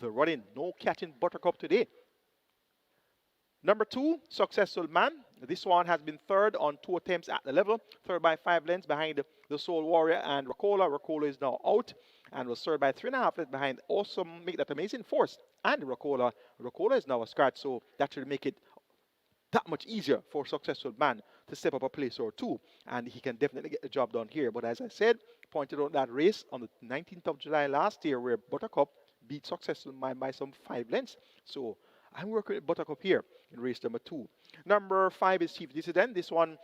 the running. No catching Buttercup today. Number 2, Successful Man. This one has been third on 2 attempts at the level. Third by 5 lengths behind the Soul Warrior and Rakola. Rakola is now out and was third by 3.5 lengths behind Awesome Make That Amazing Force and Rakola. Rakola is now a scratch, so that should make it that much easier for Successful Man to step up a place or two, and he can definitely get the job done here. But as I said, pointed out that race on the 19th of July last year where Buttercup beat Successful Man by some 5 lengths. So I'm working with Buttercup here in race number 2. Number 5 is Chief Dissident. This one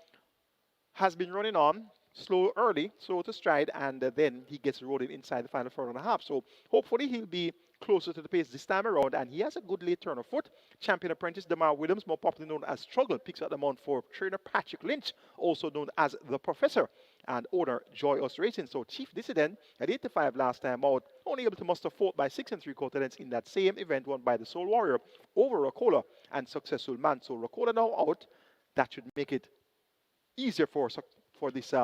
has been running on slow early, slow to stride, and then he gets rolling inside the final 4.5. So hopefully he'll be closer to the pace this time around, and he has a good late turn of foot. Champion apprentice Damar Williams, more popularly known as Struggle, picks up the mount for trainer Patrick Lynch, also known as the Professor, and owner Joyous Racing. So Chief Dissident at 85 last time out, only able to muster 4th by 6 3/4 lengths in that same event won by the Soul Warrior over Rakola and Successful Man. So Rakola now out. That should make it easier for this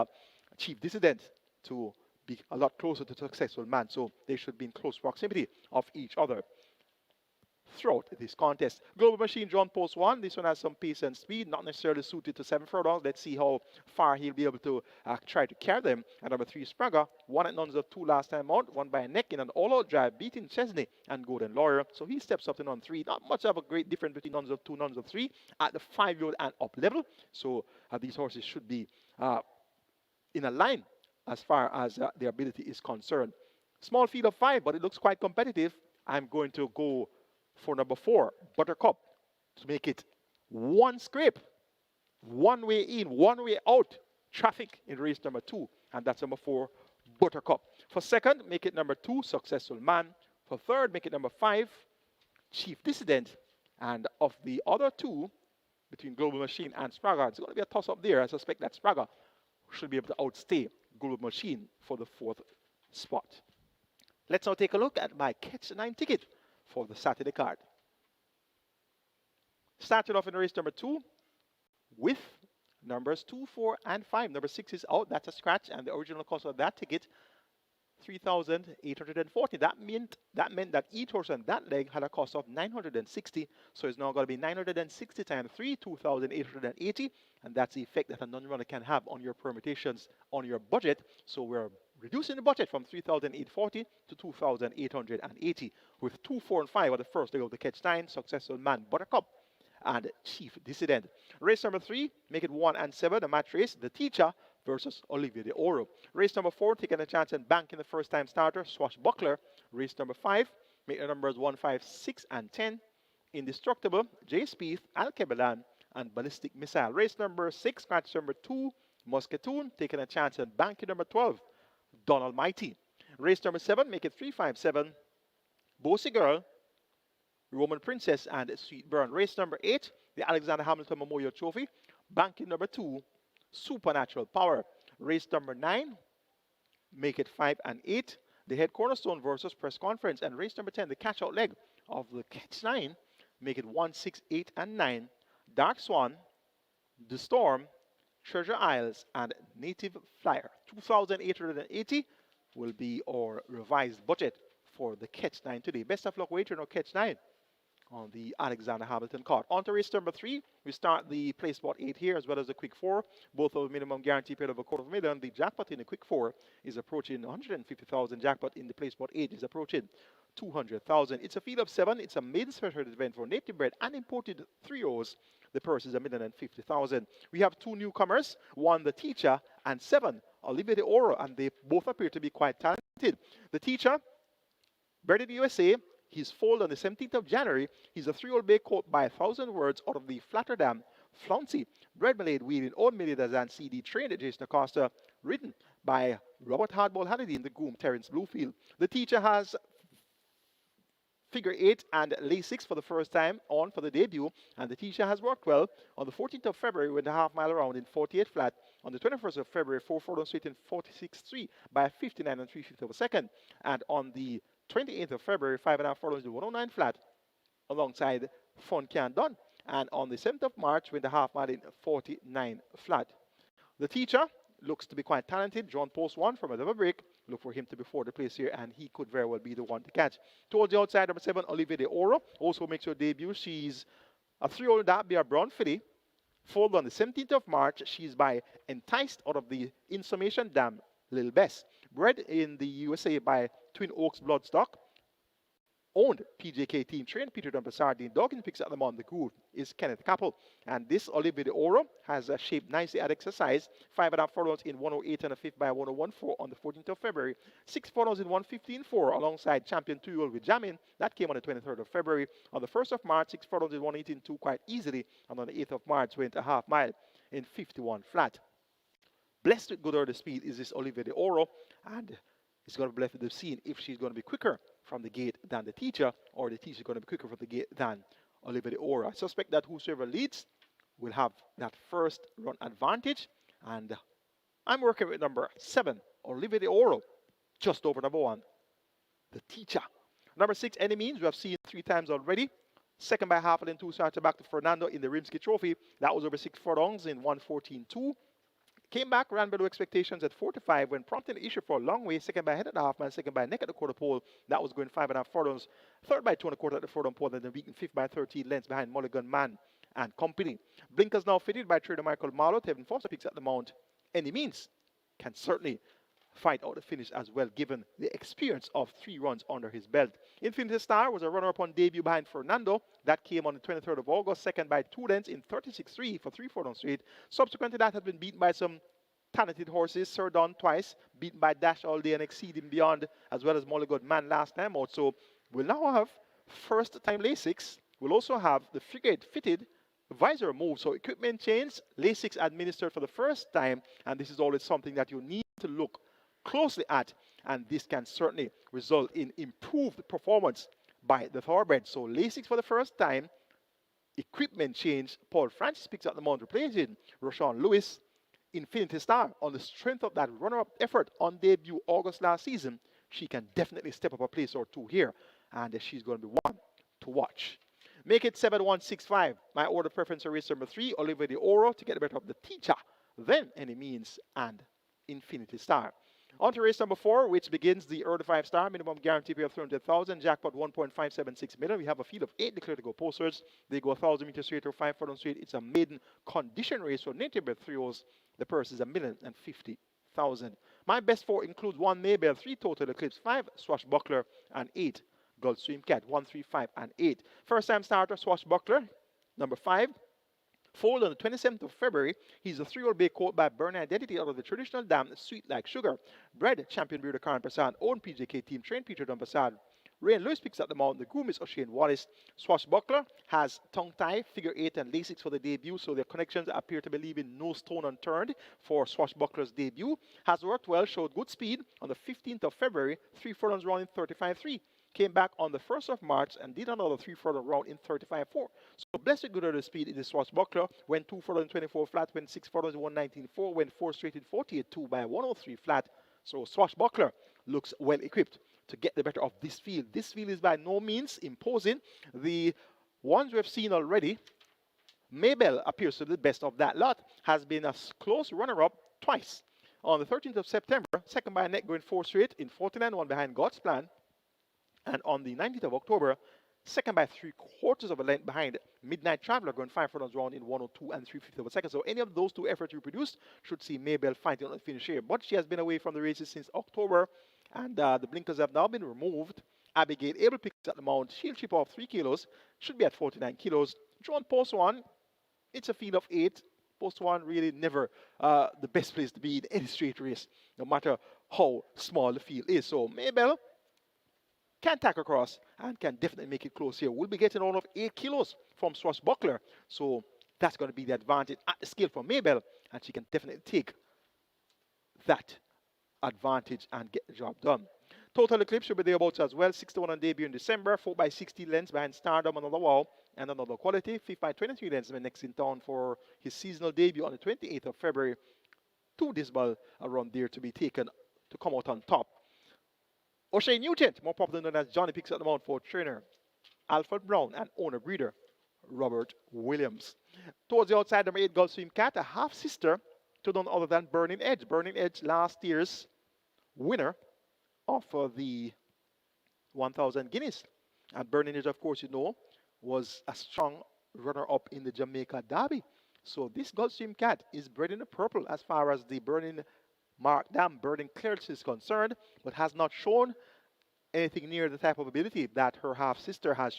Chief Dissident to be a lot closer to Successful Man. So they should be in close proximity of each other throughout this contest. Global Machine drawn post 1. This one has some pace and speed, not necessarily suited to 7 furlongs. Let's see how far he'll be able to try to carry them. And number 3, Spragger, 1 at nuns of 2 last time out, 1 by a neck in an all-out drive, beating Chesney and Golden Lawyer. So he steps up to non 3. Not much of a great difference between nuns of 2, nuns of 3 at the 5-year-old and up level. So these horses should be in a line as far as their ability is concerned. Small field of 5, but it looks quite competitive. I'm going to go for number 4, Buttercup, to make it one scrape, one way in, one way out traffic in race number 2, and that's number 4, Buttercup. For second, make it number 2, Successful Man. For third, make it number 5, Chief Dissident. And of the other 2, between Global Machine and Spragger, it's going to be a toss-up there. I suspect that Spragger should be able to outstay Global Machine for the 4th spot. Let's now take a look at my Catch 9 ticket for the Saturday card. Started off in race number 2 with numbers 2, 4, and 5. Number 6 is out. That's a scratch, and the original cost of that ticket, $3,840. That meant that each horse on that leg had a cost of $960. So it's now going to be $960 times 3, $2,880, and that's the effect that a non-runner can have on your permutations on your budget. So we're reducing the budget from $3,840 to $2,880 with 2, 4, and 5 are the first leg of the Catch 9, Successful Man, Buttercup, and Chief Dissident. Race number 3, make it 1 and 7, the match race, The Teacher versus Olivia de Oro. Race number 4, taking a chance and banking the first-time starter, Swashbuckler. Race number 5, make the numbers 1, 5, 6, and 10, Indestructible, J. Spieth, Alkebalan, and Ballistic Missile. Race number 6, scratch number 2, Muscatoon, taking a chance and banking number 12, Don Almighty. Race number 7, make it 3, 5, 7, Bossy Girl, Roman Princess, and Sweet Burn. Race number 8, the Alexander Hamilton Memorial Trophy, banking number 2, Supernatural Power. Race number 9, make it 5 and 8, the Head Cornerstone versus Press Conference. And race number 10, the catch-out leg of the Catch 9, make it 1, 6, 8, and 9, Dark Swan, The Storm, Treasure Isles, and Native Flyer. $2,880 will be our revised budget for the Catch 9 today. Best of luck wagering on Catch 9 on the Alexander Hamilton card. On to race number 3. We start the play spot 8 here as well as the quick 4. Both of minimum guarantee paid of $250,000. The jackpot in the quick 4 is approaching $150,000. Jackpot in the play spot 8 is approaching $200,000. It's a field of 7. It's a maiden special event for native bred and imported 3-0s. The purse is $1,050,000. We have 2 newcomers, 1 The Teacher and 7 Olivia de Oro, and they both appear to be quite talented. The Teacher, bred in the USA, he's foaled on the 17th of January. He's a 3-year-old bay colt by 1,000 words out of the Flatterdam Flouncy. Bred Malade wheeling Old Millidas and CD, trained at Jason Acosta, ridden by Robert Hardball Hannity in the groom Terence Bluefield. The Teacher has figure 8 and lay 6 for the first time on for the debut, and the Teacher has worked well. On the 14th of February, went a half-mile around in 48 flat. On the 21st of February, 4 furlong straight in 46.3 by 59 and 3/5 of a second. And on the 28th of February, 5.5 furlongs in 109 flat alongside Fun Can Done. And on the 7th of March, went a half-mile in 49 flat. The Teacher looks to be quite talented. Drawn post 1 from a double break. Look for him to be fourth place here, and he could very well be the one to catch. Towards the outside, number 7, Olivia De Oro, also makes her debut. She's a 3-year-old Derby Brown filly. Foaled on the 17th of March. She's by Enticed out of the Insummation Dam, Little Bess. Bred in the USA by Twin Oaks Bloodstock. Owned PJK team, trained Peter Dumpasardine. Dogging picks at them on the groove is Kenneth Capel. And this Olivia de Oro has shaped nicely at exercise. 5.5 furlongs in 108 and a fifth by 101.4 on the 14th of February. 6 furlongs in 115.4 alongside champion 2-year-old with Jamin. That came on the 23rd of February. On the 1st of March, 6 furlongs in 118.2 quite easily. And on the 8th of March, went a half mile in 51 flat. Blessed with good order speed is this Olivia de Oro. And it's going to be left with the scene if she's going to be quicker from the gate than the teacher, or the teacher is going to be quicker from the gate than Olivia de Oro. I suspect that whosoever leads will have that first run advantage. And I'm working with number 7, Olivia de Oro, just over number 1, the teacher. Number 6, Any Means, we have seen 3 times already. Second by half and 2 starts back to Fernando in the Rimsky Trophy. That was over 6 furlongs in 114.2. Came back, ran below expectations at 45 when prompting the issue for a long way. Second by head and a half man, second by neck at the quarter pole. That was going 5.5 furlongs. Third by 2 and a quarter at the furlong pole, and then weakened fifth by 13 lengths behind Mulligan Man and company. Blinkers now fitted by trader Michael Marlowe. Tevin Foster picks at the mount. Any Means can certainly fight out the finish as well, given the experience of 3 runs under his belt. Infinity Star was a runner-up on debut behind Fernando. That came on the 23rd of August, second by 2 lengths in 36.3 for 3 furlongs straight. Subsequent to that, has been beaten by some talented horses. Sir Don twice, beaten by Dash All Day and Exceeding Beyond, as well as Mulligan Man last time out. So we'll now have first-time Lasix. We'll also have the frigate fitted, visor move, so equipment change, Lasix administered for the first time, and this is always something that you need to look closely at, and this can certainly result in improved performance by the thoroughbred. So Lasix for the first time, equipment change. Paul Francis picks up the mount, replacing Rashawn Lewis. Infinity Star, on the strength of that runner-up effort on debut August last season, she can definitely step up a place or 2 here, and she's going to be one to watch. Make it 7-1-6-5. My order preference are race number 3, Olivia de Oro, to get the better of the teacher, then Any Means and Infinity Star. On to race number 4, which begins the early 5-star, minimum guarantee pay of 300,000, jackpot 1.576 million. We have a field of 8 declared to go posters. They go 1,000 meters straight or 5 furlongs straight. It's a maiden condition race for native bred 3-year-olds. The purse is $1,050,000. My best 4 includes 1 Maybell, 3 Total Eclipse, 5 Swashbuckler, and 8 Gulfstream Cat, 1, 3, 5, and 8. First time starter, Swashbuckler, number 5. Foaled on the 27th of February. He's a 3-year-old bay colt by Burn Identity out of the traditional dam, Sweet Like Sugar. Bred champion breeder Karen Prasad, own PJK team, trained Peter Dumpasard. Rain Lewis picks up the mount. The groom is O'Shane Wallace. Swashbuckler has tongue tie, figure 8, and Lasix for the debut, so their connections appear to be leaving no stone unturned for Swashbuckler's debut. Has worked well, showed good speed on the 15th of February, 3 furlongs round in 35.3. Came back on the 1st of March and did another 3 furlong round in 35.4. So blessed good order speed in the Swashbuckler. Went 2 furlongs in 24 flat, went 6 furlongs in 119.4, went 4 straight in 48.2 by 103 flat. So Swashbuckler looks well equipped to get the better of this field. This field is by no means imposing. The ones we've seen already, Maybell appears to be the best of that lot, has been a close runner-up twice. On the 13th of September, second by a neck going 4 straight in 49, one behind God's Plan. And on the 19th of October, second by 3/4 of a length behind Midnight Traveler, going 5 furlongs round in 102 and 3/5 of a second. So any of those 2 efforts reproduced should see Maybell fighting on the finish here. But she has been away from the races since October, and the blinkers have now been removed. Abigail Abel picks at the mount. She'll chip off 3 kilos. Should be at 49 kilos. John Post 1, it's a field of 8. Post 1 really never the best place to be in any straight race, no matter how small the field is. So Maybell can tack across and can definitely make it close here. We'll be getting all of 8 kilos from Swashbuckler. So that's going to be the advantage at the scale for Maybell, and she can definitely take that advantage and get the job done. Total Eclipse should be thereabouts as well. 6-1 on debut in December. 4 by 60 lengths behind Stardom, another wow, and another quality. 5 by 23 lengths next in town for his seasonal debut on the 28th of February. 2 dismal around there to be taken to come out on top. O'Shea Nugent, more popular known as Johnny, picks up the mount for trainer Alfred Brown and owner breeder Robert Williams. Towards the outside, number 8 Gulfstream Cat, a half sister to none other than Burning Edge. Burning Edge, last year's winner of the 1,000 guineas. And Burning Edge, of course, was a strong runner-up in the Jamaica Derby. So this Gulfstream Cat is bred in the purple as far as the burning mark dam, burning clearance is concerned, but has not shown anything near the type of ability that her half sister has.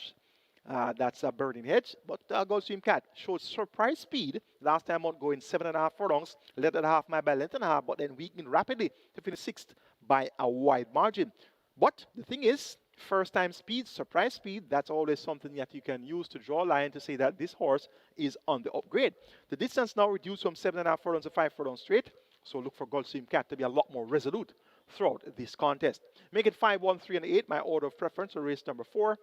That's a Burning Hedge, but Gulfstream Cat showed surprise speed last time out, going 7.5 furlongs, led at half mile by length and a half, but then weakened rapidly to finish sixth by a wide margin. But the thing is, first time speed, surprise speed, that's always something that you can use to draw a line to say that this horse is on the upgrade. The distance now reduced from 7.5 furlongs to 5 furlongs straight, so look for Gulfstream Cat to be a lot more resolute throughout this contest. Make it 5, 1, 3, and 8, my order of preference for race number 4.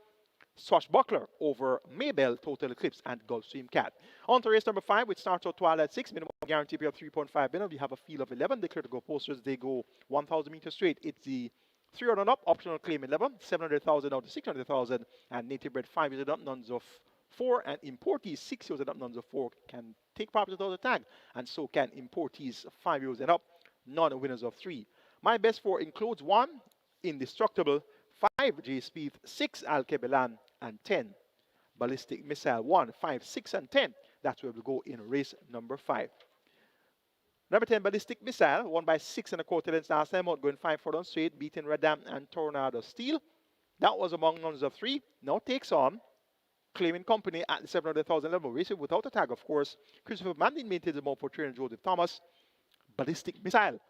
Swashbuckler over Maybell, Total Eclipse, and Gulfstream Cat. On to race number 5, which starts out Twilight 6, minimum guarantee of 3.5 million. We have a field of 11. Declare to go posters. They go 1,000 meters straight. It's the 3 on up, optional claim 11, 700,000 out to 600,000, and native bred 5 years and up, nuns of 4, and importees 6 years and up, nuns of 4 can take part without a tag, and so can importees 5 years and up, non-winners of 3. My best 4 includes 1, Indestructible, 5, J Speed, 6, Alkebelan, and 10, Ballistic Missile. 1, 5, 6, and 10. That's where we'll go in race number 5. Number 10, Ballistic Missile, won by 6 1/4 lengths last time out, going 5 furlongs straight, beating Radam and Tornado Steel. That was among nuns of 3. Now takes on claiming company at the 700,000 level, racing without a tag, of course. Christopher Mandin maintains the mount for trainer Joseph Thomas. Ballistic Missile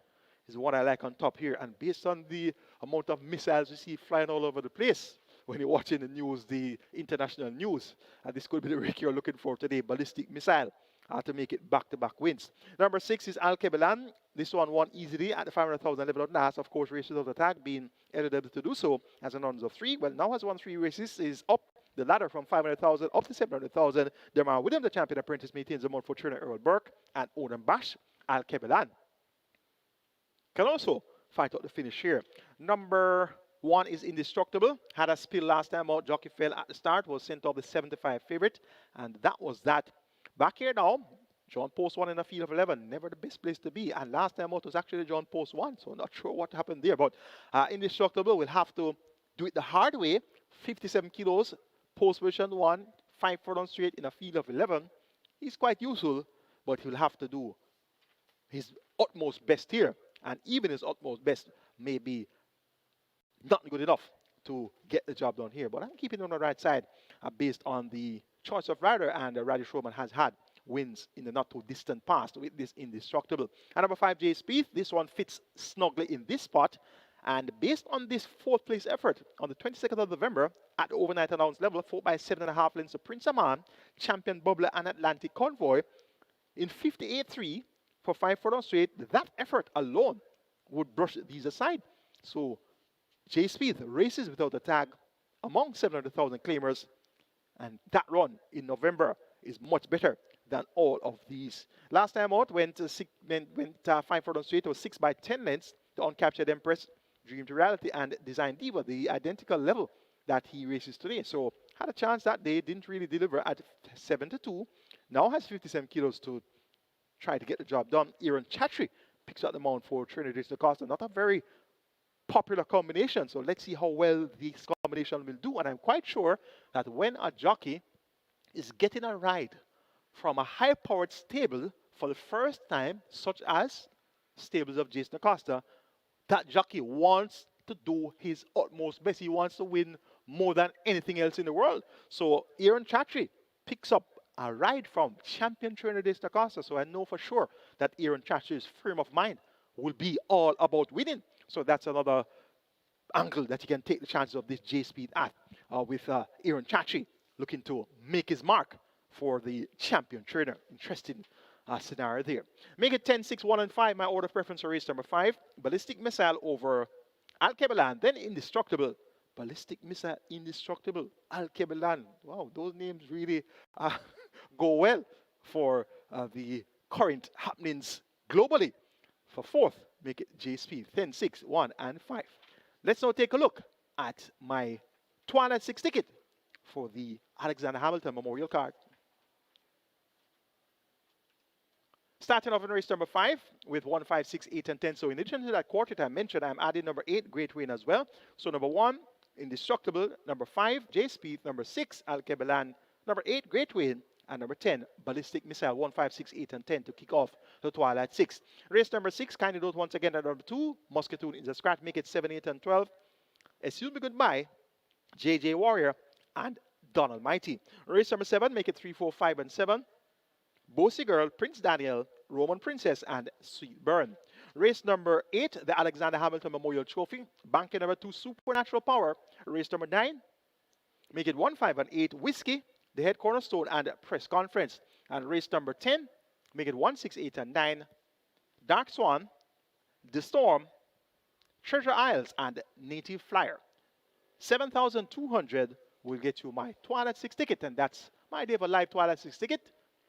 is what I like on top here, and based on the amount of missiles you see flying all over the place when you're watching the news, the international news, and this could be the rake you're looking for today, Ballistic Missile, to make it back-to-back wins. Number 6 is Alkebelan. This one won easily at the 500,000 level out last, of course, races of the tag, being eligible to do so as an nuns of 3. Well, now has won 3 races, is up the ladder from 500,000 up to 700,000. Demar William, the champion apprentice, maintains the mount for trainer Earl Burke, and Odin Bash, Alkebelan can also fight out the finish here. Number 1 is Indestructible. Had a spill last time out. Jockey fell at the start. Was sent off the 75 favorite. And that was that. Back here now. John Post 1 in a field of 11. Never the best place to be. And last time out was actually John Post 1. So not sure what happened there. But Indestructible will have to do it the hard way. 57 kilos. Post position 1. 5 furlongs straight in a field of 11. He's quite useful. But he'll have to do his utmost best here. And even his utmost best may be not good enough to get the job done here. But I'm keeping on the right side based on the choice of rider, and Radish Roman has had wins in the not-too-distant past with this Indestructible. And number 5, J Speed. This one fits snugly in this spot. And based on this 4th place effort on the 22nd of November at the overnight announced level, 4 by 7.5 lengths to Prince Aman, Champion Bubbler, and Atlantic Convoy in 58.3 for 5 furlongs straight, that effort alone would brush these aside. So J Speed races without a tag among 700,000 claimers, and that run in November is much better than all of these. Last time out went 5 furlongs straight, was 6 by 10 lengths to Uncaptured Empress, Dream to Reality, and Design Diva, the identical level that he races today. So had a chance that day, didn't really deliver at 7-2. Now has 57 kilos to try to get the job done. Aaron Chatry picks up the mount for Trinidad Costa. Not a very popular combination, so let's see how well this combination will do. And I'm quite sure that when a jockey is getting a ride from a high-powered stable for the first time, such as stables of Jason Acosta, that jockey wants to do his utmost best. He wants to win more than anything else in the world. So Aaron Chatry picks up a ride from champion trainer Jason Acosta. So I know for sure that Aaron Chatry's frame of mind will be all about winning. So that's another angle that you can take the chances of this J Speed at with Aaron Chatry looking to make his mark for the champion trainer. Interesting scenario there. Make it 10, 6, 1, and 5. My order of preference for race number 5. Ballistic Missile over Alkebelan. Then Indestructible. Ballistic Missile, Indestructible, Alkebelan. Wow, those names really go well for the current happenings globally. For 4th, make it J Speed. 10, 6, 1, and 5. Let's now take a look at my Twilight Six Ticket for the Alexander Hamilton Memorial Card. Starting off in race number 5 with 1, 5, 6, 8, and 10. So in addition to that quartet I mentioned, I'm adding number 8, Great Wayne as well. So number 1, Indestructible. Number 5, J Speed. Number 6, Alkebelan. Number 8, Great Wayne. And number 10, Ballistic Missile. 1, 5, 6, 8, and 10 to kick off the Twilight 6. Race number 6, kindly note once again that number 2, Muscatoon is a scratch. Make it 7, 8, and 12. Excuse me goodbye, JJ Warrior and Don Almighty. Race number 7, make it 3, 4, 5, and 7. Bossy Girl, Prince Daniel, Roman Princess, and Sweet Burn. Race number 8, the Alexander Hamilton Memorial Trophy. Banking number 2, Supernatural Power. Race number 9, make it 1, 5, and 8, Whiskey, the Head Cornerstone, and Press Conference. And race number 10, make it 1, 6, 8, and 9, Dark Swan, The Storm, Treasure Isles, and Native Flyer. 7,200 will get you my Twilight 6 ticket, and that's my day for live Twilight 6 ticket.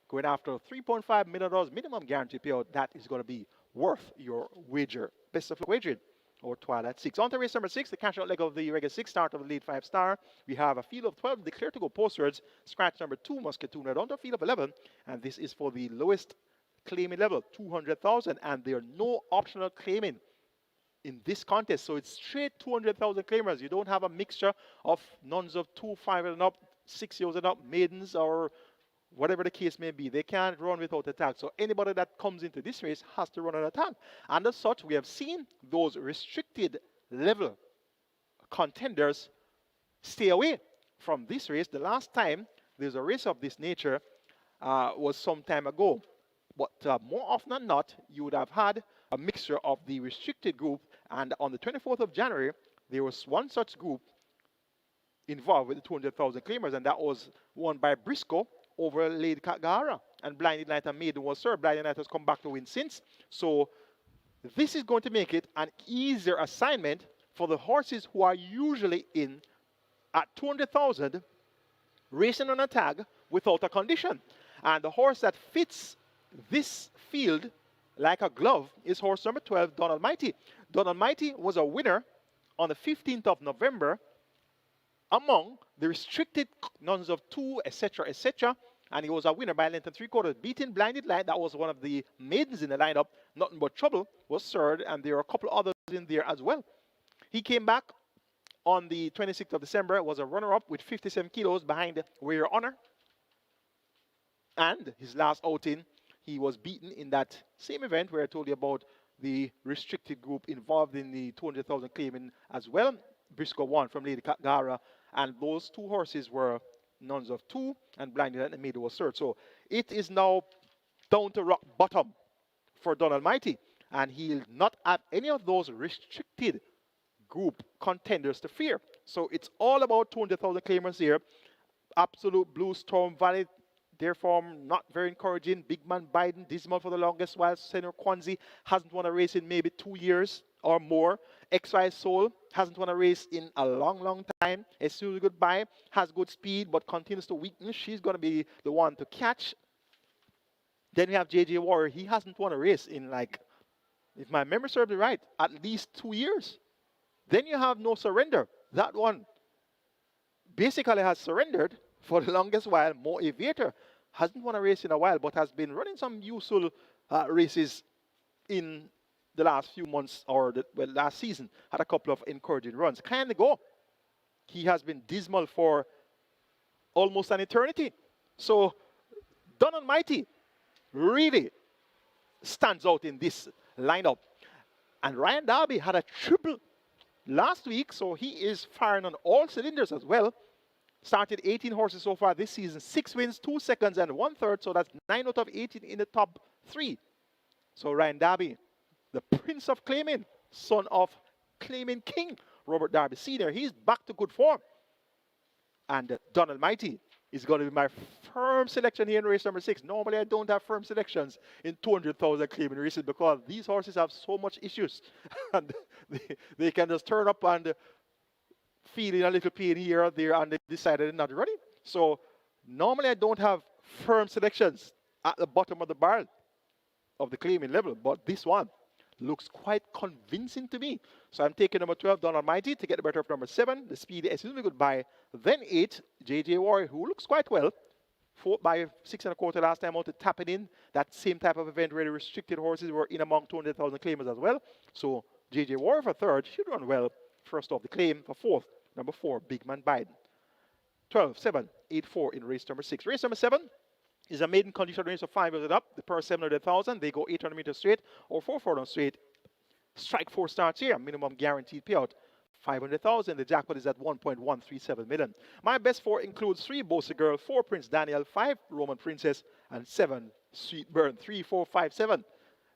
Going after $3.5 million minimum guarantee payout. That is going to be worth your wager. Best of luck wagering or Twilight 6. On to race number 6, the cash out leg of the regular 6 start of the lead 5 star. We have a field of 12 declared to go postwards. Scratch number 2, Muscatoon, on to a field of 11. And this is for the lowest claiming level, 200,000. And there are no optional claiming in this contest. So it's straight 200,000 claimers. You don't have a mixture of nuns of 2, 5 and up, 6 years and up, maidens, or whatever the case may be. They can't run without a tag. So anybody that comes into this race has to run on a tag. And as such, we have seen those restricted level contenders stay away from this race. The last time there's a race of this nature was some time ago. But more often than not, you would have had a mixture of the restricted group. And on the 24th of January, there was one such group involved with the 200,000 claimers, and that was won by Briscoe over Lady Kagara, and Blinded Light and Maiden was served. Blinded Light has come back to win since. So this is going to make it an easier assignment for the horses who are usually in at 200,000 racing on a tag without a condition. And the horse that fits this field like a glove is horse number 12, Don Almighty. Don Almighty was a winner on the 15th of November among the restricted nuns of 2, etc., etc. And he was a winner by a length and 3/4, beating Blinded Light. That was one of the maidens in the lineup. Nothing But Trouble was third, and there were a couple others in there as well. He came back on the 26th of December, was a runner-up with 57 kilos behind Wear Your Honor. And his last outing, he was beaten in that same event where I told you about the restricted group involved in the 200,000 claiming as well. Briscoe won from Lady Kagara, and those two horses were nuns of 2, and Blinded Light and Maiden was third. So it is now down to rock bottom for Don Almighty, and he'll not have any of those restricted group contenders to fear. So it's all about 200,000 claimers here. Absolute Blue, Storm Valley, their form not very encouraging. Big Man Biden, dismal for the longest while. Senator Kwanzi hasn't won a race in maybe 2 years or more. XY Soul hasn't won a race in a long, long time. Excuse Goodbye has good speed but continues to weaken. She's going to be the one to catch. Then we have JJ Warrior. He hasn't won a race in, like, if my memory serves me right, at least 2 years. Then you have No Surrender. That one basically has surrendered for the longest while. Mo Aviator hasn't won a race in a while but has been running some useful races in the last few months, or last season. Had a couple of encouraging runs. Kindly Go. He has been dismal for almost an eternity. So Don Almighty really stands out in this lineup. And Ryan Darby had a triple last week, so he is firing on all cylinders as well. Started 18 horses so far this season, 6 wins, 2 seconds, and 1/3. So that's 9 out of 18 in the top 3. So Ryan Darby, the Prince of Claiming, son of Claiming King, Robert Darby Sr., he's back to good form. And Don Almighty is going to be my firm selection here in race number 6. Normally, I don't have firm selections in 200,000 claiming races because these horses have so much issues. And they can just turn up and feeling a little pain here or there, and they decided they're not running. So normally, I don't have firm selections at the bottom of the barrel of the claiming level, but this one looks quite convincing to me. So I'm taking number 12, Don Almighty, to get the better of number 7, the Speedy Excuse Me Goodbye. Then 8, JJ Warrior, who looks quite well Fourth by 6.25 last time out to tap it in. That same type of event where the restricted horses were in among 200,000 claimers as well. So JJ Warrior for third, should run well. First off the claim for fourth, number 4, Big Man Biden. 12, 7, 8, 4 in race number 6. Race number 7 is a maiden condition race of 5 years and up. The per 700,000, they go 800 meters straight or 4 furlongs straight. Strike 4 starts here, minimum guaranteed payout. 500,000. The jackpot is at 1.137 million. My best 4 includes 3 Bossy Girl, 4 Prince Daniel, 5 Roman Princess, and 7 Sweet Burn. 3, 4, 5, 7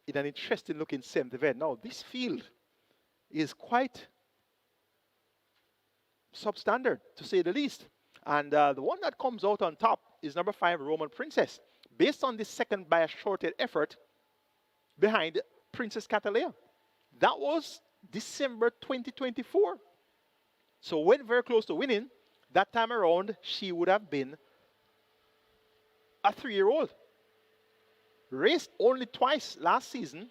in an interesting looking 7th event. Now, this field is quite substandard, to say the least. And the one that comes out on top is number 5 Roman Princess, based on the second by a shorted effort behind Princess Catalea. That was December 2024. So went very close to winning. That time around, she would have been a 3-year-old. Raced only twice last season.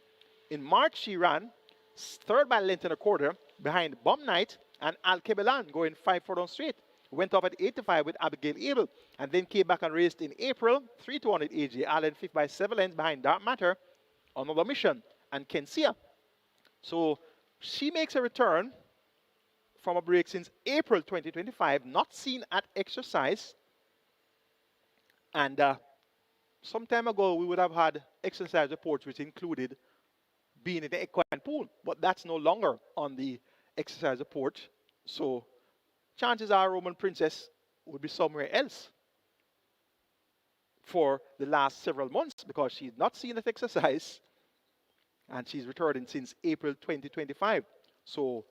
In March, she ran third by a length and a quarter behind Bomb Knight and Al Kebelan, going 5 furlongs straight. Went off at 85 with Abigail Abel, and then came back and raced in April, 3-1 at AJ Allen, 5th by 7 lengths behind Dark Matter, Another Mission, and Kensia. So she makes a return from a break since April 2025, not seen at exercise. And some time ago, we would have had exercise reports which included being in the equine pool, but that's no longer on the exercise report. So chances are Roman Princess would be somewhere else for the last several months because she's not seen at exercise and she's returning since April 2025. So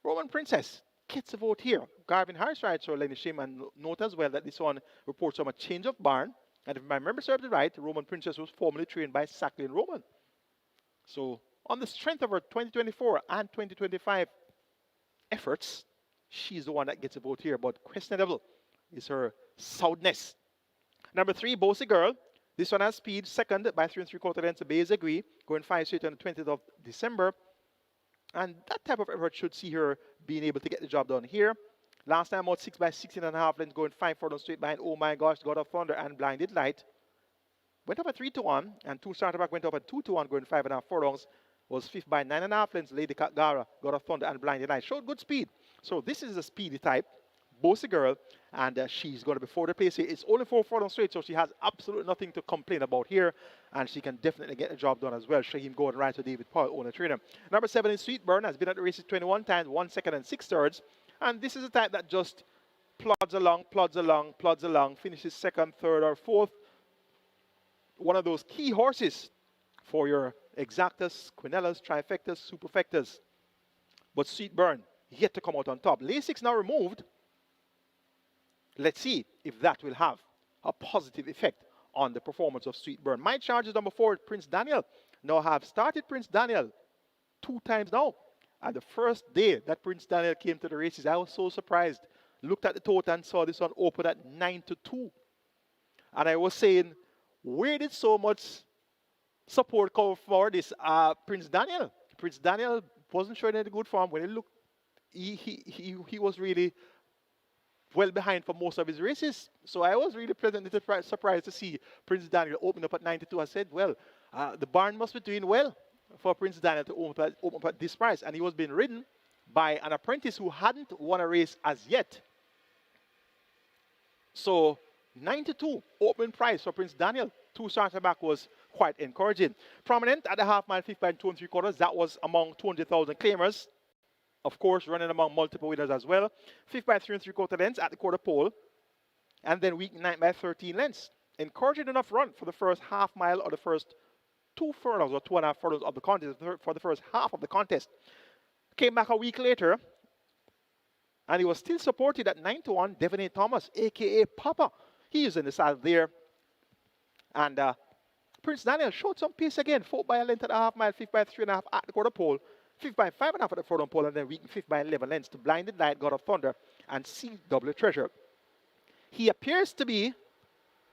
Roman Princess gets a vote here. Garvin Harris writes for Lenny Shim, and note as well that this one reports on a change of barn. And if my memory serves it right, Roman Princess was formerly trained by Sacklin Roman. So on the strength of her 2024 and 2025 efforts, she's the one that gets a vote here. But questionable is her soundness. Number 3, Bossy Girl. This one has speed, second by 3 3/4 lengths. Bays agree, going 5 straight on the 20th of December. And that type of effort should see her being able to get the job done here. Last time out 6 by 16.5 lengths, going 5 furlongs straight behind Oh My Gosh, God of Thunder, and Blinded Light. Went up at 3-1, and 2 starter back went up at 2-1, going 5.5 furlongs. Was 5th by 9.5 lengths, Lady Gara, God of Thunder, and Blinded Light. Showed good speed. So this is a speedy type, Bossy Girl, and she's going to be 4th place here. It's only 4 furlongs straight, so she has absolutely nothing to complain about here, and she can definitely get the job done as well. Shaheem Gordon rides to David Powell, owner trainer. Number 7 is Sweet Burn, has been at the races 21 times, 1 second and 6 thirds, and this is a type that just plods along, plods along, plods along, finishes 2nd, 3rd, or 4th. One of those key horses for your exactas, quinellas, trifectas, superfectas. But Sweet Burn yet to come out on top. Lasix now removed. Let's see if that will have a positive effect on the performance of Sweet Burn. My charge is number 4, Prince Daniel. Now have started Prince Daniel 2 times now. And the first day that Prince Daniel came to the races, I was so surprised. Looked at the total and saw this one open at 9-2. And I was saying, where did so much support come for this Prince Daniel? Prince Daniel wasn't showing any good form. When he looked, he was really well behind for most of his races. So I was really pleasantly surprised to see Prince Daniel open up at 92. I said, well, the barn must be doing well for Prince Daniel to open up at this price. And he was being ridden by an apprentice who hadn't won a race as yet. So 92 open price for Prince Daniel. 2 starter back was quite encouraging. Prominent at the half mile, 5th by 2 3/4. That was among 200,000 claimers. Of course, running among multiple winners as well. 5th by 3 3/4 lengths at the quarter pole. And then week 9 by 13 lengths. Encouraging enough run for the first half mile or the first 2 furlongs or 2.5 furlongs of the contest, for the first half of the contest. Came back a week later, and he was still supported at 9-1, Devon A. Thomas, a.k.a. Papa. He is in the saddle there. And Prince Daniel showed some pace again. 4th by a length at the half mile, 5th by 3.5 at the quarter pole, 5th by 5.5 at the furlong pole, and then week 5th by 11 lengths to Blinded Light, God of Thunder, and CW Treasure. He appears to be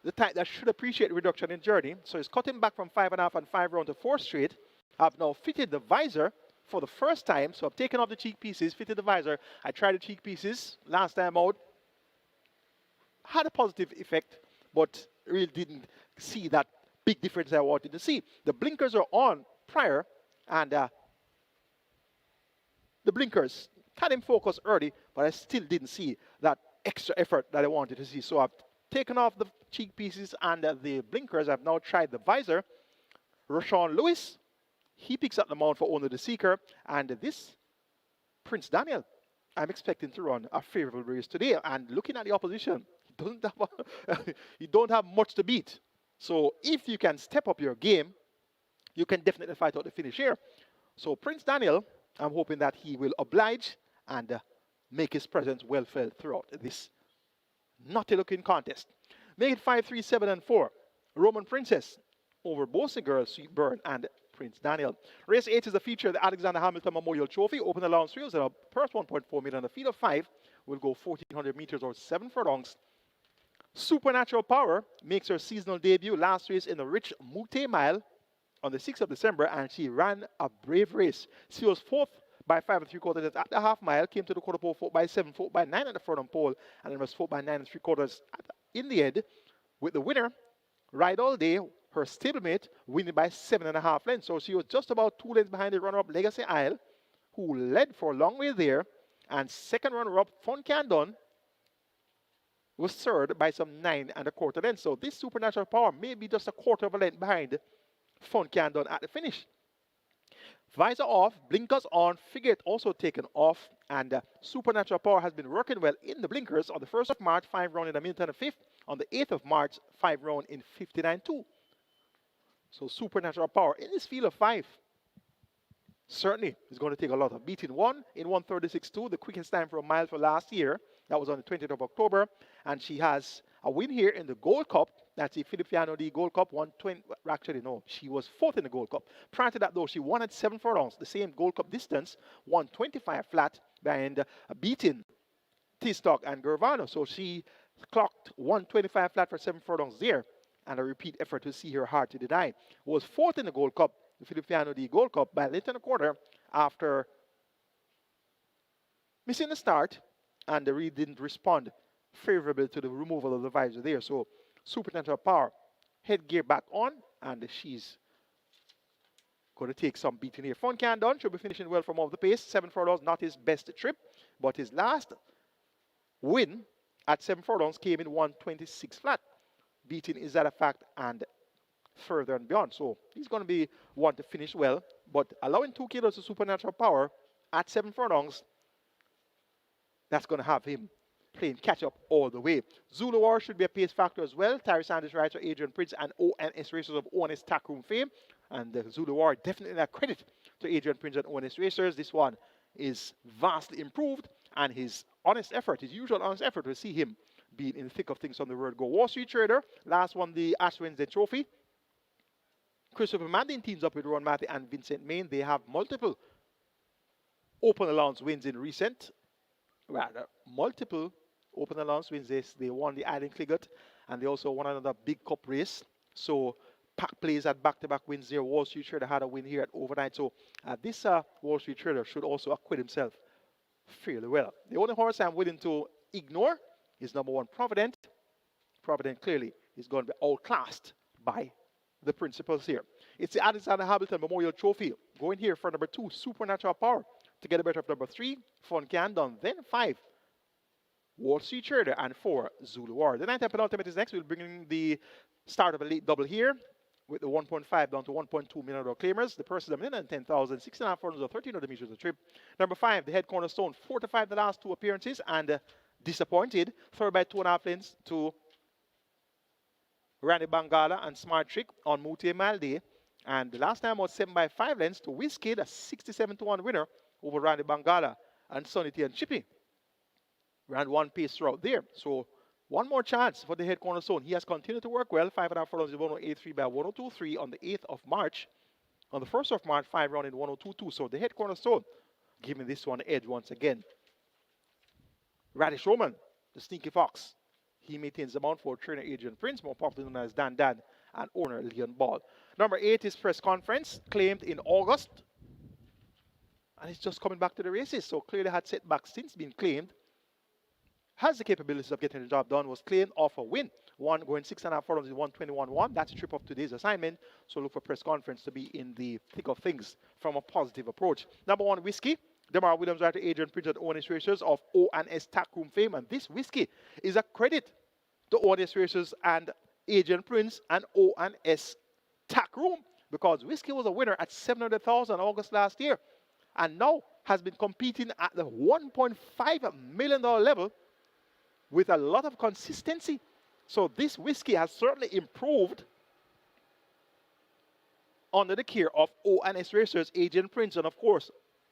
the type that should appreciate reduction in journey. So he's cutting back from 5.5 and 5 round to 4 straight. I've now fitted the visor for the first time. So I've taken off the cheek pieces, fitted the visor. I tried the cheek pieces last time out. Had a positive effect. but really didn't see that big difference I wanted to see. The blinkers are on prior, and the blinkers had him focus early, but I still didn't see that extra effort that I wanted to see. So I've taken off the cheek pieces and the blinkers. I've now tried the visor. Rashawn Lewis, he picks up the mount for Owner the Seeker, and this Prince Daniel, I'm expecting to run a favorable race today. And looking at the opposition, you don't have much to beat. So if you can step up your game, you can definitely fight out the finish here. So Prince Daniel, I'm hoping that he will oblige and make his presence well felt throughout this naughty-looking contest. Make it 5, 3, 7, and 4. Roman Princess over Bossy Girl, Sweet Burn, and Prince Daniel. Race 8 is the feature of the Alexander Hamilton Memorial Trophy. Open allowance fields at a first 1.4 million. The field of 5 will go 1,400 meters or 7 furlongs. Supernatural Power makes her seasonal debut last race in the Rich Mute Mile on the 6th of December, and she ran a brave race. She was 4th by 5 3/4 at the half mile, came to the quarter pole 4th by 7, 4th by 9 at the furlong pole, and then was 4th by 9 3/4 in the end, with the winner, Ride All Day, her stablemate, winning by 7.5 lengths. So she was just about 2 lengths behind the runner-up Legacy Isle, who led for a long way there, and second runner-up Fun Can Done was third by some 9.25 lengths. So this Supernatural Power may be just a quarter of a length behind Fun Can Done at the finish. Visor off, blinkers on, figure it also taken off, and Supernatural Power has been working well in the blinkers. On the 1st of March, 5 round in a minute and a fifth. On the 8th of March, 5 round in 59.2. So Supernatural Power in this field of 5 certainly is going to take a lot of beating. One in 1:36.2, the quickest time for a mile for last year. That was on the 20th of October. And she has a win here in the Gold Cup. That's the Filippiano D Gold Cup. 120. Actually, no, she was 4th in the Gold Cup. Prior to that, though, she won at 7 furlongs, the same Gold Cup distance, 125 flat, behind beating T-Stock and Gervano. So she clocked 125 flat for 7 furlongs there. And a repeat effort to see her hard to deny. Was 4th in the Gold Cup, the Filippiano D Gold Cup, by late and a quarter after missing the start, and the reed didn't respond favorably to the removal of the visor there. So Supernatural Power, headgear back on, and she's going to take some beating here. Fun Can Done should be finishing well from off the pace. 7 furlongs, not his best trip, but his last win at 7 furlongs came in 126 flat. Beating is that a fact and further and beyond. So he's going to be one to finish well, but allowing 2 kilos of Supernatural Power at 7 furlongs, that's going to have him playing catch up all the way. Zulu War should be a pace factor as well. Tyree Sanders Rider, Adrian Prince, and ONS Racers of ONS Tackroom fame. And the Zulu War definitely a credit to Adrian Prince and ONS Racers. This one is vastly improved, and his honest effort, his usual honest effort, will see him being in the thick of things on the road go. Wall Street Trader last won the Ash Wednesday Trophy. Christopher Mandin teams up with Ron Matty and Vincent Main. They have multiple open allowance wins in recent. Rather, multiple open allowance wins. They won the Island Cligot, and they also won another big cup race. So Pack plays at back-to-back wins there. Wall Street Trader had a win here at overnight. So this Wall Street Trader should also acquit himself fairly well. The only horse I'm willing to ignore is number 1, Provident. Provident clearly is going to be outclassed by the principals here. It's the Alexander Hamilton Memorial Trophy. Going here for number 2, Supernatural Power. To get a better of number 3, Fun Can Done. Then 5, Wall Street Trader, and 4, Zulu War. The 9th and penultimate is next. We'll bring in the start of a late double here with the 1.5 down to 1.2 million claimers. The purse is $110,000, 6.5 furlongs or 1,300 meters of trip. Number 5, the head cornerstone, 4 to 5 the last 2 appearances, and disappointed. Third by 2.5 lengths to Randy Bangala and Smart Trick on Mute Mile Day. And the last time was 7 by 5 lengths to Wizkid, a 67-1 winner over Randy Bangala and Sonny T and Chippy. Ran 1 pace throughout there. So one more chance for the head cornerstone. He has continued to work well. 5.5 furlongs in 108.3 by 102.3 on the 8th of March. On the 1st of March, 5 round in 102.2. So the head cornerstone giving this one edge once again. Radish Roman, the sneaky fox. He maintains the mount for trainer Adrian Prince, more popularly known as Dan Dan, and owner Leon Ball. Number 8 is press conference, claimed in August. And it's just coming back to the races. So clearly had setbacks since being claimed. Has the capabilities of getting the job done, was claimed off a win One going 6.5 furlongs is 121.1. That's a trip of today's assignment. So look for press conference to be in the thick of things from a positive approach. Number 1, Whiskey. Demar Williams, Writer, Adrian Prince, and O&S Racers of O&S Tackroom fame. And this Whiskey is a credit to O&S Racers and Adrian Prince and O&S Tackroom, because Whiskey was a winner at 700,000 August last year and now has been competing at the $1.5 million level with a lot of consistency. So this Whiskey has certainly improved under the care of O&S Racers, Adrian Prince, and of course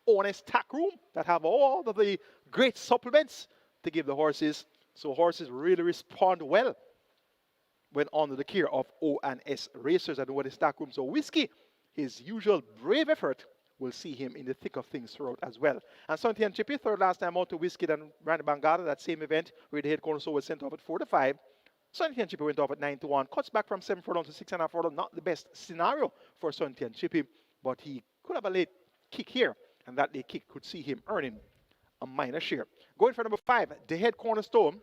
O&S Tackroom, that have all of the great supplements to give the horses. So horses really respond well when under the care of O&S Racers and O&S Tackroom. So Whiskey, his usual brave effort, will see him in the thick of things throughout as well. And Sonty and Chippy, third last time out to Whiskey than Randy Bangada, that same event where the head cornerstone was sent off at 4-5. Sonty and Chippy went off at 9-1, cuts back from 7 furlongs to 6.5 furlongs. Not the best scenario for Sonty and Chippy, but he could have a late kick here, and that late kick could see him earning a minor share. Going for number 5, the head cornerstone.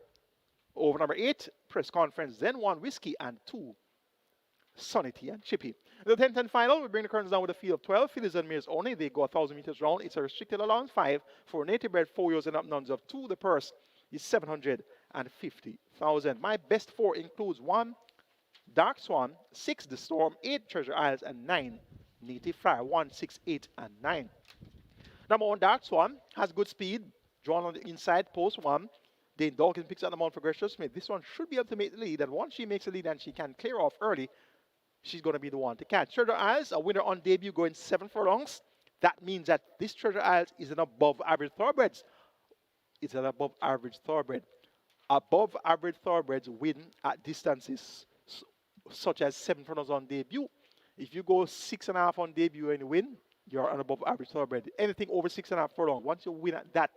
Over number 8, press conference, then 1, Whiskey, and 2, Sonity and Chippy. The 10th and final, we bring the curtains down with a field of 12. Fillies and mares only. They go 1,000 meters round. It's a restricted allowance 5 for native bred 4 years and up nuns of 2. The purse is 750,000. My best 4 includes 1, Dark Swan, 6, The Storm, 8, Treasure Isles, and 9, Native Flyer. 1, 6, 8, and 9. Number 1, Dark Swan, has good speed. Drawn on the inside, post 1. Dane Dawkins picks up the mount for Gresham Smith. This one should be able to make the lead, and once she makes the lead and she can clear off early, she's going to be the one to catch. Treasure Isles, a winner on debut, going 7 furlongs. That means that this Treasure Isles is an above average thoroughbred. It's an above average thoroughbred. Above average thoroughbreds win at distances such as 7 furlongs on debut. If you go 6.5 on debut and you win, you're an above average thoroughbred. Anything over 6.5 furlongs, once you win at that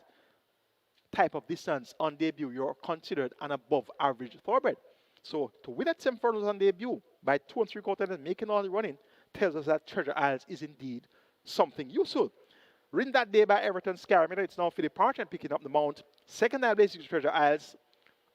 type of distance on debut, you're considered an above average thoroughbred. So to win at 7 furlongs on debut by 2 3/4 and making all the running tells us that Treasure Isles is indeed something useful. Ridden that day by Everton Scaramouche, it's now Philip Parchant picking up the mount. Second time basic Treasure Isles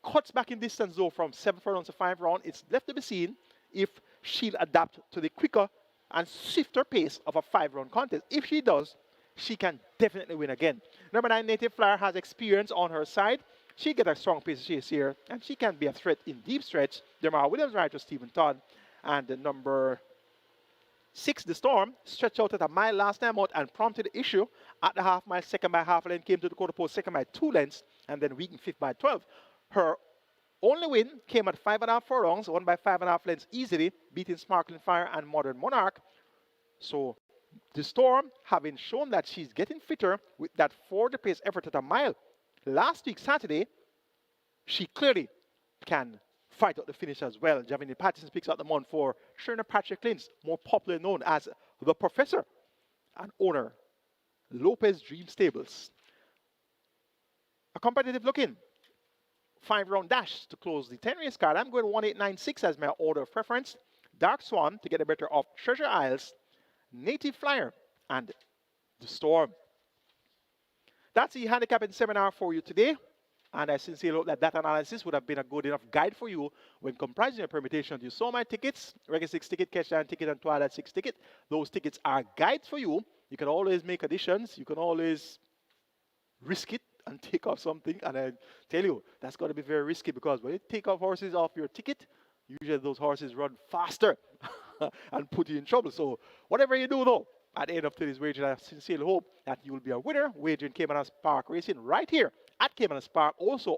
cuts back in distance though from 7 furlongs to 5 round. It's left to be seen if she'll adapt to the quicker and swifter pace of a 5-round contest. If she does, she can definitely win again. Number 9, Native Flyer, has experience on her side. She get a strong pace chase here, and she can be a threat in deep stretch. Demar Williams, Writer, Stephen Todd, and the number 6, The Storm, stretched out at a mile last time out and prompted the issue at the half mile, second by half a length, came to the quarter post, second by 2 lengths, and then weakened fifth by 12. Her only win came at 5.5 furlongs, won by 5.5 lengths easily, beating Sparkling Fire and Modern Monarch. So The Storm, having shown that she's getting fitter with that 4 pace effort at a mile last week, Saturday, she clearly can fight out the finish as well. Javini Patterson picks out the mount for Sherna Patrick Lynch, more popularly known as the Professor, and owner, Lopez Dream Stables. A competitive looking 5-round dash to close the 10 race card. I'm going 1896 as my order of preference. Dark Swan to get the better of Treasure Isles, Native Flyer, and The Storm. That's the handicapping seminar for you today. And I sincerely hope that that analysis would have been a good enough guide for you when comprising your permutations. You saw my tickets, Regular 6 Ticket, Catchline Ticket, and Twilight 6 Ticket. Those tickets are guides for you. You can always make additions. You can always risk it and take off something. And I tell you, that's going to be very risky, because when you take off horses off your ticket, usually those horses run faster and put you in trouble. So whatever you do, though, at the end of today's wagering, I sincerely hope that you will be a winner wagering Caymanas Park Racing right here at Caymanas Park, also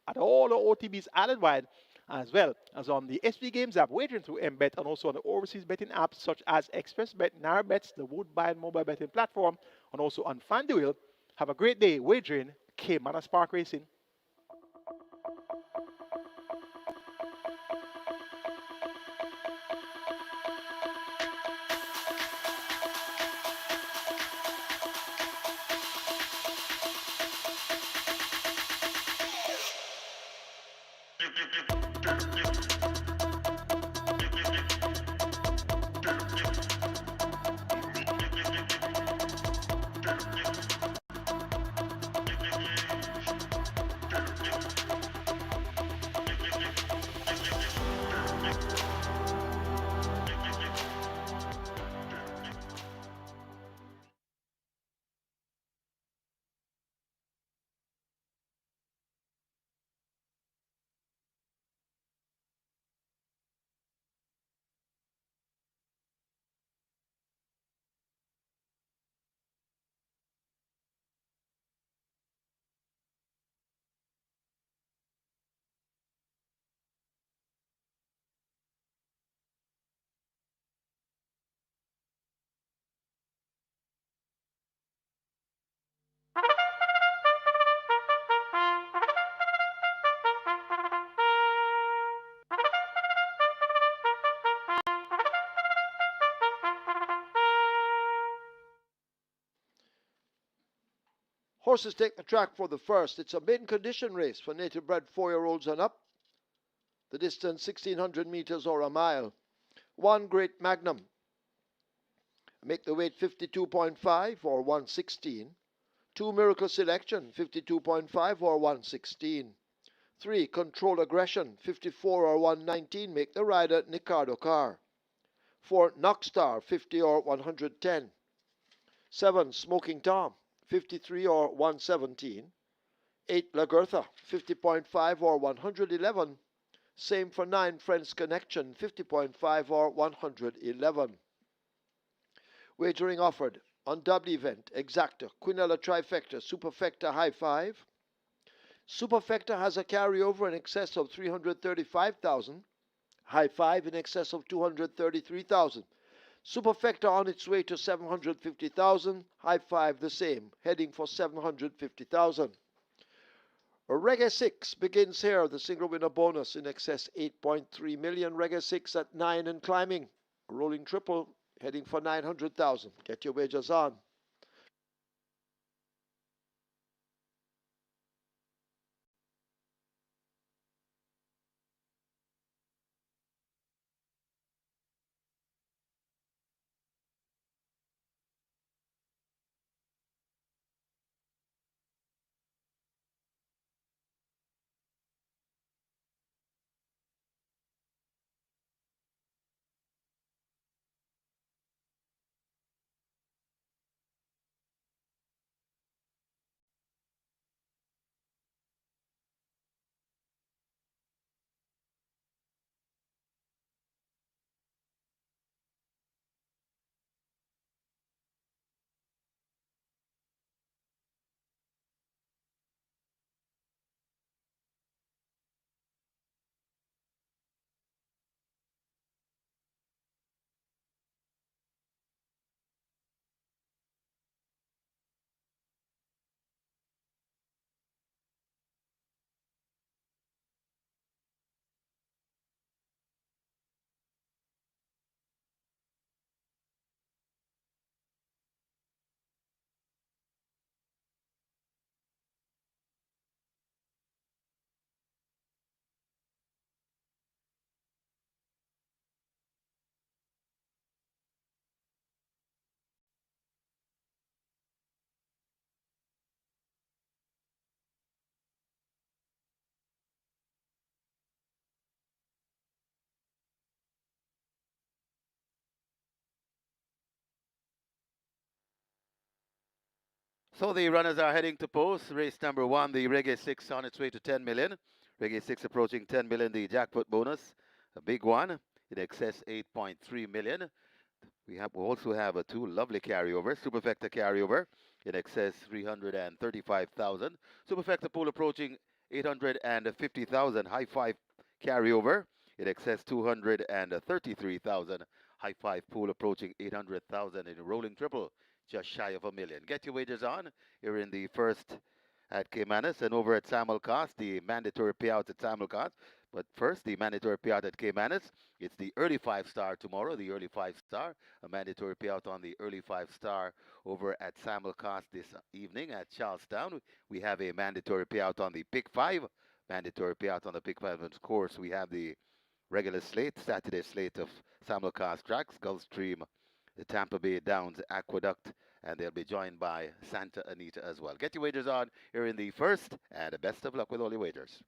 at all the OTBs island-wide, as well as on the SB Games app, wagering through MBet, and also on the overseas betting apps such as ExpressBet, NaraBets, the Woodbine mobile betting platform, and also on FanDuel. Have a great day wagering Caymanas Park Racing. Horses take the track for the first. It's a maiden condition race for native bred 4-year-olds and up. The distance 1,600 meters or a mile. One Great Magnum. Make the weight 52.5 or 116. Two Miracle Selection 52.5 or 116. 3 Control Aggression 54 or 119. Make the rider Nicardo Carr. 4 Knockstar 50 or 110. 7 Smoking Tom 53 or 117. 8 Lagertha 50.5 or 111. Same for 9 Friends Connection 50.5 or 111. Wagering offered on double event, Exacta, Quinella Trifecta, Superfecta High 5. Superfecta has a carryover in excess of 335,000. High 5 in excess of 233,000. Superfecta on its way to 750,000. High 5 the same, heading for 750,000. Reggae 6 begins here. The single winner bonus in excess 8.3 million. Reggae 6 at 9 and climbing. Rolling triple heading for 900,000. Get your wagers on. So the runners are heading to post. Race number 1, the Reggae 6 on its way to 10 million. Reggae 6 approaching 10 million, the jackpot bonus. A big one, in excess 8.3 million. We also have a 2 lovely carryover. Superfecta carryover, in excess 335,000. Superfecta pool approaching 850,000. High 5 carryover, in excess 233,000. High 5 pool approaching 800,000 in a rolling triple, just shy of a million. Get your wagers on. You're in the first at Caymanas and over at Simulcast, the mandatory payout at Simulcast. But first, the mandatory payout at Caymanas. It's the early 5-star tomorrow, the early 5-star. A mandatory payout on the early 5-star over at Simulcast this evening at Charlestown. We have a mandatory payout on the Pick 5. Mandatory payout on the Pick 5. And of course, we have the regular slate, Saturday slate of Simulcast tracks, Gulfstream, the Tampa Bay Downs Aqueduct, and they'll be joined by Santa Anita as well. Get your wagers on here in the first, and best of luck with all your wagers.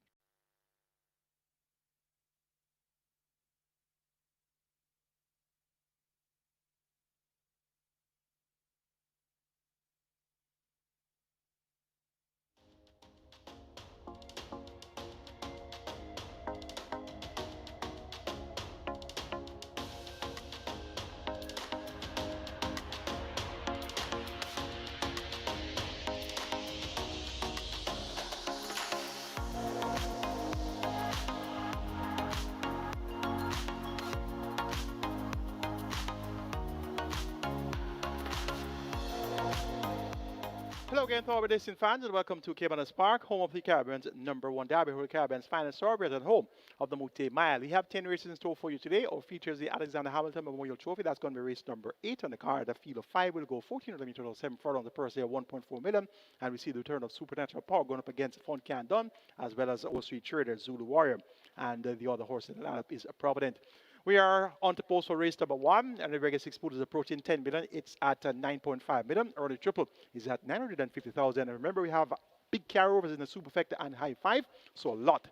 Hello again, Thorby Racing fans, and welcome to Caymanas Park, home of the Caribbean's #1 derby, where the Caribbean's finest thoroughbred at home of the Mute Mile. We have 10 races in store for you today. Our features the Alexander Hamilton Memorial Trophy. That's going to be race number 8 on the card. The field of 5 will go 1400 meters or 7 furlongs. The purse here 1.4 million. And we see the return of Supernatural Power going up against Fun Can Done, as well as O Street Trader, Zulu Warrior. And the other horse in the lineup is Provident. We are on to post for race number 1, and the regular 6 pool is approaching 10 million. It's at 9.5 million. Early triple is at 950,000. And remember, we have big carryovers in the Superfecta and High 5, so a lot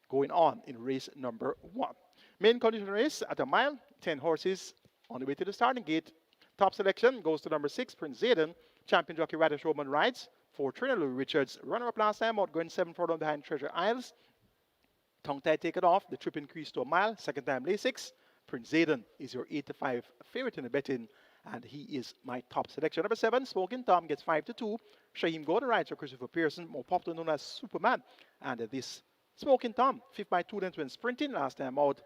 going on in race number 1. Main condition race at a mile, 10 horses on the way to the starting gate. Top selection goes to number 6, Prince Zayden. Champion jockey Radish Roman rides for trainer Louis Richards. Runner-up last time out, going 7 furlong behind Treasure Isles. Tongue-tied, take it off. The trip increased to a mile. Second time, lay 6. Prince Zayden is your 8-5 favorite in the betting, and he is my top selection. Number 7, Smoking Tom gets 5-2. Shaheem Gordon rides for Christopher Pearson, more popular known as Superman. And this Smoking Tom, 5th by 2 lengths when sprinting last time out,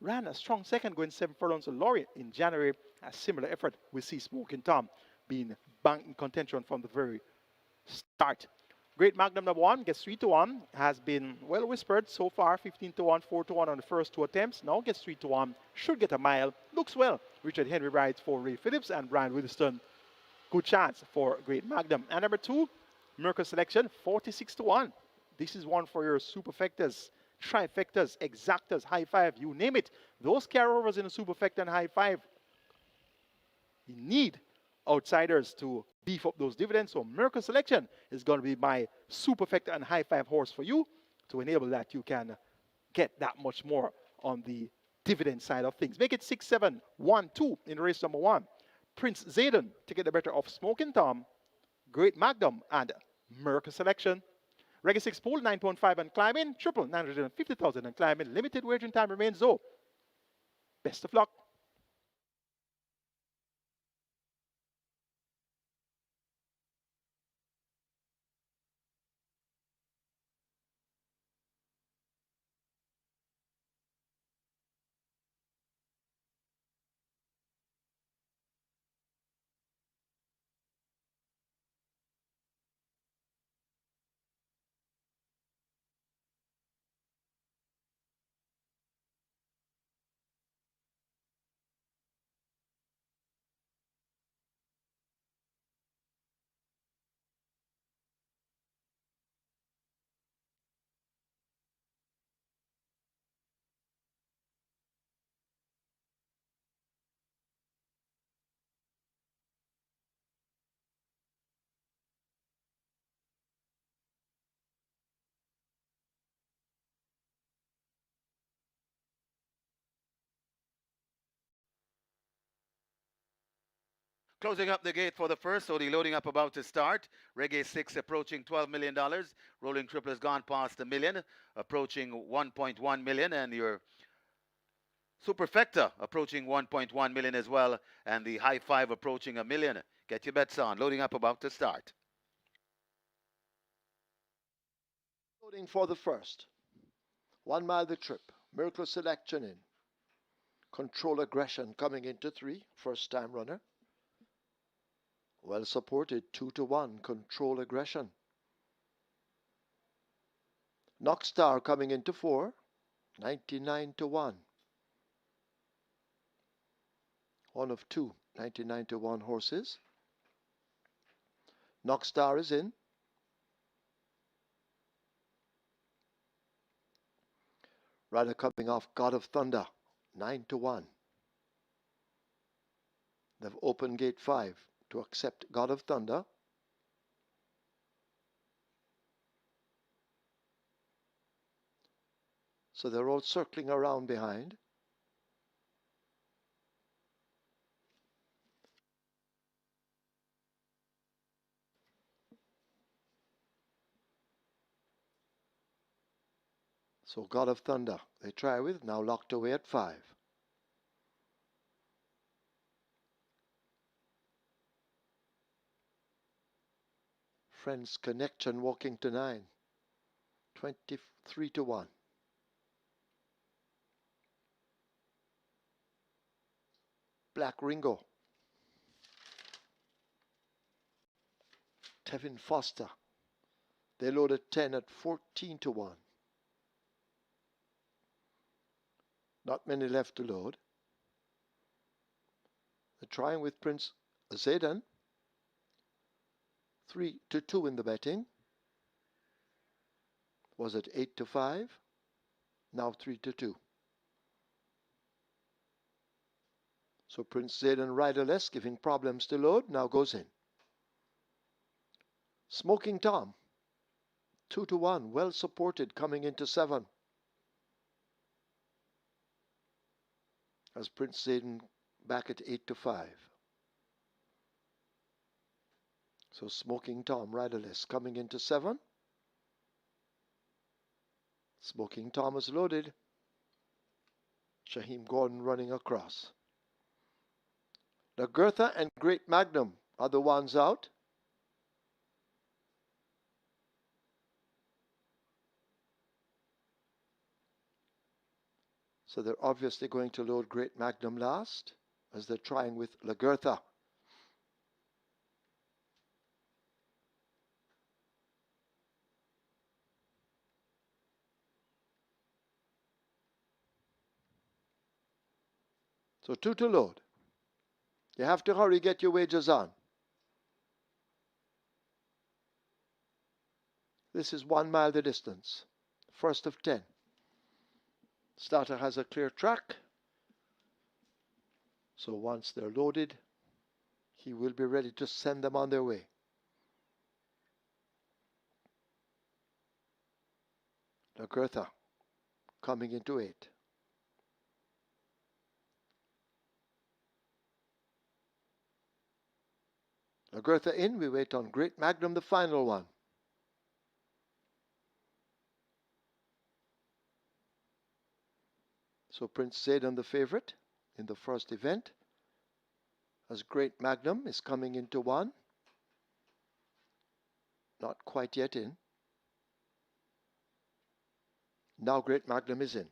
ran a strong second, going 7 furlongs to Laurie in January. A similar effort, we see Smoking Tom being banked in contention from the very start. Great Magnum number 1 gets 3-1. Has been well whispered so far. 15-1, 4-1 on the first 2 attempts. Now gets 3-1. Should get a mile. Looks well. Richard Henry rides for Ray Phillips and Brian Witherspoon. Good chance for Great Magnum. And number 2, Mercury Selection, 46-1. This is one for your superfectas, trifectas, exactas, high 5, you name it. Those carryovers in the superfecta and high 5, you need outsiders to beef up those dividends. So Mercury Selection is going to be my superfecta and high 5 horse for you to enable that you can get that much more on the dividend side of things. Make it 6-7-1-2 in race number 1. Prince Zayden to get the better of Smoking Tom, Great Magnum, and Mercury Selection. Regular 6 pool, 9.5 and climbing. Triple, 950,000 and climbing. Limited wagering time remains though. Best of luck. Closing up the gate for the first, so the loading up about to start. Reggae 6 approaching $12 million. Rolling triple has gone past $1 million, approaching 1.1 million. And your Superfecta approaching 1.1 million as well. And the High 5 approaching $1 million. Get your bets on. Loading up about to start. Loading for the first. 1 mile the trip. Mercury Selection in. Control Aggression coming into 3. First time runner. Well supported, 2-1, Control Aggression. Knockstar coming into 4, 99-1. One of 2, 99-1 horses. Knockstar is in. Rider coming off God of Thunder, 9-1. They've opened gate 5. To accept God of Thunder. So they're all circling around behind. So God of Thunder, they try with, now locked away at 5. Friends Connection walking to 9. 23-1. Black Ringo. Tevin Foster. They loaded 10 at 14-1. Not many left to load. They're trying with Prince Zayden. 3-2 in the betting. Was it 8-5? Now 3-2. So Prince Zayden riderless, giving problems to load, now goes in. Smoking Tom, 2-1, well supported coming into 7. As Prince Zayden back at 8-5. So Smoking Tom riderless coming into 7. Smoking Tom is loaded. Shaheem Gordon running across. Lagertha and Great Magnum are the ones out. So they're obviously going to load Great Magnum last, as they're trying with Lagertha. So 2 to load. You have to hurry, get your wagers on. This is 1 mile the distance. First of 10. Starter has a clear track. So once they're loaded, he will be ready to send them on their way. Lagertha coming into 8. Lagertha in, we wait on Great Magnum, the final one. So Prince Zayden the favorite in the first event, as Great Magnum is coming into 1. Not quite yet in. Now Great Magnum is in.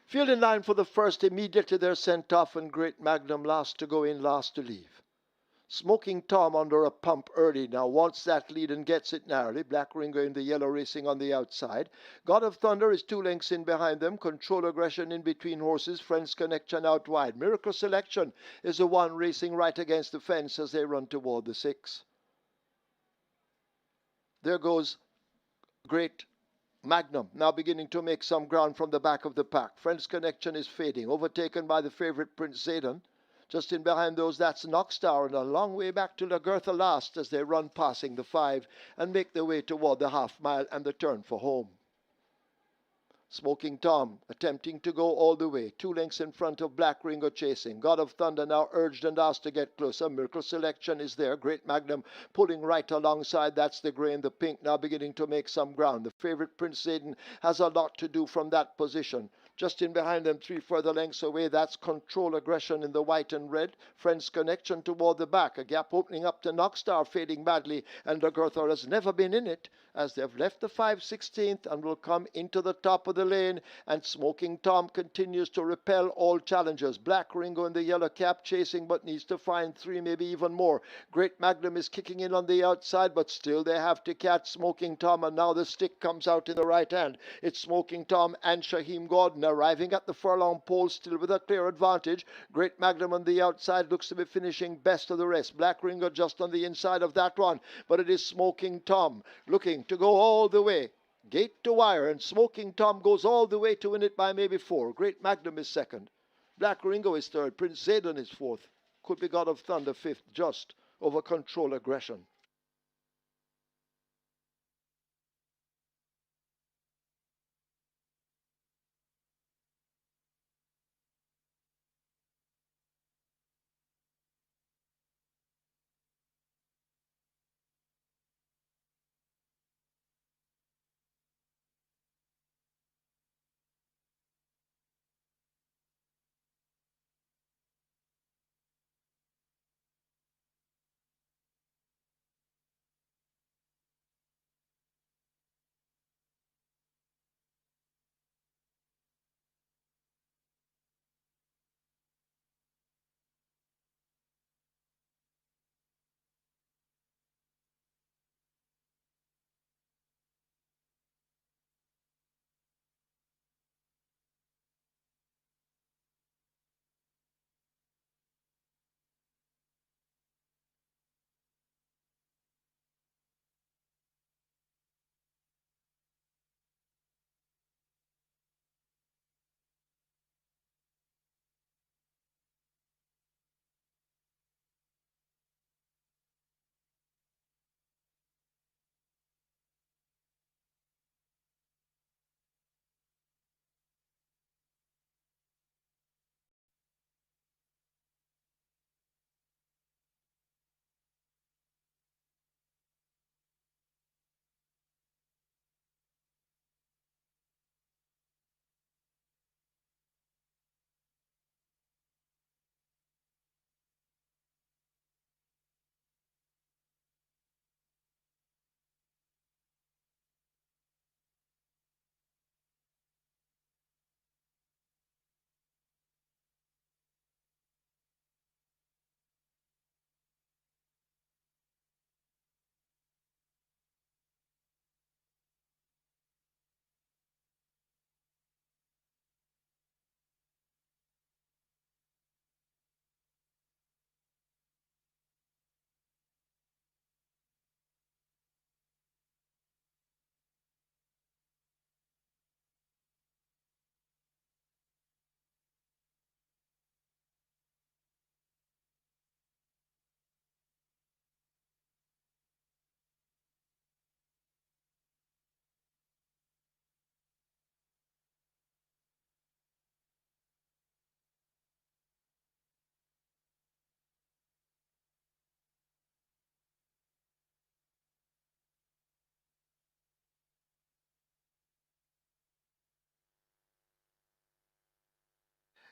Field in line for the first, immediately they're sent off, and Great Magnum last to go in, last to leave. Smoking Tom under a pump early now wants that lead and gets it narrowly. Black Ringo in the yellow racing on the outside. God of Thunder is 2 lengths in behind them. Control Aggression in between horses. Friends Connection out wide. Miracle Selection is the one racing right against the fence as they run toward the 6. There goes Great Magnum, now beginning to make some ground from the back of the pack. Friends Connection is fading, overtaken by the favorite Prince Zayden. Just in behind those, that's Knockstar, and a long way back to Lagertha last as they run passing the 5 and make their way toward the half mile and the turn for home. Smoking Tom attempting to go all the way, 2 lengths in front of Black Ringo chasing. God of Thunder now urged and asked to get closer. Miracle Selection is there. Great Magnum pulling right alongside. That's the grey and the pink now beginning to make some ground. The favorite Prince Zayden has a lot to do from that position. Just in behind them, 3 further lengths away, that's Control Aggression in the white and red. Friends Connection toward the back. A gap opening up to Knockstar, fading badly, and Lagertha has never been in it as they've left the 5/16th and will come into the top of the lane. And Smoking Tom continues to repel all challengers. Black Ringo in the yellow cap chasing, but needs to find 3, maybe even more. Great Magnum is kicking in on the outside, but still they have to catch Smoking Tom, and now the stick comes out in the right hand. It's Smoking Tom and Shaheem Gordon arriving at the furlong pole, still with a clear advantage. Great Magnum on the outside looks to be finishing best of the rest. Black Ringo just on the inside of that one, but it is Smoking Tom looking to go all the way, gate to wire, and Smoking Tom goes all the way to win it by maybe 4. Great Magnum is second. Black Ringo is third. Prince Zayden is fourth. Could be God of Thunder fifth, just over Control Aggression.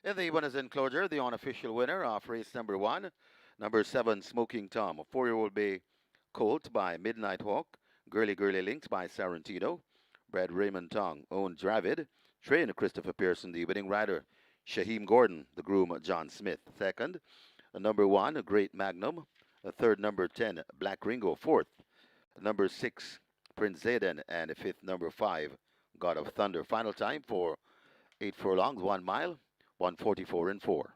In the winners enclosure, the unofficial winner of race number 1, number 7, Smoking Tom, a 4-year-old bay colt by Midnight Hawk, Girly Girly Links by Sarantino, bred Raymond Tong, owned Dravid, trained Christopher Pearson, the winning rider, Shaheem Gordon, the groom John Smith, second, number 1, a Great Magnum, a third, number 10, Black Ringo, fourth, number 6, Prince Zayden, and a fifth, number 5, God of Thunder. Final time for 8 furlongs, 1 mile, 1:44 and 4.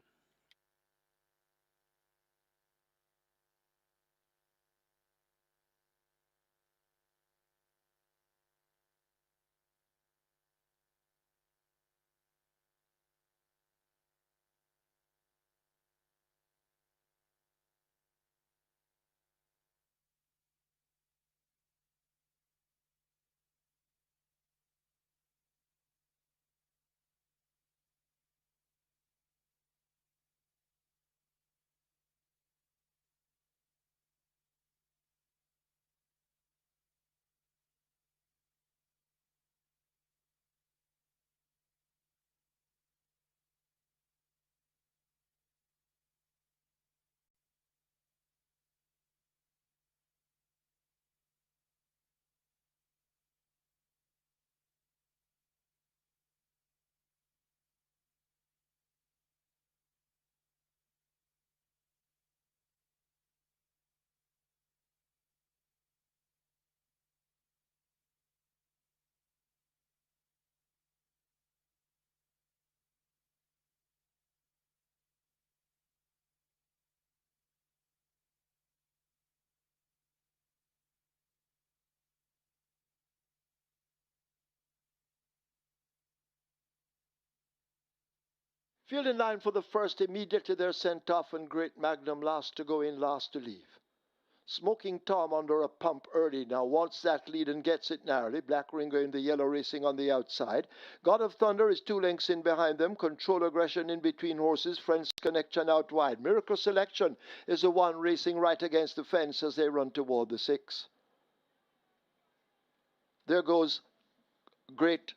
Field in line for the first, immediately they're sent off, and Great Magnum last to go in, last to leave. Smoking Tom under a pump early now, wants that lead and gets it narrowly. Black Ringo in the yellow racing on the outside. God of Thunder is 2 lengths in behind them. Control Aggression in between horses. Friends Connection out wide. Miracle Selection is the one racing right against the fence as they run toward the 6. There goes Great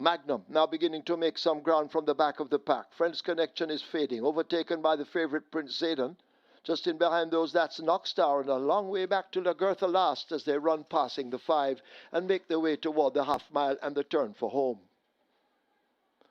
Magnum, now beginning to make some ground from the back of the pack. Friends Connection is fading, overtaken by the favorite Prince Zayden. Just in behind those, that's Knockstar, and a long way back to Lagertha last as they run passing the 5 and make their way toward the half mile and the turn for home.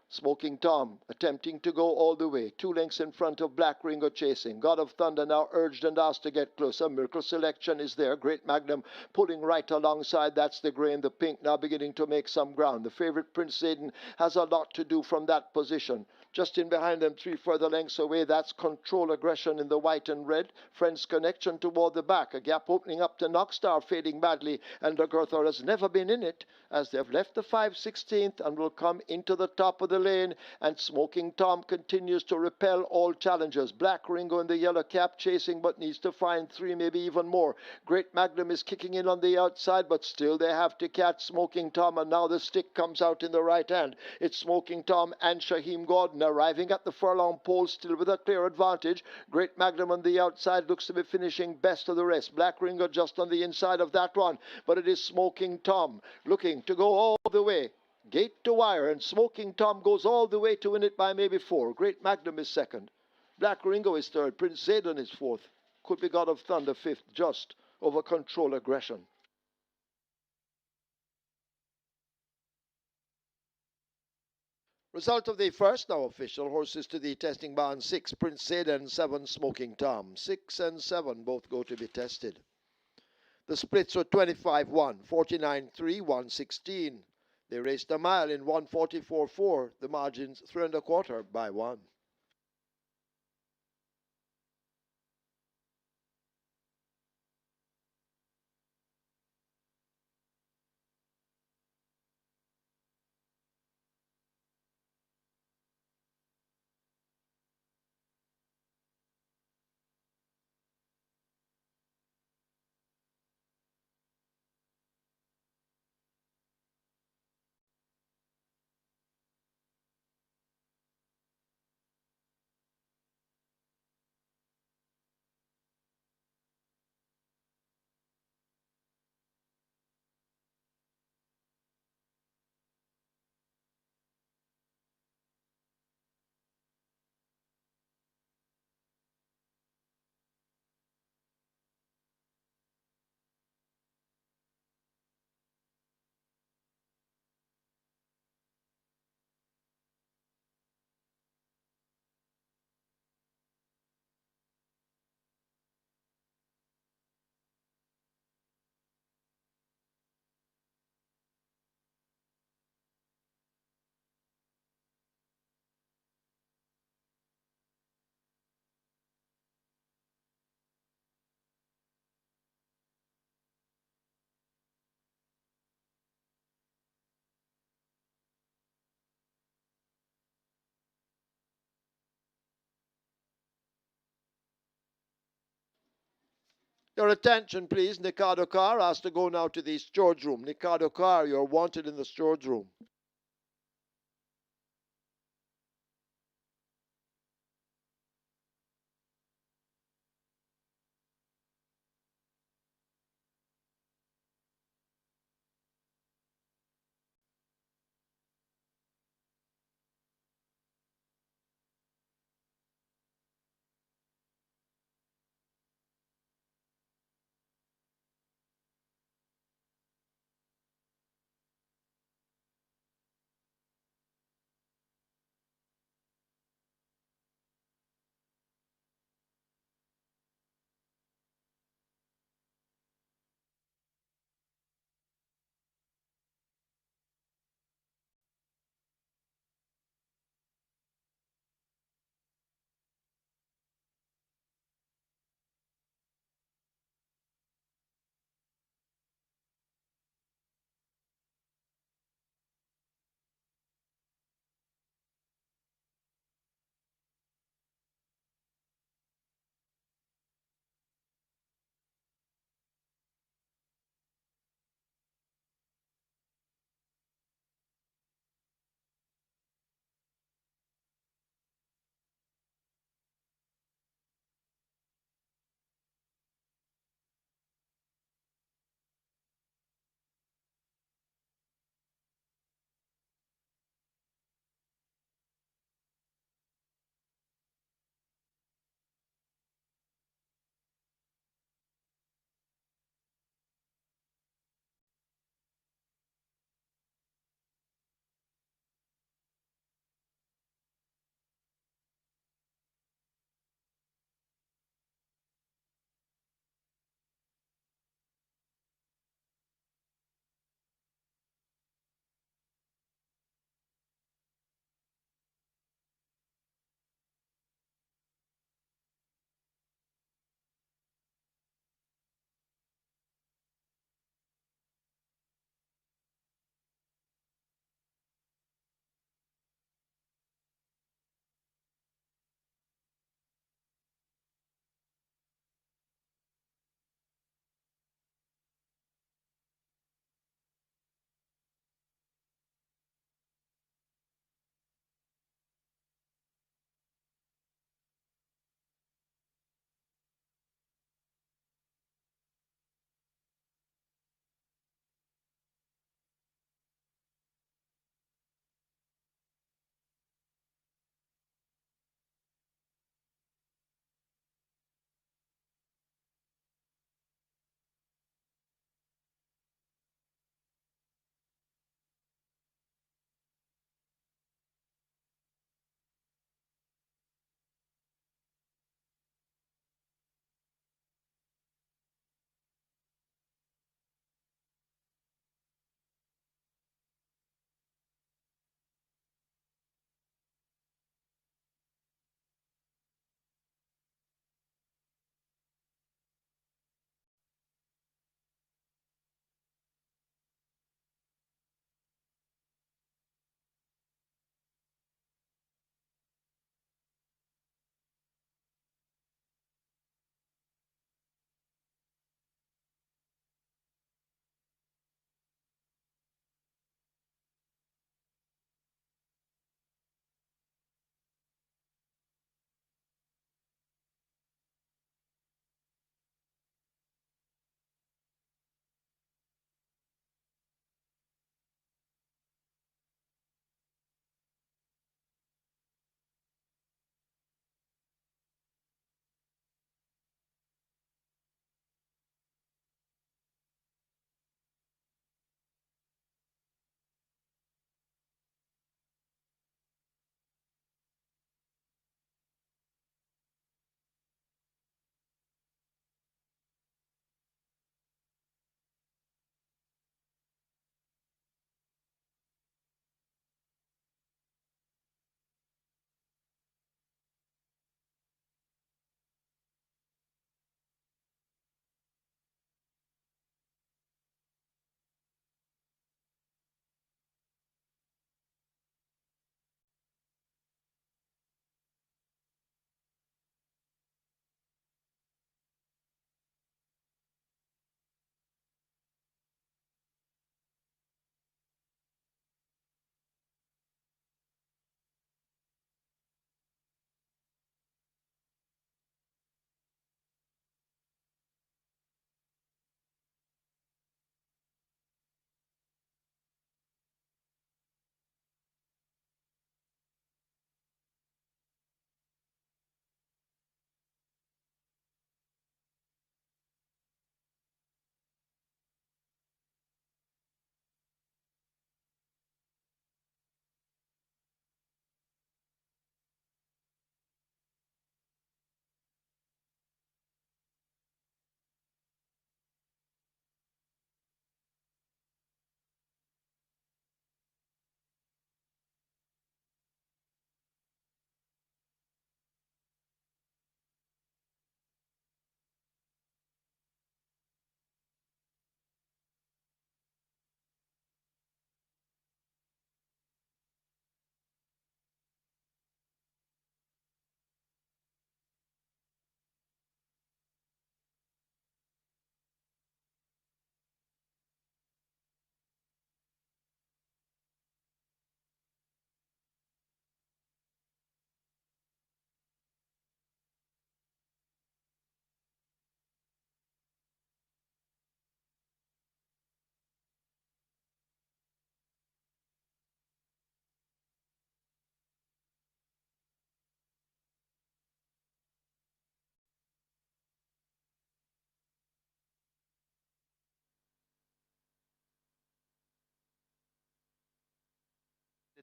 Smoking Tom attempting to go all the way, 2 lengths in front of Black Ringo chasing. God of Thunder now urged and asked to get closer. Miracle Selection is there. Great Magnum pulling right alongside. That's the grey and the pink now beginning to make some ground. The favorite Prince Zayden has a lot to do from that position. Just in behind them, 3 further lengths away, that's Control Aggression in the white and red. Friends Connection toward the back. A gap opening up to Knockstar, fading badly, and Lagertha has never been in it as they've left the 5/16th and will come into the top of the lane, and Smoking Tom continues to repel all challengers. Black Ringo in the yellow cap chasing, but needs to find 3, maybe even more. Great Magnum is kicking in on the outside, but still they have to catch Smoking Tom, and now the stick comes out in the right hand. It's Smoking Tom and Shaheem Gordon arriving at the furlong pole, still with a clear advantage. Great Magnum on the outside looks to be finishing best of the rest. Black Ringo just on the inside of that one, but it is Smoking Tom looking to go all the way, gate to wire, and Smoking Tom goes all the way to win it by maybe 4. Great Magnum is second. Black Ringo is third. Prince Zayden is fourth. Could be God of Thunder fifth, just over Control Aggression. Result of the first, now official. Horses to the testing barn: 6, Prince Zayden, 7, Smoking Tom. 6 and 7 both go to be tested. The splits were 25-1, 49-3, 116. They raced a mile in 1:44.4. The margins 3 1/4 by 1. Your attention, please. Nikado Car has to go now to the storage room. Nikado Car, you're wanted in the storage room.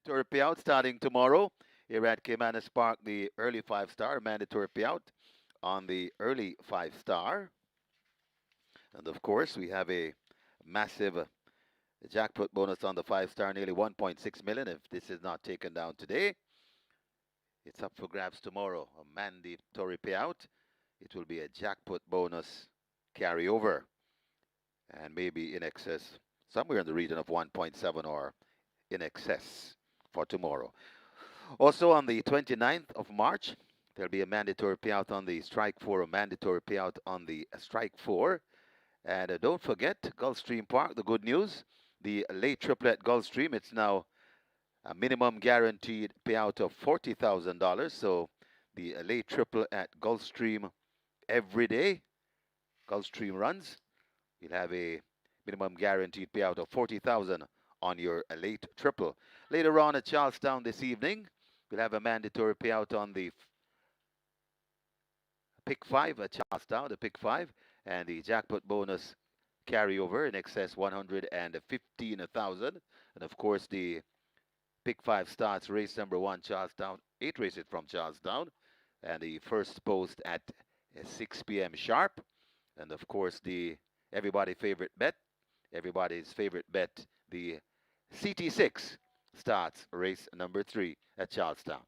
mandatory payout starting tomorrow here at Caymanas Park. The early 5-star mandatory payout on the early 5-star. And of course, we have a massive jackpot bonus on the 5-star, nearly 1.6 million. If this is not taken down today, it's up for grabs tomorrow. A mandatory payout. It will be a jackpot bonus carryover, and maybe in excess, somewhere in the region of 1.7 or in excess for tomorrow. Also on the 29th of March, there'll be a mandatory payout on the Strike 4, a mandatory payout on the Strike 4. And don't forget, Gulfstream Park, the good news, the late triplet Gulfstream, it's now a minimum guaranteed payout of $40,000. So the late triple at Gulfstream every day, Gulfstream runs, you'll have a minimum guaranteed payout of $40,000 on your late triple. Later on at Charlestown this evening, we'll have a mandatory payout on the pick 5 at Charlestown, the pick 5, and the jackpot bonus carryover in excess 115,000. And of course, the pick 5 starts race number 1, Charlestown, 8 races from Charlestown, and the first post at 6 p.m. sharp. And of course, the everybody's favorite bet, the CT6 starts race number 3 at Charlestown.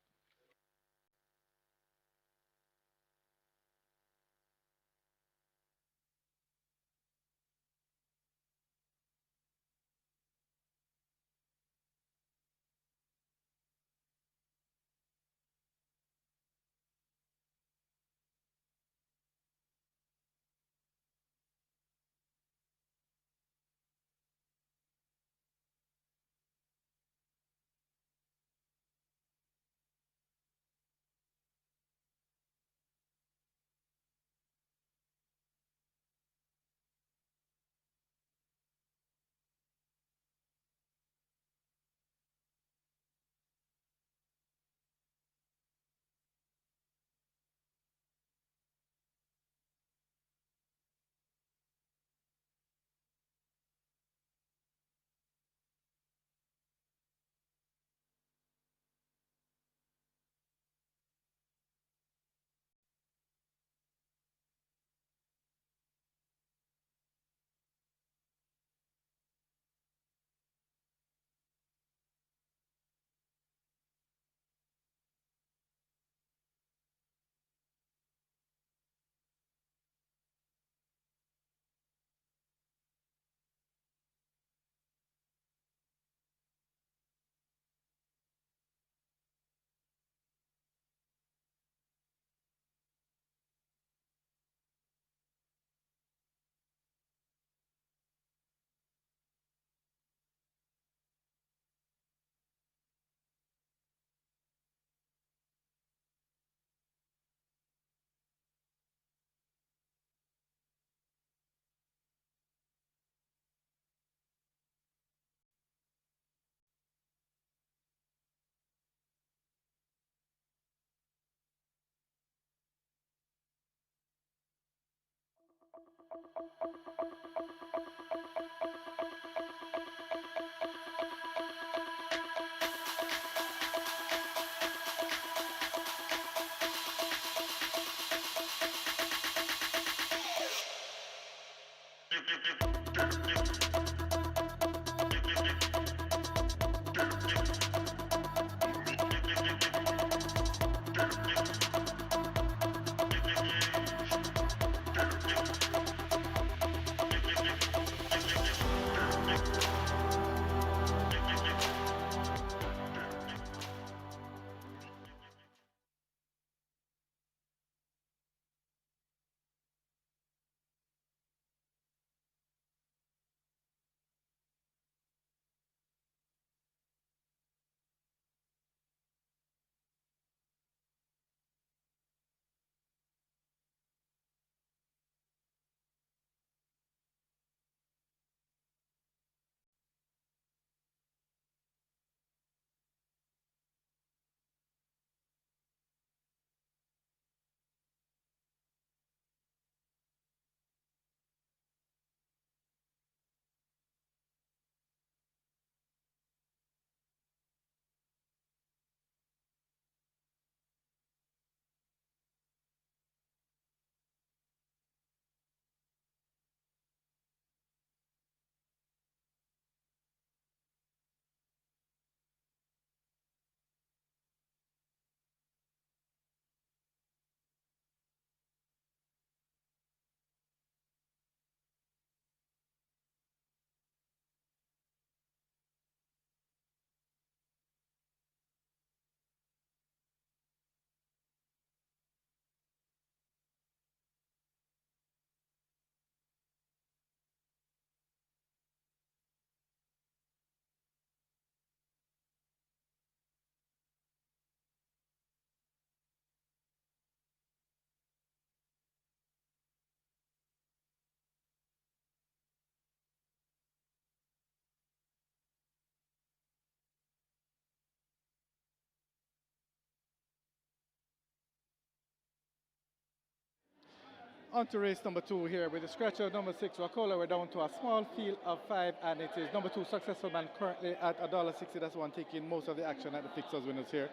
On to race number 2 here with the scratcher number 6 Wakola. We're down to a small field of 5, and it is number 2 Successful Man currently at $1.60. That's one taking most of the action at the fixers winners here.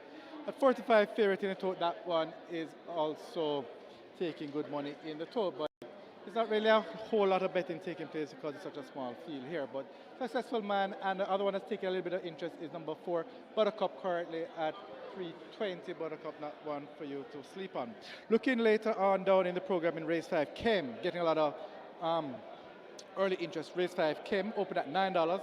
At 45 favorite in the tote, that one is also taking good money in the tote, but it's not really a whole lot of betting taking place because it's such a small field here. But Successful Man, and the other one that's taking a little bit of interest is number 4 Buttercup, currently at 320. Buttercup, not one for you to sleep on. Looking later on down in the program in race 5, Chem getting a lot of early interest. Race 5, Chem opened at $9.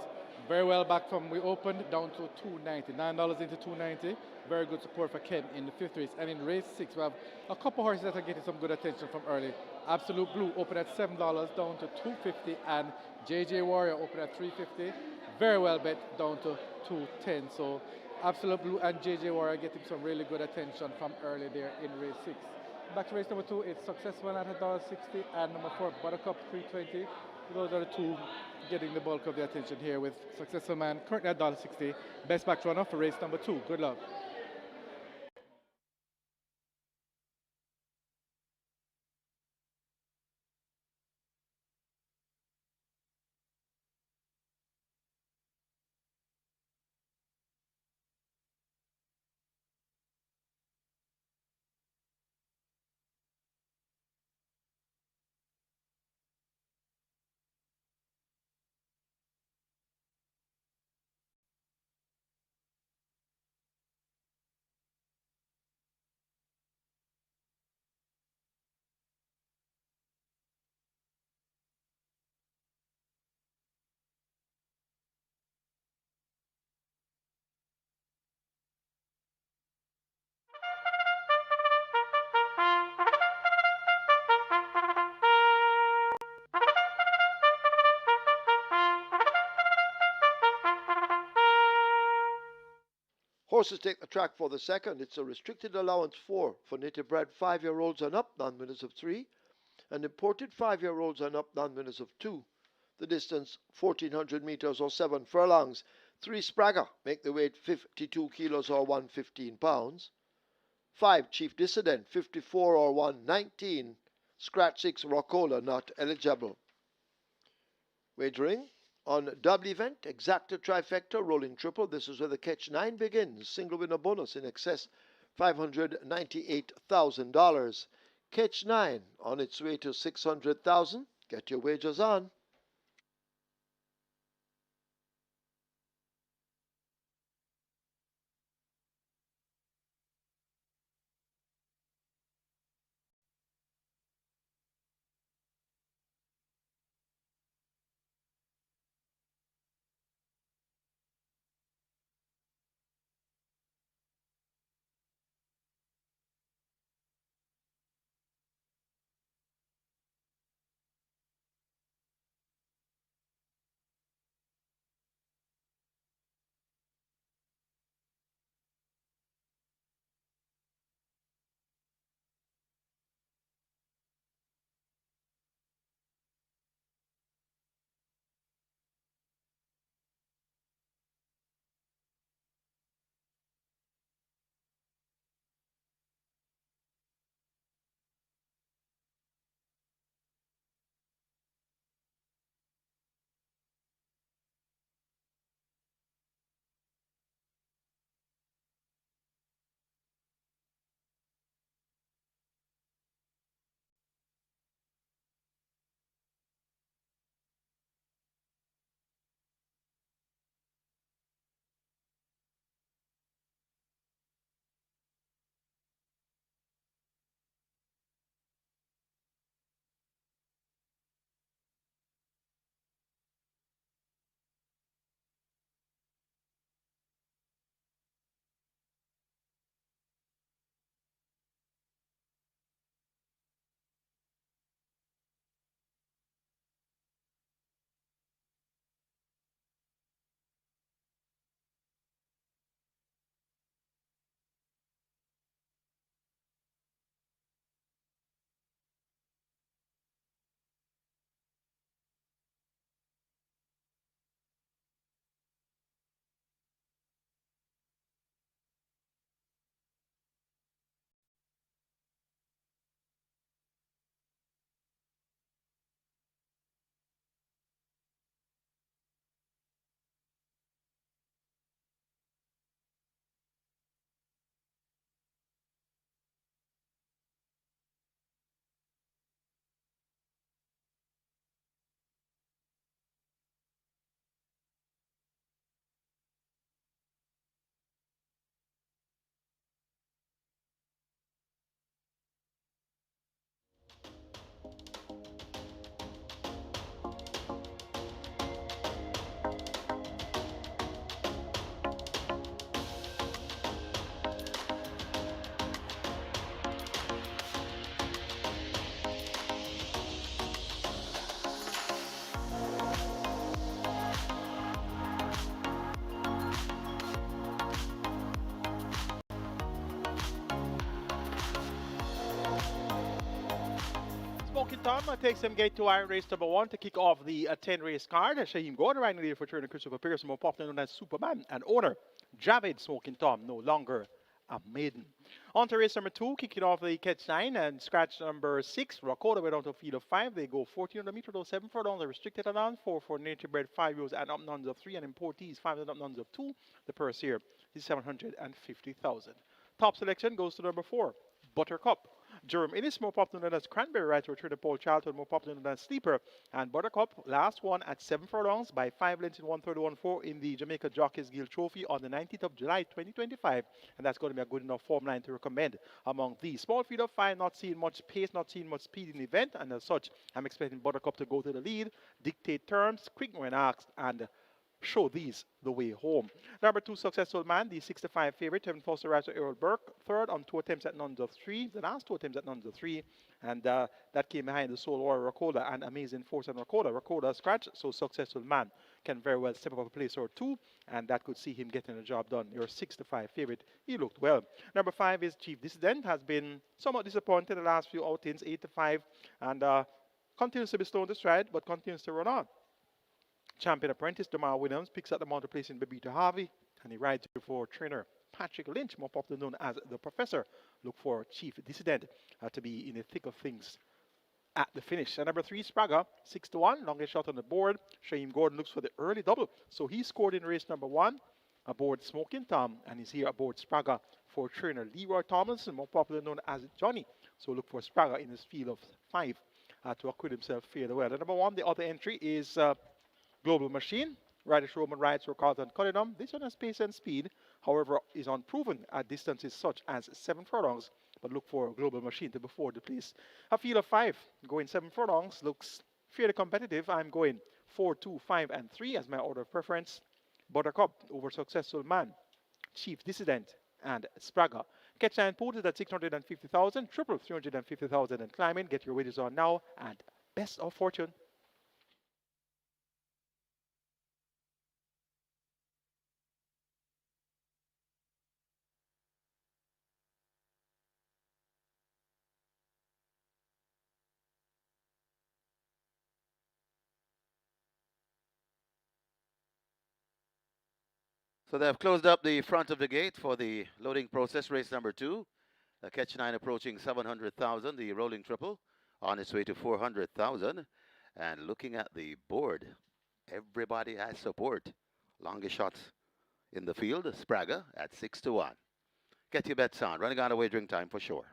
Very well back from we opened down to $2.90. $9 into $2.90. Very good support for Chem in the 5th race. And in race 6, we have a couple horses that are getting some good attention from early. Absolute Blue opened at $7 down to $2.50, and JJ Warrior opened at $3.50. Very well bet down to $2.10. So Absolute Blue and JJ Warrior getting some really good attention from early there in race 6. Back to race number 2, it's Successful at $1.60, and number 4 Buttercup $3.20. Those are the two getting the bulk of the attention here, with Successful Man currently at $1.60. Best back runner for race number 2. Good luck. Horses take the track for the second. It's a restricted allowance 4 for native bred 5-year-olds and up, non-winners of 3, and imported 5-year-olds and up, non-winners of 2. The distance 1,400 meters or 7 furlongs. 3 Spragger make the weight 52 kilos or 115 pounds. 5 Chief Dissident 54 or 119. Scratch 6 Rockola not eligible. Wagering on double event, exacta trifecta, rolling triple. This is where the catch 9 begins. Single winner bonus in excess $598,000. Catch 9 on its way to $600,000. Get your wagers on. Smoking Tom takes him gate to iron race number 1 to kick off the 10 race card. Shaheem Gordon riding leader for trainer Christopher Pearson, more popular known as Superman, and owner Javid Smoking Tom, no longer a maiden. On to race number 2, kicking off the catch 9 and scratch number 6. Rakota went on to a field of 5. They go 1400 meters, though 7 furlongs. They're restricted around 4 for nature bred 5 years and up nuns of 3, and importees 5 and up nuns of 2. The purse here is 750,000. Top selection goes to number 4, Buttercup. Jerome Innis, more popular known as Cranberry Rider, trainer Paul Charlton, more popular known as Sleeper, and Buttercup, last one at 7 furlongs by 5 lengths in 131.4 in the Jamaica Jockeys Guild Trophy on the 19th of July 2025, and that's going to be a good enough form line to recommend among these. Small field of 5, not seeing much pace, not seeing much speed in the event, and as such, I'm expecting Buttercup to go to the lead, dictate terms, quick when asked, and show these the way home. Number 2, Successful Man, the 65 favorite, Kevin Foster Rider Errol Burke, third on 2 attempts at nuns of 3, the last 2 attempts at nuns of 3, and that came behind the Soul Warrior Rakoda and Amazing Force and Rakoda. Rakoda scratch, so Successful Man can very well step up a place or 2, and that could see him getting the job done. Your 65 favorite, he looked well. Number 5 is Chief Dissident, has been somewhat disappointed the last few outings, 8-5, and continues to be slow on the stride, but continues to run on. Champion apprentice Damar Williams picks up the mount to place in Babita Harvey, and he rides for trainer Patrick Lynch, more popularly known as the Professor. Look for Chief Dissident to be in the thick of things at the finish. And number 3, Spraga, 6-1, longest shot on the board. Shaheem Gordon looks for the early double, so he scored in race number 1 aboard Smoking Tom, and he's here aboard Spraga for trainer Leroy Tomlinson, more popularly known as Johnny. So look for Spraga in this field of 5 to acquit himself fairly well. And number 1, the other entry is Global Machine. Rider Roman rides for Carlton Cunningham. This one has pace and speed, however, is unproven at distances such as 7 furlongs, but look for Global Machine to before the place. A field of 5, going 7 furlongs, looks fairly competitive. I'm going 4, 2, 5, and 3 as my order of preference. Buttercup over Successful Man, Chief Dissident, and Spraga. Catch 9 put at 650,000, triple 350,000 and climbing. Get your wages on now, and best of fortune. So they have closed up the front of the gate for the loading process, race number 2. Catch 9 approaching 700,000, the rolling triple on its way to 400,000. And looking at the board, everybody has support. Longest shots in the field, Spraga at 6-1. Get your bets on. Running on a wagering time for sure.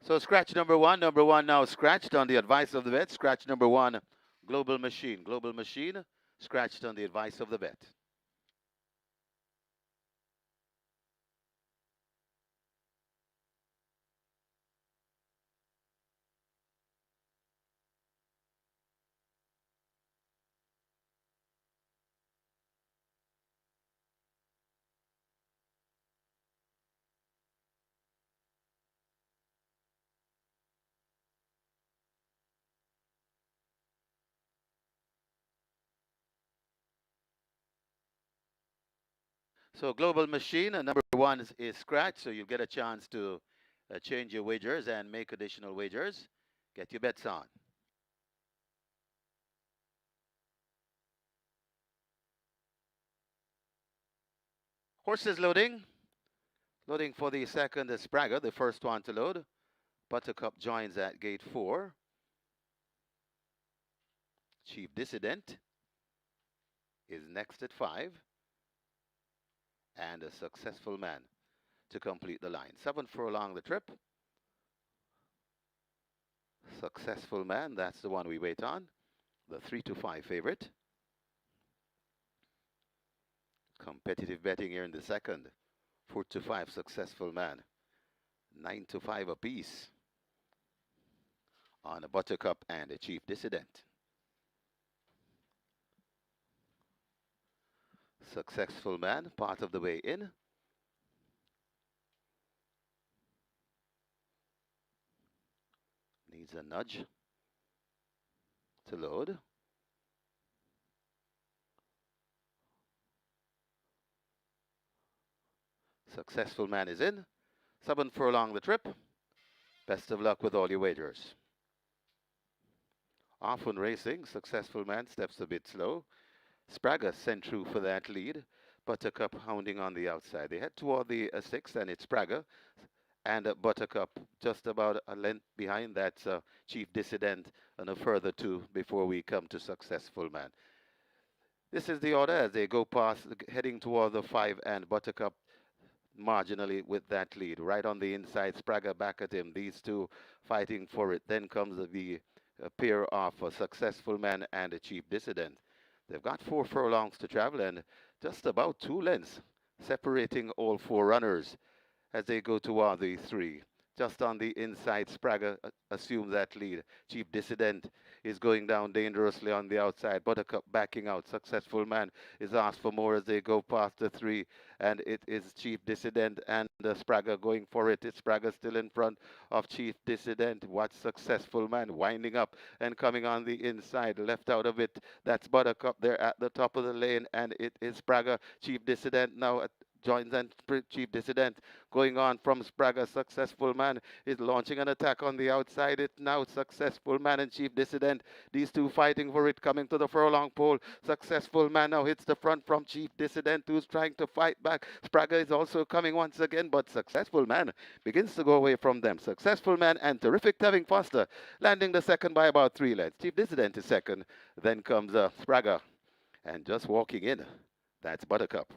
So scratch number 1 now scratched on the advice of the vet. Scratch number 1, Global Machine. Global Machine scratched on the advice of the vet. So Global Machine, number 1 is scratch, so you get a chance to change your wagers and make additional wagers. Get your bets on. Horses loading. Loading for the second is Spraga, the first one to load. Buttercup joins at gate 4. Chief Dissident is next at 5. And a Successful Man to complete the line. 7 furlong the trip. Successful Man, that's the one we wait on. The 3 to 5 favorite. Competitive betting here in the second. 4 to 5 Successful Man. 9 to 5 apiece on a Buttercup and a Chief Dissident. Successful Man, part of the way in. Needs a nudge to load. Successful Man is in. 7 furlong the trip. Best of luck with all your wagers. Often racing, Successful Man steps a bit slow. Sprague sent through for that lead. Buttercup hounding on the outside. They head toward the 6, and it's Sprague. And Buttercup just about a length behind that Chief Dissident, and a further 2 before we come to Successful Man. This is the order as they go past, heading toward the 5, and Buttercup marginally with that lead. Right on the inside, Sprague back at him. These two fighting for it. Then comes the pair of a Successful Man and a Chief Dissident. They've got 4 furlongs to travel and just about 2 lengths separating all 4 runners as they go toward the 3. Just on the inside, Sprague assumes that lead. Chief Dissident is going down dangerously on the outside. Buttercup backing out. Successful Man is asked for more as they go past the 3. And it is Chief Dissident and Sprague going for it. It's Sprague still in front of Chief Dissident. Watch Successful Man winding up and coming on the inside. Left out of it. That's Buttercup there at the top of the lane. And it is Sprague. Chief Dissident now joins and Chief Dissident going on from Sprague. Successful Man is launching an attack on the outside. It now Successful Man and Chief Dissident. These two fighting for it, coming to the furlong pole. Successful Man now hits the front from Chief Dissident, who's trying to fight back. Sprague is also coming once again, but Successful Man begins to go away from them. Successful Man and Terrific Tevin Foster landing the second by about 3 lengths. Chief Dissident is second. Then comes Sprague, and just walking in, that's Buttercup.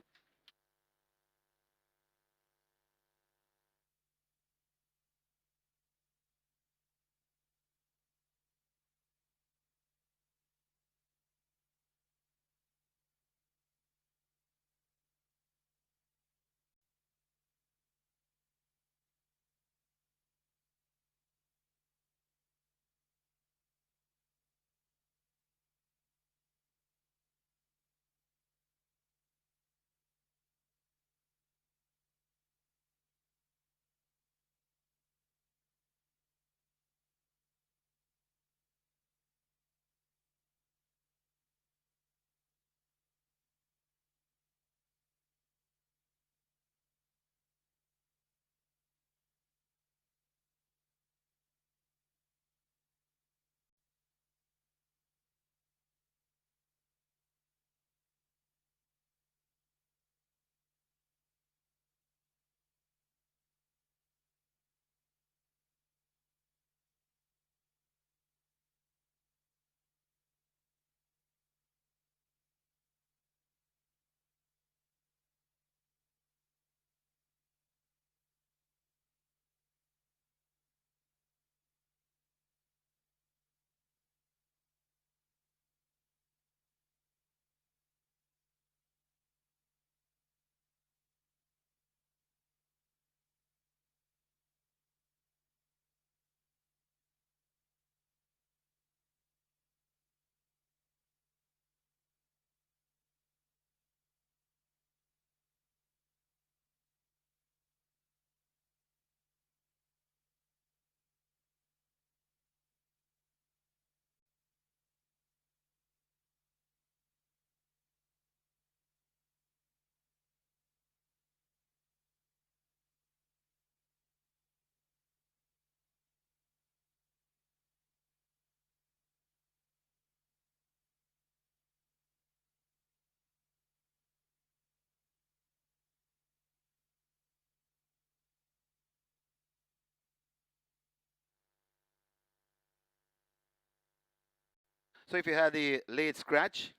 So if you had the late scratch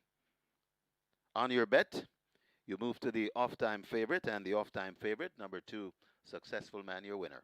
on your bet, you move to the off-time favorite, and the off-time favorite, number 2, Successful Man, your winner.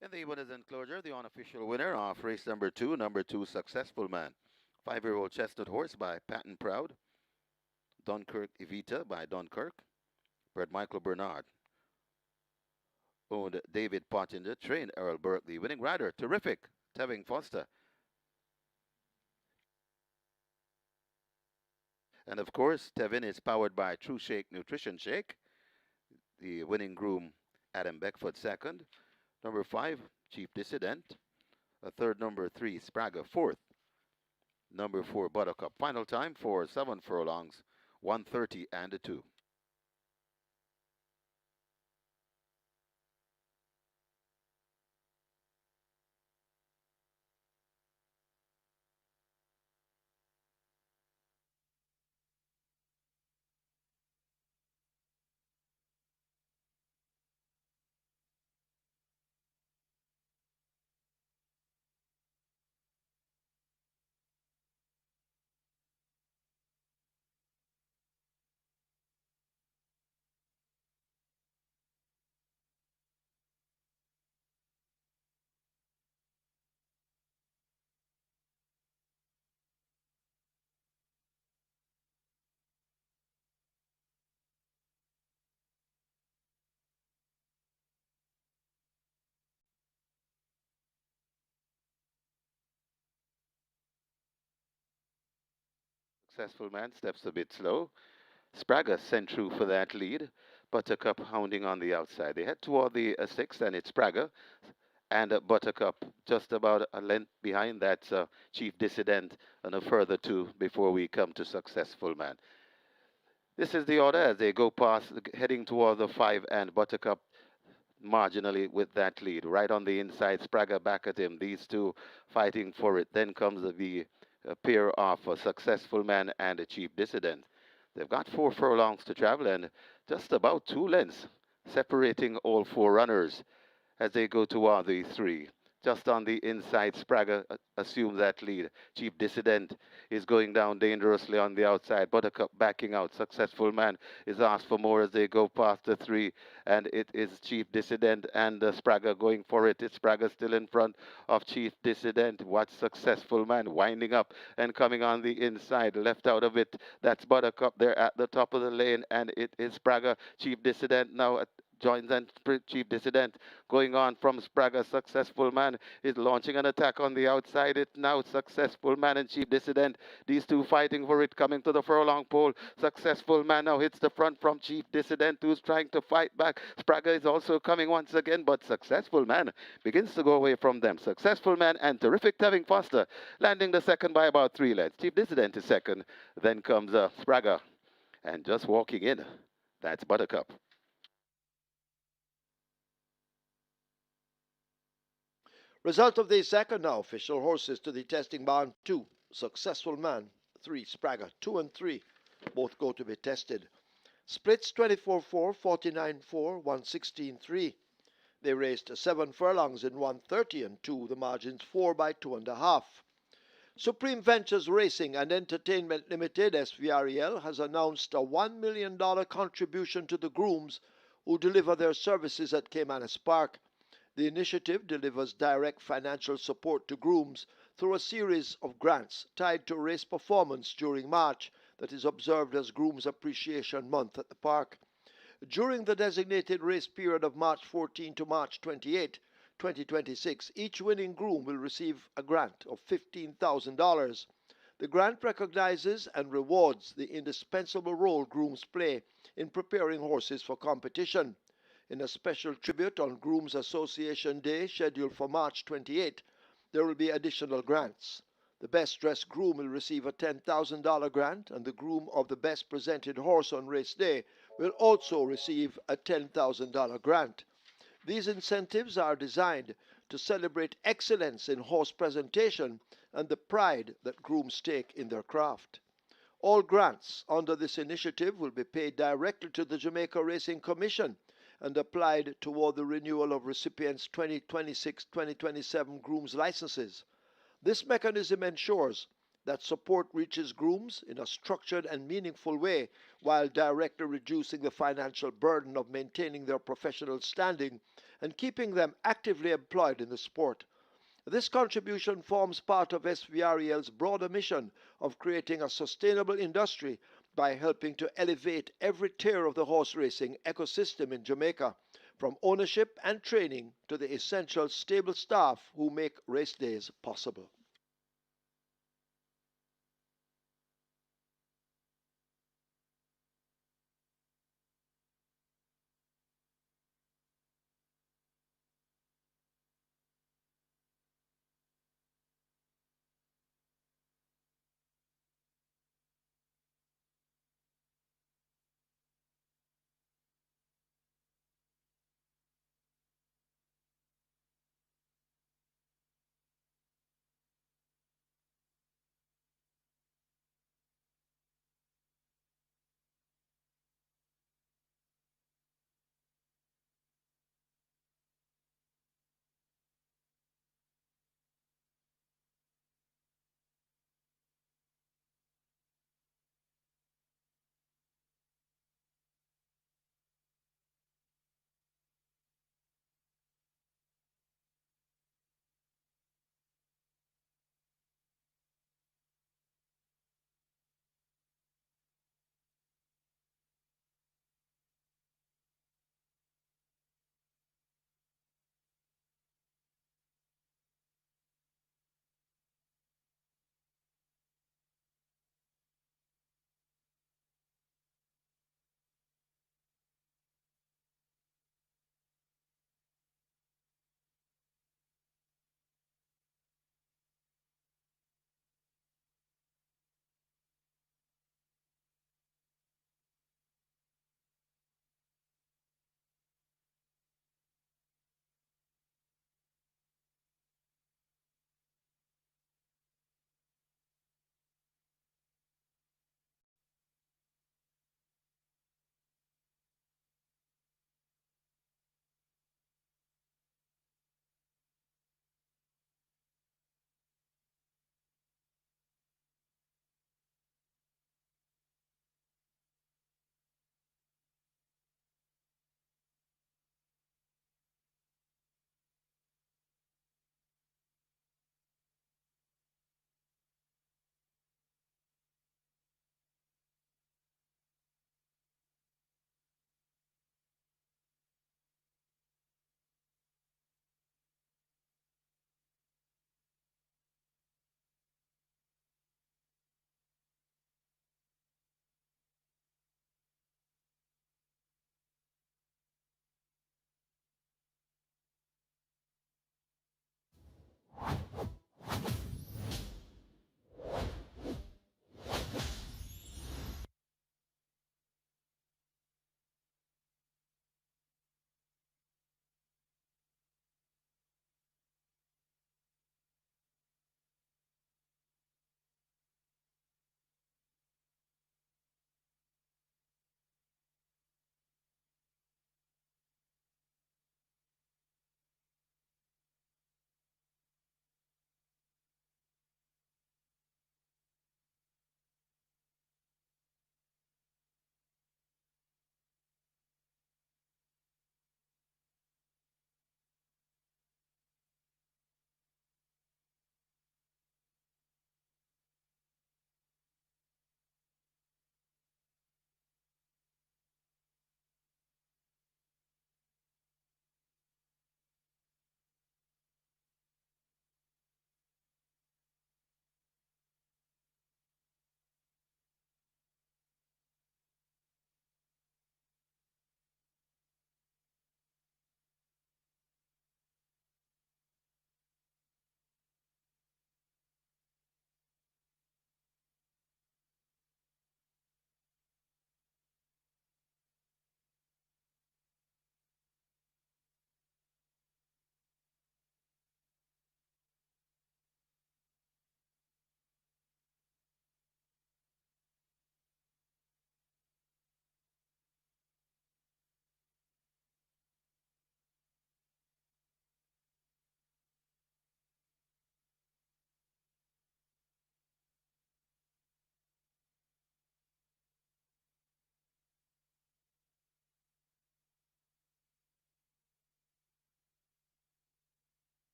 In the winners enclosure, the unofficial winner of race number 2, number 2, Successful Man. 5-year-old chestnut horse by Patton Proud. Dunkirk Evita by Dunkirk. Bred Michael Bernard. Owned David Pottinger, trained Earl Burke, the winning rider. Terrific, Tevin Foster. And of course, Tevin is powered by True Shake Nutrition Shake. The winning groom, Adam Beckford, second. Number 5, Chief Dissident. A third, number 3, Sprague, fourth. Number 4, Buttercup. Final time for 7 furlongs, 1:30 and a 2. Successful Man steps a bit slow. Sprague sent through for that lead. Buttercup hounding on the outside. They head toward the 6th, and it's Sprague and Buttercup just about a length behind that Chief Dissident, and a further 2 before we come to Successful Man. This is the order as they go past, heading toward the 5, and Buttercup marginally with that lead. Right on the inside, Sprague back at him. These two fighting for it. Then comes the pair of a Successful Man and a Chief Dissident. They've got 4 furlongs to travel and just about 2 lengths separating all 4 runners as they go toward the 3. Just on the inside, Sprague assumes that lead. Chief Dissident is going down dangerously on the outside. Buttercup backing out. Successful Man is asked for more as they go past the 3. And it is Chief Dissident and Sprague going for it. It's Sprague still in front of Chief Dissident. Watch Successful Man winding up and coming on the inside. Left out of it. That's Buttercup there at the top of the lane. And it is Sprague. Chief Dissident now joins and Chief Dissident going on from Sprague. Successful Man is launching an attack on the outside. It now Successful Man and Chief Dissident. These two fighting for it, coming to the furlong pole. Successful Man now hits the front from Chief Dissident, who's trying to fight back. Sprague is also coming once again, but Successful Man begins to go away from them. Successful Man and Terrific Tevin Foster landing the second by about 3 lengths. Chief Dissident is second. Then comes Sprague. And just walking in, that's Buttercup. Result of the second now. Official horses to the testing barn. 2, Successful Man. 3, Sprague. 2 and 3. Both go to be tested. Splits 24-4, 49-4, 116-3. They raced 7 furlongs in 1:30 and 2. The margins 4 by 2.5. Supreme Ventures Racing and Entertainment Limited, SVREL, has announced a $1 million contribution to the grooms who deliver their services at Caymanas Park. The initiative delivers direct financial support to grooms through a series of grants tied to race performance during March that is observed as Grooms Appreciation Month at the park. During the designated race period of March 14 to March 28, 2026, each winning groom will receive a grant of $15,000. The grant recognizes and rewards the indispensable role grooms play in preparing horses for competition. In a special tribute on Grooms Association Day scheduled for March 28, there will be additional grants. The best dressed groom will receive a $10,000 grant, and the groom of the best presented horse on race day will also receive a $10,000 grant. These incentives are designed to celebrate excellence in horse presentation and the pride that grooms take in their craft. All grants under this initiative will be paid directly to the Jamaica Racing Commission and applied toward the renewal of recipients' 2026-2027 grooms licenses. This mechanism ensures that support reaches grooms in a structured and meaningful way while directly reducing the financial burden of maintaining their professional standing and keeping them actively employed in the sport. This contribution forms part of SVREL's broader mission of creating a sustainable industry by helping to elevate every tier of the horse racing ecosystem in Jamaica, from ownership and training to the essential stable staff who make race days possible.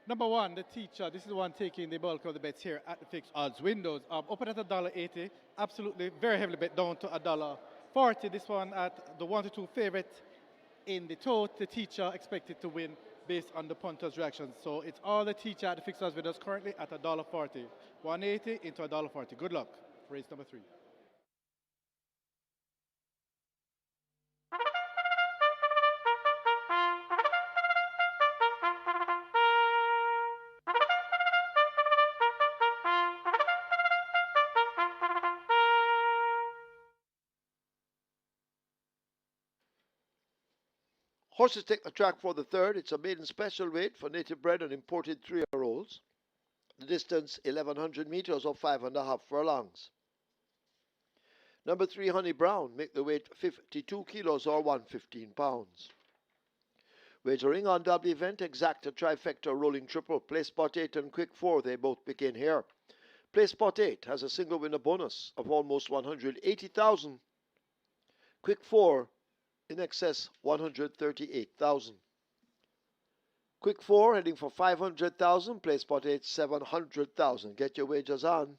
Number one, the teacher. This is the one taking the bulk of the bets here at the fixed odds windows. Open at $1.80. Absolutely very heavily bet down to $1.40. This one at the 1 to 2 favorite in the tote. The teacher expected to win based on the punter's reactions. So it's all the teacher at the fixed odds windows currently at $1.40. 180 into $1.40. Good luck. Race number 3. Horses take the track for the third. It's a maiden special weight for native bred and imported 3-year-olds. The distance 1100 meters or 5.5 furlongs. Number 3, Honey Brown, make the weight 52 kilos or 115 pounds. Wagering on double event, exact a trifecta rolling triple. Play spot 8 and quick 4, they both begin here. Play spot 8 has a single winner bonus of almost 180,000. Quick 4 in excess 138,000. Quick 4 heading for 500,000. Play spot 8 700,000. Get your wagers on.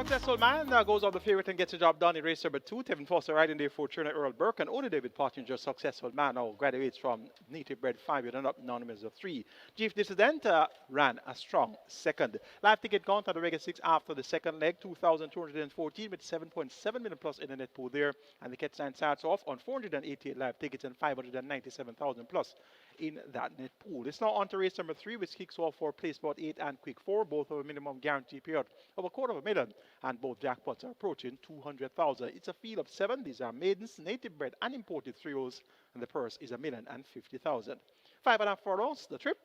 Successful man goes on the favorite and gets the job done in race number 2. Tevin Foster riding there for Turner Earl Burke and only David Pottinger, successful man, now graduates from native bred 5 year and up, anonymous of 3. Chief Dissident ran a strong second. Live ticket gone to the regular 6 after the second leg, 2,214 with 7.7 million plus in the net pool there. And the cat stand starts off on 488 live tickets and 597,000 plus in that net pool. It's now on to race number 3, which kicks off for place spot 8 and quick 4, both of a minimum guarantee period of $250,000, and both jackpots are approaching 200,000. It's a field of 7. These are maidens, native bred and imported 3-year-olds, and the purse is $1,050,000. 5.5 furlongs, the trip.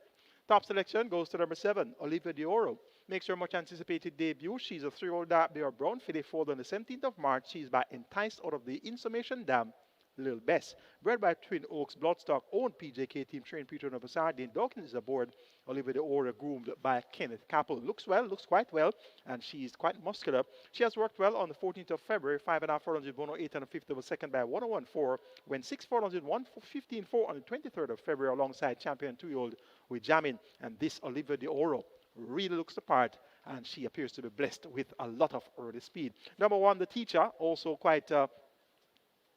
Top selection goes to number 7, Olivia Dioro. Makes her much anticipated debut. She's a 3-year-old dark bear brown filly foaled on the 17th of March. She's by enticed out of the Insummation Dam, Little Bess. Bred by Twin Oaks Bloodstock, owned PJK team, trained Peter Novasar. Dean Dawkins is aboard. Olivia de Ora groomed by Kenneth Capel. Looks quite well, and she's quite muscular. She has worked well on the 14th of February, 5.5 furlongs in 108 and a fifth of a second by 101.4, when 6 furlongs in 115.4 on the 23rd of February alongside champion 2-year-old with Jamin. And this Olivia de Oro really looks the part, and she appears to be blessed with a lot of early speed. Number 1, the teacher, also quite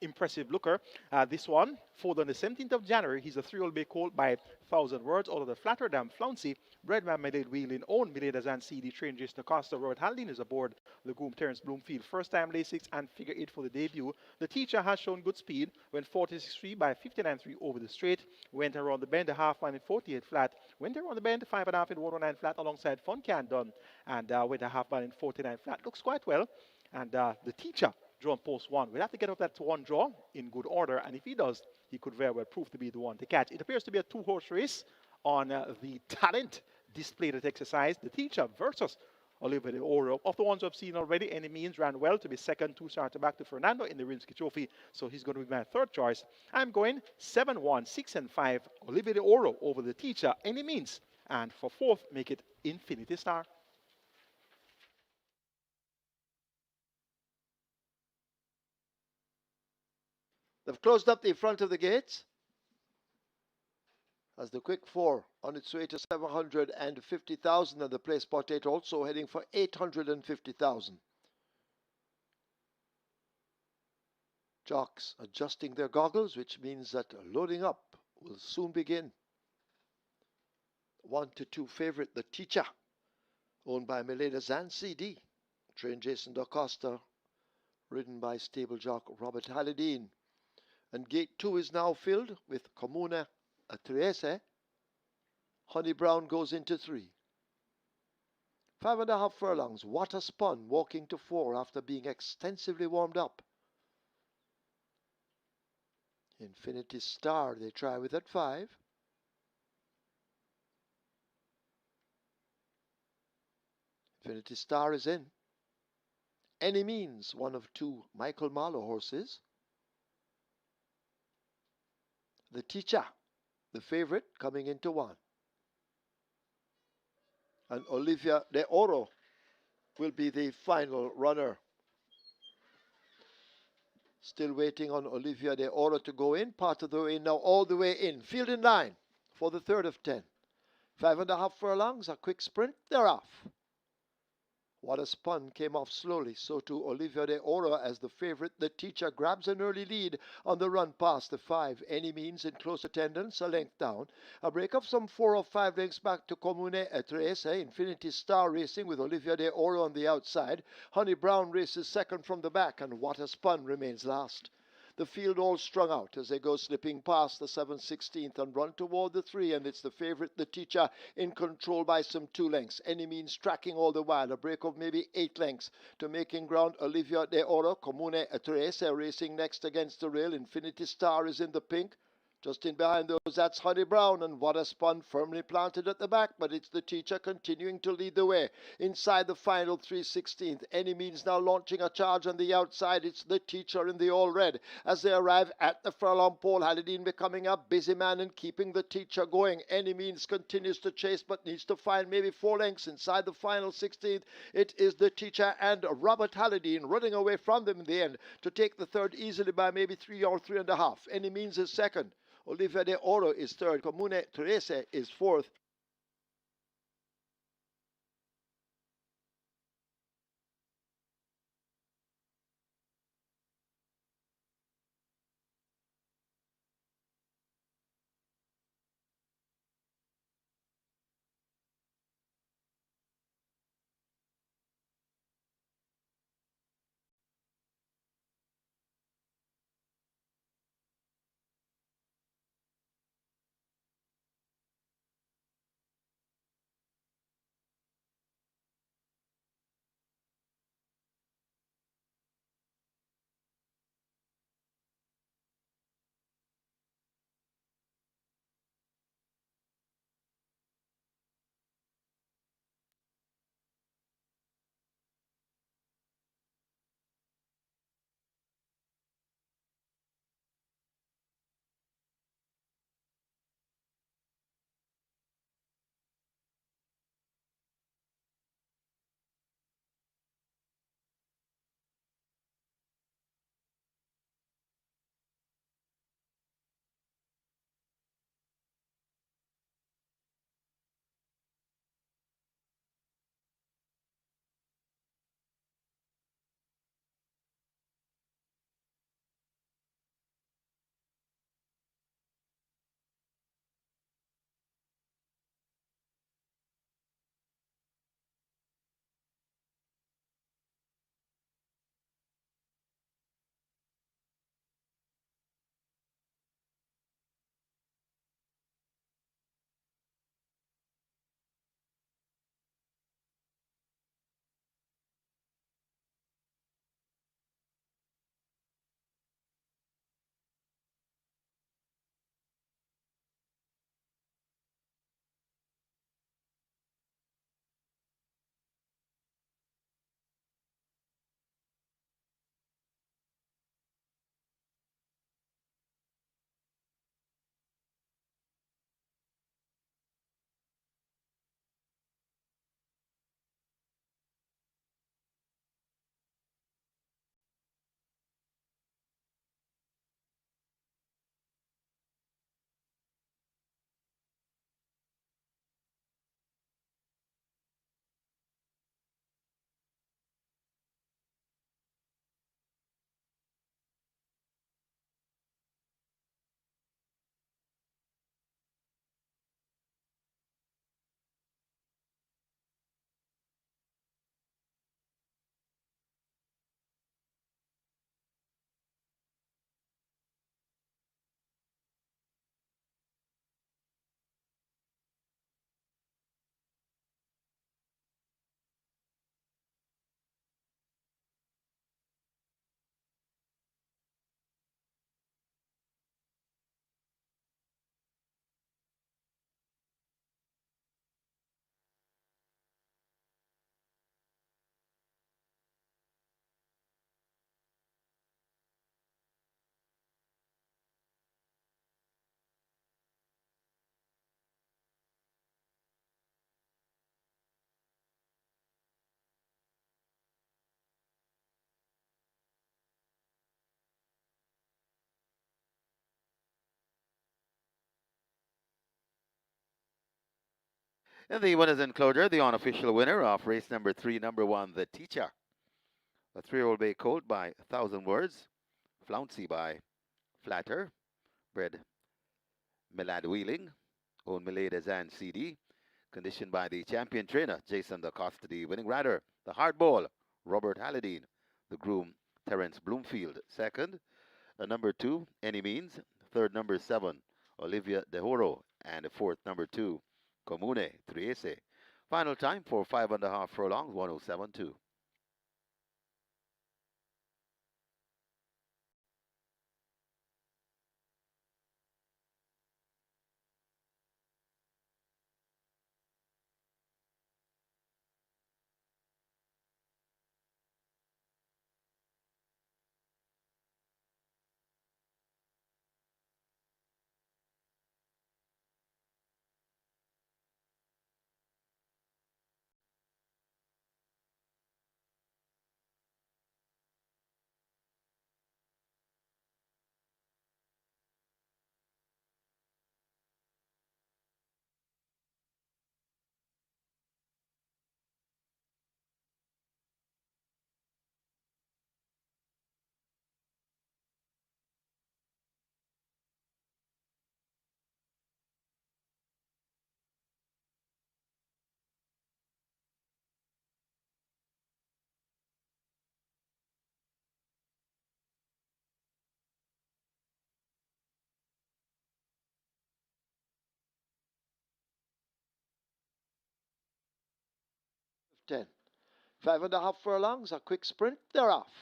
impressive looker. This one, foaled on the 17th of January. He's a 3-year-old bay colt by 1,000 words out of the Flatterdam Flouncy. Bred by Milade Wheeling, owned Milade as and CD, trained Jason Acosta. Robert Haldane is aboard. The groom Terence Bloomfield, first time lay 6 and figure 8 for the debut. The teacher has shown good speed, went 46.3 by 59.3 over the straight, went around the bend a half mile in 48 flat, went around the bend 5.5 in 109 flat alongside Fun Can Done, and went a half mile in 49 flat. Looks quite well. And the teacher, drawn post 1. We'll have to get up that 1 draw in good order, and if he does, he could very well prove to be the one to catch. It appears to be a 2-horse race on the talent displayed at exercise. The teacher versus Olivia de Oro. Of the ones I've seen already, Any Means ran well to be second, 2 starter back to Fernando in the Rimsky Trophy, so he's going to be my third choice. I'm going 7, 1, 6, and 5, Olivia de Oro over the teacher, Any Means, and for 4th, make it Infinity Star. They've closed up the front of the gates as the quick 4 on its way to 750,000, and the place spot 8 also heading for 850,000. Jocks adjusting their goggles, which means that loading up will soon begin. 1 to 2 favorite, the teacher, owned by Mileda Zan CD, trained Jason DaCosta, ridden by stable jock Robert Halladine. And gate 2 is now filled with Comuna Atrese. Honey Brown goes into 3. 5.5 furlongs, What a Spun, walking to 4 after being extensively warmed up. Infinity Star they try with at 5. Infinity Star is in. Any Means, one of 2 Michael Marlowe horses. The teacher, the favorite, coming into 1. And Olivia de Oro will be the final runner. Still waiting on Olivia de Oro to go in. Part of the way now, all the way in. Field in line for the 3rd of 10. 5.5 furlongs, a quick sprint, they're off. What a Spun came off slowly, so too Olivia de Oro as the favorite. The teacher grabs an early lead on the run past the 5. Any Means in close attendance, a length down. A break of some 4 or 5 lengths back to Comune Atrese. Infinity Star racing with Olivia de Oro on the outside. Honey Brown races second from the back, and What a Spun remains last. The field all strung out as they go slipping past the 7/16th and run toward the 3, and it's the favorite, the teacher, in control by some 2 lengths. Any Means tracking all the while, a break of maybe 8 lengths to making ground. Olivia de Oro, Comune Atrese racing next against the rail. Infinity Star is in the pink. Just in behind those, that's Honey Brown, and What a Spun firmly planted at the back, but it's the teacher continuing to lead the way. Inside the final 3/16th, Any Means now launching a charge on the outside. It's the teacher in the all red. As they arrive at the furlong pole, Halladine becoming a busy man and keeping the teacher going. Any Means continues to chase, but needs to find maybe 4 lengths inside the final 16th. It is the teacher and Robert Halladine running away from them in the end to take the 3rd easily by maybe 3 or 3.5. Any Means is second. Olivia de Oro is 3rd. Comune Terese is 4th. In the winners enclosure, the unofficial winner of race number 3, number 1, The Teacher. A 3-year-old bay colt by 1,000 Words. Flouncy by Flatter. Bred Milad Wheeling. Owned Miladas and CD. Conditioned by the champion trainer, Jason Da Costa. The winning rider, the hardball, Robert Halladine. The groom, Terence Bloomfield. Second, number 2, Any Means. Third, number 7, Olivia De Horo. And the fourth, number 2, Comune Triese. Final time for 5.5 furlongs, 107.2. Ten. 5.5 furlongs, a quick sprint, they're off.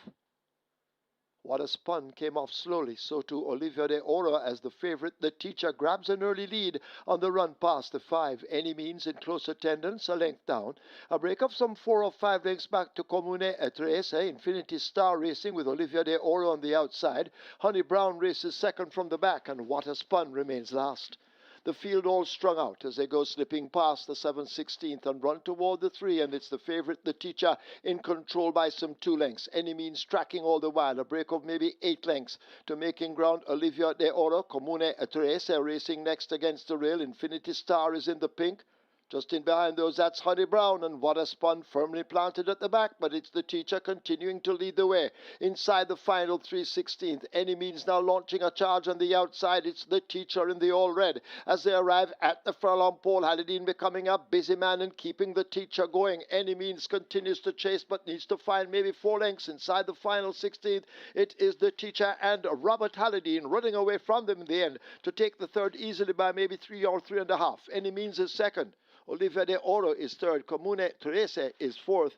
What a Spun came off slowly, so too Olivia de Oro as the favorite. The Teacher grabs an early lead on the run past the 5. Any Means in close attendance, a length down. A break of some 4 or 5 lengths back to Comune Trece. Infinity Star racing with Olivia de Oro on the outside. Honey Brown races second from the back, and What a Spun remains last. The field all strung out as they go slipping past the 7/16th and run toward the 3, and it's the favorite, The Teacher, in control by some 2 lengths. Any Means tracking all the while, a break of maybe 8 lengths to making ground. Olivia de Oro, Comune Trece racing next against the rail. Infinity Star is in the pink. Just in behind those, that's Honey Brown, and What a Spun firmly planted at the back, but it's The Teacher continuing to lead the way. Inside the final 3/16th, Any Means now launching a charge on the outside. It's The Teacher in the all red. As they arrive at the furlong pole, Halladine becoming a busy man and keeping The Teacher going. Any Means continues to chase, but needs to find maybe 4 lengths inside the final 16th. It is The Teacher and Robert Halladine running away from them in the end to take the third easily by maybe 3 or 3.5. Any Means is second. Olivia de Oro is third. Comune Trece is fourth.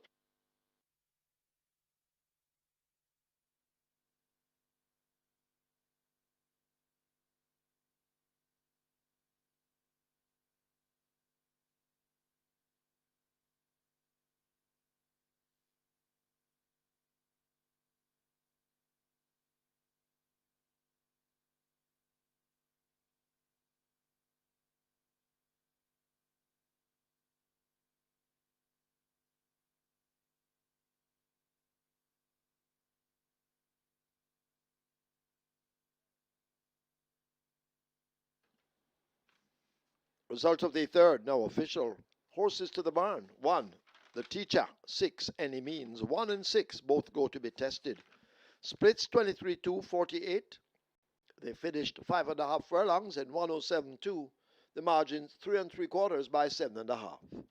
Result of the third, now official. Horses to the barn. 1, The Teacher. 6, Any Means. 1 and 6 both go to be tested. Splits 23-2, 48. They finished 5.5 furlongs in 107.2. The margin 3 3/4 by 7.5.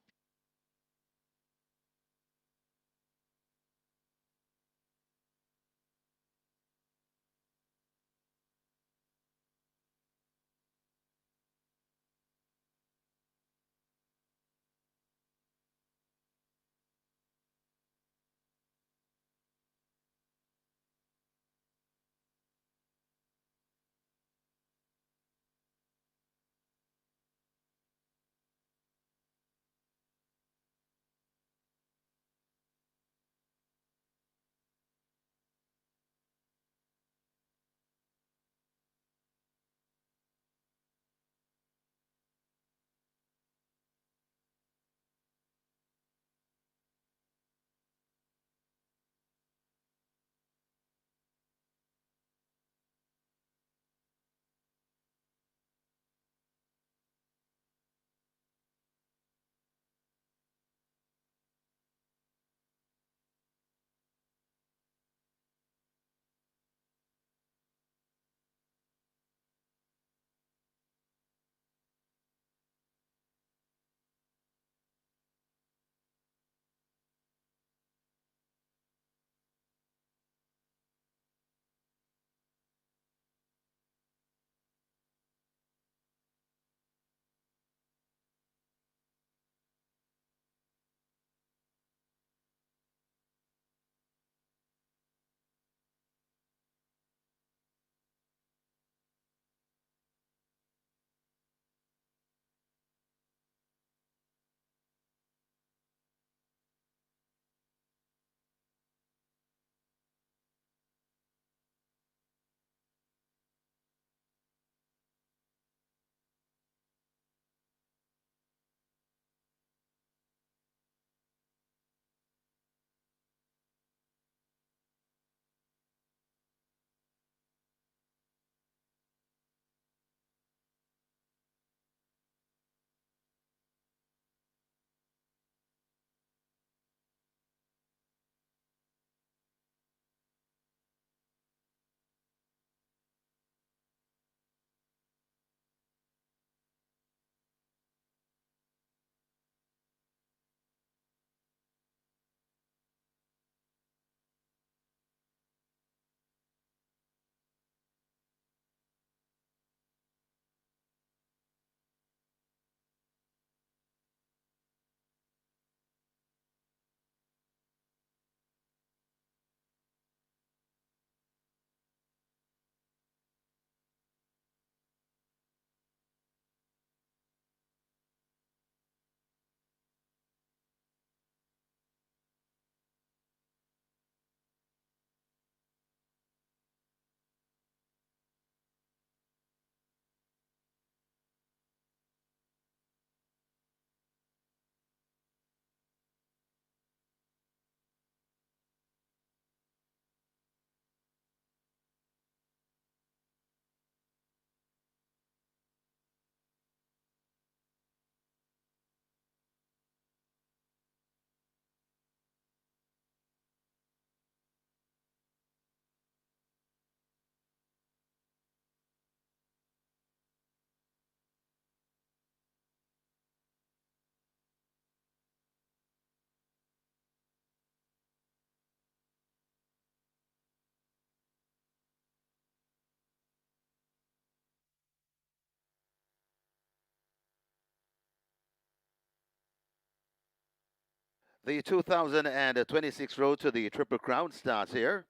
The 2026 Road to the Triple Crown starts here.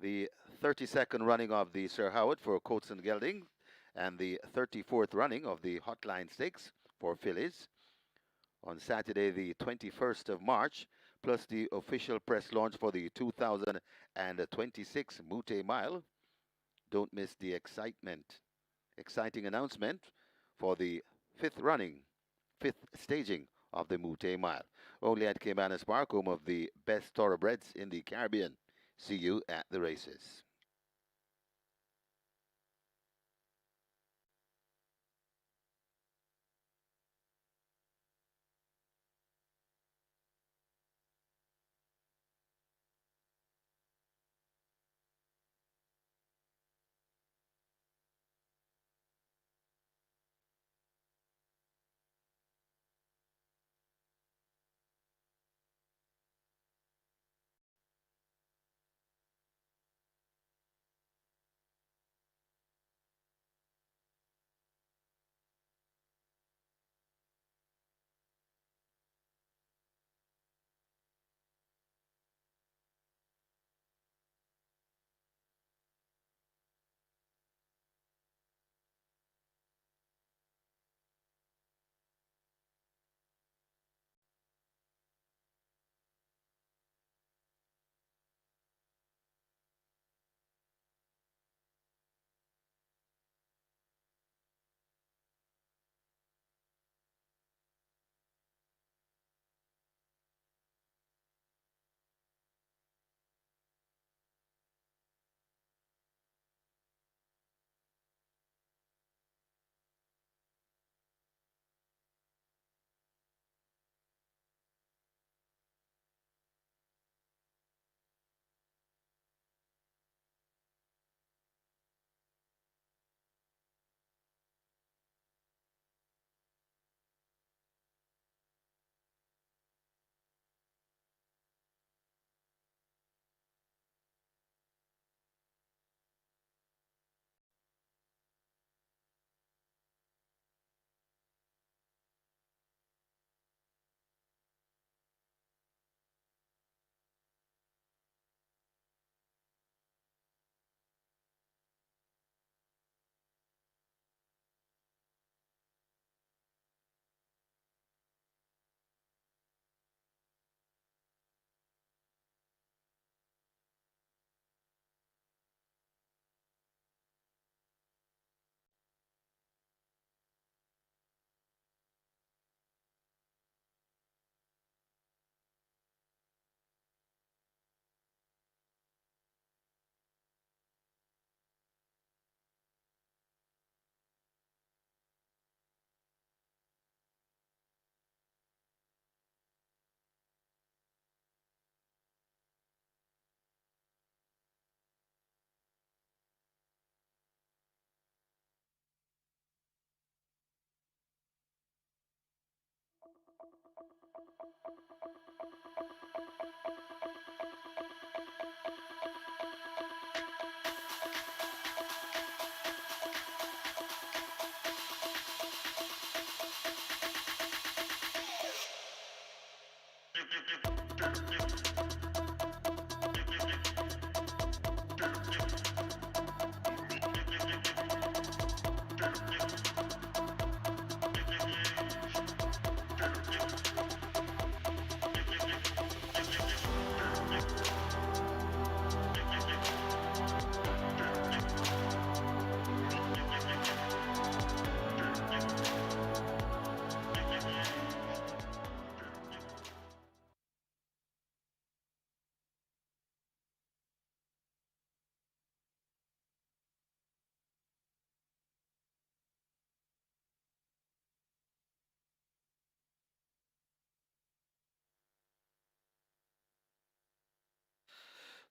The 32nd running of the Sir Howard for Coates and Gelding, and the 34th running of the Hotline Stakes for fillies on Saturday, the 21st of March, plus the official press launch for the 2026 Mute Mile. Don't miss the exciting announcement for the fifth staging of the Mute Mile. Only at Caymanas Park, home of the best thoroughbreds in the Caribbean. See you at the races.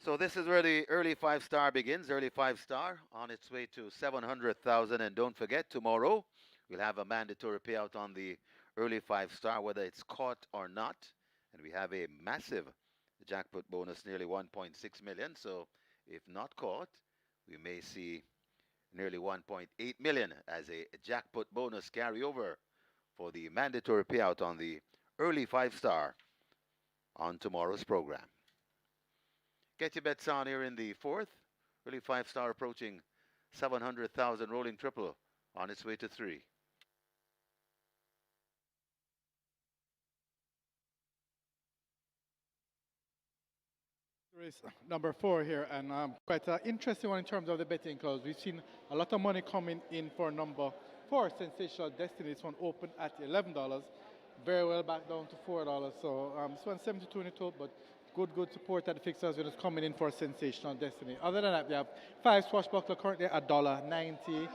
So this is where the early five-star begins. Early five-star on its way to 700,000. And don't forget, tomorrow we'll have a mandatory payout on the early five-star, whether it's caught or not. And we have a massive jackpot bonus, nearly 1.6 million. So if not caught, we may see nearly 1.8 million as a jackpot bonus carryover for the mandatory payout on the early five-star on tomorrow's program. Get your bets on here in the fourth. Really five-star approaching 700,000 rolling triple on its way to 3. Race number 4 here, and quite an interesting one in terms of the betting close. We've seen a lot of money coming in for number 4, Sensational Destiny. This one opened at $11, very well back down to $4. So this one's 72 in the total, but good support at the fixers when it's coming in for Sensational Destiny. Other than that, we have 5 Swashbuckler currently at $1.90.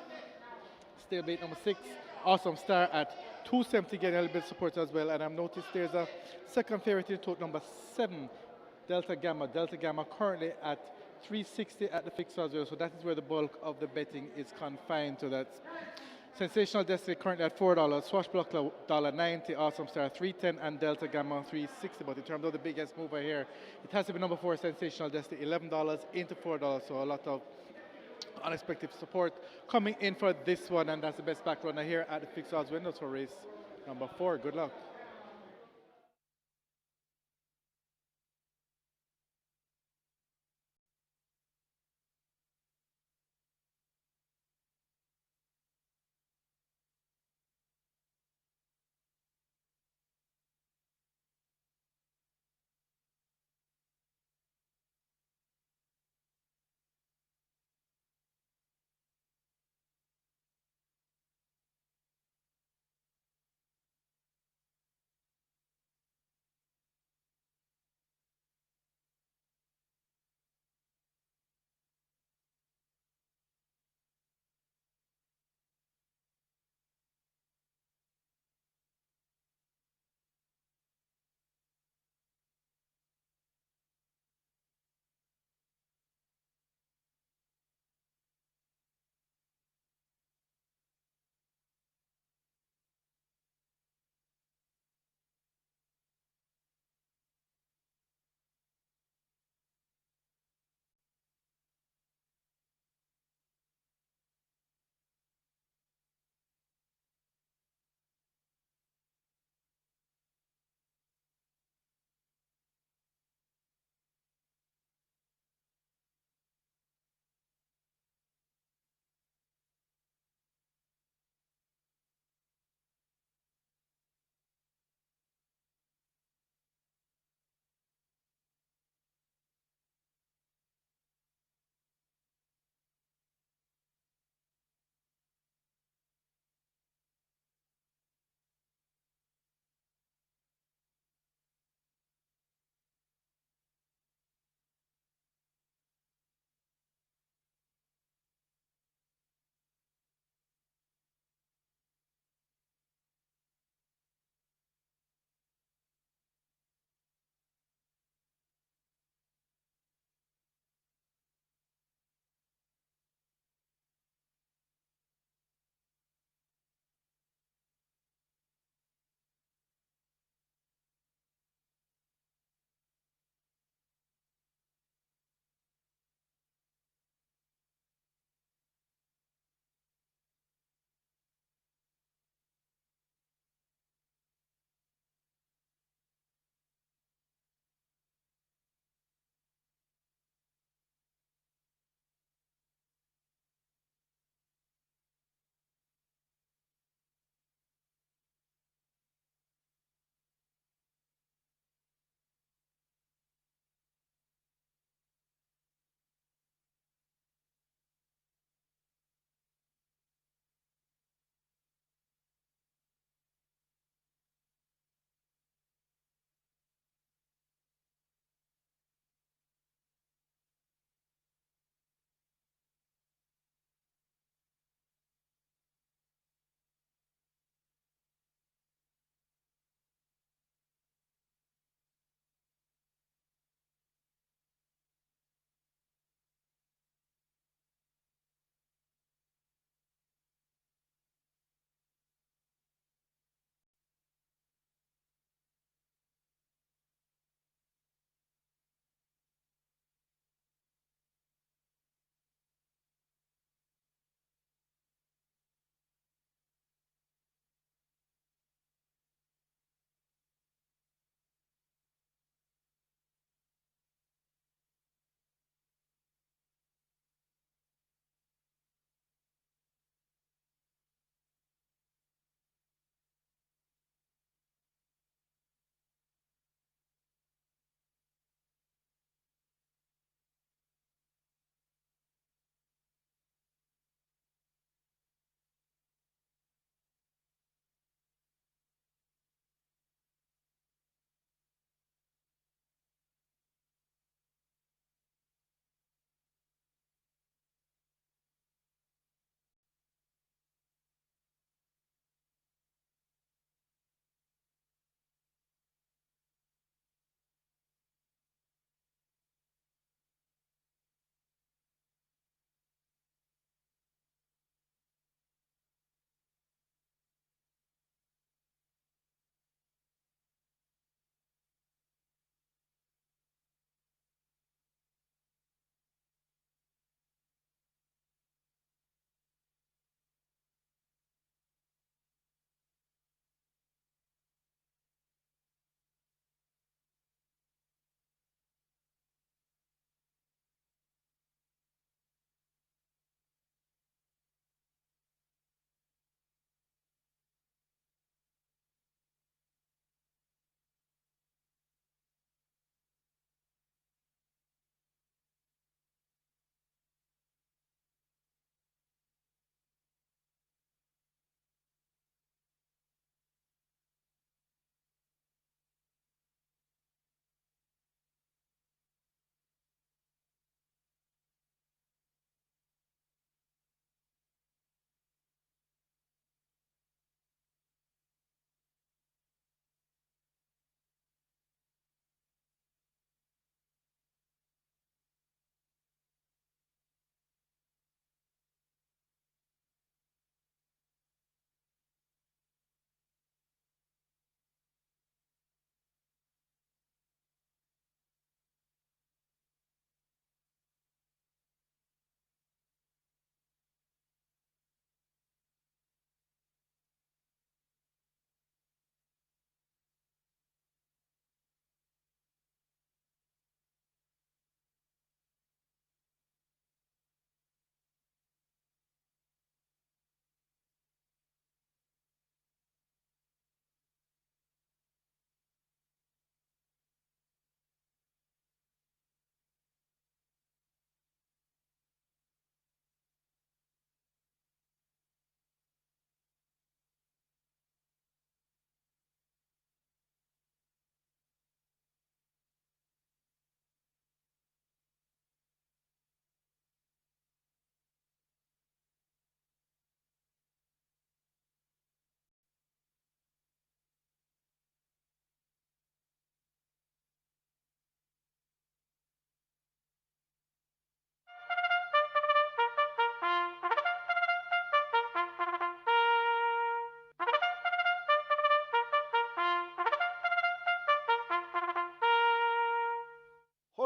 Stalemate number 6, Awesome Star at $2.70, getting a little bit of support as well. And I've noticed there's a second favorite in the total, number 7. Delta Gamma currently at $3.60 at the fixer as well, so that is where the bulk of the betting is confined to. That Sensational Destiny currently at $4, Swashbuckler $1.90, Awesome Star $3.10, and Delta Gamma $3.60. But in terms of the biggest mover here, it has to be number 4, Sensational Destiny, $11 into $4, so a lot of unexpected support coming in for this one, and that's the best back runner here at the fixed odds windows for race number 4. Good luck.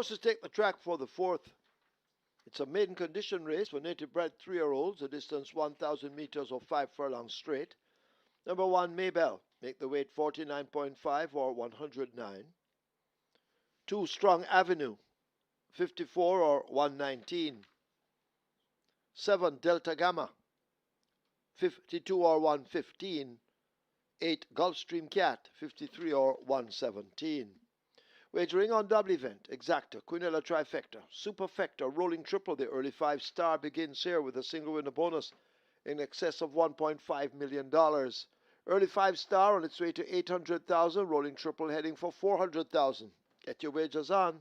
Horses take the track for the fourth. It's a maiden condition race for native bred 3-year-olds, a distance 1,000 meters or 5 furlongs straight. Number 1, Maybell, make the weight 49.5 or 109. 2, Strong Avenue, 54 or 119. 7, Delta Gamma, 52 or 115. 8, Gulfstream Cat, 53 or 117. Wagering on double event, exacta, quinella trifecta, superfecta, rolling triple. The early 5-star begins here with a single winner bonus in excess of $1.5 million. Early 5-star on its way to 800,000, rolling triple heading for 400,000. Get your wagers on.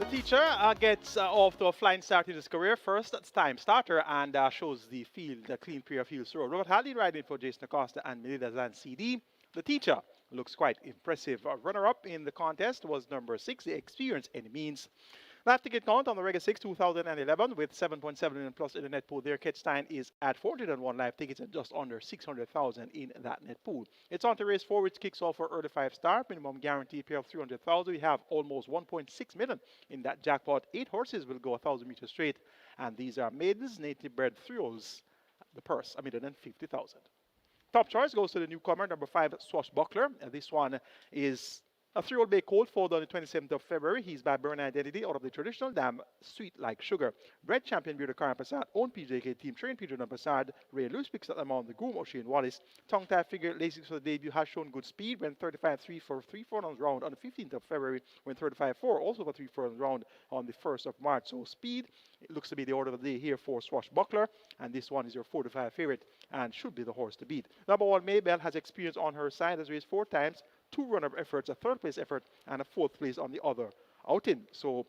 Teacher gets off to a flying start in his career. First, that's time starter and shows the field, the clean pair of heels through. Robert Halley riding for Jason Acosta and Melida Zan CD. The teacher looks quite impressive. Runner-up in the contest was number 6, the Experience Any Means. Live ticket count on the Reggae 6 2011 with 7.7 million plus in the net pool. Their catch time is at 401 live tickets and just under 600,000 in that net pool. It's on to race 4, which kicks off for early 5-star. Minimum guarantee pair of 300,000. We have almost 1.6 million in that jackpot. 8 horses will go 1,000 meters straight. And these are maidens, native bred thrills. The purse, 150,000. Top choice goes to the newcomer, number 5, Swashbuckler. This one is a 3-year-old bay colt foaled on the 27th of February. He's by Burn Identity out of the traditional dam, Sweet Like Sugar. Bred champion Beauty Karen Passad, own PJK team, trained Pedro Passad. Ray Lewis picks up them on the groom, O'Shane Wallace. Tongue tie figure, Lasix for the debut, has shown good speed. Went 35-3 for 3 furlongs round on the 15th of February. Went 35-4 also for 3 furlongs round on the 1st of March. So speed, it looks to be the order of the day here for Swashbuckler. And this one is your 4-5 favorite and should be the horse to beat. Number 1, Maybell, has experience on her side, has raced 4 times. 2 runner-up efforts, a 3rd place effort, and a 4th place on the other outing. So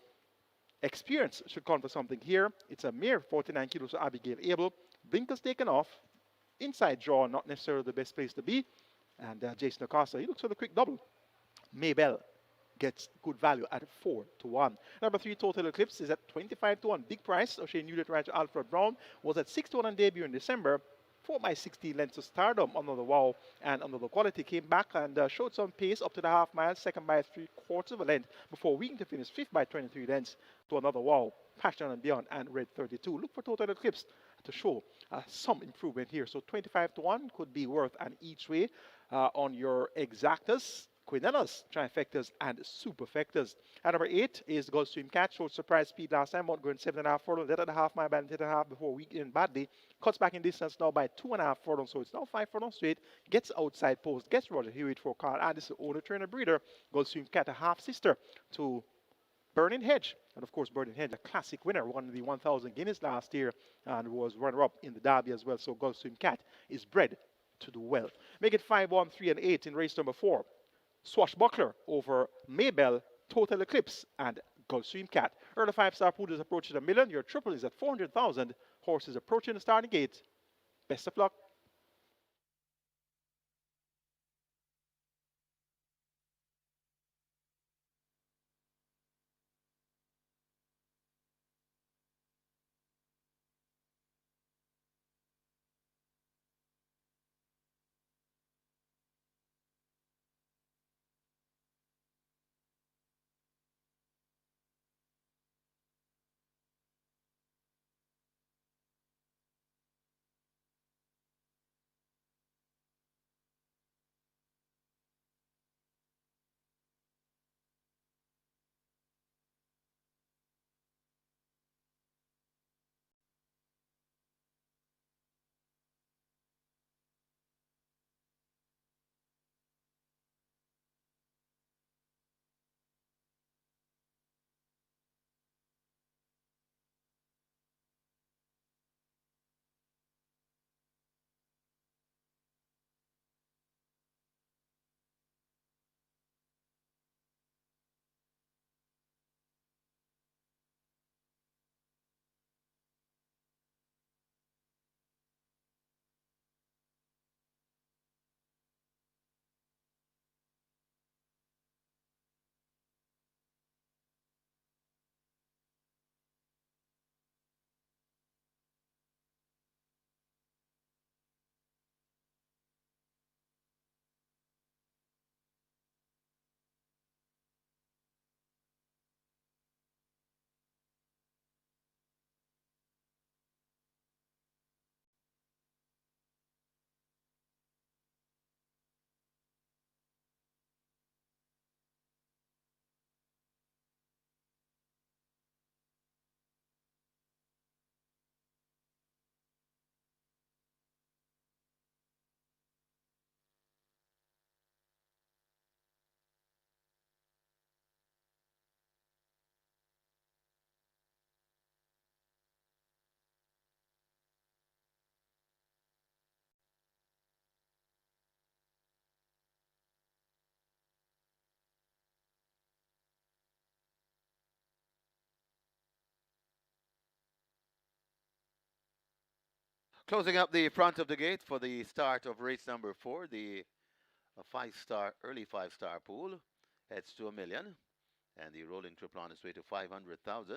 experience should count for something here. It's a mere 49 kilos for Abigail Abel. Blinkers taken off. Inside draw, not necessarily the best place to be. And Jason Acosta, he looks for the quick double. Maybell gets good value at 4-1. Number 3, Total Eclipse, is at 25-1. Big price. O'Shane Newlet Rider Alfred Brown was at 6-1 on debut in December. 4 by 16 lengths of stardom under the wow and under the quality. Came back and showed some pace up to the half mile, 2nd by 3/4 of a length before weakening to finish 5th by 23 lengths to another wow. Passion and Beyond and Red 32. Look for Total Eclipse to show some improvement here. So 25-1 could be worth an each way on your exactas, quinellas, trifectas, and superfectas. At number 8 is Gulfstream Cat. Showed surprise speed last time, going 7.5 furlongs, dead at the half mile by 10.5 before weakening badly. Cuts back in distance now by 2.5 furlongs, so it's now 5 furlongs straight. Gets outside post, gets Roger Hewitt for Carl Anderson, owner trainer breeder. Gulfstream Cat, a half sister to Burning Hedge. And of course, Burning Hedge, a classic winner, won the 1,000 Guineas last year and was runner-up in the Derby as well. So Gulfstream Cat is bred to do well. Make it 5-1, 3, and 8 in race number 4. Swashbuckler over Maybell, Total Eclipse, and Gulfstream Cat. Early 5-star pool is approaching $1 million. Your triple is at 400,000. Horse is approaching the starting gate. Best of luck. Closing up the front of the gate for the start of race number 4, the A five-star, early five-star pool heads to $1 million, and the rolling triple on its way to 500,000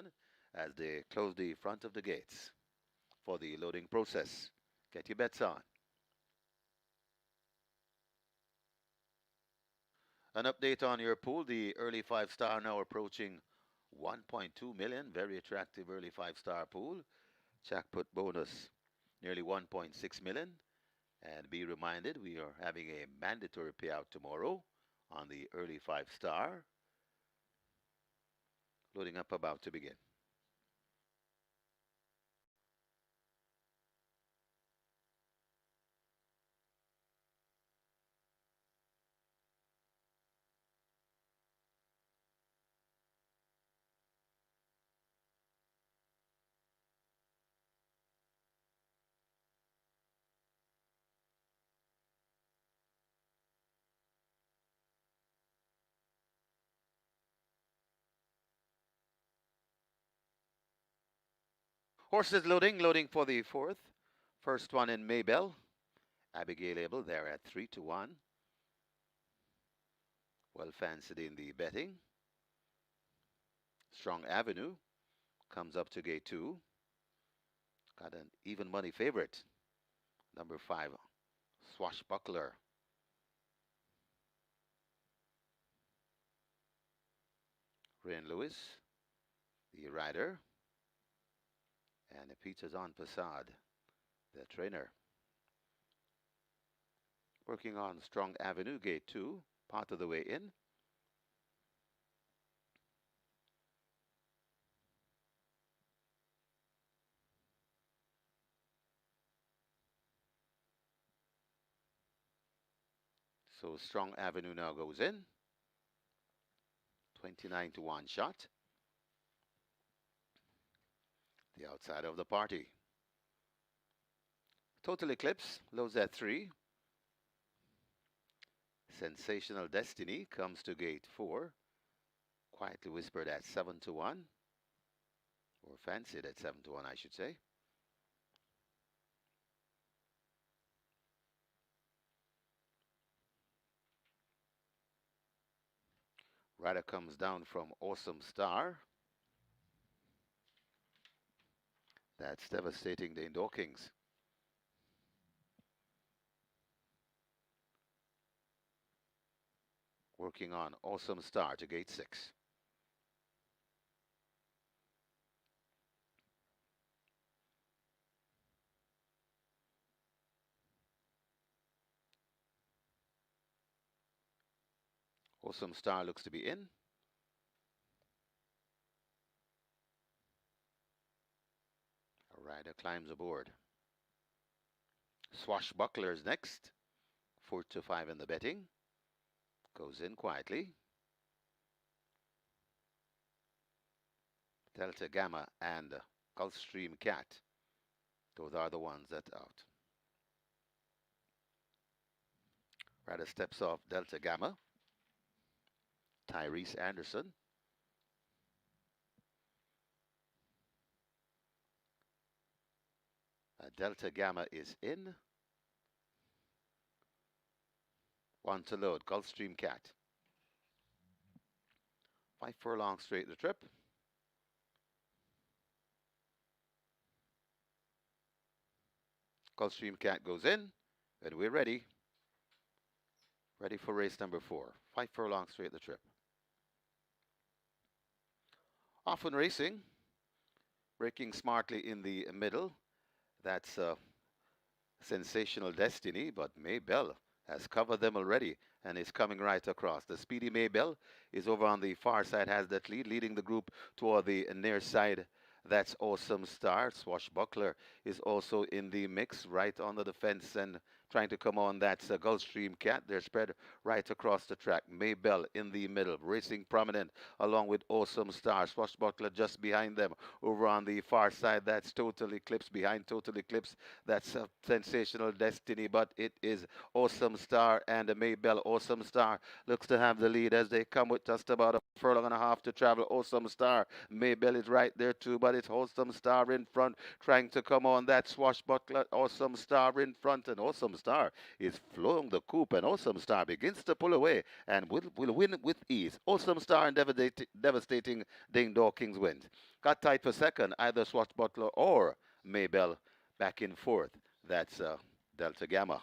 as they close the front of the gates for the loading process. Get your bets on. An update on your pool. The early five-star now approaching 1.2 million. Very attractive early five-star pool. Jackpot bonus nearly 1.6 million. And be reminded, we are having a mandatory payout tomorrow on the early five-star. Loading up, about to begin. Horses loading for the fourth. First one in Maybell. Abigail Abel there at 3-1. Well fancied in the betting. Strong Avenue comes up to gate 2. Got an even money favorite. Number 5, Swashbuckler. Rain Lewis, the rider. And Peter's on Passad, the trainer. Working on Strong Avenue, gate 2, part of the way in. So Strong Avenue now goes in. 29-1 shot. The outside of the party. Total Eclipse loads at 3. Sensational Destiny comes to gate 4. Quietly whispered at 7-1. Or fancied at 7-1, I should say. Rider comes down from Awesome Star. That's devastating the Indoor Kings. Working on Awesome Star to gate 6. Awesome Star looks to be in. A rider climbs aboard. Swashbuckler's next. 4-5 in the betting. Goes in quietly. Delta Gamma and Gulfstream Cat. Those are the ones that out. Rider steps off Delta Gamma. Tyrese Anderson. Delta Gamma is in. One to load, Gulfstream Cat. 5 furlongs straight the trip. Gulfstream Cat goes in, and we're ready. Ready for race number 4. 5 furlongs straight the trip. Often racing, breaking smartly in the middle. That's Sensational Destiny, but Maybell has covered them already and is coming right across. The speedy Maybell is over on the far side, has that lead, leading the group toward the near side. That's Awesome Star. Swashbuckler is also in the mix, right under the fence and trying to come on. That's Gulfstream Cat. They're spread right across the track. Maybell in the middle, racing prominent along with Awesome Star. Swashbuckler just behind them. Over on the far side, that's Total Eclipse. Behind Total Eclipse, that's Sensational Destiny, but it is Awesome Star and Maybell. Awesome Star looks to have the lead as they come with just about a furlong and a half to travel. Awesome Star. Maybell is right there too, but it's Awesome Star in front, trying to come on. That Swashbuckler. Awesome Star in front, and Awesome Star Star is flowing the coop, and Awesome Star begins to pull away and will win with ease. Awesome Star and devastating Ding Dawkins wins. Got tight for second, either Swashbuckler or Maybell back in fourth. That's Delta Gamma.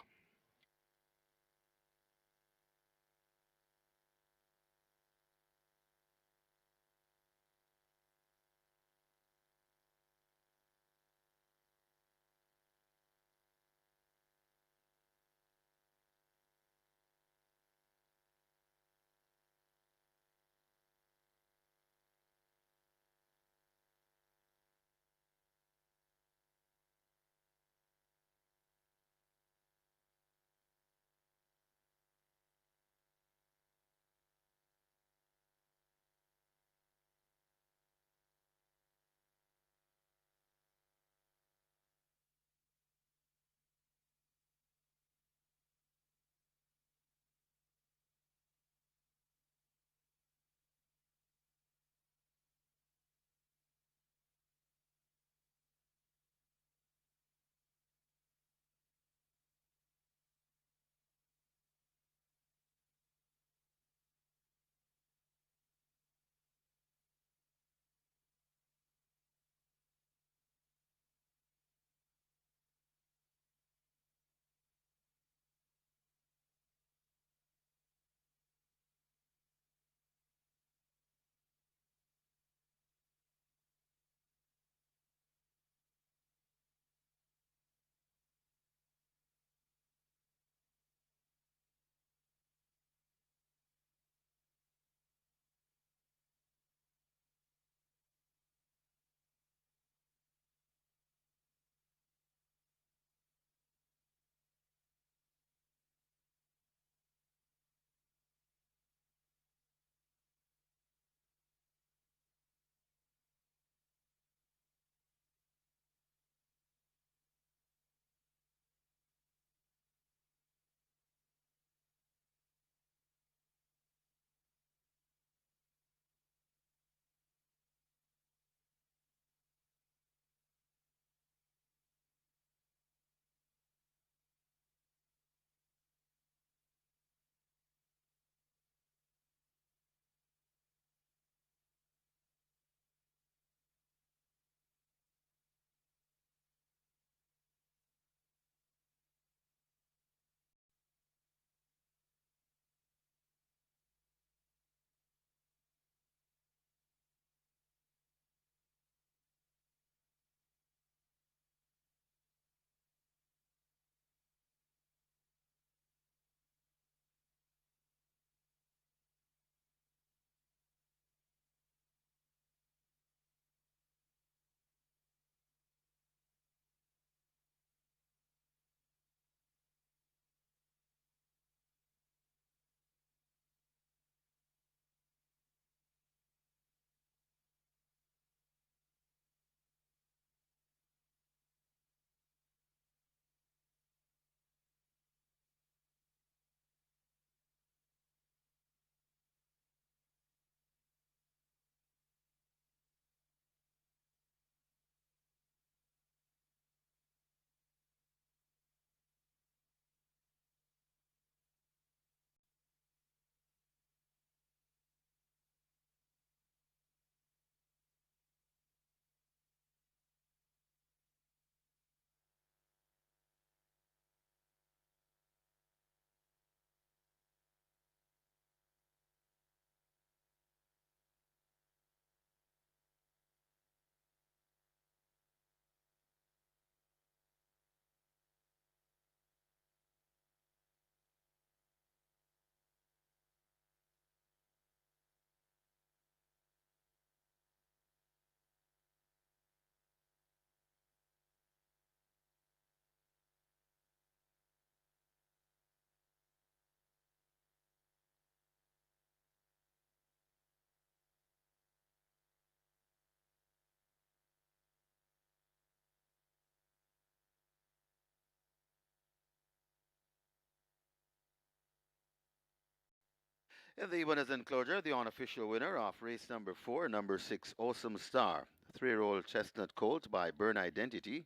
In the winners' enclosure, the unofficial winner of race number 4, number 6, Awesome Star. 3-year-old Chestnut Colt by Burn Identity.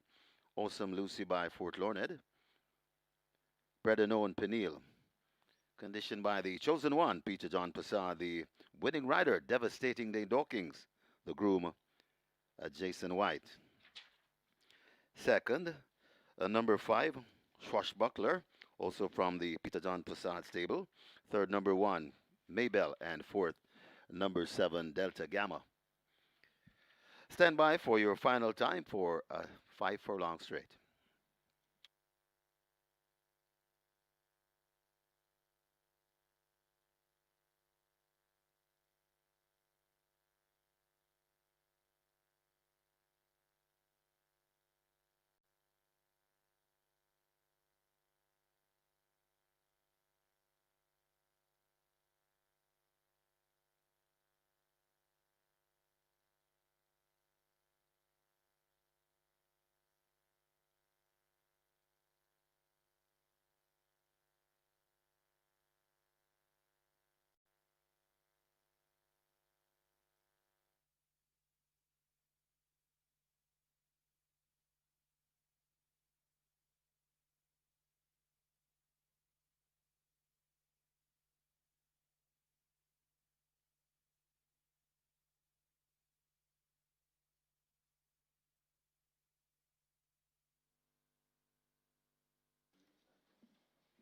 Awesome Lucy by Fort Larned. better known Peniel. Conditioned by the chosen one, Peter John Passard, the winning rider, devastating Dane Dawkins, the groom, Jason White. Second, number 5, Swashbuckler, also from the Peter John Passard stable. Third, number 1, Maybell, and fourth, number 7, Delta Gamma. Stand by for your final time for 5 furlong straight.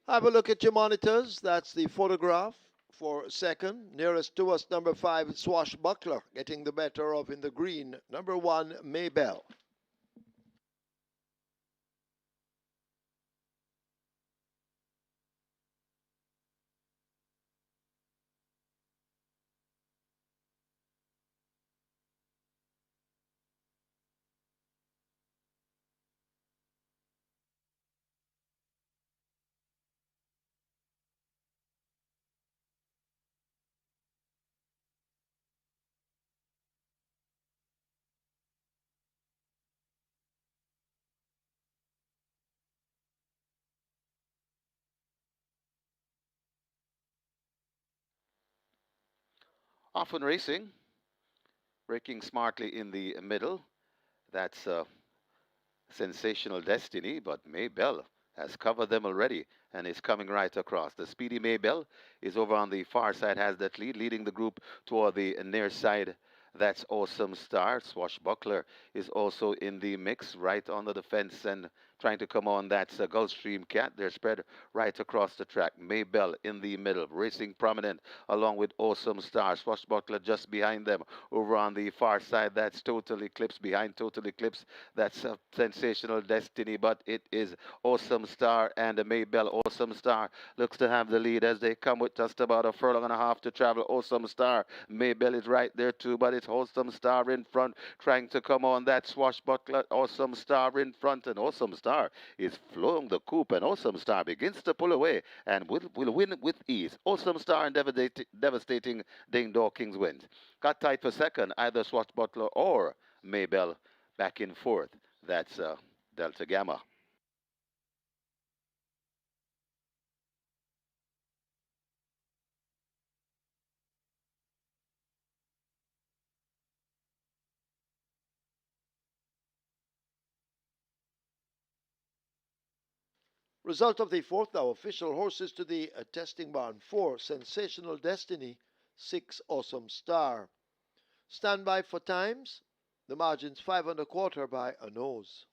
Have a look at your monitors. That's the photograph for second. Nearest to us, number 5, Swashbuckler, getting the better of in the green. Number 1, Maybell. Often racing, braking smartly in the middle. That's Sensational Destiny, but Maybell has covered them already and is coming right across. The speedy Maybell is over on the far side, has that lead, leading the group toward the near side. That's Awesome Star. Swashbuckler is also in the mix, right under the fence and trying to come on. That's Gulfstream Cat. They're spread right across the track. Maybell in the middle, racing prominent along with Awesome Star. Swashbuckler just behind them. Over on the far side, that's Total Eclipse. Behind Total Eclipse, that's Sensational Destiny, but it is Awesome Star and Maybell. Awesome Star looks to have the lead as they come with just about a furlong and a half to travel. Awesome Star. Maybell is right there too, but it's Awesome Star in front, trying to come on. That Swashbuckler. Awesome Star in front, and Awesome Star is flowing the coop, and Awesome Star begins to pull away and will win with ease. Awesome Star and devastating Dane Dawkins wins. Got tight for second, either Swashbuckler or Maybell back in fourth. That's Delta Gamma. Result of the fourth now. Official horses to the testing barn. 4, Sensational Destiny. 6, Awesome Star. Stand by for times. The margin's 5 1/4 by a nose.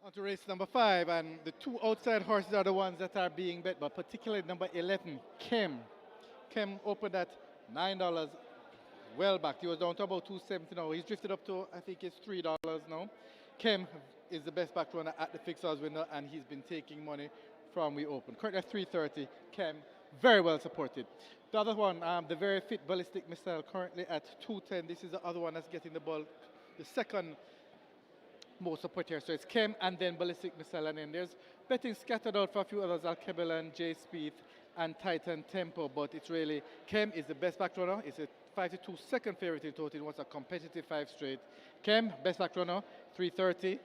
On to race number 5, and the two outside horses are the ones that are being bet, but particularly number 11, Kem. Kem opened at $9, well back. He was down to about 270 now. He's drifted up to, I think it's $3 now. Kem is the best back runner at the fixers window, and he's been taking money from we open. Currently at 330, Kem very well supported. The other one, the very fit ballistic missile, currently at 210. This is the other one that's getting the ball, the second most support here. So it's Kem and then ballistic missile, and then there's betting scattered out for a few others, Alkebelan, J Speed, and Titan Tempo. But it's really Kem is the best back runner. It's a 5-2 second favorite in total. It was a competitive 5 straight. Kem, best back runner, 330.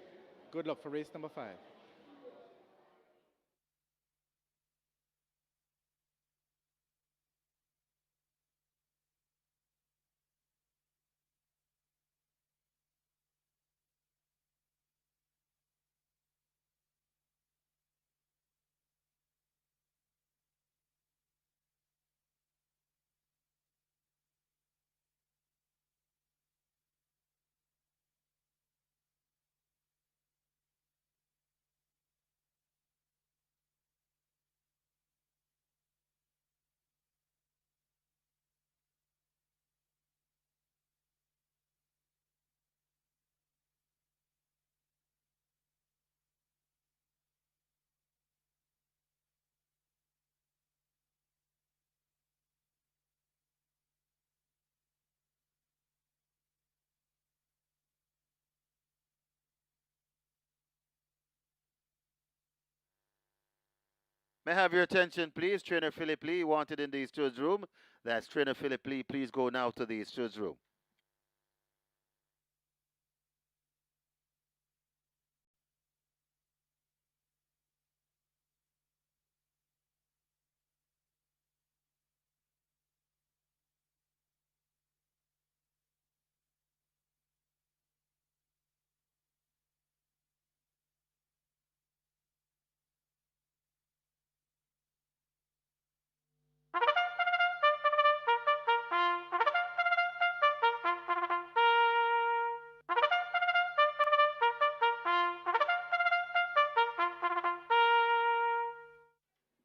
Good luck for race number 5. May I have your attention, please? Trainer Philip Lee wanted in the stewards room. That's Trainer Philip Lee. Please go now to the stewards room.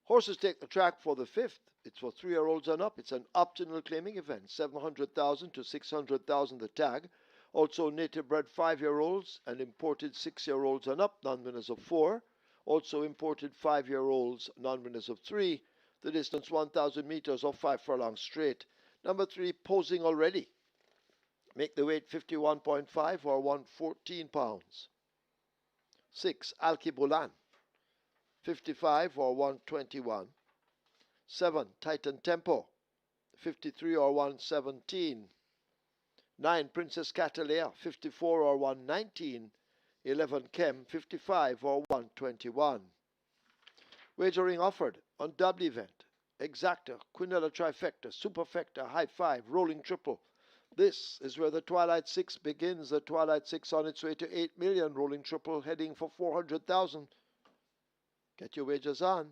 Horses take the track for the 5th. It's for 3-year-olds and up. It's an optional claiming event, 700,000 to 600,000 the tag. Also native bred 5-year-olds and imported 6-year-olds and up, non-winners of 4. Also imported 5-year-olds, non-winners of 3. The distance 1,000 meters or 5 furlongs straight. Number 3, posing already. Make the weight 51.5 or 114 pounds. 6, Alkebulan, 55 or 121. 7, Titan Tempo, 53 or 117. 9, Princess Catalea, 54 or 119. 11, Kem, 55 or 121. Wagering offered on double event, exacta, quinella trifecta, superfecta, high five, rolling triple. This is where the Twilight Six begins. The Twilight Six on its way to 8 million, rolling triple heading for 400,000. Get your wagers on.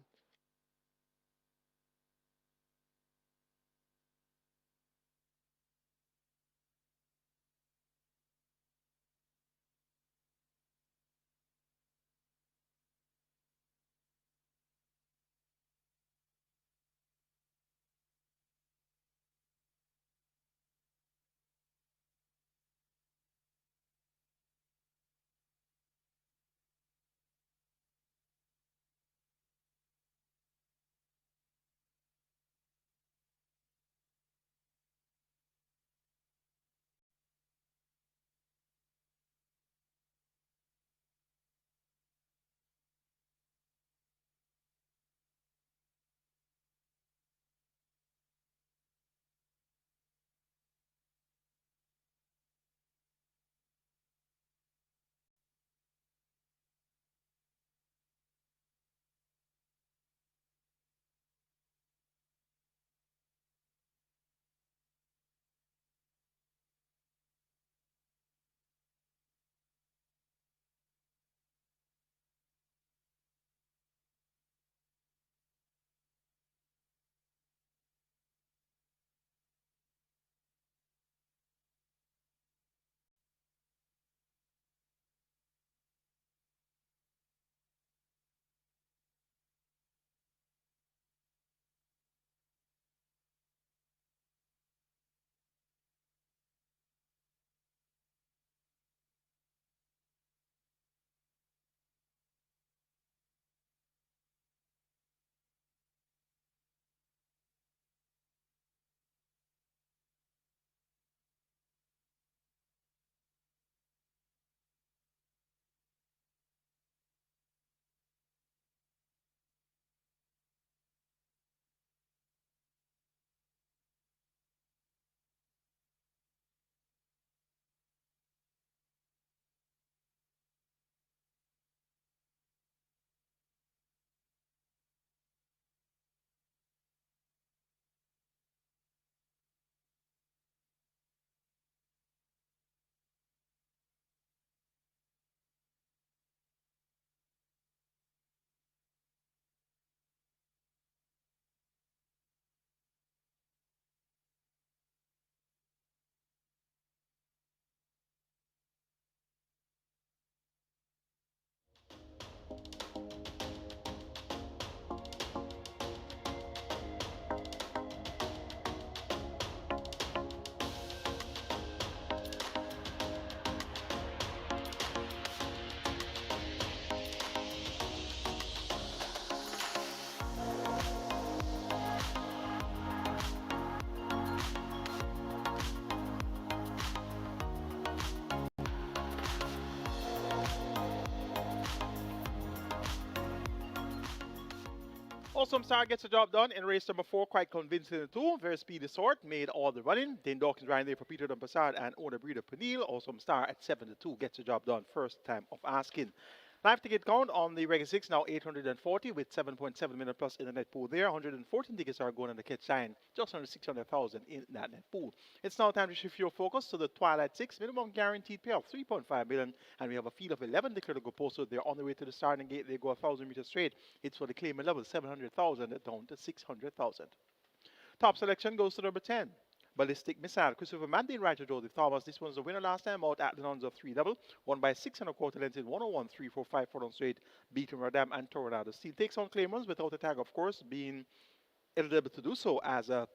Awesome Star gets the job done in race number 4, quite convincing too. Very speedy sort, made all the running. Dane Dawkins riding there for Peter Dumpassard and owner breeder Peniel. Awesome Star at 7-2 gets the job done, first time of asking. Live ticket count on the Regular 6 now 840 with 7.7 million plus in the net pool there. 114 tickets are going on the catch line, just under 600,000 in that net pool. It's now time to shift your focus to the Twilight 6 minimum guaranteed payout 3.5 million, and we have a field of 11 declared to go posted. They're on the way to the starting gate. They go 1,000 meters straight. It's for the claimant level 700,000 down to 600,000. Top selection goes to number 10. Ballistic Missile. Christopher Mandin, Roger Joseph Thomas. This one's the winner last time out at the nuns of 3 double. Won by 6 1/4 lengths in 101, 3, 4, 5 4 on straight. Beating Radam and Tornado. Still takes on claimants without a tag, of course, being eligible to do so as a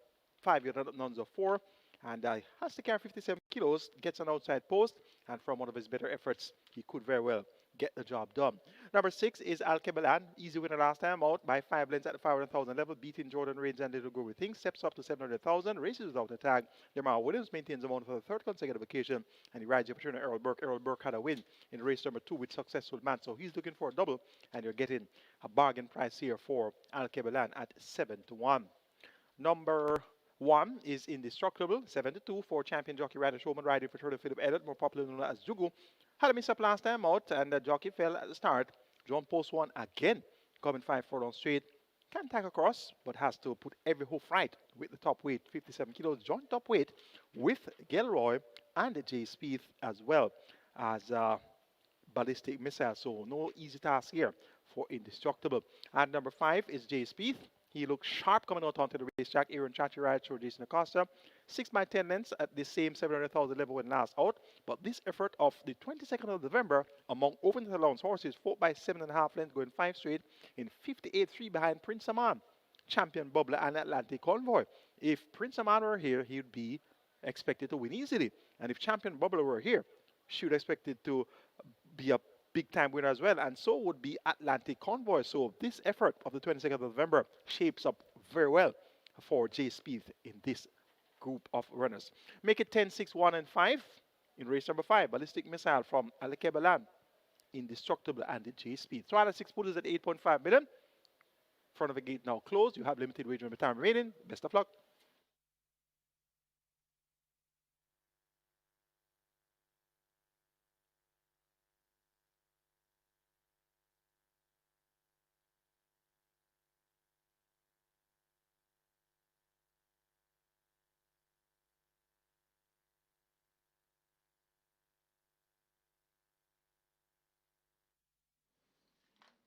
5-year nuns of 4. And has to carry 57 kilos, gets an outside post, and from one of his better efforts, he could very well get the job done. Number 6 is Al Kebalan, easy winner last time out by 5 lengths at the 500,000 level, beating Jordan Reigns and Little Go with Things, steps up to 700,000, races without a tag. Lamar Williams maintains the mount for the 3rd consecutive occasion, and he rides the opportunity Errol Burke. Errol Burke had a win in race number 2 with Successful Man, so he's looking for a double, and you're getting a bargain price here for Al Kebalan at 7-1. Number 1 is Indestructible, 7-2 for champion jockey rider showman riding for Turtle Philip Elliott, more popularly known as Jugu. Had a miss up last time out, and the jockey fell at the start. John Post 1 again, coming 5 4 straight. Can tag across, but has to put every hoof right with the top weight, 57 kilos, joint top weight with Gilroy and Jay Spieth as well as Ballistic Missile. So no easy task here for Indestructible. And number 5 is Jay Spieth. He looks sharp coming out onto the racetrack. Aaron Chachi rides for Jason Acosta. 6 by 10 lengths at the same 700,000 level when last out. But this effort of the 22nd of November among open to allowance horses, 4 by 7.5 lengths going 5 straight in 58.3 behind Prince Aman, Champion Bubbler and Atlantic Convoy. If Prince Aman were here, he would be expected to win easily. And if Champion Bubbler were here, she would expect it to be a big-time winner as well, and so would be Atlantic Convoy. So this effort of the 22nd of November shapes up very well for Jay Spieth in this group of runners. Make it 10, 6, 1, and 5 in race number 5. Ballistic Missile from Alakebalan, Indestructible, and the Jay Spieth. Twilight 6 pullers at 8.5 million. Front of the gate now closed. You have limited wagering time remaining. Best of luck.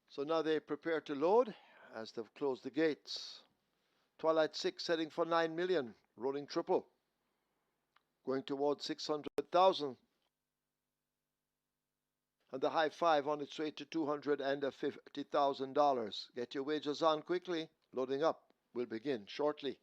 So now they prepare to load as they've closed the gates. Twilight 6 heading for 9 million, rolling triple, going towards 600,000. And the high 5 on its way to $250,000. Get your wagers on quickly. Loading up will begin shortly.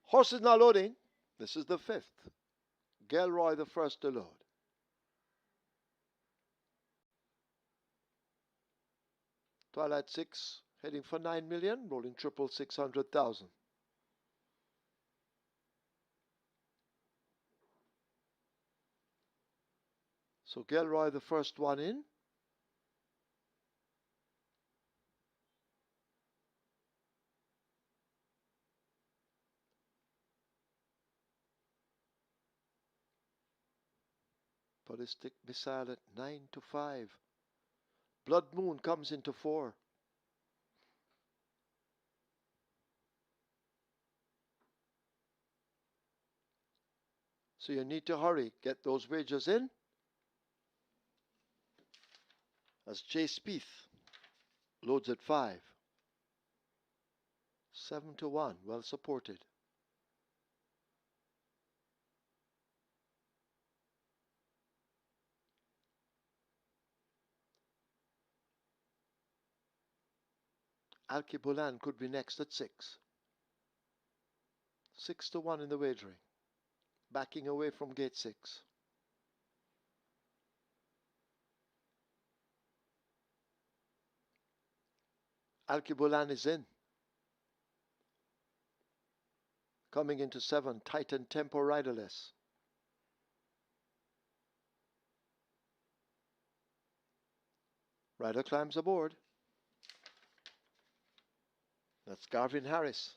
Horses now loading. This is the 5th. Gelroy the first to load. Twilight 6 heading for 9 million, rolling triple 600,000. So Gelroy the first one in. Ballistic Missile at 9 to 5. Blood Moon comes into 4. So you need to hurry, get those wagers in. As Jay Spieth loads at 5. 7 to 1, well supported. Alki Bolan could be next at 6. 6 to 1 in the wagering. Backing away from gate 6. Alki Bolan is in. Coming into 7, Titan Tempo riderless. Rider climbs aboard. That's Garvin Harris.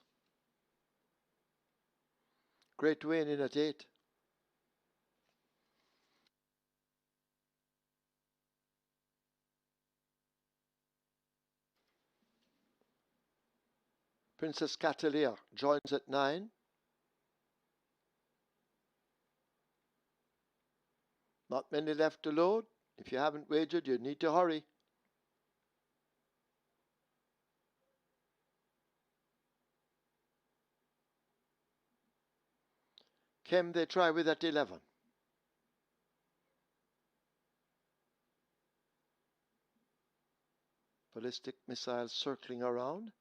Great Wayne in at 8. Princess Catalia joins at 9. Not many left to load. If you haven't wagered, you need to hurry. Kem they try with at 11. Ballistic Missile circling around.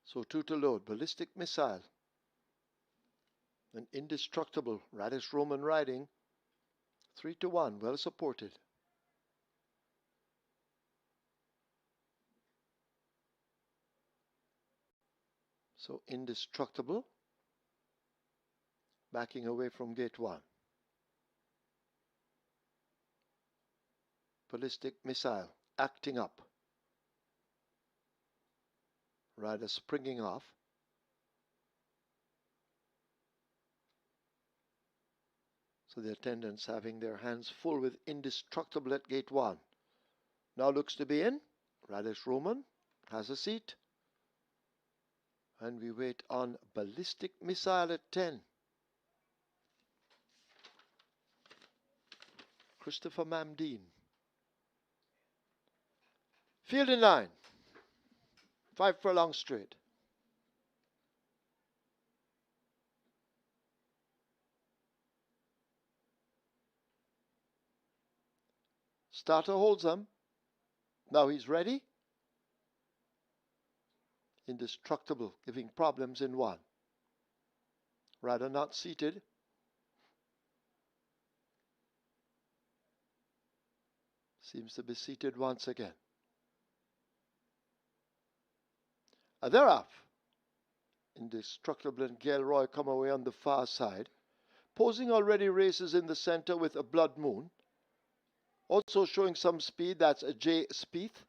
So 2 to load. Ballistic Missile. An Indestructible. Radish Roman riding. 3 to 1. Well supported. So Indestructible. Backing away from gate 1. Ballistic Missile acting up. Rider springing off. So the attendants having their hands full with Indestructible at gate 1. Now looks to be in. Radish Roman has a seat. And we wait on Ballistic Missile at 10. Christopher Mamdeen. Field in line. 5 furlong straight. Starter holds them. Now he's ready. Indestructible, giving problems in 1. Rider not seated. Seems to be seated once again. They're off. Indestructible and Gelroy come away on the far side. Posing already races in the center with a Blood Moon. Also showing some speed, that's a Jay Spieth.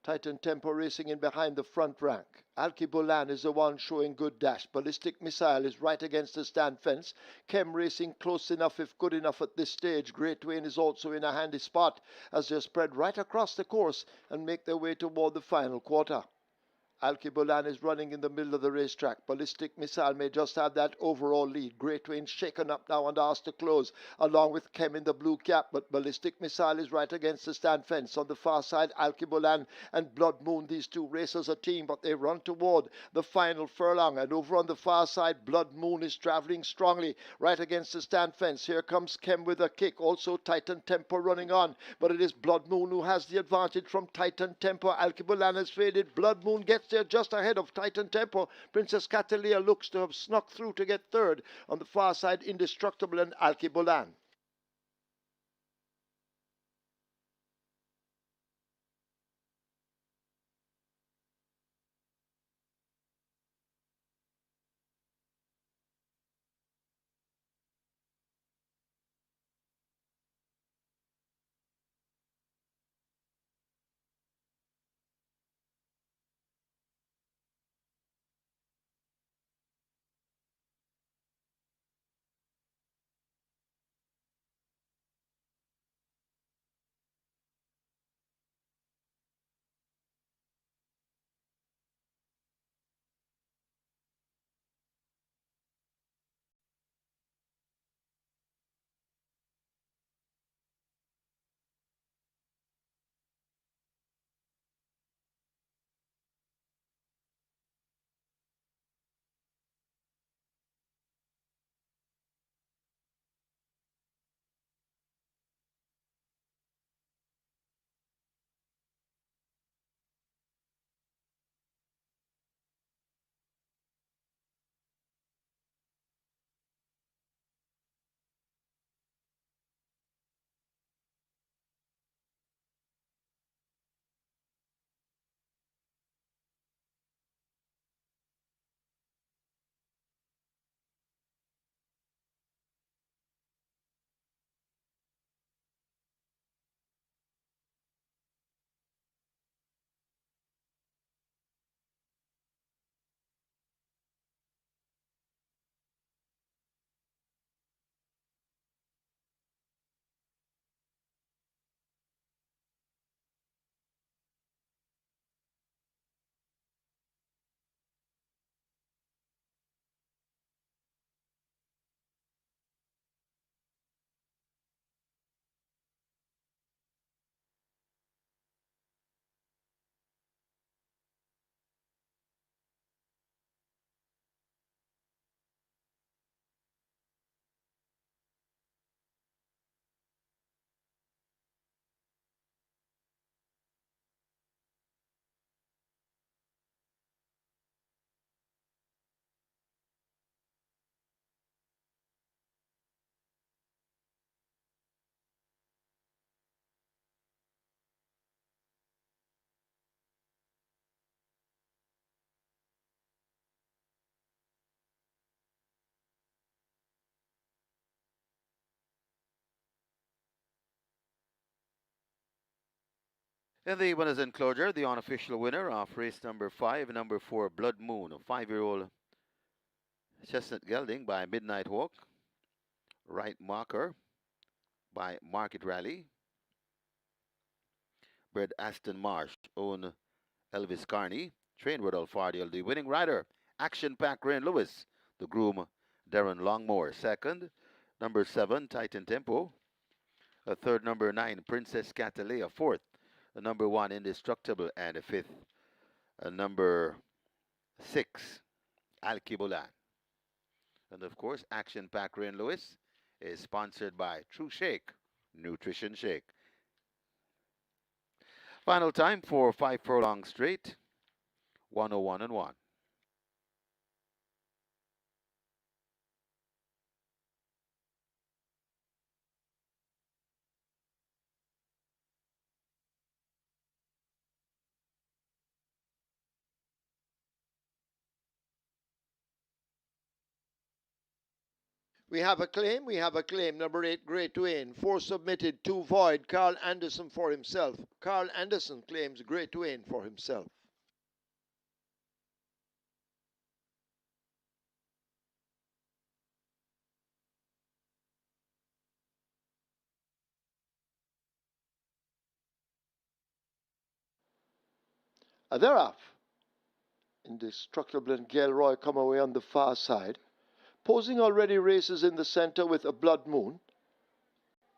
Titan Tempo racing in behind the front rank. Alki Bolan is the one showing good dash. Ballistic Missile is right against the stand fence. Kem racing close enough if good enough at this stage. Great Wayne is also in a handy spot as they spread right across the course and make their way toward the final quarter. Alki Bolan is running in the middle of the racetrack. Ballistic Missile may just have that overall lead. Great Wayne shaken up now and asked to close, along with Kem in the blue cap. But Ballistic Missile is right against the stand fence. On the far side, Alki Bolan and Blood Moon, these two racers a team, but they run toward the final furlong. And over on the far side, Blood Moon is traveling strongly right against the stand fence. Here comes Kem with a kick. Also Titan Tempo running on, but it is Blood Moon who has the advantage from Titan Tempo. Alki Bolan has faded. Blood Moon gets gets there just ahead of Titan Tempo. Princess Catalia looks to have snuck through to get third. On the far side, Indestructible and Alki Bolan. In the winners enclosure, the unofficial winner of race number 5, number 4, Blood Moon, a 5-year-old chestnut gelding by Midnight Walk, Right Marker by Market Rally, bred Aston Marsh, own Elvis Carney, trained with Alfardiel, the winning rider, Action Pack Rain Lewis, the groom, Darren Longmore, second, number 7, Titan Tempo, a third, number 9, Princess Catalea, fourth, a number 1, Indestructible, and a fifth, a number 6, Alkibulan. And of course, Action Pack Rain Lewis is sponsored by True Shake, Nutrition Shake. Final time for 5 furlong straight, 101 and 1. We have a claim. We have a claim. Number 8, Great Wayne. 4 submitted, 2 void. Carl Anderson for himself. Carl Anderson claims Great Wayne for himself. They're off. Indestructible and Gilroy come away on the far side. Posing already races in the center with a Blood Moon.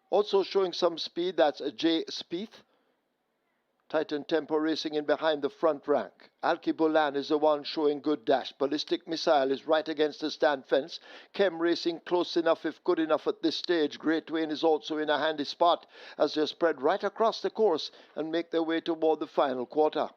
Also showing some speed, that's a J. Spieth. Titan Tempo racing in behind the front rank. Alki Bolan is the one showing good dash. Ballistic Missile is right against the stand fence. Kem racing close enough if good enough at this stage. Great Wayne is also in a handy spot as they spread right across the course and make their way toward the final quarter.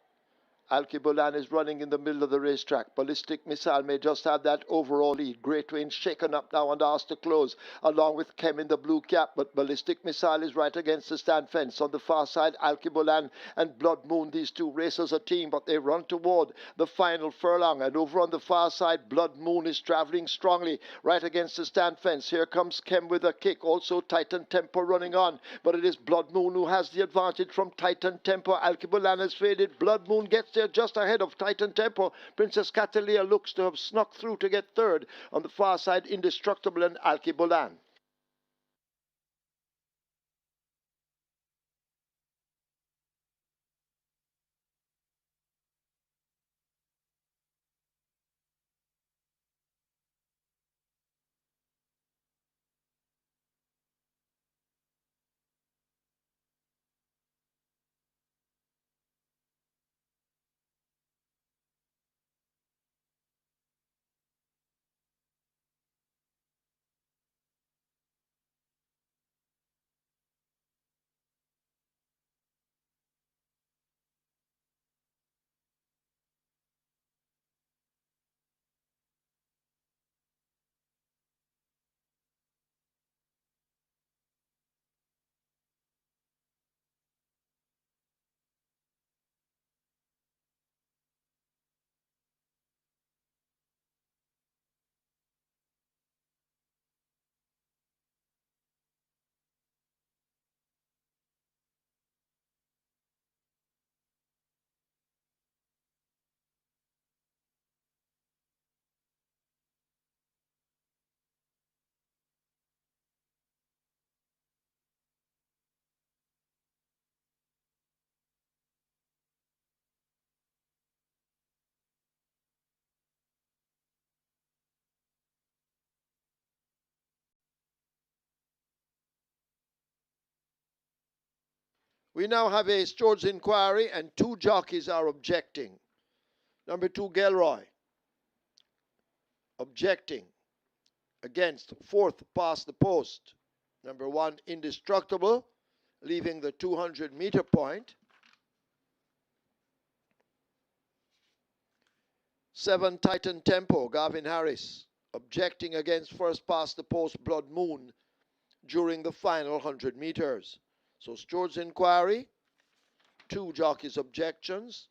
Alkebulan is running in the middle of the racetrack. Ballistic Missile may just have that overall lead. Great Wayne shaken up now and asked to close, along with Kem in the blue cap. But Ballistic Missile is right against the stand fence. On the far side, Alkebulan and Blood Moon, these two racers a team, but they run toward the final furlong. And over on the far side, Blood Moon is traveling strongly right against the stand fence. Here comes Kem with a kick. Also Titan Tempo running on, but it is Blood Moon who has the advantage from Titan Tempo. Alkebulan has faded. Blood Moon gets there just ahead of Titan Tempo. Princess Catalia looks to have snuck through to get third. On the far side, Indestructible and Alkebulan. We now have a stewards inquiry and two jockeys are objecting. Number 2, Gelroy, objecting against fourth past the post. Number 1, Indestructible, leaving the 200-meter point. 7, Titan Tempo, Gavin Harris, objecting against first past the post, Blood Moon, during the final 100 meters. So stewards inquiry, two jockeys objections.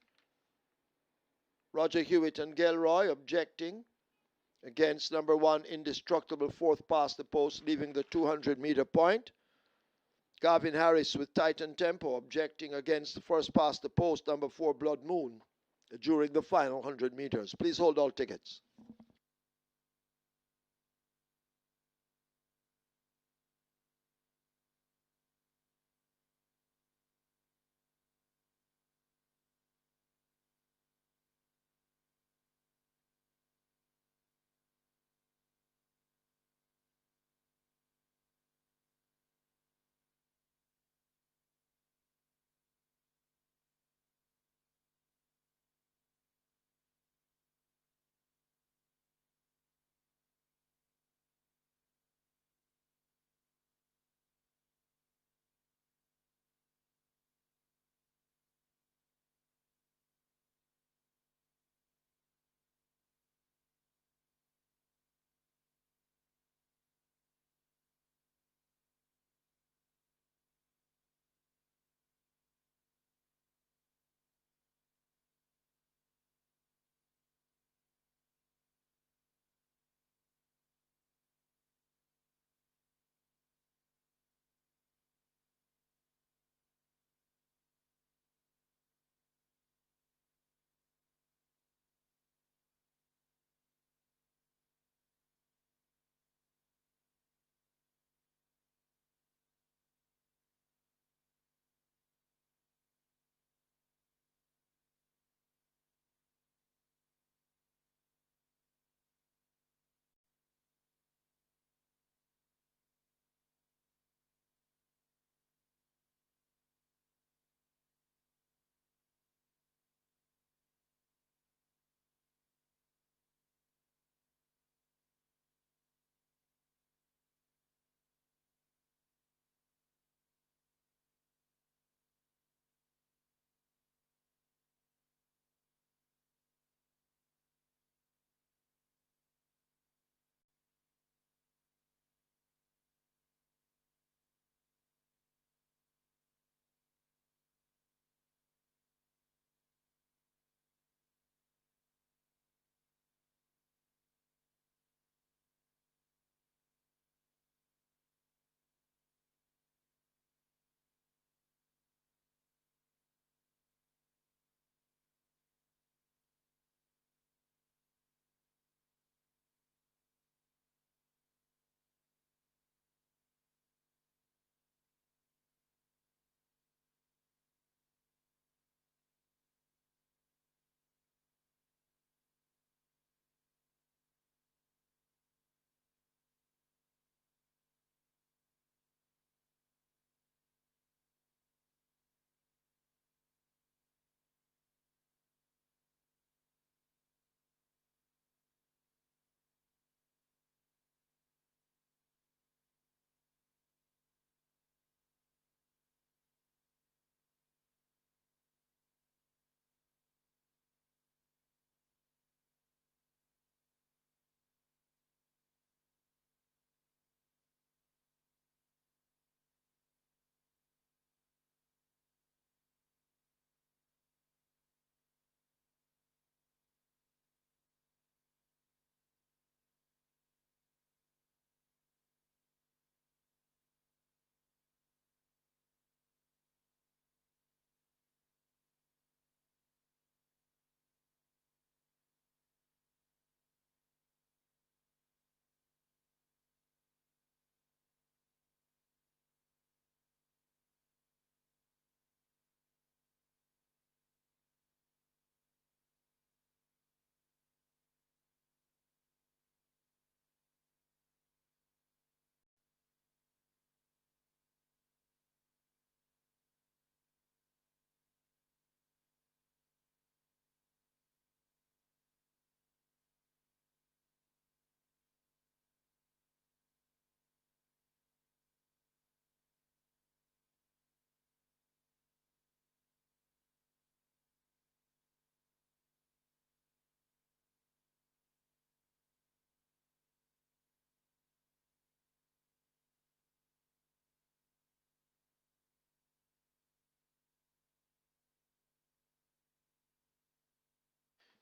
Roger Hewitt and Gelroy objecting against number 1, Indestructible, fourth past the post, leaving the 200-meter point. Gavin Harris with Titan Tempo objecting against the first past the post, number 4, Blood Moon, during the final 100 meters. Please hold all tickets.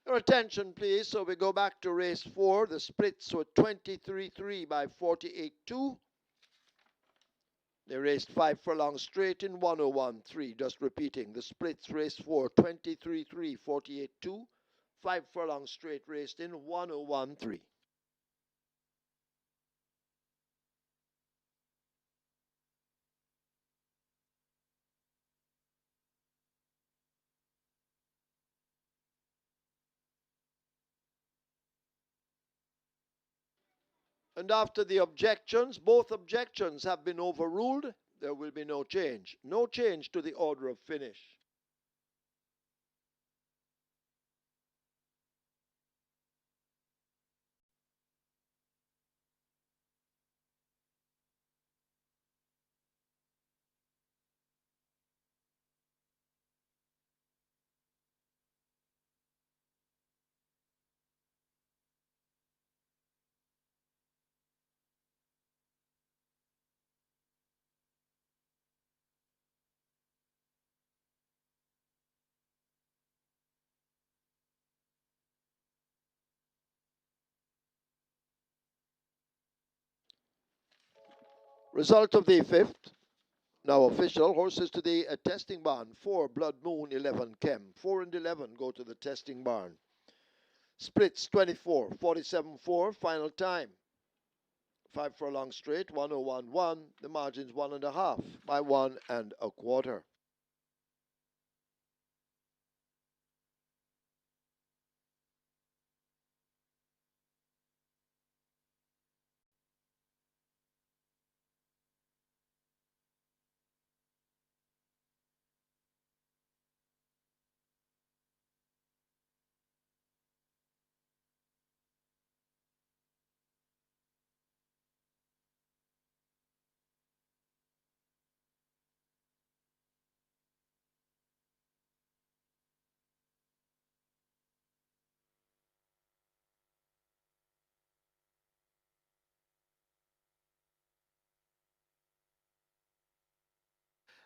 Your attention, please. So we go back to race 4. The splits were 23-3 by 48-2. They raced 5 furlongs straight in 101.3. Just repeating, the splits race 4, 23-3, 48-2. 5 furlongs straight raced in 101.3. And after the objections, both objections have been overruled. There will be no change. No change to the order of finish. Result of the 5th. Now official. Horses to the testing barn. 4 Blood Moon, 11 Chem. 4 and 11 go to the testing barn. Splits 24, 47-4. Final time. 5 furlong straight, 101.1. The margin's 1.5 by 1.25.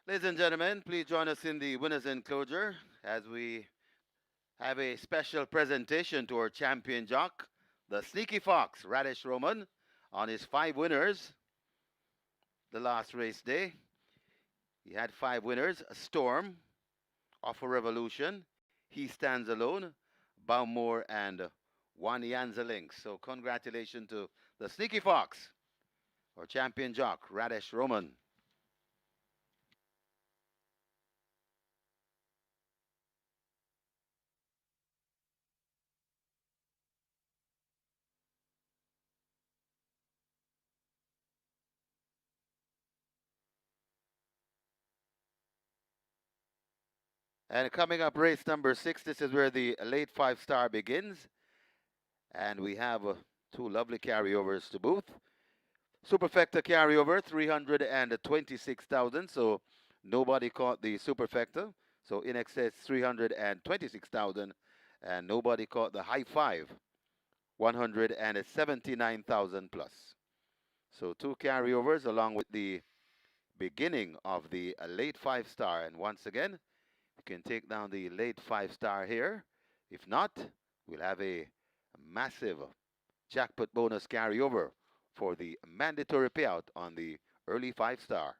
Ladies and gentlemen, please join us in the winners enclosure as we have a special presentation to our champion jock, the Sneaky Fox, Radish Roman, on his 5 winners the last race day. He had 5 winners: a Storm, Off a Revolution, He Stands Alone, Baumore, and One Yanza Link. So congratulations to the Sneaky Fox, our champion jock, Radish Roman. And coming up, race number 6, this is where the late 5-star begins. And we have 2 lovely carryovers to boot. Superfecta carryover, 326,000. So nobody caught the Superfecta. So in excess, 326,000. And nobody caught the High Five, 179,000 plus. So 2 carryovers along with the beginning of the late 5-star. And once again, you can take down the late 5-star here. If not, we'll have a massive jackpot bonus carryover for the mandatory payout on the early 5-star.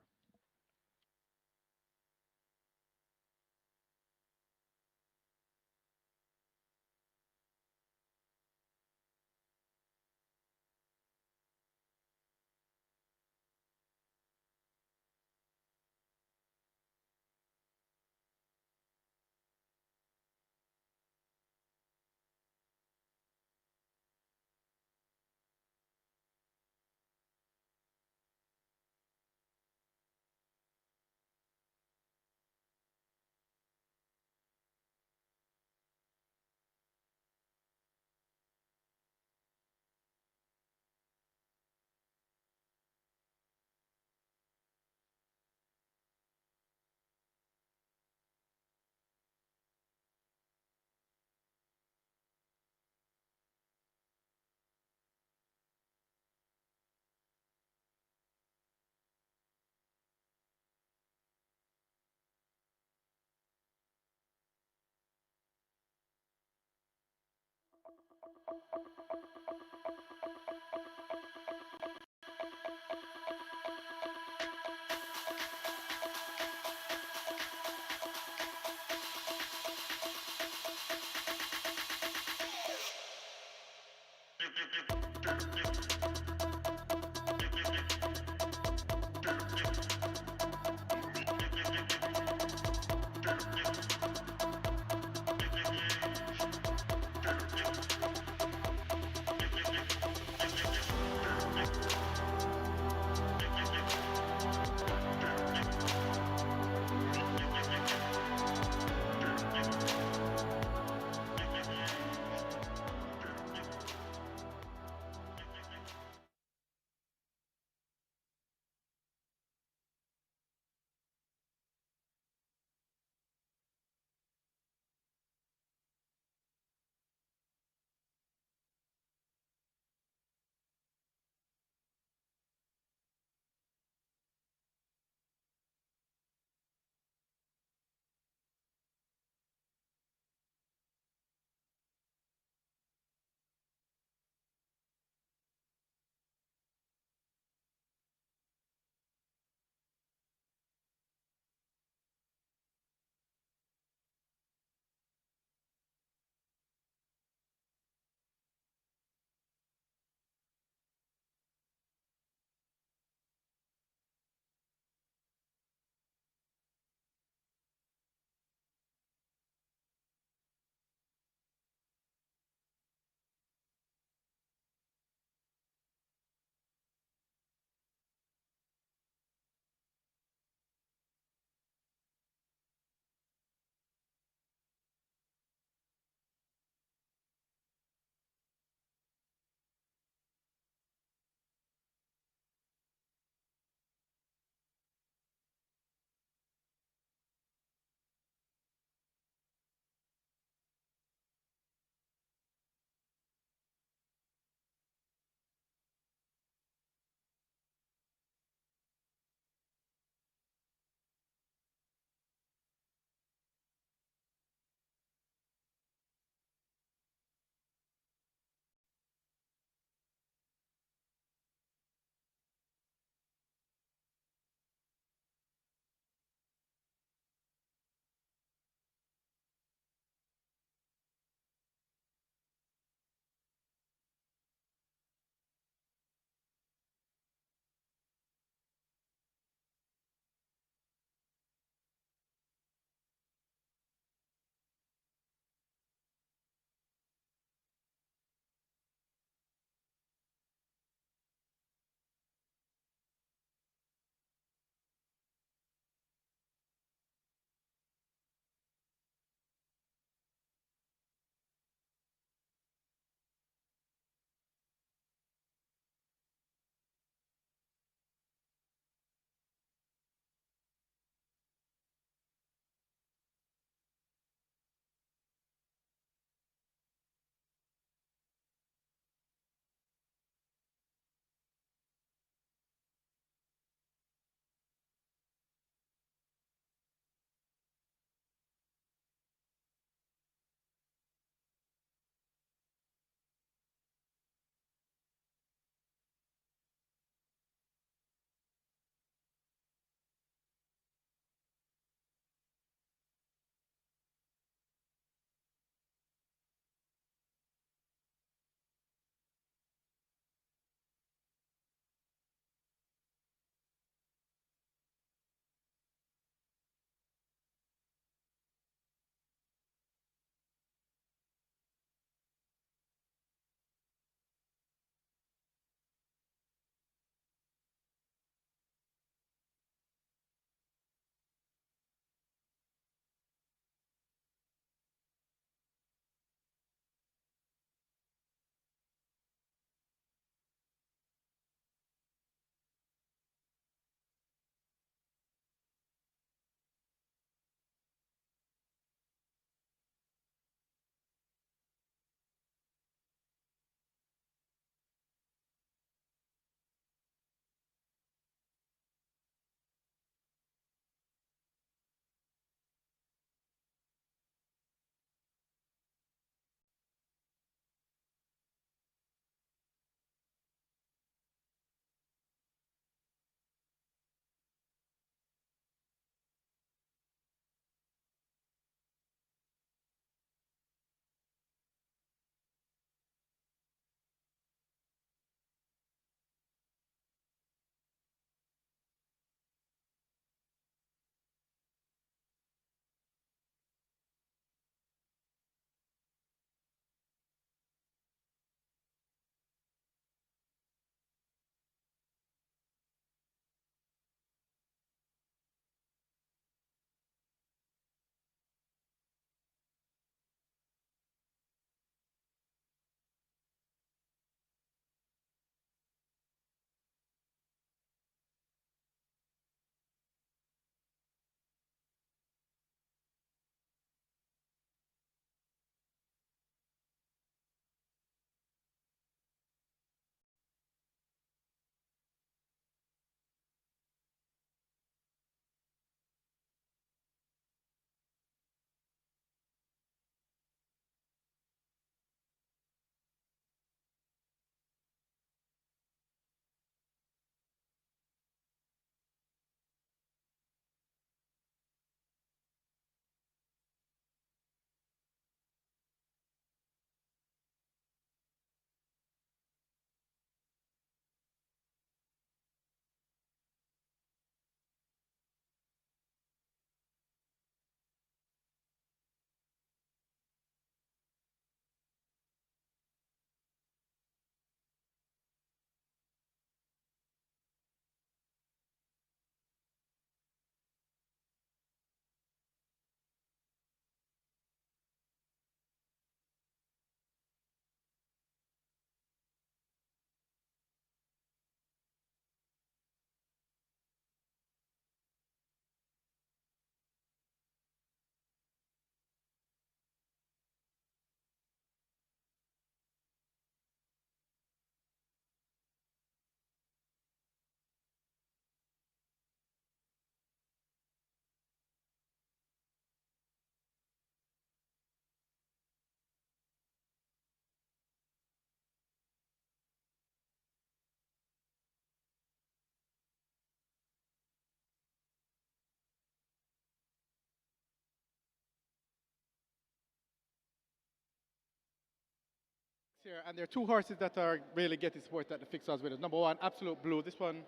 Here, and there are two horses that are really getting support at the fixers with us. Number one, Absolute Blue. This one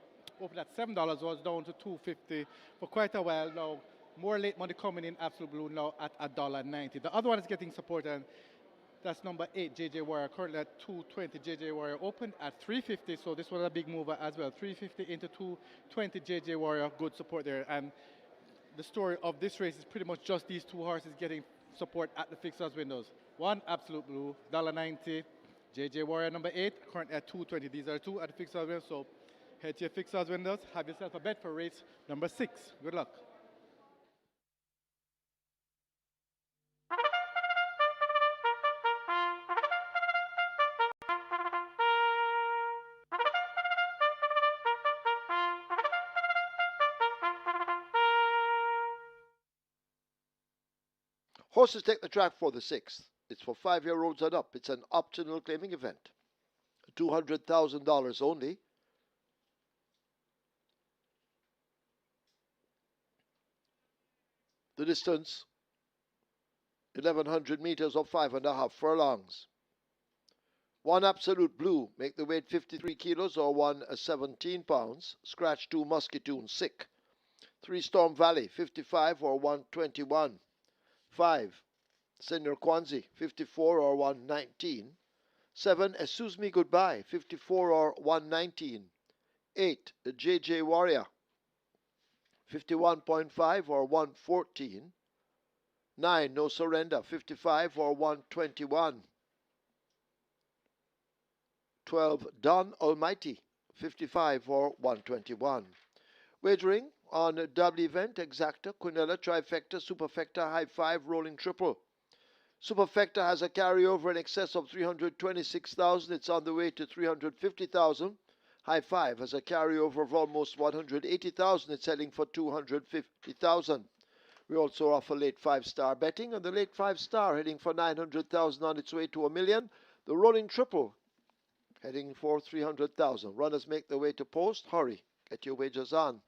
opened at $7, was down to $2.50 for quite a while now. More late money coming in Absolute Blue now at $1.90. The other one is getting support, and that's number 8, JJ Warrior, currently at $2.20. JJ Warrior opened at $3.50, so this was a big mover as well. $3.50 into $2.20. JJ Warrior, good support there. And the story of this race is pretty much just these two horses getting support at the fixers windows. One, Absolute Blue, $1.90. JJ Warrior number 8, currently at $2.20. These are two at the fixers windows, so head to your fixers windows, have yourself a bet for race number 6. Good luck. Horses take the track for the 6th. It's for 5-year-olds and up. It's an optional claiming event. $200,000 only. The distance, 1,100 meters or 5.5 furlongs. One Absolute Blue, make the weight 53 kilos or 117 pounds. Scratch 2 Muscatoon, sick. 3 Storm Valley, 55 or 121. 5 Senior Kwanzi, 54 or 119. 7 Excuse Me Goodbye, 54 or 119. 8 JJ Warrior, 51.5 or 114. 9 No Surrender, 55 or 121. 12 Don Almighty, 55 or 121. Wagering on double event, exacta, quinella, trifecta, superfecta, high 5, rolling triple. Superfecta has a carryover in excess of 326,000. It's on the way to 350,000. High 5 has a carryover of almost 180,000. It's heading for 250,000. We also offer late 5-star betting, and the late 5-star heading for 900,000 on its way to $1 million. The rolling triple heading for 300,000. Runners make their way to post. Hurry, get your wagers on.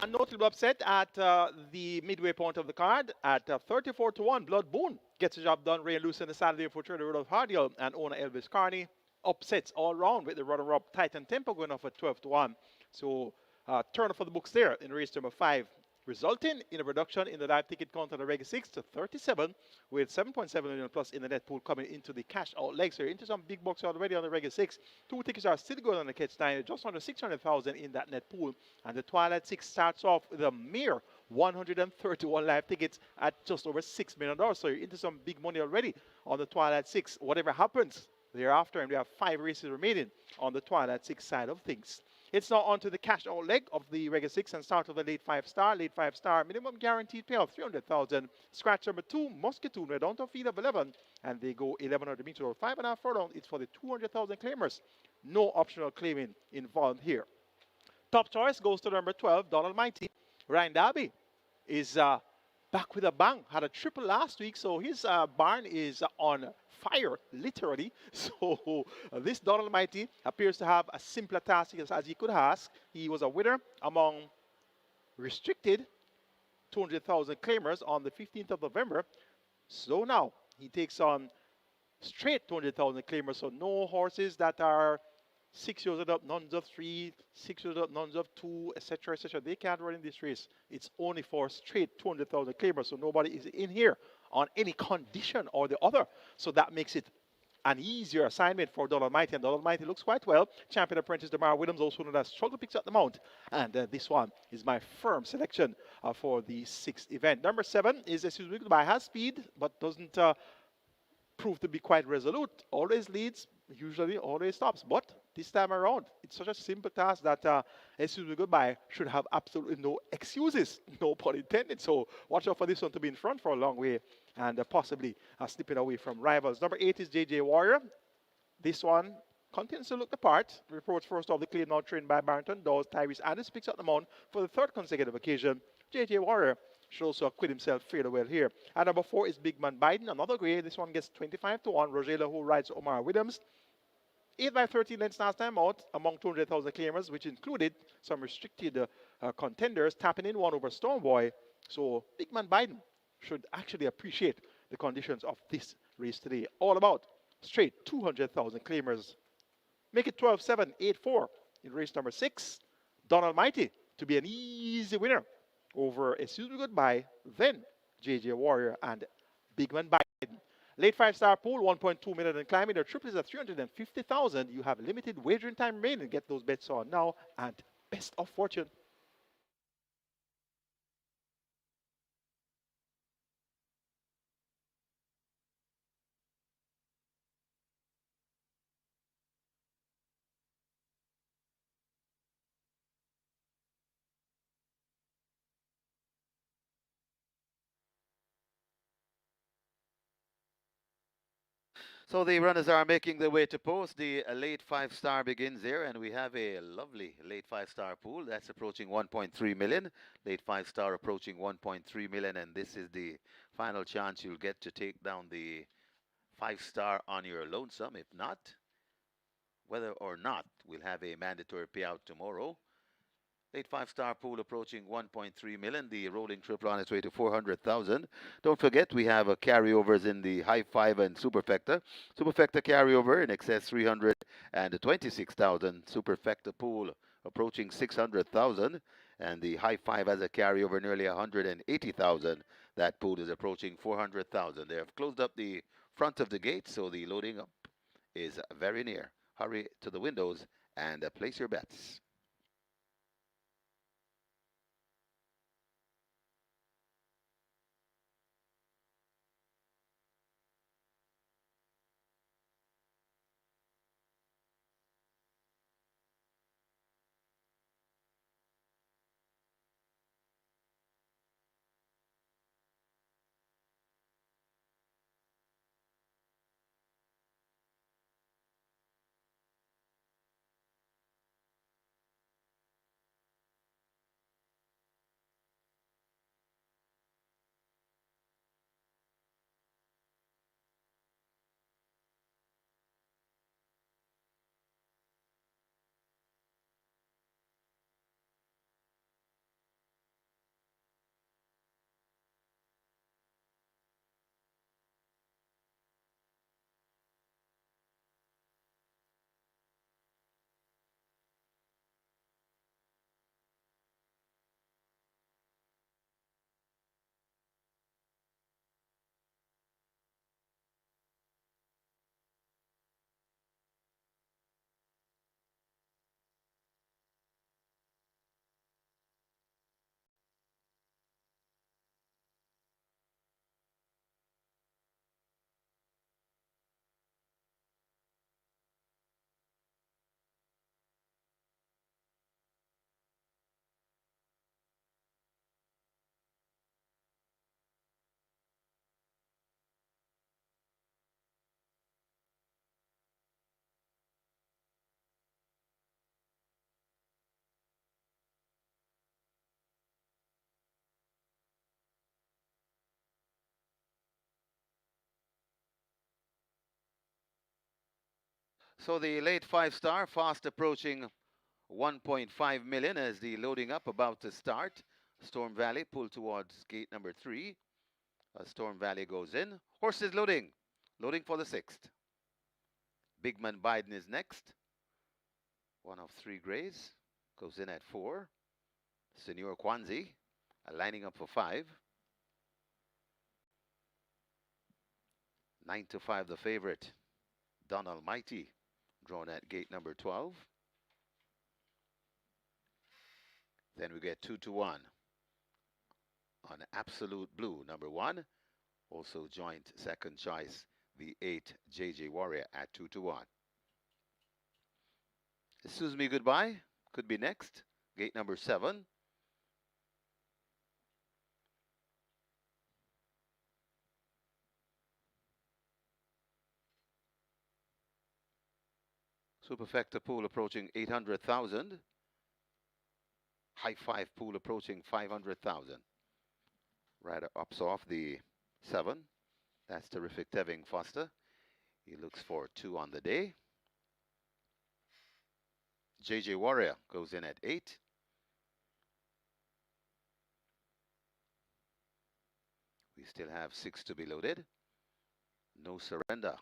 A notable upset at the midway point of the card at 34-1. Blood Boone gets the job done. Ray loose in the Saturday for the Rudolph Hardiel and owner Elvis Carney. Upsets all round with the runner-up Titan Tempo going off at 12-1. So turn for the books there in race number 5, resulting in a reduction in the live ticket count on the Reggae 6 to 37, with 7.7 million plus in the net pool coming into the cash out legs here. Into some big bucks already on the Reggae 6. 2 tickets are still going on the catch 9, just under 600,000 in that net pool. And the Twilight 6 starts off with a mere 131 live tickets at just over $6 million. So you're into some big money already on the Twilight 6. Whatever happens, thereafter, and we have 5 races remaining on the Twilight Six side of things. It's now on to the cash out leg of the regular 6 and start of the late 5 star. Late 5 star, minimum guaranteed payout 300,000. Scratch number 2, Muscatoon, we're down to a field of 11, and they go 1100 meters or 5.5 furlong. It's for the 200,000 claimers. No optional claiming involved here. Top choice goes to number 12, Donald Mighty. Ryan Darby is back with a bang. Had a triple last week, so his barn is on fire, literally. So this Donald Mighty appears to have a simpler task as he could ask. He was a winner among restricted 200,000 claimers on the 15th of November. So now he takes on straight 200,000 claimers, so no horses that are 6 years old up, nuns of 3, 6 years old, nuns of 2, etc., etc. They can't run in this race. It's only for straight 200,000 claimers, so nobody is in here on any condition or the other. So that makes it an easier assignment for Donald Mighty, and Donald Mighty looks quite well. Champion apprentice Demar Williams, also known as Struggle Picks at the Mount, and this one is my firm selection for the 6th event. Number 7 is Excuse Me Goodbye. Has speed, but doesn't prove to be quite resolute. Always leads, usually always stops. But this time around, it's such a simple task that Excuse Me Goodbye should have absolutely no excuses, no pun intended. So watch out for this one to be in front for a long way and possibly slipping away from rivals. Number 8 is JJ Warrior. This one continues to look the part. Reports first of the claim now trained by Barrington Dawes. Tyrese Anderson picks up the mount for the 3rd consecutive occasion. JJ Warrior should also acquit himself fairly well here. And number 4 is Big Man Biden, another grade. This one gets 25 to 1. Rogela, who rides Omar Williams. 8 by 13 lengths last time out among 200,000 claimers, which included some restricted contenders, tapping in 1 over Stormboy. So Big Man Biden should actually appreciate the conditions of this race today. All about straight 200,000 claimers. Make it 12-7, 8-4 in race number 6. Donald Mighty to be an easy winner over Excuse Me Goodbye, then JJ Warrior and Big Man Biden. Late 5-star pool, 1.2 million and climbing. The triple is at 350,000. You have limited wagering time remaining. Get those bets on now, and best of fortune. So the runners are making their way to post. The late 5-star begins here, and we have a lovely late 5-star pool that's approaching 1.3 million. Late 5-star approaching 1.3 million, and this is the final chance you'll get to take down the 5-star on your lonesome. If not, whether or not we'll have a mandatory payout tomorrow. Late 5-star pool approaching 1.3 million. The rolling triple on its way to 400,000. Don't forget, we have carryovers in the high 5 and superfecta. Superfecta carryover in excess 326,000. Superfecta pool approaching 600,000. And the high 5 has a carryover nearly 180,000. That pool is approaching 400,000. They have closed up the front of the gate, so the loading up is very near. Hurry to the windows and place your bets. So the late 5-star fast approaching 1.5 million as the loading up about to start. Storm Valley pulled towards gate number 3. Storm Valley goes in. Horses loading. Loading for the 6th. Big Man Biden is next. One of 3 grays. Goes in at 4. Senor Kwanzi lining up for 5. 9 to 5 the favorite. Don Almighty drawn at gate number 12. Then we get 2 to 1 on Absolute Blue, number 1. Also joint second choice, the 8 JJ Warrior at 2 to 1. Excuse me, goodbye. Could be next. Gate number 7. Superfecta pool approaching 800,000. High 5 pool approaching 500,000. Rider ups off the 7. That's terrific Tevin Foster. He looks for 2 on the day. JJ Warrior goes in at 8. We still have 6 to be loaded. No surrender.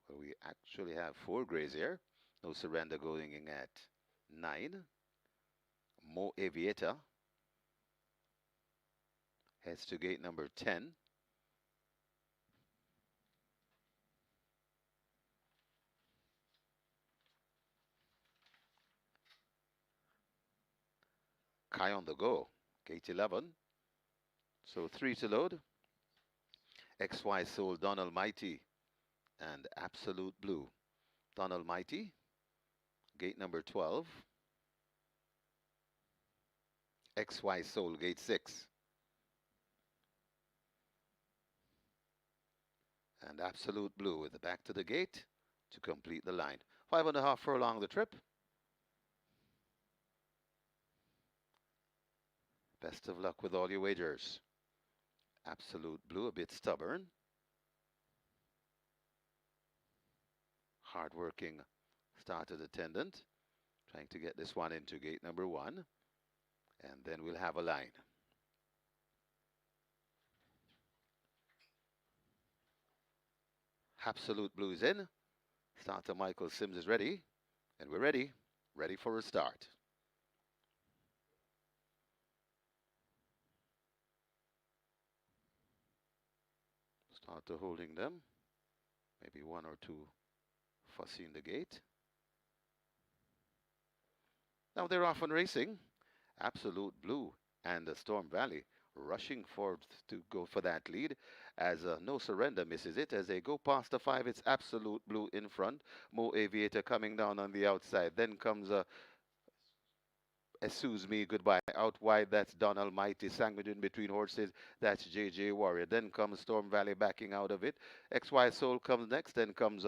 Well, we actually have 4 grays here. No surrender going in at 9. Mo Aviator heads to gate number 10. Kai on the go, gate 11. So 3 to load. XY Soul, Don Almighty, and Absolute Blue. Don Almighty, gate number 12. XY Soul, gate 6. And Absolute Blue with the back to the gate to complete the line. 5.5 furlong the trip. Best of luck with all your wagers. Absolute Blue, a bit stubborn. Hard-working started attendant. Trying to get this one into gate number 1. And then we'll have a line. Absolute Blue is in. Starter Michael Sims is ready. And we're ready. Ready for a start. Starter holding them. Maybe 1 or 2 fussy in the gate. Now they're off and racing. Absolute Blue and the Storm Valley rushing forward to go for that lead as No Surrender misses it. As they go past the 5, it's Absolute Blue in front. Mo Aviator coming down on the outside. Then comes Excuse Me Goodbye. Out wide, that's Don Almighty. Sandwiched in between horses, that's JJ Warrior. Then comes Storm Valley backing out of it. XY Soul comes next. Then comes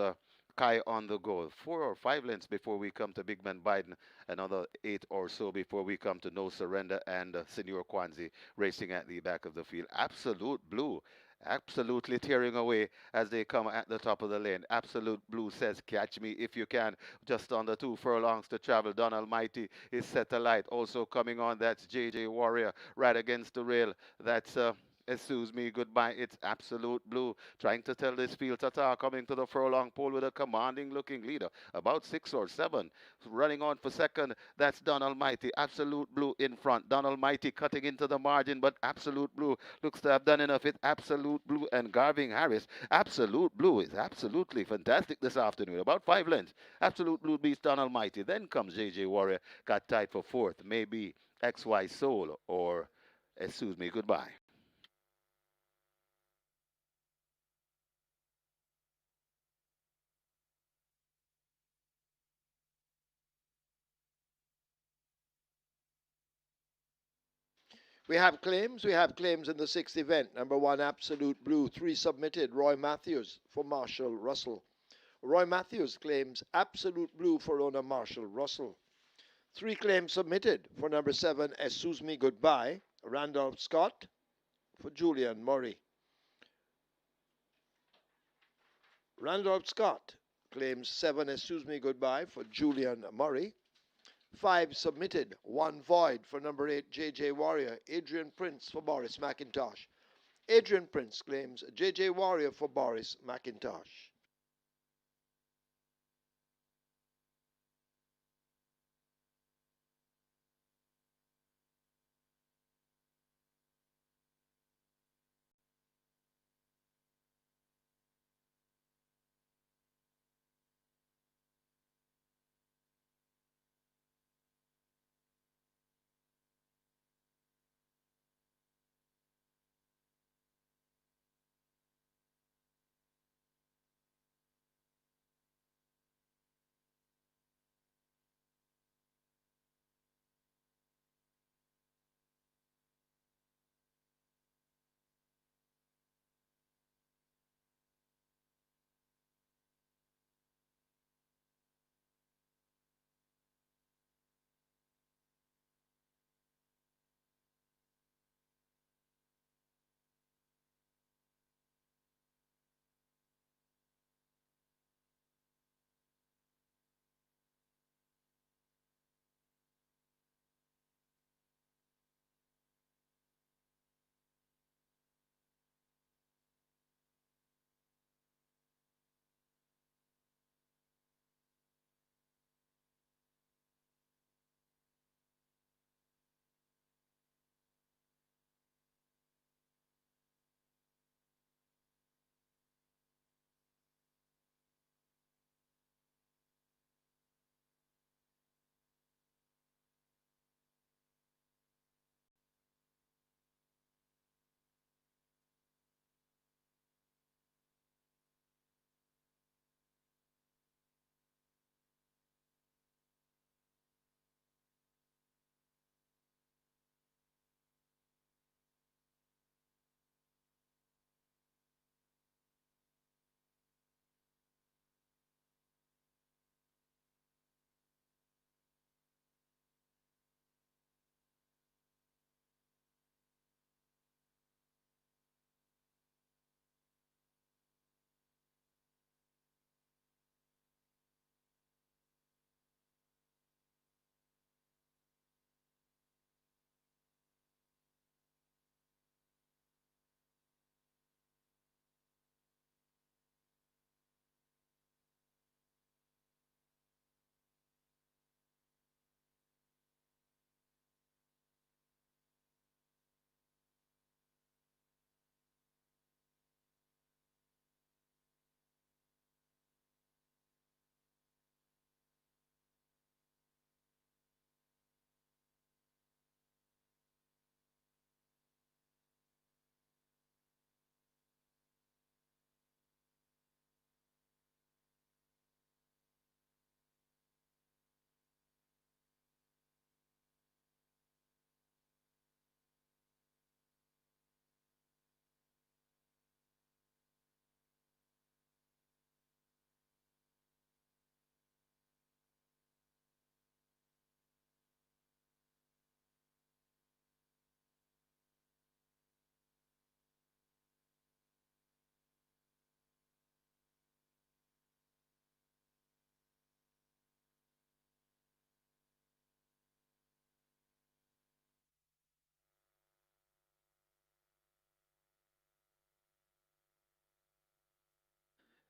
Kai on the go. 4 or 5 lengths before we come to Big Man Biden. Another 8 or so before we come to No Surrender and Senor Kwanzi racing at the back of the field. Absolute Blue absolutely tearing away as they come at the top of the lane. Absolute Blue says, catch me if you can. Just under 2 furlongs to travel. Don Almighty is set alight. Also coming on, that's JJ Warrior right against the rail. That's Excuse Me Goodbye. It's Absolute Blue trying to tell this field ta-ta, coming to the furlong pole with a commanding looking leader. About 6 or 7. Running on for second. That's Don Almighty. Absolute Blue in front. Don Almighty cutting into the margin, but Absolute Blue looks to have done enough. It's Absolute Blue and Garvin Harris. Absolute Blue is absolutely fantastic this afternoon. About 5 lengths. Absolute Blue beats Don Almighty. Then comes JJ Warrior. Got tied for 4th. Maybe XY Soul or Excuse Me Goodbye. We have claims. We have claims in the 6th event. Number 1, Absolute Blue. 3 submitted. Roy Matthews for Marshall Russell. Roy Matthews claims Absolute Blue for owner Marshall Russell. 3 claims submitted for number 7, Excuse Me Goodbye. Randolph Scott for Julian Murray. Randolph Scott claims 7 Excuse Me Goodbye for Julian Murray. 5 submitted, 1 void for number 8 JJ Warrior, Adrian Prince for Boris McIntosh. Adrian Prince claims JJ Warrior for Boris McIntosh.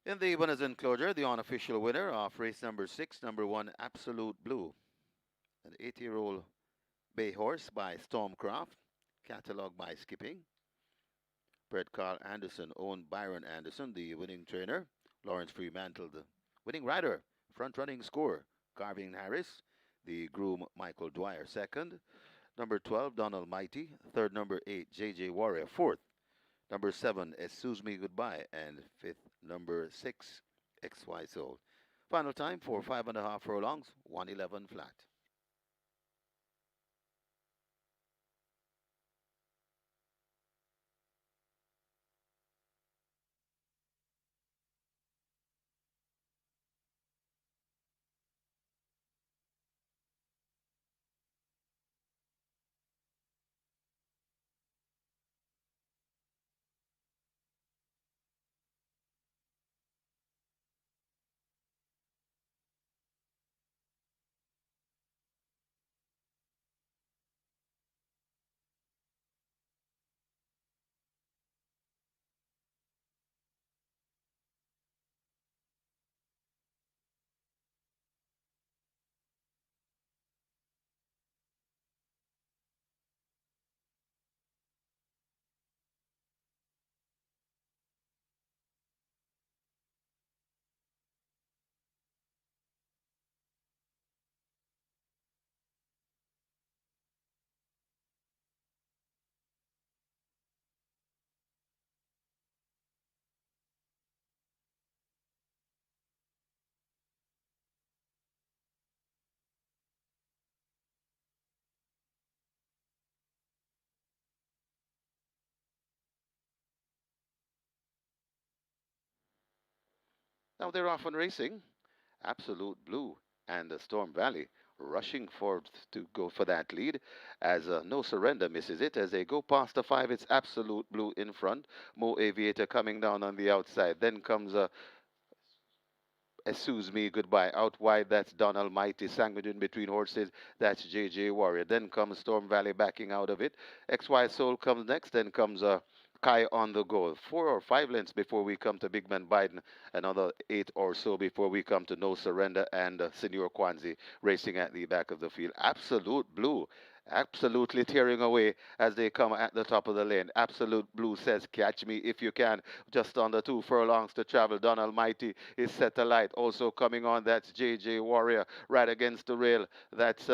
In the winners enclosure, the unofficial winner of race number 6, number 1, Absolute Blue, an 8-year-old bay horse by Stormcraft, catalogued by Skipping. Bred Carl Anderson owned Byron Anderson, the winning trainer. Lawrence Fremantle, the winning rider. Front running score, Garvin Harris. The groom, Michael Dwyer, second. Number 12, Donald Mighty. Third, number 8, JJ Warrior. Fourth, number 7, Excuse Me Goodbye. And fifth, number 6, XY Soul. Final time for 5.5 furlongs, 111 flat. Now they're off and racing. Absolute Blue and the Storm Valley rushing forward to go for that lead as No Surrender misses it as they go past the 5. It's Absolute Blue in front. Mo Aviator coming down on the outside. Then comes Excuse Me Goodbye out wide. That's Don Almighty. Sandwiched in between horses. That's JJ Warrior. Then comes Storm Valley backing out of it. XY Soul comes next. Then comes Kai on the goal. 4 or 5 lengths before we come to Big Man Biden. Another 8 or so before we come to No Surrender and Senior Kwanzi racing at the back of the field. Absolute Blue. Absolutely tearing away as they come at the top of the lane. Absolute Blue says, catch me if you can. Just under 2 furlongs to travel. Don Almighty is set alight. Also coming on, that's JJ Warrior right against the rail. That's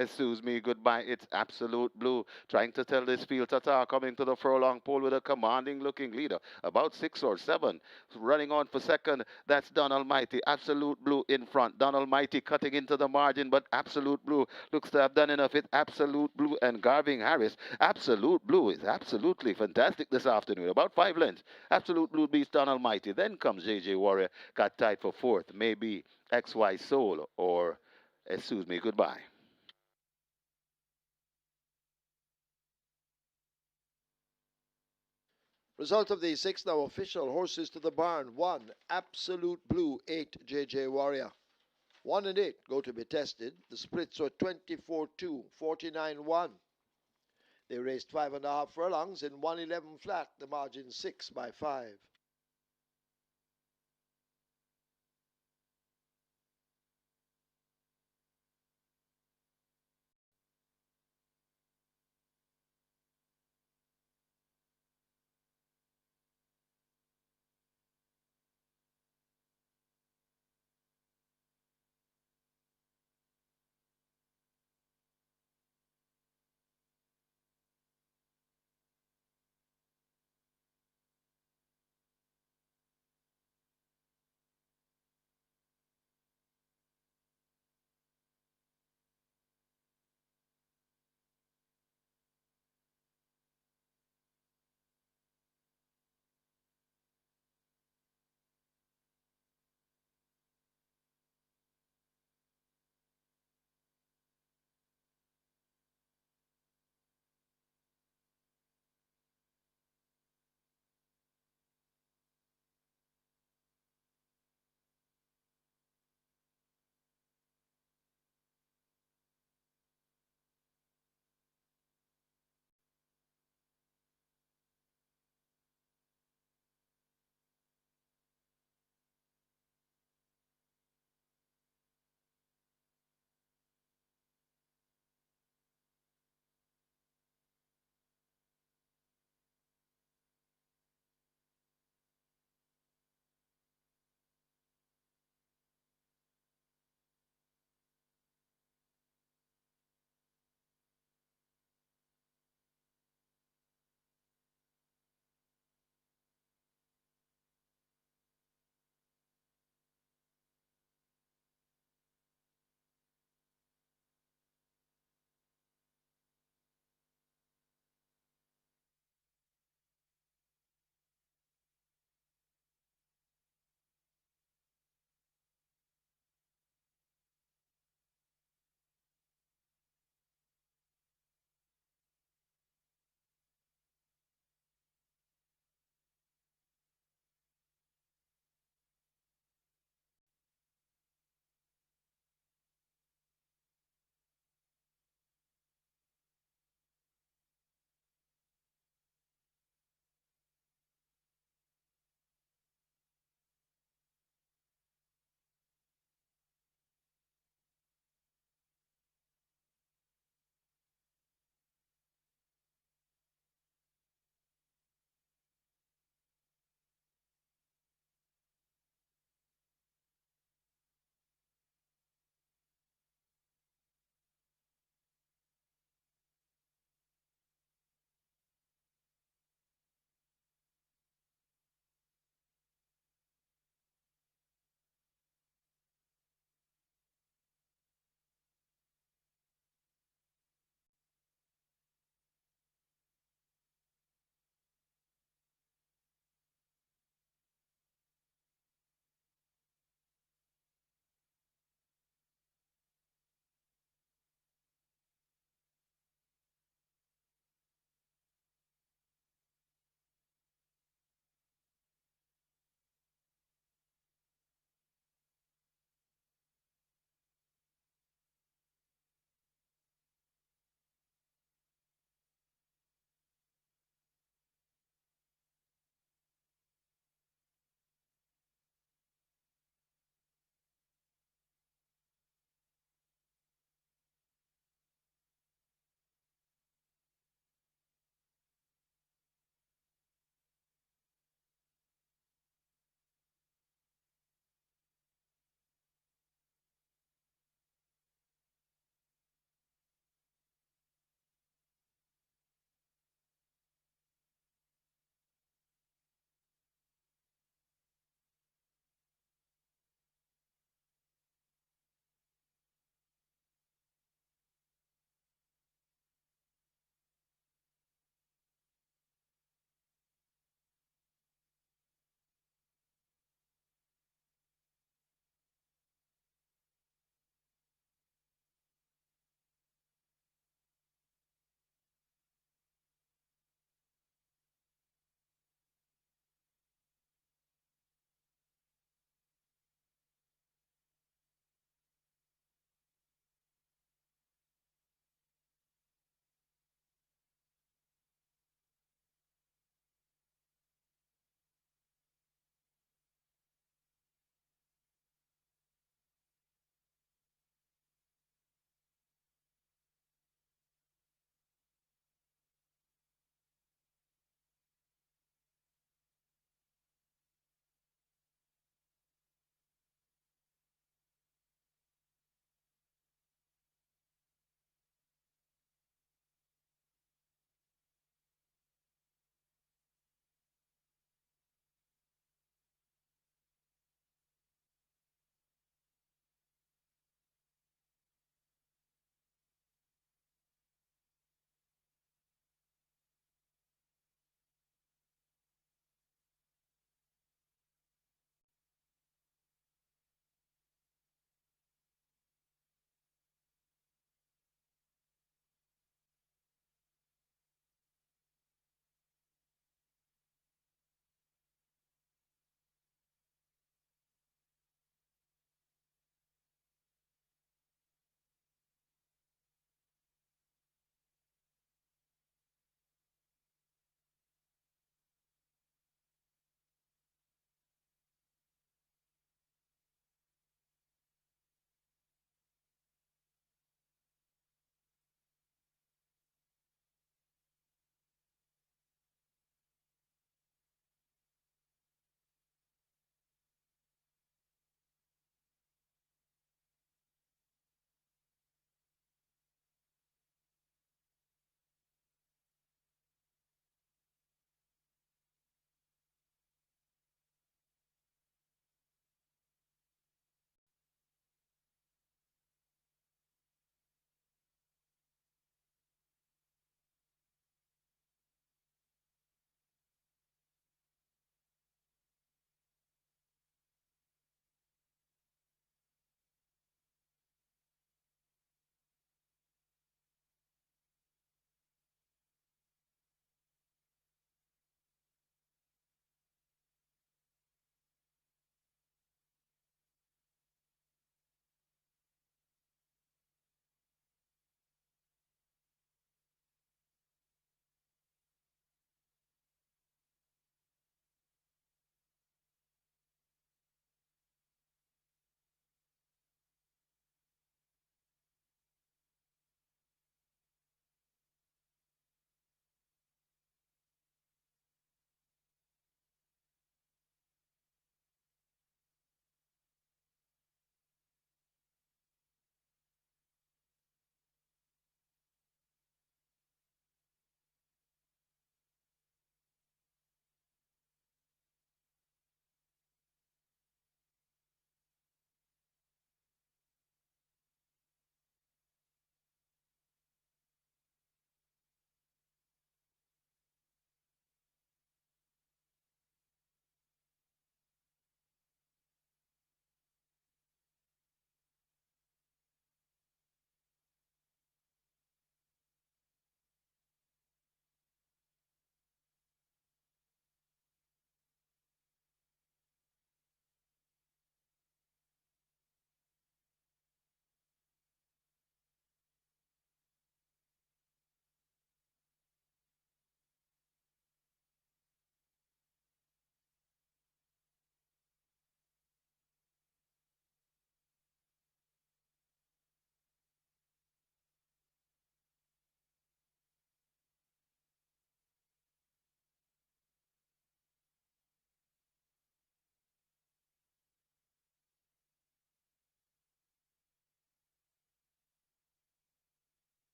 Excuse Me Goodbye. It's Absolute Blue trying to tell this field Tata coming to the furlong pole with a commanding looking leader. About 6 or 7. Running on for second. That's Don Almighty. Absolute Blue in front. Don Almighty cutting into the margin, but Absolute Blue looks to have done enough. It's Absolute Blue and Garvin Harris. Absolute Blue is absolutely fantastic this afternoon. About 5 lengths. Absolute Blue beats Don Almighty. Then comes JJ Warrior. Got tied for 4th. Maybe XY Soul or Excuse Me Goodbye. Result of the 6 now official. Horses to the barn. 1, Absolute Blue. 8, JJ Warrior. 1 and 8 go to be tested. The splits were 24-2, 49-1. They raced 5.5 furlongs in 111 flat. The margin 6 by 5.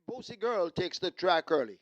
Bossy Girl takes the track early.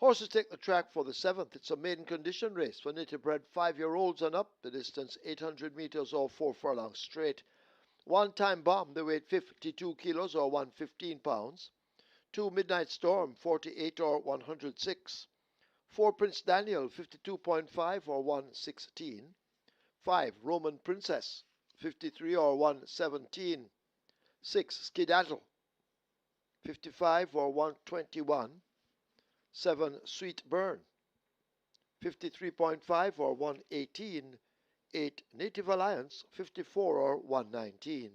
Horses take the track for the 7th. It's a maiden condition race for native bred 5-year-olds and up. The distance 800 meters or 4 furlongs straight. One Time Bomb, they weighed 52 kilos or 115 pounds. 2 Midnight Storm, 48 or 106. 4 Prince Daniel, 52.5 or 116. 5 Roman Princess, 53 or 117. 6 Skedaddle, 55 or 121. 7 Sweet Burn, 53.5 or 118. 8 Native Alliance, 54 or 119.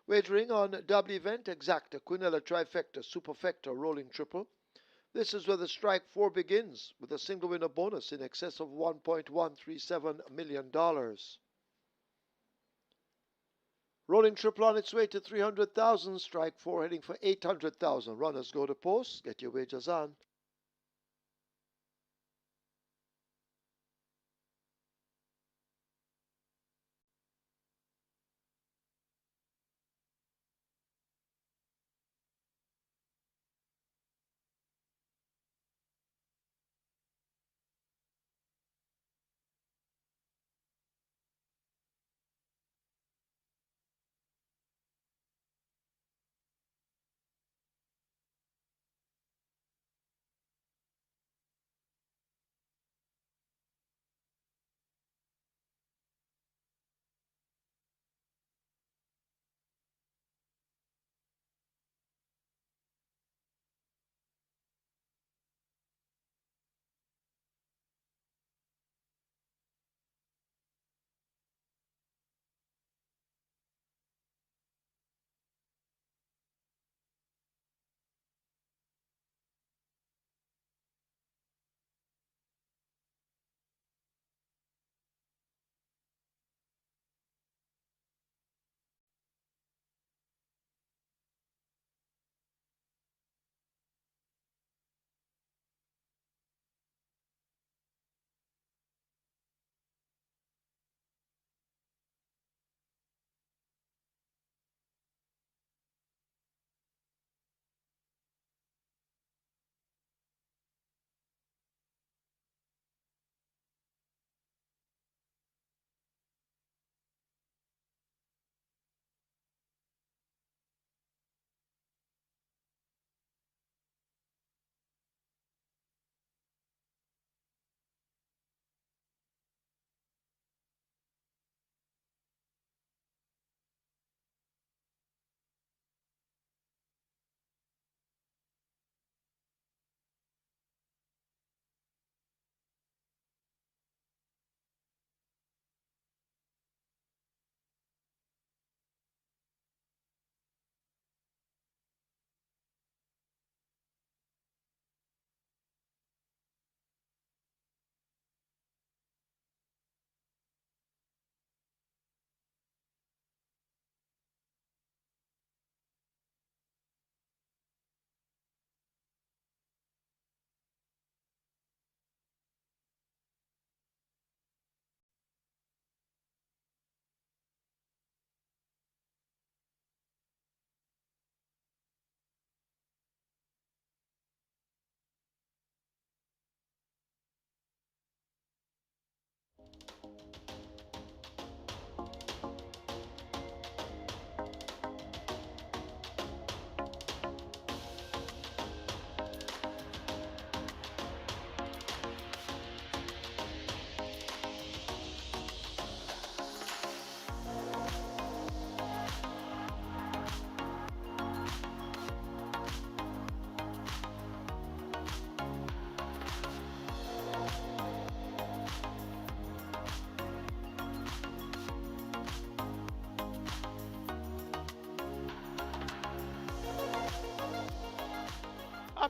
Wagering on double event, exacta, quinella, trifecta, superfecta, rolling triple. This is where the strike 4 begins, with a single winner bonus in excess of $1.137 million. Rolling triple on its way to 300,000, strike 4 heading for 800,000. Runners go to post, get your wagers on.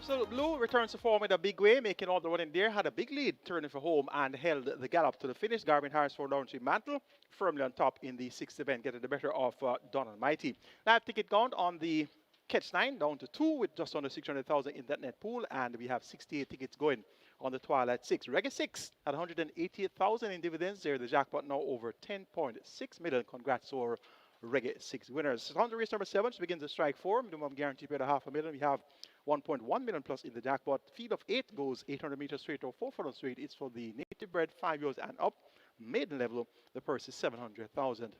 Absolute Blue returns to form in a big way, making all the run in there. Had a big lead, turning for home, and held the gallop to the finish. Garvin Harris for Laurentry Mantle, firmly on top in the sixth event, getting the better of Donald Mighty. Live ticket count on the catch line down to 2 with just under 600,000 in that net pool, and we have 68 tickets going on the Twilight 6. Reggae 6 at 188,000 in dividends there. The jackpot now over 10.6 million. Congrats to our Reggae 6 winners. On to race number 7, which begins the strike 4. Minimum guarantee paid a $500,000. We have 1.1 million plus in the jackpot. Field of 8 goes 800 meters straight or 4 furlong straight. It's for the native bred 5 years and up. Maiden level, the purse is 700,000.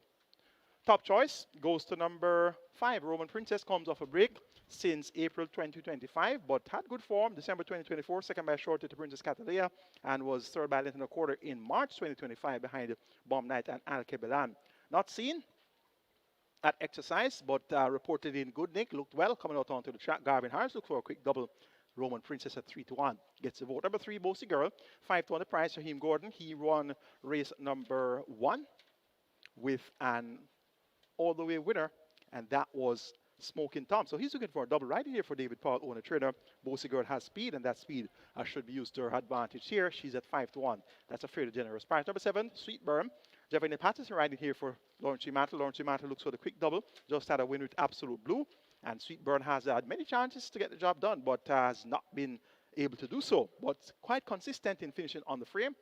Top choice goes to number 5. Roman Princess comes off a break since April 2025, but had good form December 2024, second by short to Princess Catalea, and was third by length and a quarter in March 2025 behind Bomb Knight and Al Kebelan. Not seen at exercise, but reported in good nick, looked well, coming out onto the track. Garvin Harris looked for a quick double. Roman Princess at 3-1 gets the vote. Number 3, Bossy Girl, 5-1 the price. Raheem Gordon, he won race number 1 with an all-the-way winner, and that was Smoking Tom. So he's looking for a double right here for David Paul, owner trainer. Bossy Girl has speed, and that speed should be used to her advantage here. She's at 5-1. That's a fairly generous price. Number 7, Sweet Burn. Javine Patterson riding here for Laurentry Mantle. Laurentry Mantle looks for the quick double. Just had a win with Absolute Blue. And Sweet Burn has had many chances to get the job done, but has not been able to do so. But quite consistent in finishing on the frame.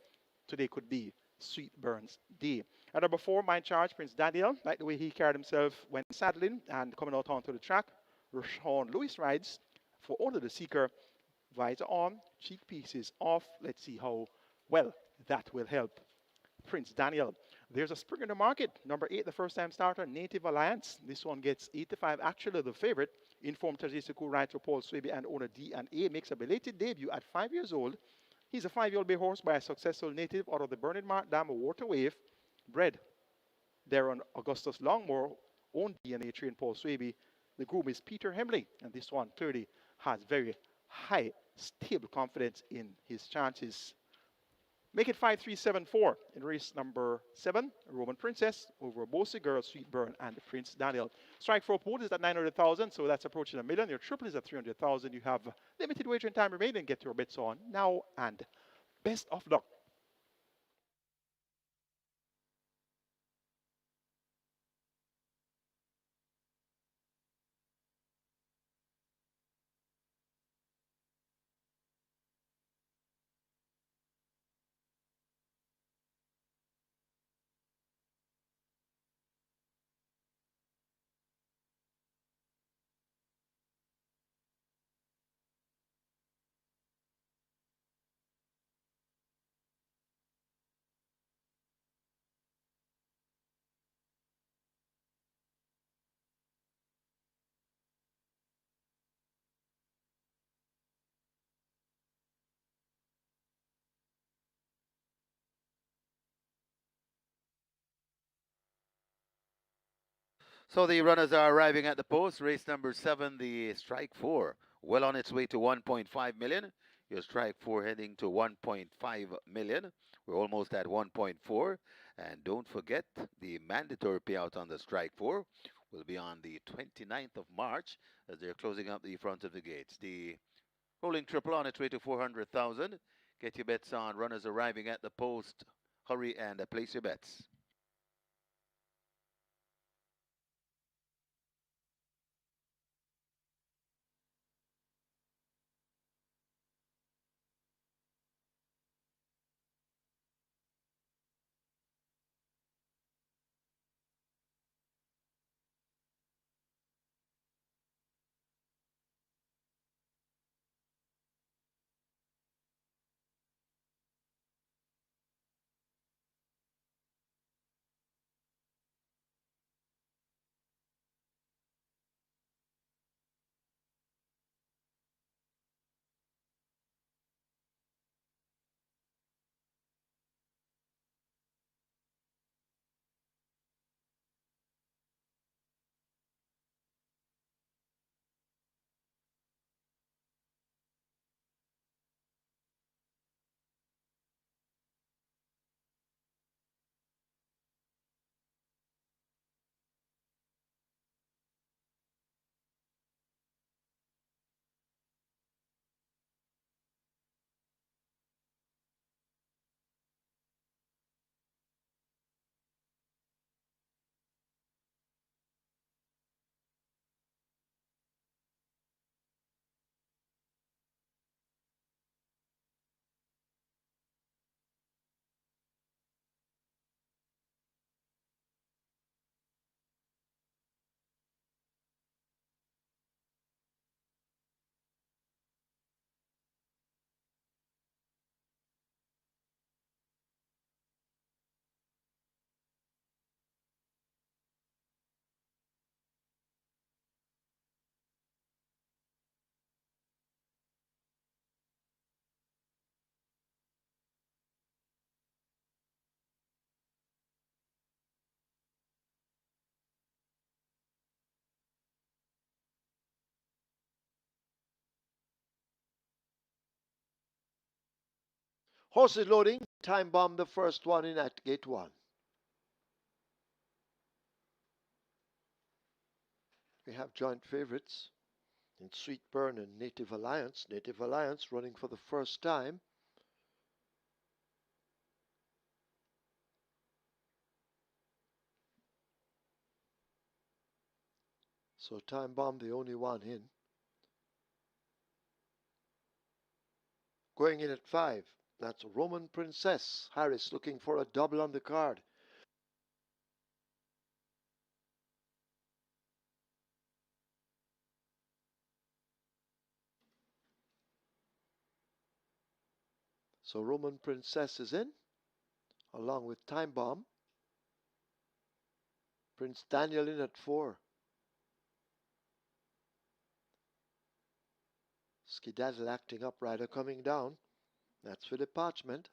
Today could be Sweet Burn's day. At number 4, Mind Charge, Prince Daniel. Like the way he carried himself when saddling and coming out onto the track. Rashawn Lewis rides for Order the Seeker. Visor on, cheek pieces off. Let's see how well that will help Prince Daniel. There's a spring in the market. Number 8, the first-time starter, Native Alliance. This one gets 85. Actually, the favorite. Informed Tajisiku rides for Paul Swaby and owner D&A makes a belated debut at 5 years old. He's a 5-year-old bay horse by a successful native out of the Burning Mark Dam of Water Wave, bred there on Augustus Longmore, owned DNA trained Paul Swaby. The groom is Peter Hemley, and this one clearly has very high, stable confidence in his chances. Make it 5-3-7-4 in race number 7. Roman Princess over Bossy Girl, Sweet Burn, and Prince Daniel. Strike 4 pool is at 900,000, so that's approaching $1 million. Your triple is at 300,000. You have limited wagering time remaining. Get your bets on now, and best of luck. So the runners are arriving at the post. Race number 7, the strike 4, well on its way to 1.5 million. Your strike 4 heading to 1.5 million. We're almost at 1.4. And don't forget, the mandatory payout on the strike 4 will be on the 29th of March as they're closing up the front of the gates. The rolling triple on its way to 400,000. Get your bets on. Runners arriving at the post. Hurry and place your bets. Horses loading. Time Bomb, the first one in at gate 1. We have joint favorites in Sweet Burn and Native Alliance. Native Alliance running for the first time. So Time Bomb, the only one in. Going in at 5. That's Roman Princess. Harris looking for a double on the card. So Roman Princess is in, along with Time Bomb. Prince Daniel in at 4. Skedaddle acting up, rider coming down. That's Philip Parchment.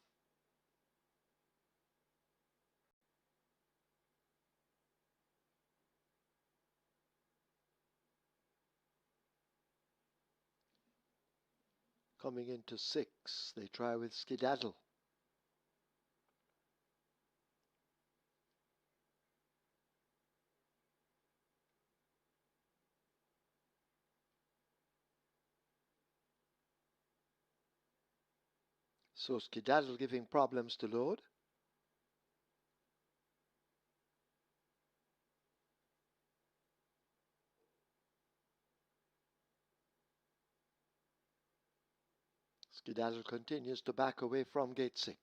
Coming into 6, they try with Skedaddle. So Skedaddle giving problems to load. Skedaddle continues to back away from gate 6.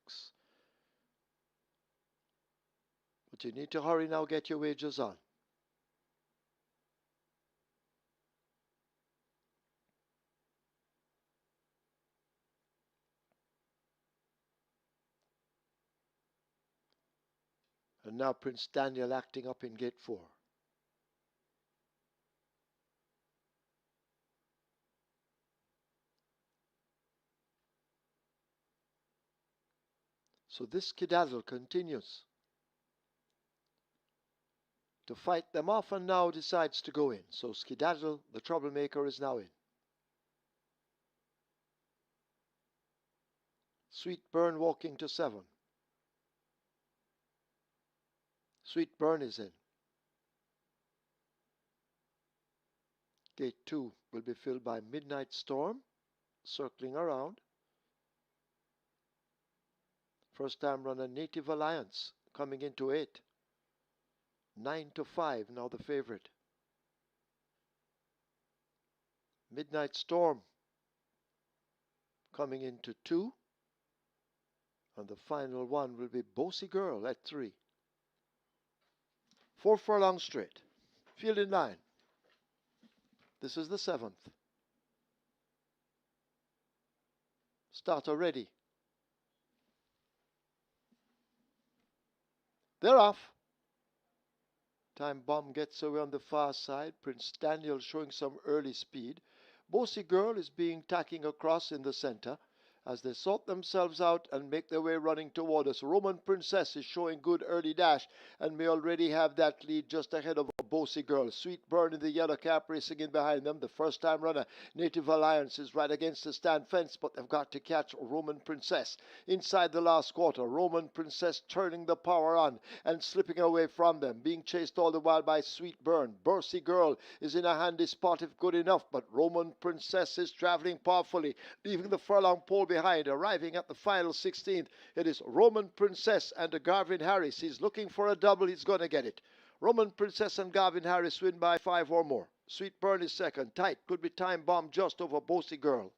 But you need to hurry now, get your wagers on. And now Prince Daniel acting up in gate 4. So this Skedaddle continues to fight them off and now decides to go in. So Skedaddle, the troublemaker, is now in. Sweet Burn walking to 7. Sweet Burn is in. Gate 2 will be filled by Midnight Storm, circling around. First time runner Native Alliance coming into 8. 9-5 now the favorite. Midnight Storm coming into 2. And the final one will be Bossy Girl at 3. 4 furlong straight. Field in line. This is the 7th. Starter ready. They're off. Time Bomb gets away on the far side. Prince Daniel showing some early speed. Bossy Girl is being tacking across in the center as they sort themselves out and make their way running toward us. Roman Princess is showing good early dash and may already have that lead just ahead of Bossy Girl. Sweet Burn in the yellow cap racing in behind them. The first time runner Native Alliance is right against the stand fence, but they've got to catch Roman Princess. Inside the last quarter, Roman Princess turning the power on and slipping away from them, being chased all the while by Sweet Burn. Bossy Girl is in a handy spot if good enough, but Roman Princess is traveling powerfully, leaving the furlong pole behind. Arriving at the final 16th, it is Roman Princess and Garvin Harris. He's looking for a double. He's going to get it. Roman Princess and Garvin Harris win by 5 or more. Sweet Burn is second. Tight. Could be Time Bomb just over Bossy Girl.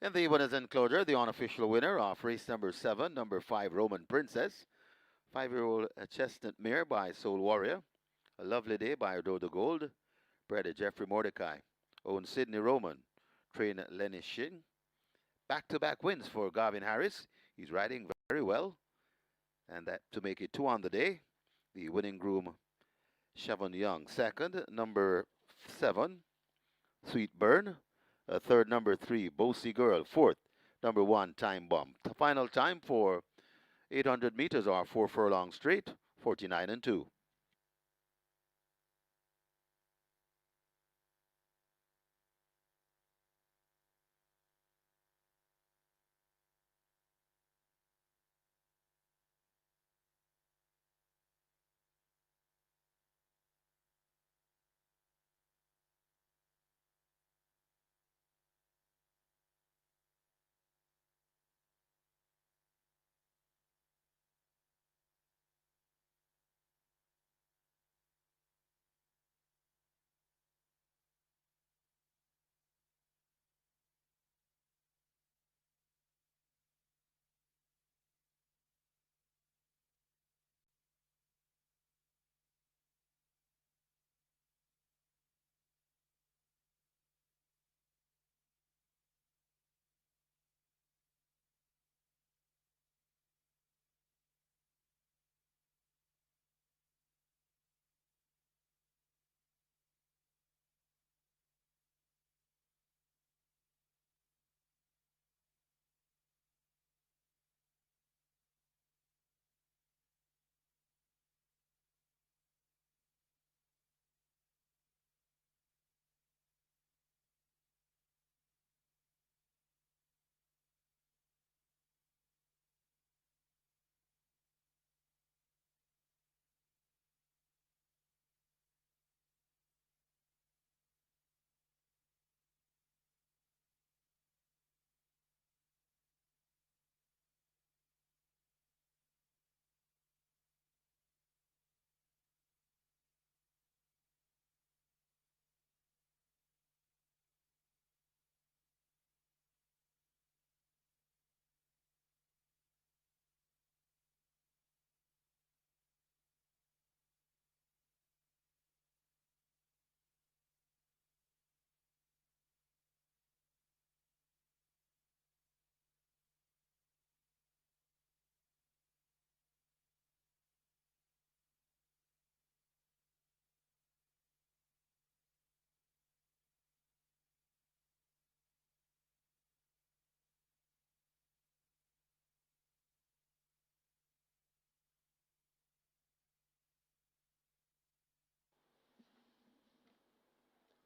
In the winners enclosure, the unofficial winner of race number 7, number 5, Roman Princess. 5-year-old chestnut mare by Soul Warrior. A Lovely Day by Dodo Gold. Bred Jeffrey Mordecai. Owned Sidney Roman. Trained Lenny Shin. Back-to-back wins for Garvin Harris. He's riding very well. And that to make it 2 on the day. The winning groom, Shavon Young. Second, number 7, Sweet Burn. Third, number 3, Bossy Girl. Fourth, number 1, Time Bomb. The final time for 800 meters or 4 furlong straight, 49-2.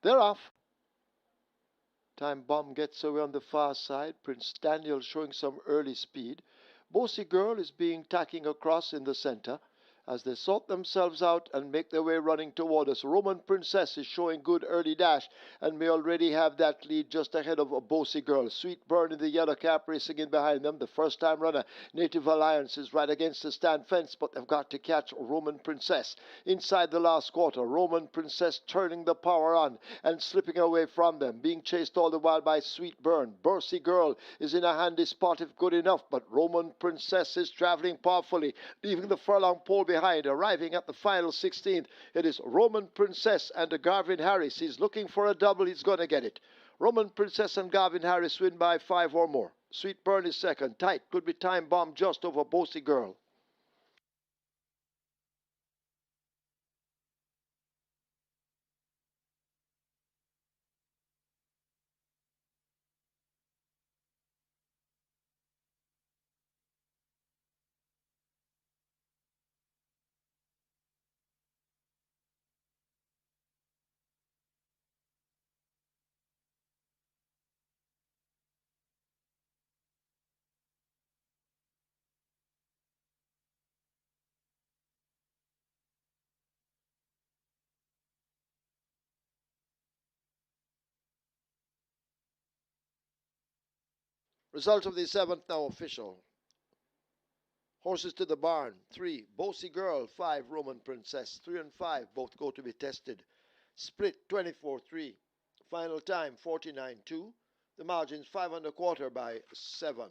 They're off. Time Bomb gets away on the far side. Prince Daniel showing some early speed. Bossy Girl is being tacking across in the center. As they sort themselves out and make their way running toward us, Roman Princess is showing good early dash and may already have that lead just ahead of a Bossy Girl. Sweet Burn in the yellow cap racing in behind them. The first time runner, Native Alliance, is right against the stand fence, but they've got to catch Roman Princess. Inside the last quarter, Roman Princess turning the power on and slipping away from them, being chased all the while by Sweet Burn. Bossy Girl is in a handy spot if good enough, but Roman Princess is traveling powerfully, leaving the furlong pole behind. Arriving at the final 16th, it is Roman Princess and Garvin Harris. He's looking for a double. He's going to get it. Roman Princess and Garvin Harris win by 5 or more. Sweet Burn is second. Tight. Could be Time Bomb just over Bossy Girl. Result of the 7th now official. Horses to the barn. 3, Bossy Girl. 5, Roman Princess. 3 and 5 both go to be tested. Split 24-3. Final time 49-2. The margin's 5 1/4 by 7.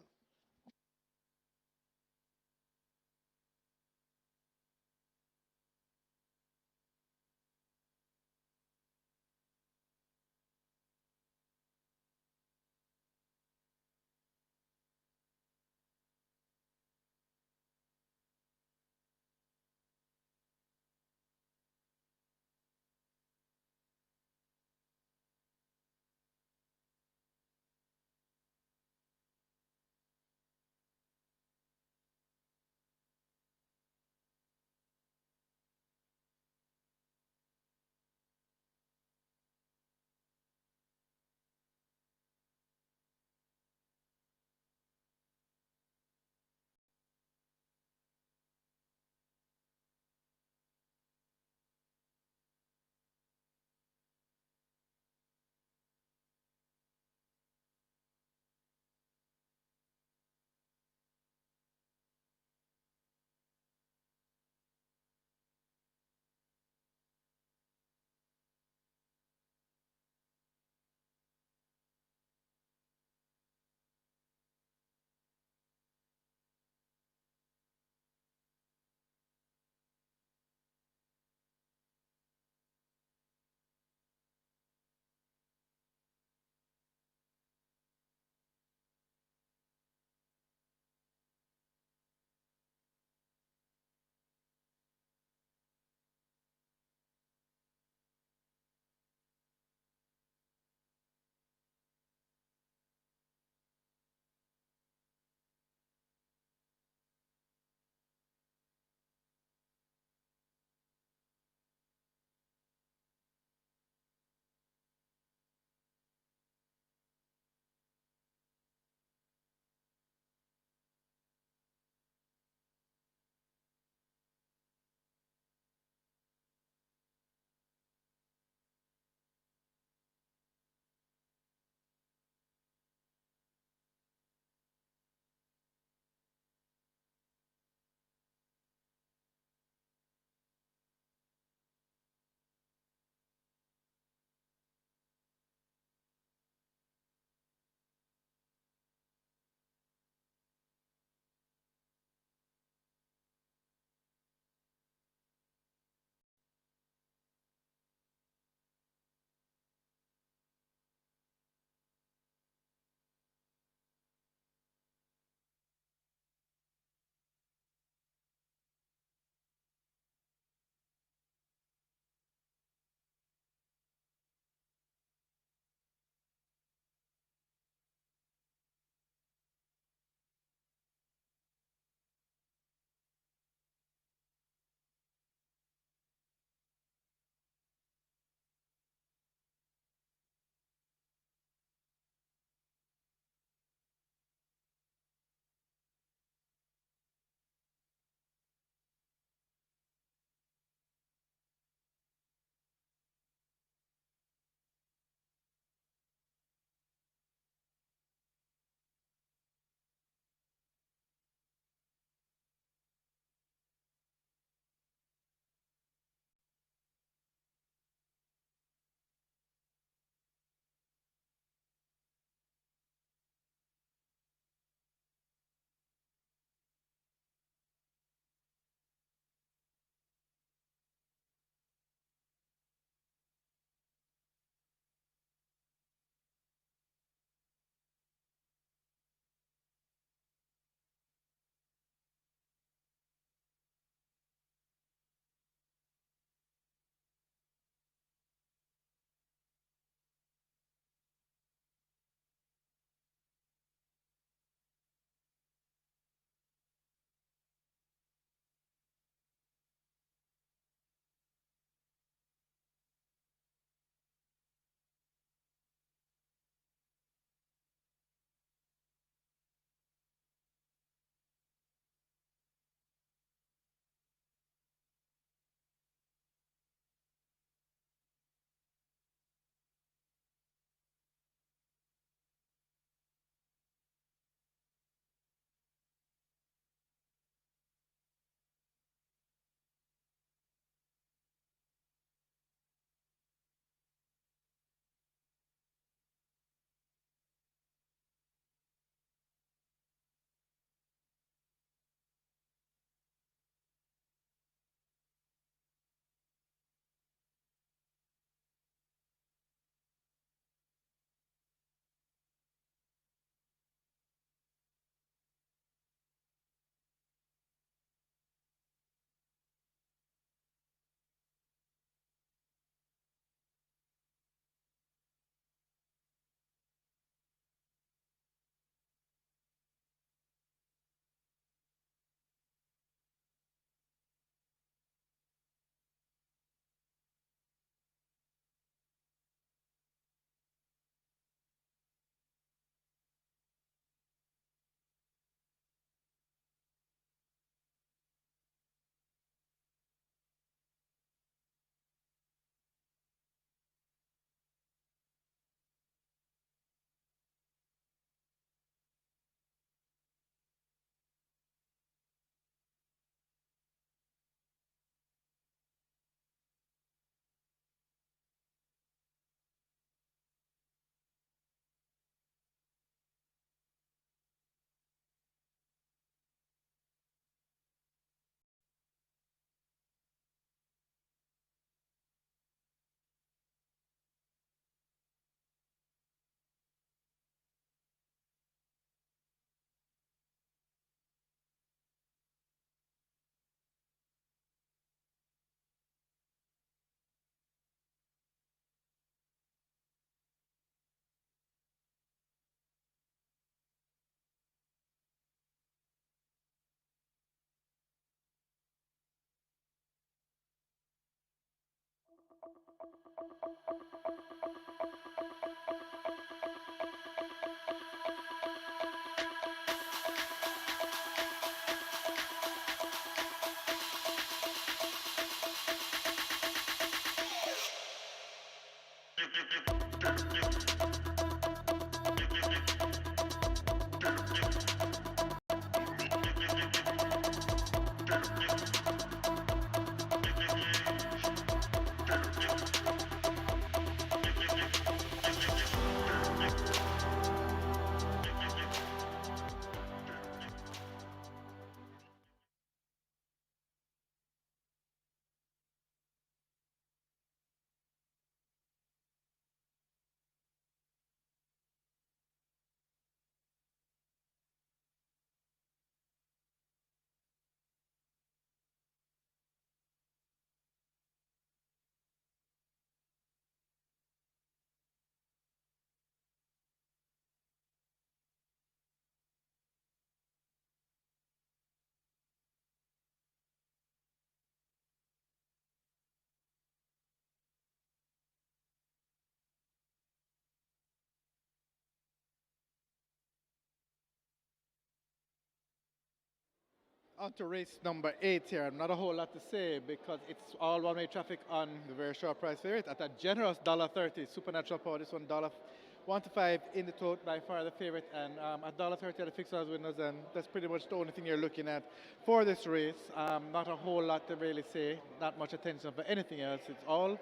On to race number 8 here. Not a whole lot to say because it's all one-way traffic on the very short price favorite at a generous $1.30. Supernatural Power, this one $1 to 5 in the tote, by far the favorite, and at $1.30 are the fixers winners, and that's pretty much the only thing you're looking at for this race. Not a whole lot to really say, not much attention for anything else. It's all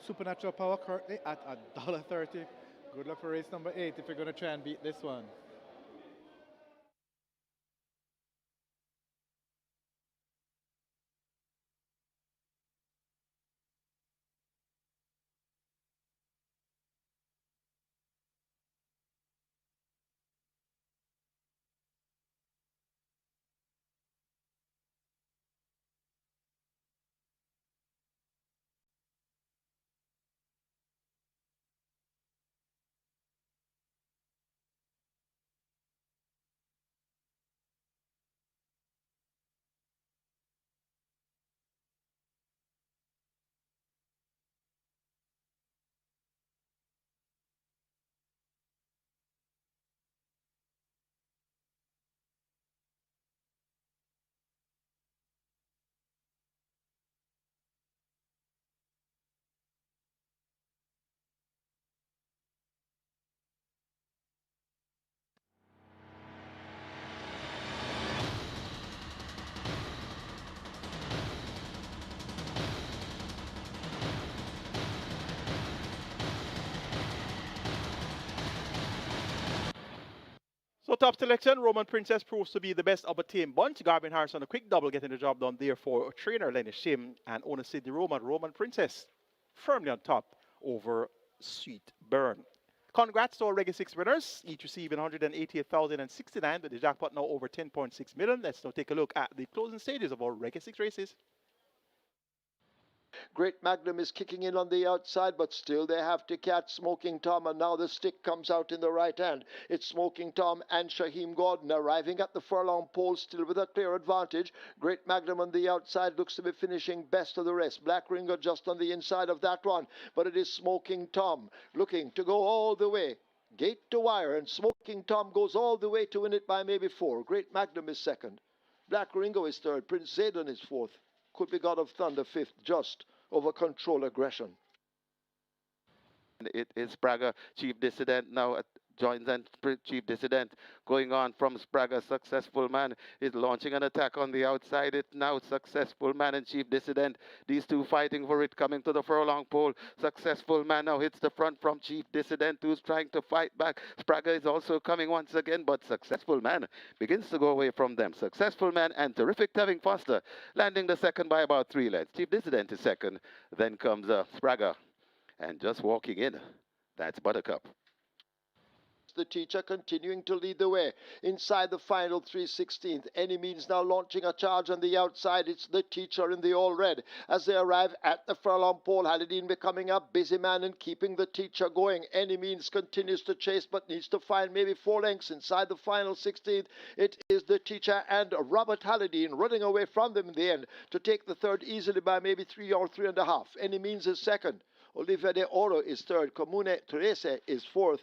Supernatural Power currently at $1.30. Good luck for race number 8 if you're going to try and beat this one. So top selection, Roman Princess proves to be the best of a team bunch. Garvin Harris on a quick double getting the job done there for trainer Lenny Shim and owner Sidney Roman. Roman Princess firmly on top over Sweet Burn. Congrats to our Reggae 6 winners, each receiving 188,069 with the jackpot now over 10.6 million. Let's now take a look at the closing stages of our Reggae 6 races. Great Magnum is kicking in on the outside, but still they have to catch Smoking Tom, and now the stick comes out in the right hand. It's Smoking Tom and Shaheem Gordon arriving at the furlong pole, still with a clear advantage. Great Magnum on the outside looks to be finishing best of the rest. Black Ringo just on the inside of that one, but it is Smoking Tom looking to go all the way. Gate to wire, and Smoking Tom goes all the way to win it by maybe 4. Great Magnum is second. Black Ringo is third. Prince Zayden is fourth. Could be God of Thunder fifth, just over Control Aggression. It is Sprague, Chief Dissident now joins and Chief Dissident going on from Sprague. Successful Man is launching an attack on the outside. It now Successful Man and Chief Dissident. These two fighting for it, coming to the furlong pole. Successful Man now hits the front from Chief Dissident, who's trying to fight back. Sprague is also coming once again, but Successful Man begins to go away from them. Successful Man and Terrific Tevin Foster landing the second by about 3 lengths. Chief Dissident is second. Then comes Sprague. And just walking in, that's Buttercup. The Teacher continuing to lead the way inside the final 3/16. Any Means now launching a charge on the outside. It's The Teacher in the all red as they arrive at the furlong pole. Haladin becoming a busy man and keeping The Teacher going. Any Means continues to chase but needs to find maybe 4 lengths inside the final 16th. It is The Teacher and Robert Haladin running away from them in the end to take the third easily by maybe 3 or 3.5. Any Means is second. Olivia de Oro is third. Comune Terese is fourth.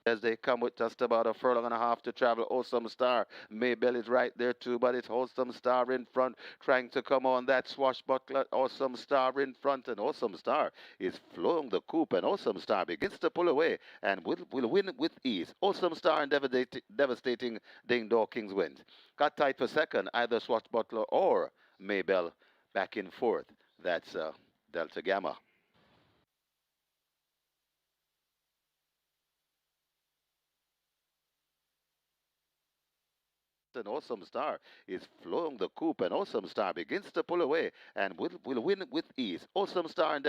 As they come with just about a furlong and a half to travel. Awesome Star. Maybell is right there too, but it's Awesome Star in front, trying to come on that swashbuckler. Awesome Star in front, and Awesome Star is flowing the coop, and Awesome Star begins to pull away and will win with ease. Awesome Star and devastating Ding Dawkins wins. Got tight for second, either swashbuckler or Maybell back in fourth. That's Delta Gamma. An Awesome Star is flowing the coop, and Awesome Star begins to pull away and will win with ease. Awesome Star and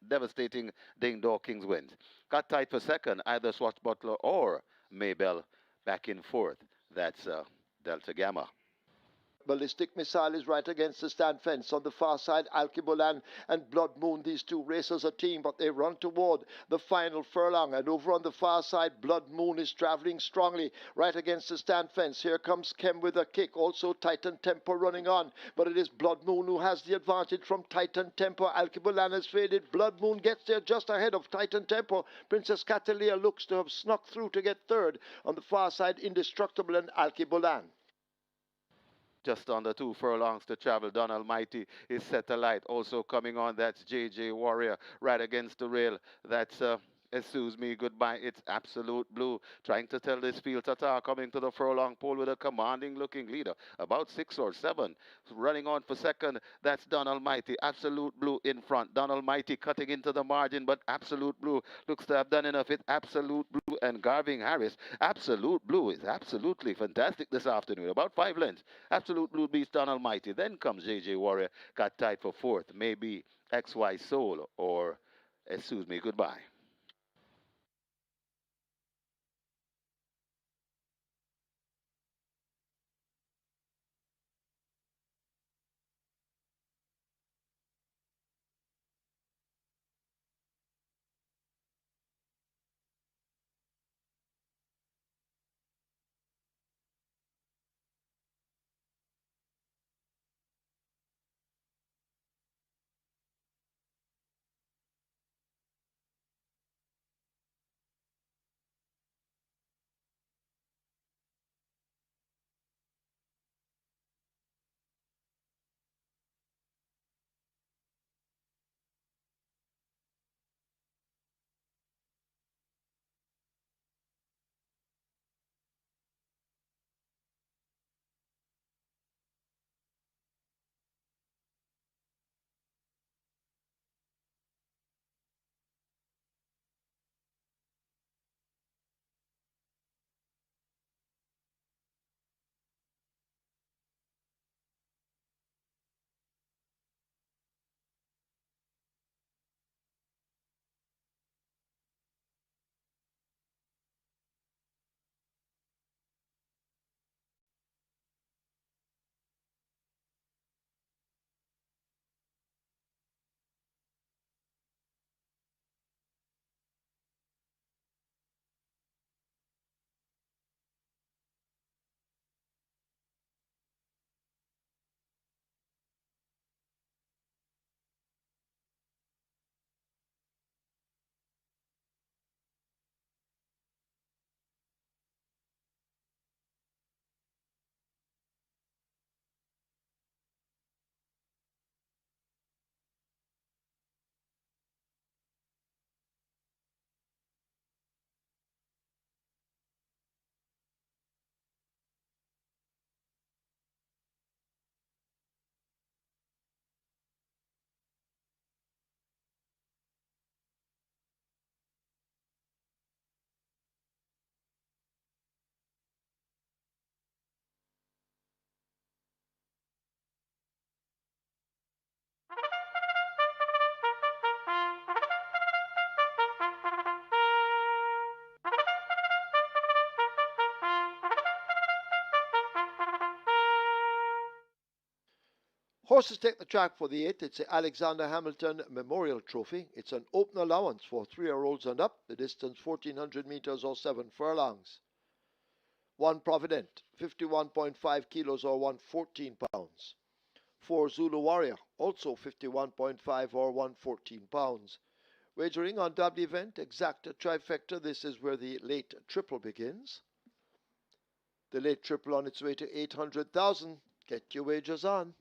devastating Ding Dawkins wins. Got tight for second, either Swashbuckler or Maybell back in fourth. That's Delta Gamma. Ballistic Missile is right against the stand fence. On the far side, Alkebulan and Blood Moon, these two racers are team, but they run toward the final furlong. And over on the far side, Blood Moon is traveling strongly right against the stand fence. Here comes Kem with a kick. Also Titan Tempo running on, but it is Blood Moon who has the advantage from Titan Tempo. Alkebulan has faded. Blood Moon gets there just ahead of Titan Tempo. Princess Catalia looks to have snuck through to get third. On the far side, Indestructible and Alkebulan. Just under 2 furlongs to travel. Don Almighty is set alight. Also coming on, that's JJ Warrior right against the rail. That's excuse me, goodbye. It's Absolute Blue trying to tell this field Tata coming to the furlong pole with a commanding looking leader. About 6 or 7. Running on for second, that's Don Almighty. Absolute Blue in front. Don Almighty cutting into the margin, but Absolute Blue looks to have done enough. It's Absolute Blue and Garvin Harris. Absolute Blue is absolutely fantastic this afternoon. About 5 lengths. Absolute Blue beats Don Almighty. Then comes JJ Warrior. Got tied for fourth. Maybe XY Soul or excuse me, goodbye. Horses take the track for the 8th. It's the Alexander Hamilton Memorial Trophy. It's an open allowance for 3-year-olds and up. The distance 1400 meters or 7 furlongs. One Provident, 51.5 kilos or 114 pounds. for Zulu Warrior, also 51.5 or 114 pounds. Wagering on double event, exacta trifecta, this is where the late triple begins. The late triple on its way to 800,000. Get your wagers on.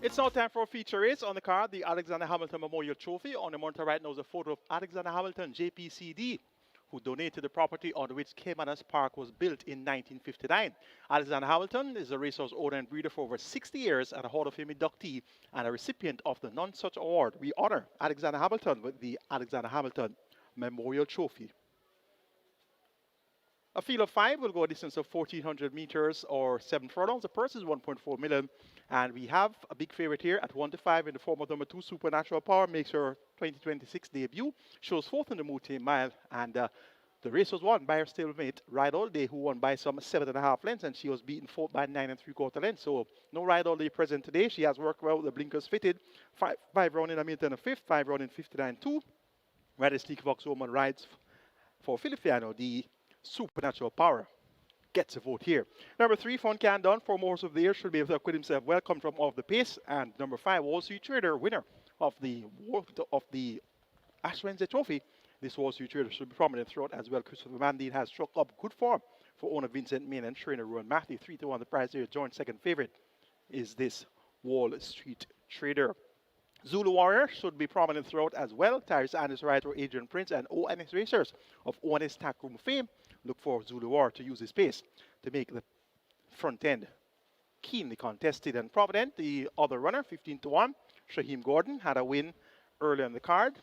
It's now time for a feature race on the card, the Alexander Hamilton Memorial Trophy. On the monitor right now is a photo of Alexander Hamilton, JPCD, who donated the property on which Caymanas Park was built in 1959. Alexander Hamilton is a racehorse owner and breeder for over 60 years and a Hall of Fame inductee and a recipient of the None Such Award. We honor Alexander Hamilton with the Alexander Hamilton Memorial Trophy. A field of 5 will go a distance of 1,400 meters or 7 furlongs. The purse is 1.4 million. And we have a big favorite here at 1 to 5 in the form of number 2, Supernatural Power. Makes her 2026 debut. Shows 4th in the Mute Mile. And the race was won by her stablemate, Ride All Day, who won by some 7.5 lengths. And she was beaten 4th by 9 3/4 lengths. So no Ride All Day present today. She has worked well with the blinkers fitted. 5 round in a minute and a fifth. 5 round in 59.2. Where Sleek Fox Woman rides for Filipiano, the Supernatural Power gets a vote here. Number 3, Fun Can Done. 4 more of the year should be able to acquit himself well, come from off the pace. And number 5, Wall Street Trader, winner of the Ash Wednesday Trophy. This Wall Street Trader should be prominent throughout as well. Christopher Mandine has struck up good form for owner Vincent Main and trainer Rowan Matthew. 3 to 1 the prize here. Joint second favorite is this Wall Street Trader. Zulu Warrior should be prominent throughout as well. Tyrese Anderson Writer, Adrian Prince, and ONS Racers of ONS Tack Room fame look for Zulu Warrior to use his pace to make the front end keenly contested. And Provident, the other runner, 15 to 1. Shaheem Gordon had a win early on the card,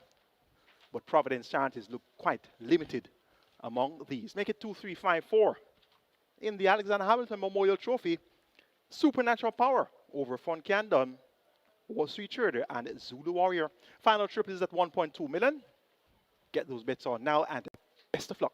but Provident's chances look quite limited among these. Make it 2, 3, 5, 4. In the Alexander Hamilton Memorial Trophy, Supernatural Power over Fun Can Done, Wall Street Trader, and Zulu Warrior. Final trip is at 1.2 million. Get those bets on now, and best of luck.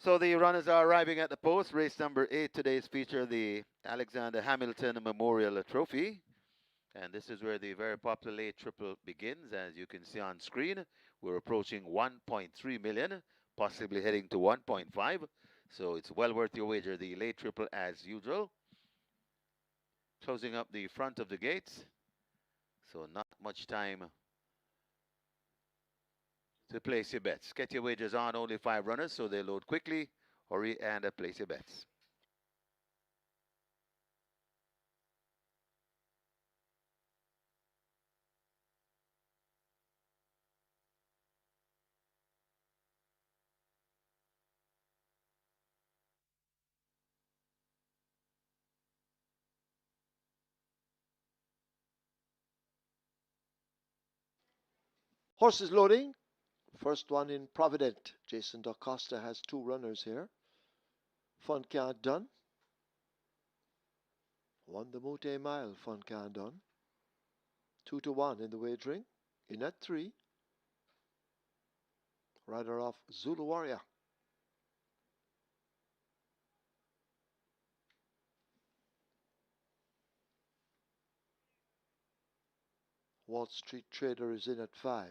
So the runners are arriving at the post. Race number 8, today's feature, the Alexander Hamilton Memorial Trophy. And this is where the very popular late triple begins. As you can see on screen, we're approaching 1.3 million, possibly heading to 1.5. So it's well worth your wager. The late triple as usual. Closing up the front of the gates. So not much time to place your bets. Get your wagers on, only 5 runners, so they load quickly. Hurry and place your bets. Horses loading. First one in Provident. Jason DaCosta has 2 runners here. Fun Can Done. Won the Mute Mile, Fun Can Done. 2 to 1 in the wagering. In at 3. Rider off Zulu Warrior. Wall Street Trader is in at 5.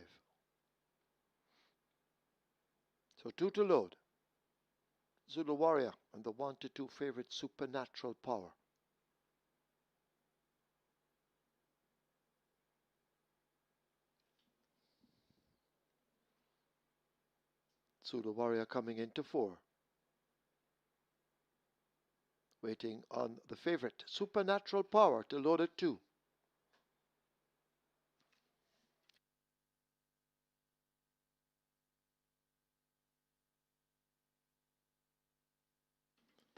So 2 to load. Zulu Warrior and the 1 to 2 favorite Supernatural Power. Zulu Warrior coming into 4. Waiting on the favorite Supernatural Power to load at 2.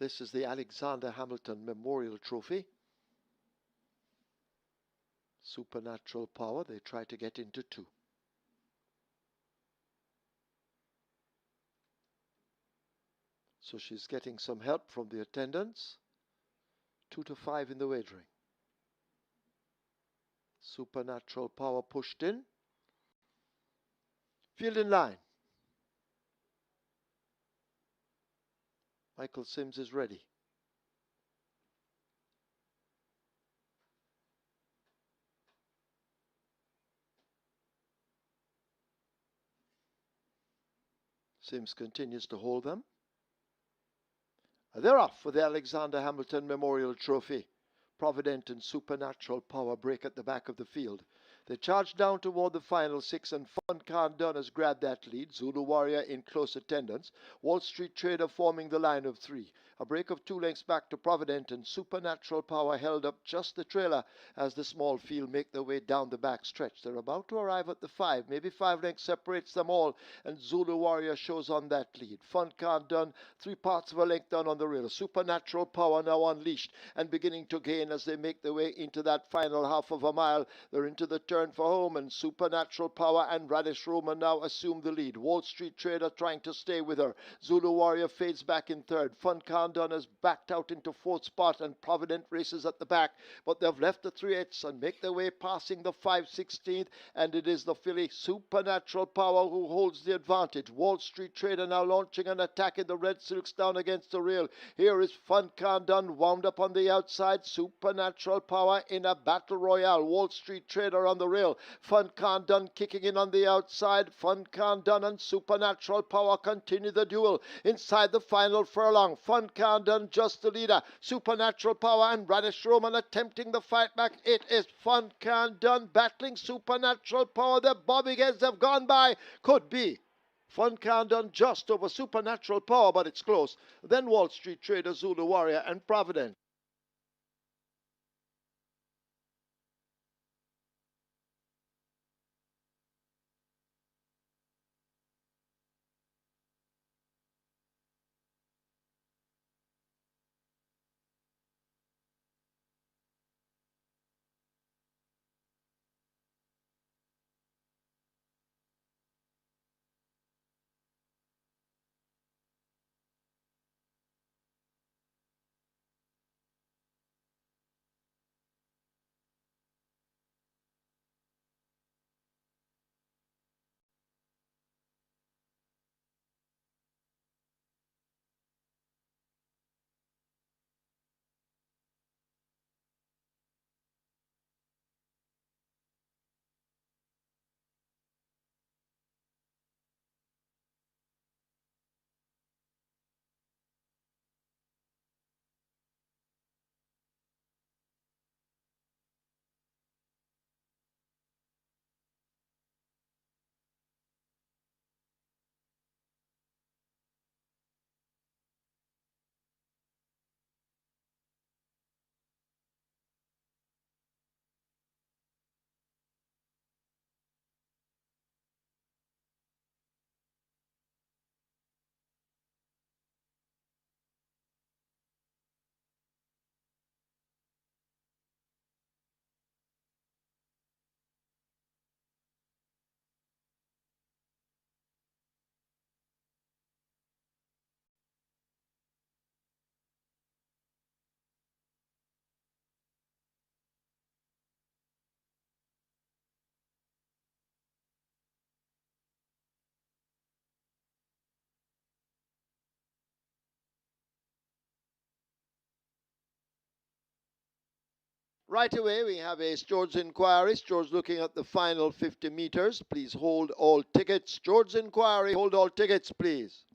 This is the Alexander Hamilton Memorial Trophy. Supernatural Power. They try to get into 2. So she's getting some help from the attendants. 2 to 5 in the wagering. Supernatural Power pushed in. Field in line. Michael Sims is ready. Sims continues to hold them. They're off for the Alexander Hamilton Memorial Trophy. Provident and Supernatural Power break at the back of the field. They charge down toward the final 6, and Fun Khan Dunn has grabbed that lead. Zulu Warrior in close attendance. Wall Street Trader forming the line of 3. A break of 2 lengths back to Provident, and Supernatural Power held up just the trailer as the small field make their way down the back stretch. They're about to arrive at the 5. Maybe 5 lengths separates them all, and Zulu Warrior shows on that lead. Fun Khan Dunn 3 parts of a length down on the rail. Supernatural Power now unleashed and beginning to gain as they make their way into that final half of a mile. They're into the turn for home, and Supernatural Power and Radish Roman now assume the lead. Wall Street Trader trying to stay with her. Zulu Warrior fades back in 3rd. Fun Khan Dunn has backed out into 4th spot, and Provident races at the back, but they've left the 3/8 and make their way passing the 5/16th, and it is the filly Supernatural Power who holds the advantage. Wall Street Trader now launching an attack in the red silks down against the rail. Here is Fun Khan Dunn wound up on the outside. Supernatural Power in a battle royale. Wall Street Trader on the rail. Fun Khan Dunn kicking in on the outside. Fun Khan Dunn and Supernatural Power continue the duel inside the final furlong. Fun Khan Dunn just the leader. Supernatural Power and Radish Roman attempting the fight back. It is Fun Khan Dunn battling Supernatural Power. The bobbing heads have gone by. Could be Fun Khan Dunn just over Supernatural Power, but it's close. Then Wall Street Trader, Zulu Warrior, and Providence. Right away, we have a George inquiry. George looking at the final 50 meters. Please hold all tickets. George inquiry, hold all tickets, please.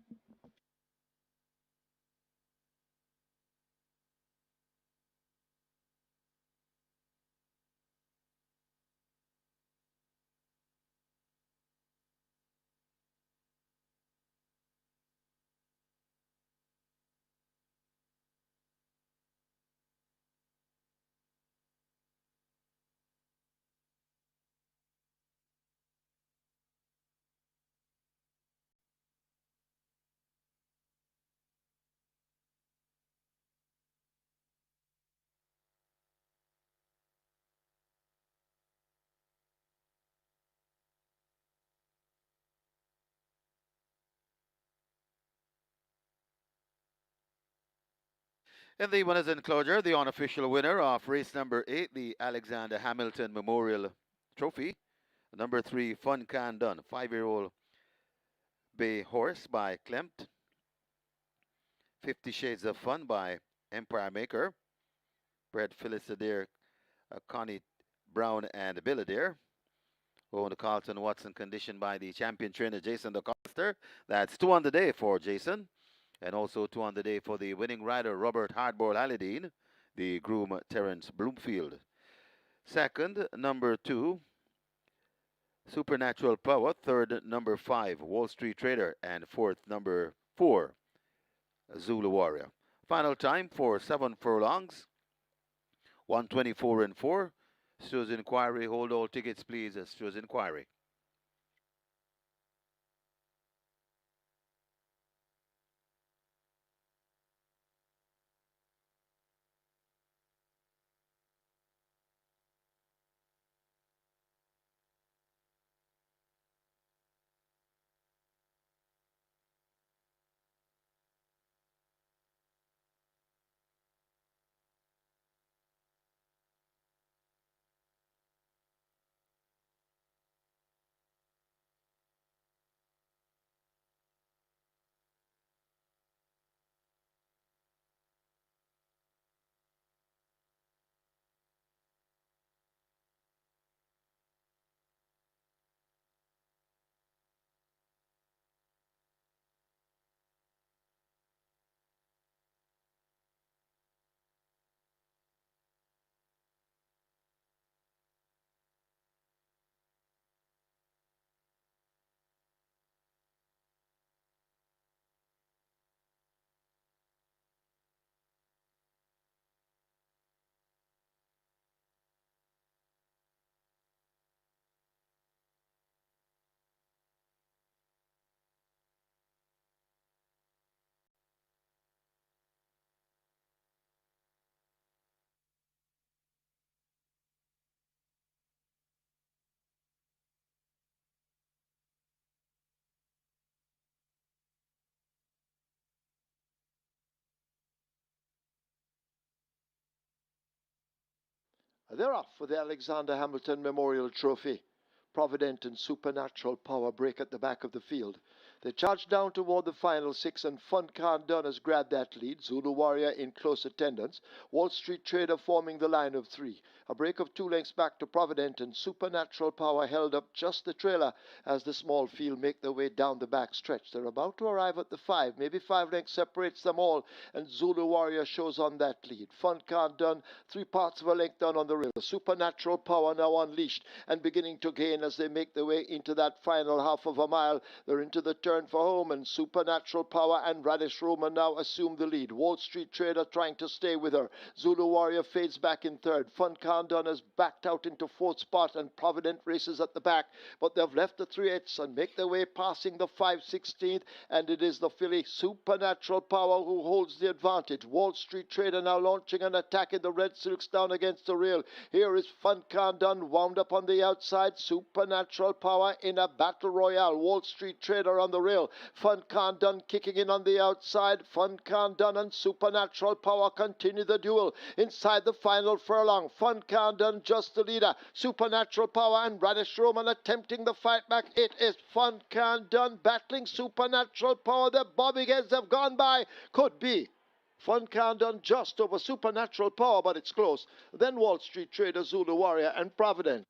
In the winners enclosure, the unofficial winner of race number 8, the Alexander Hamilton Memorial Trophy, number 3, Fun Can Done, 5-year-old Bay Horse by Klimt, 50 Shades of Fun by Empire Maker, bred Phyllis Adair, Connie Brown, and Bill Adair. Owned Carlton Watson, conditioned by the champion trainer Jason DeCoster. That's 2 on the day for Jason. And also 2 on the day for the winning rider Robert Hardball Halidine, the groom Terence Bloomfield. Second, number 2, Supernatural Power. Third, number 5, Wall Street Trader. And fourth, number 4, Zulu Warrior. Final time for 7 furlongs, 124 and 4. Stewards Inquiry, hold all tickets, please. Stewards Inquiry. They're off for the Alexander Hamilton Memorial Trophy. Provident and Supernatural Power break at the back of the field. They charge down toward the final 6, and Fun Can Done has grabbed that lead. Zulu Warrior in close attendance. Wall Street Trader forming the line of 3. A break of 2 lengths back to Provident, and Supernatural Power held up just the trailer as the small field make their way down the back stretch. They're about to arrive at the 5. Maybe 5 lengths separates them all, and Zulu Warrior shows on that lead. Fun Can Done 3 parts of a length down on the rail. Supernatural Power now unleashed and beginning to gain as they make their way into that final half of a mile. They're into the turn for home, and Supernatural Power and Radish Roman now assume the lead. Wall Street Trader trying to stay with her. Zulu Warrior fades back in third. Fun Can Done has backed out into fourth spot, and Provident races at the back, but they've left the 3/8 and make their way passing the 5/16, and it is the filly Supernatural Power who holds the advantage. Wall Street Trader now launching an attack in the red silks down against the rail. Here is Fun Can Done wound up on the outside. Supernatural Power in a battle royale. Wall Street Trader on the rail. Fun Can Done kicking in on the outside. Fun Can Done and Supernatural Power continue the duel inside the final furlong. Fun Can Done just the leader. Supernatural Power and Radish Roman attempting the fight back. It is Fun Can Done battling Supernatural Power. The bobbleheads have gone by. Could be Fun Can Done just over Supernatural Power, but it's close. Then Wall Street Trader, Zulu Warrior, and Providence.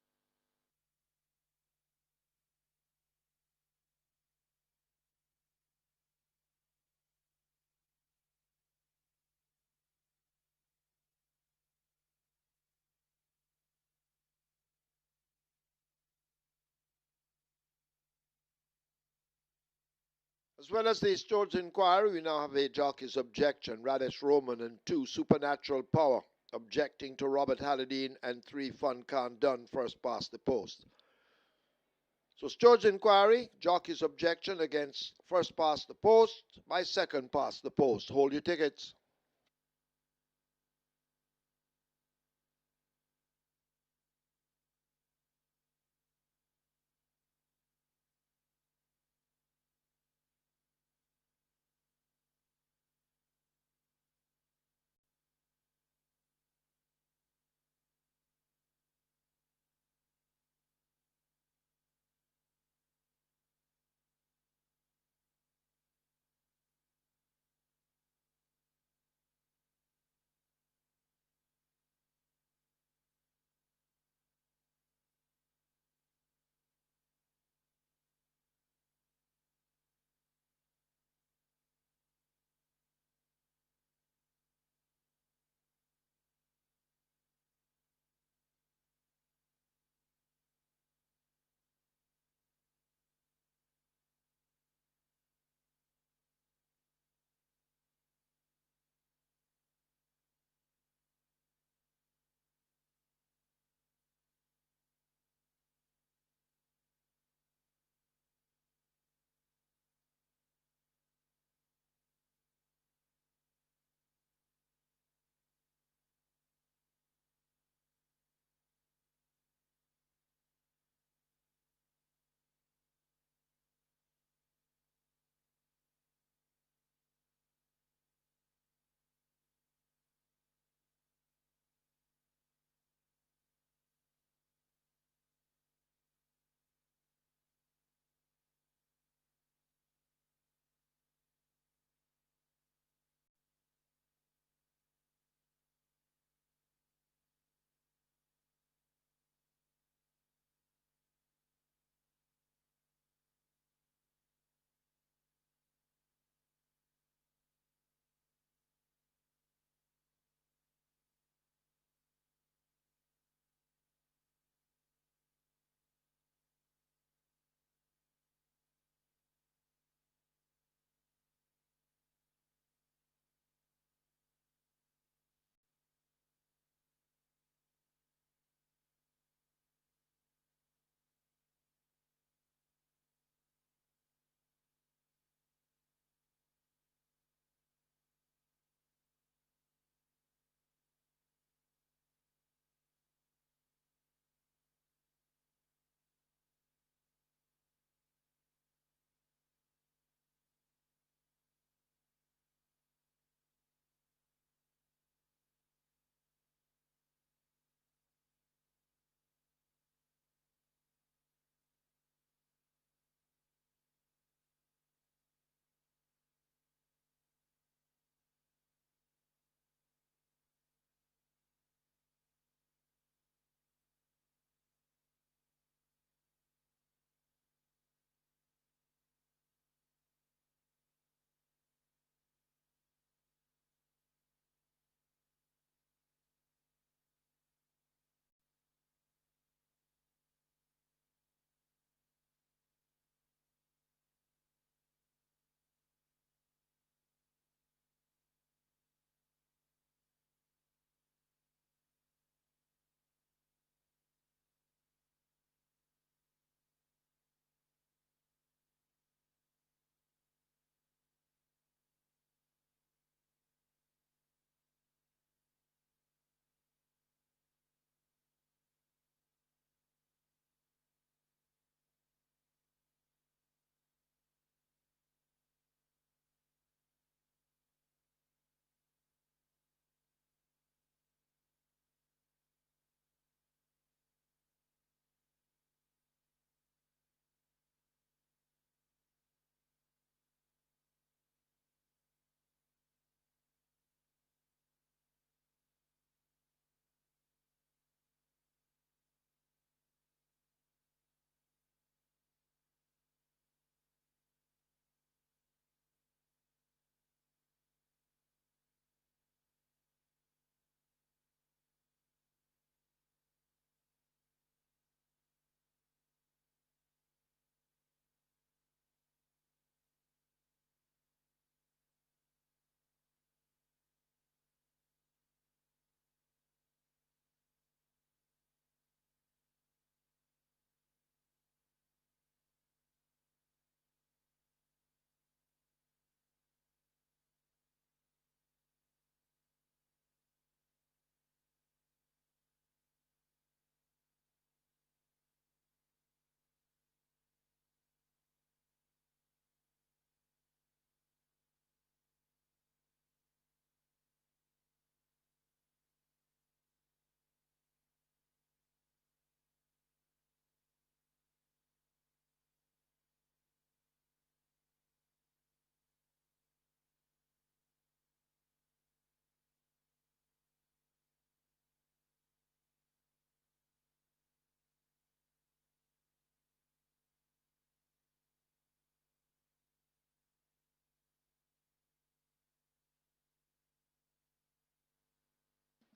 As well as the Stewards Inquiry, we now have a jockey's objection. Radish Roman and 2 Supernatural Power objecting to Robert Halidine, and 3 Fun Can Done first past the post. So Stewards Inquiry, jockey's objection against first past the post by second past the post. Hold your tickets.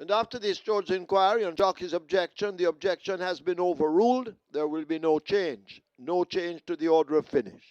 And after this judge's inquiry on jockey's objection, the objection has been overruled. There will be no change. No change to the order of finish.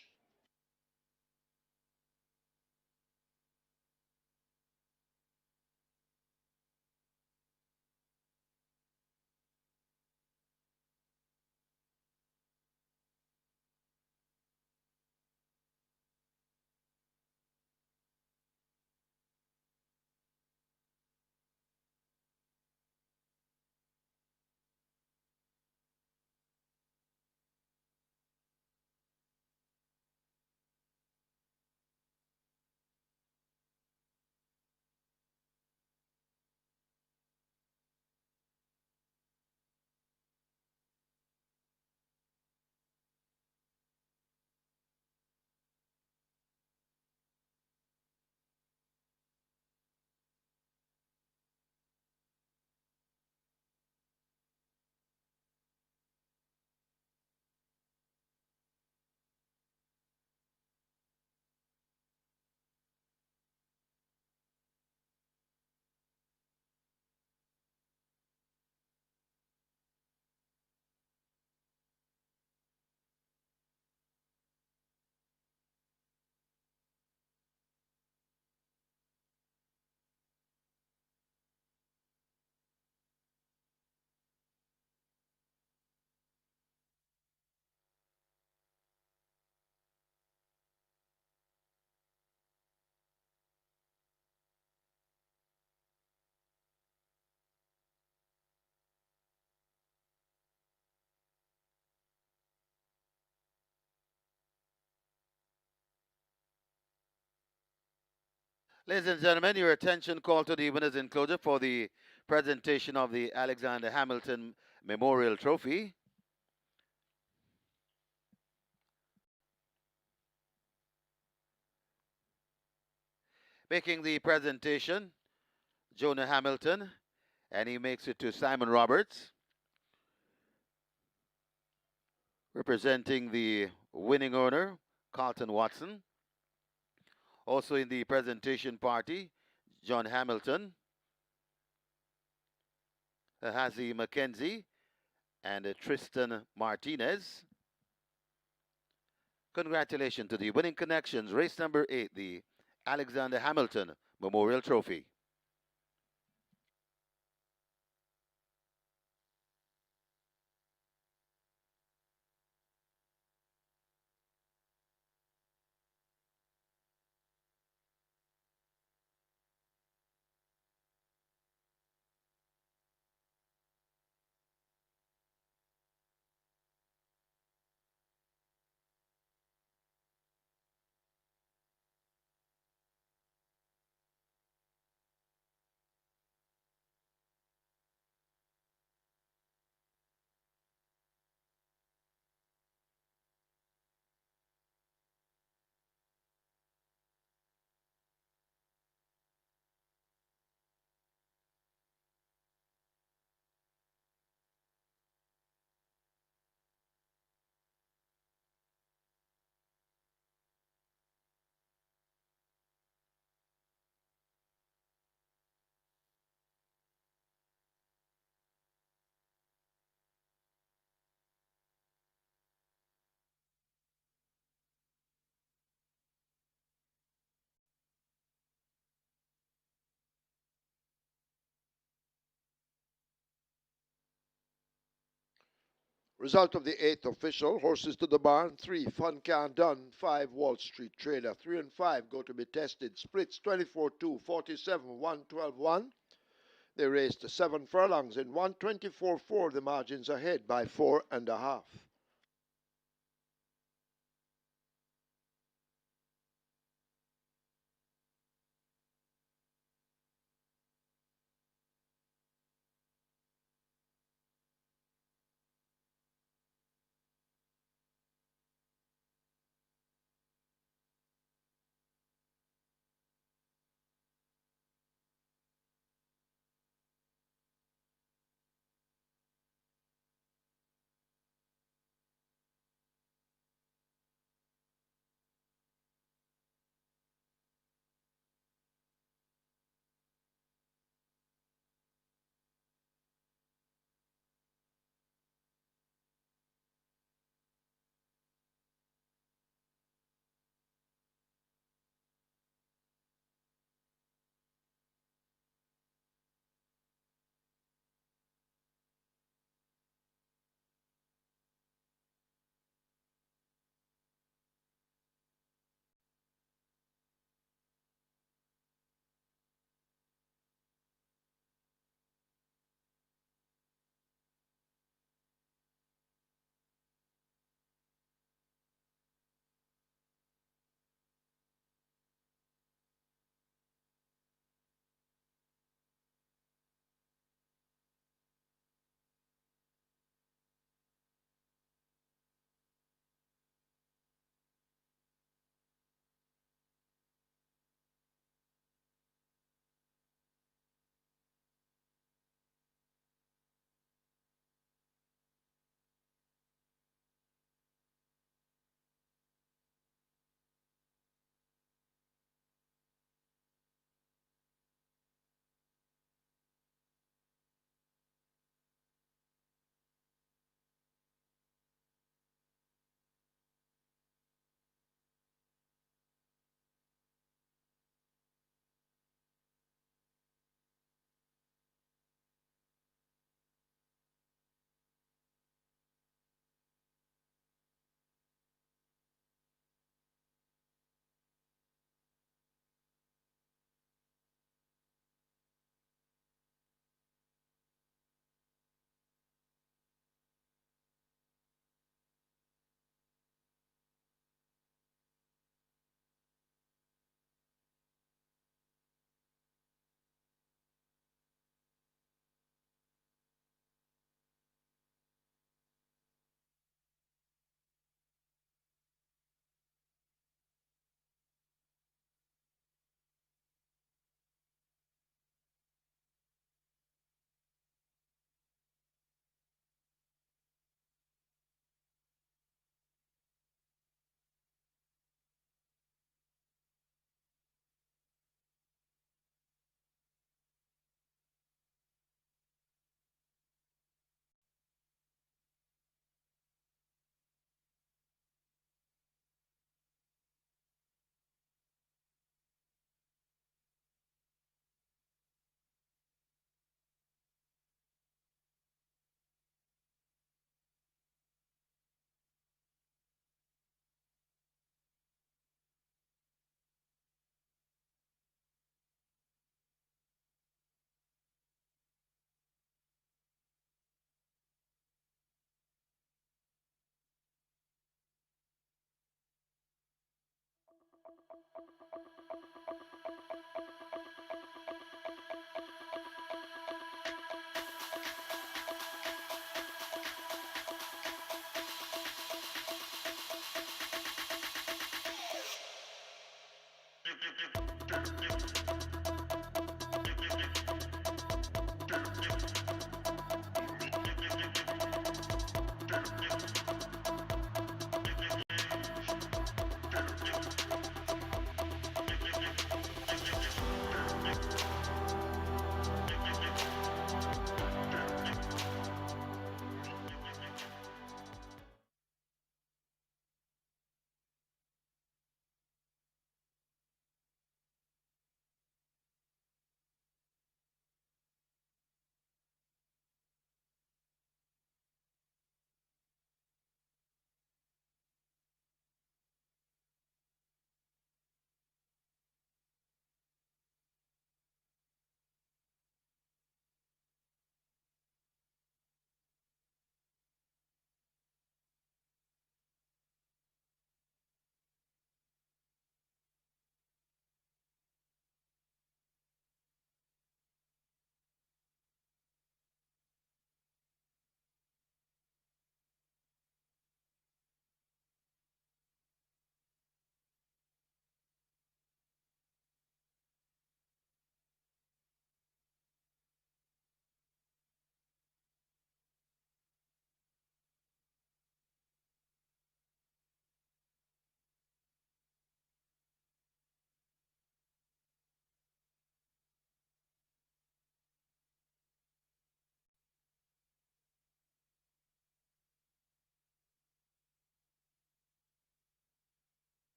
Ladies and gentlemen, your attention call to the winners enclosure for the presentation of the Alexander Hamilton Memorial Trophy. Making the presentation, Jonah Hamilton, and he makes it to Simon Roberts. Representing the winning owner, Carlton Watson. Also in the presentation party, John Hamilton, Hazy Mackenzie, and Tristan Martinez. Congratulations to the winning connections, race number 8, the Alexander Hamilton Memorial Trophy. Result of the 8th official, horses to the barn, 3, Fun Can Done, 5, Wall Street Trader, 3 and 5 go to be tested, splits 24-2, 47-1, 12-1. They raced 7 furlongs in 124-4, the margins ahead by 4.5.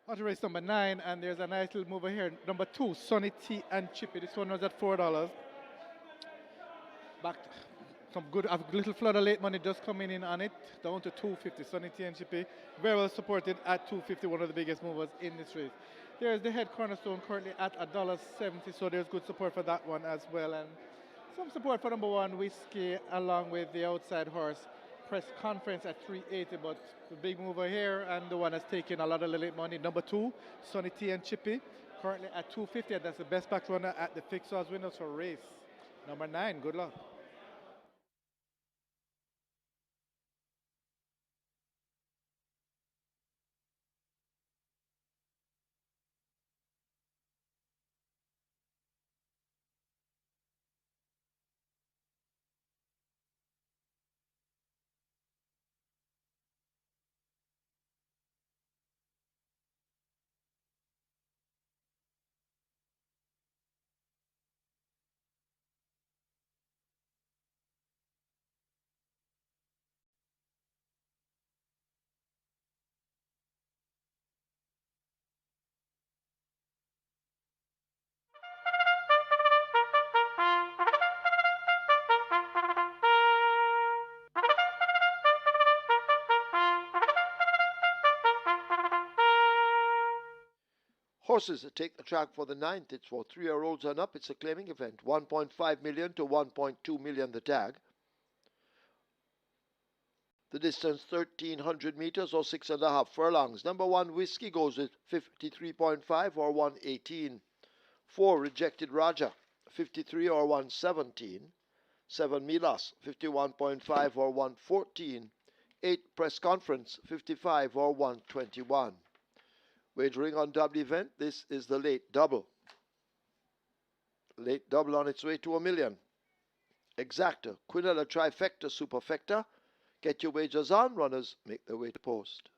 On to race number 9, and there's a nice little mover here. Number 2, Sunny T and Chippy. This one was at $4. Back some good, a little flood of late money just coming in on it, down to 250. Sunny T and Chippy, very well supported at 250, one of the biggest movers in this race. There's the head cornerstone currently at $1.70, so there's good support for that one as well. And some support for number 1, Whiskey, along with the outside horse, Press Conference at 380, but the big mover here and the one that's taking a lot of late money, number 2, Sunny T and Chippy, currently at 250, and that's the best back runner at the Fixers winners for race number 9. Good luck. Horses that take the track for the 9th. It's for 3-year-olds and up. It's a claiming event. 1.5 million to 1.2 million the tag. The distance 1,300 meters or 6.5 furlongs. Number 1, Whiskey, goes with 53.5 or 118. 4, Rejected Raja, 53 or 117. 7, Milas, 51.5 or 114. 8, Press Conference, 55 or 121. Wagering on double event, this is the late double. Late double on its way to $1 million. Exacta, Quinella Trifecta Superfecta. Get your wagers on, runners make their way to post.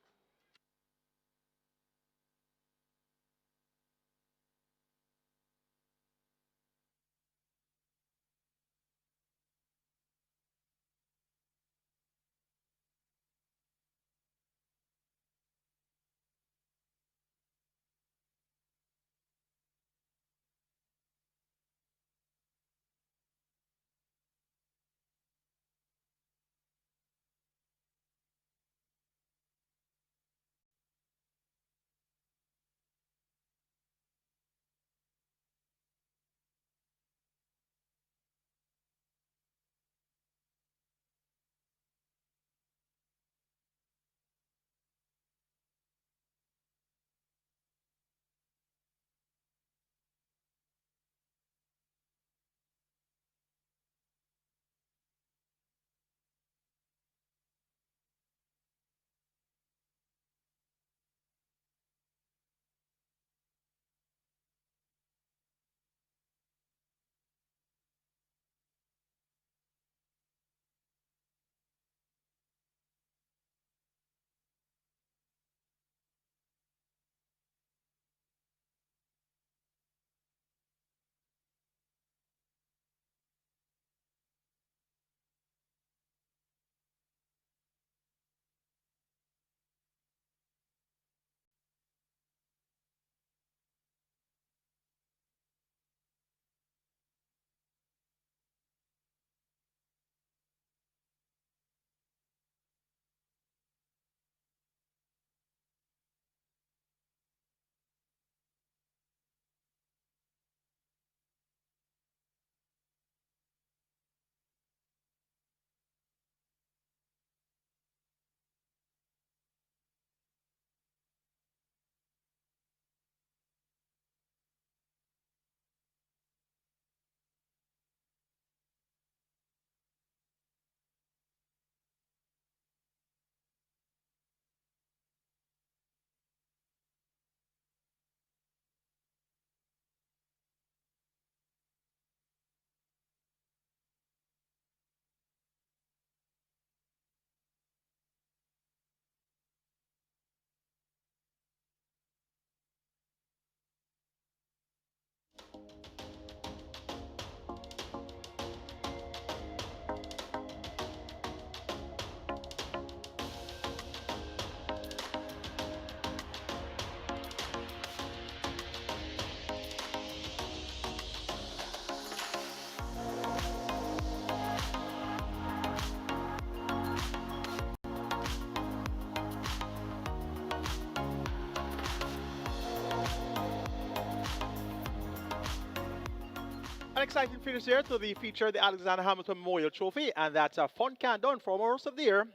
An exciting finish here to the feature, the Alexander Hamilton Memorial Trophy, and that's a fun can done for most of the year.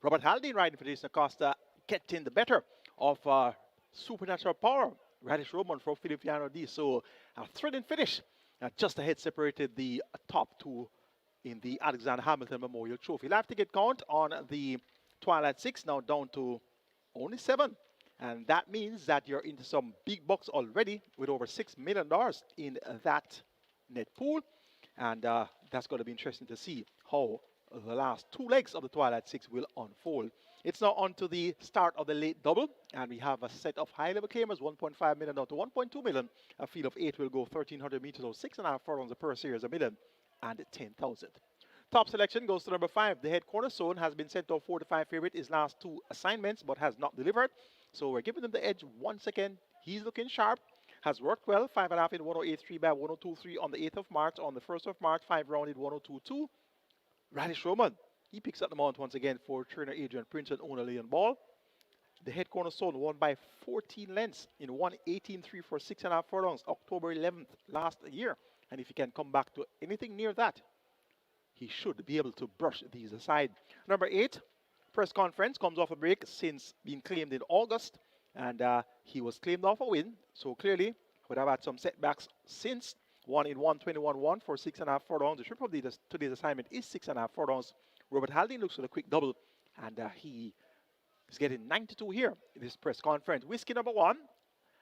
Robert Haldane riding for Jason Acosta getting the better of supernatural power. Radish Roman for Filippiano D. So a thrilling finish. Just ahead separated the top two in the Alexander Hamilton Memorial Trophy. Live ticket count on the Twilight Six now down to only 7. And that means that you're into some big bucks already with over $6 million in that net pool. And that's going to be interesting to see how the last 2 legs of the Twilight Six will unfold. It's now on to the start of the late double, and we have a set of high-level claimers, 1.5 million down to 1.2 million. A field of 8 will go 1,300 meters or 6.5 furlongs. The per series, 1,010,000. Top selection goes to number 5. The head cornerstone has been sent off 4-5 favorite his last 2 assignments, but has not delivered. So we're giving him the edge once again. He's looking sharp. Has worked well. 5.5 in 108.3 by 102.3 on the 8th of March. On the 1st of March, 5 rounded 102.2. Radish Roman, he picks up the mount once again for trainer Adrian Prince and owner Leon Ball. The head cornerstone won by 14 lengths in 118.3 for 6.5 furlongs, October 11th last year. And if he can come back to anything near that, he should be able to brush these aside. Number 8, press conference, comes off a break since being claimed in August. And he was claimed off a win. So clearly, would have had some setbacks since. 1 in 121.1 for 6.5 furlongs. The triple of today's assignment is 6.5 furlongs. Robert Haldane looks for the quick double, and he is getting 92 here in this press conference. Whiskey number 1,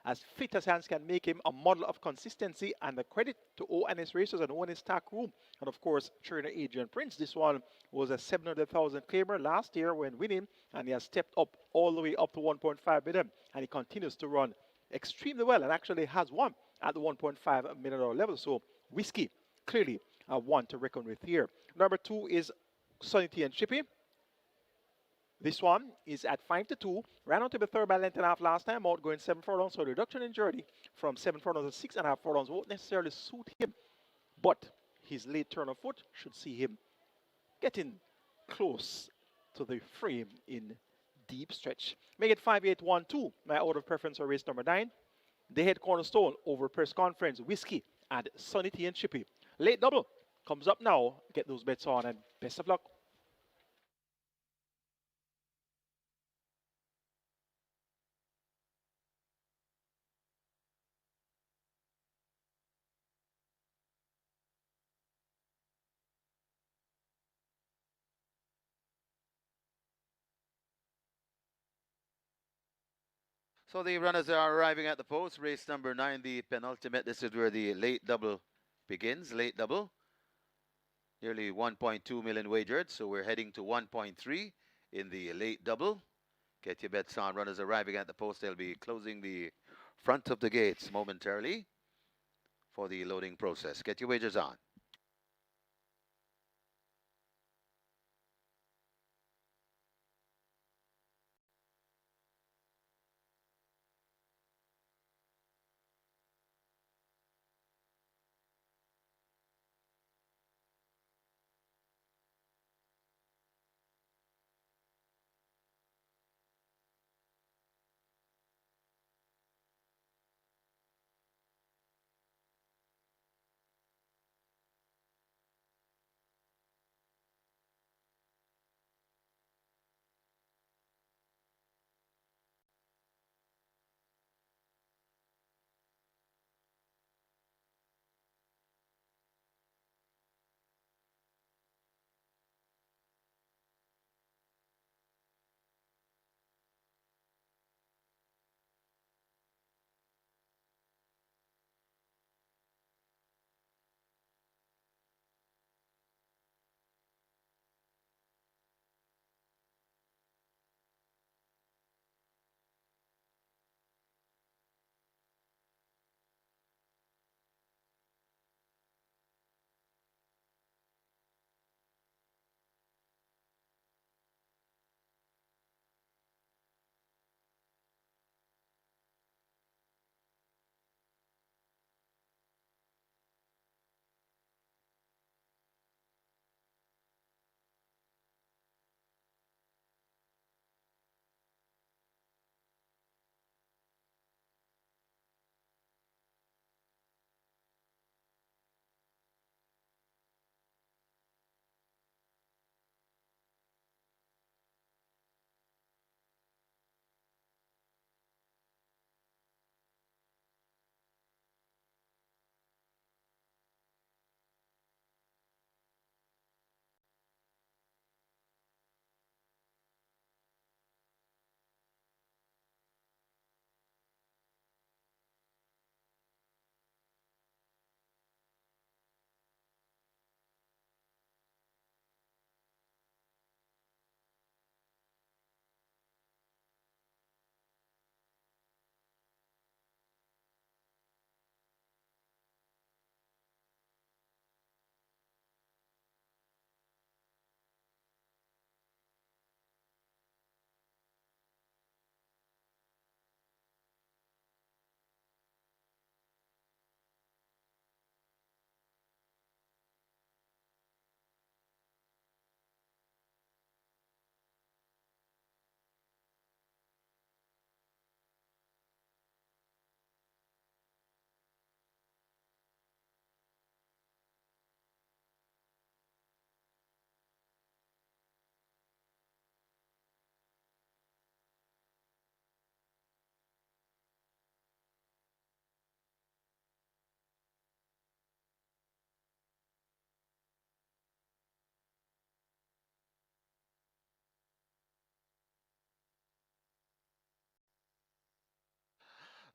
as fit as hands can make him, a model of consistency, and the credit to ONS Racers and ONS Tack Room. And of course, trainer Adrian Prince. This one was a 700,000 claimer last year when winning, and he has stepped up all the way up to 1.5 million, and he continues to run extremely well and actually has won at the $1.5 million level. So Whiskey, clearly a one to reckon with here. Number 2 is Sunny T and Chippy. This one is at 5-2. Ran on to the third by length and a half last time, out going 7 furlongs. So reduction in journey from 7 furlongs to 6.5 furlongs won't necessarily suit him. But his late turn of foot should see him getting close to the frame in deep stretch. Make it 5-8-1-2. My order of preference for race number 9. The head cornerstone over press conference, Whiskey and Sunny T and Chippy. Late double comes up now. Get those bets on and best of luck. So the runners are arriving at the post. Race number 9, the penultimate. This is where the late double begins. Late double. Nearly 1.2 million wagered. So we're heading to 1.3 in the late double. Get your bets on. Runners arriving at the post. They'll be closing the front of the gates momentarily for the loading process. Get your wagers on.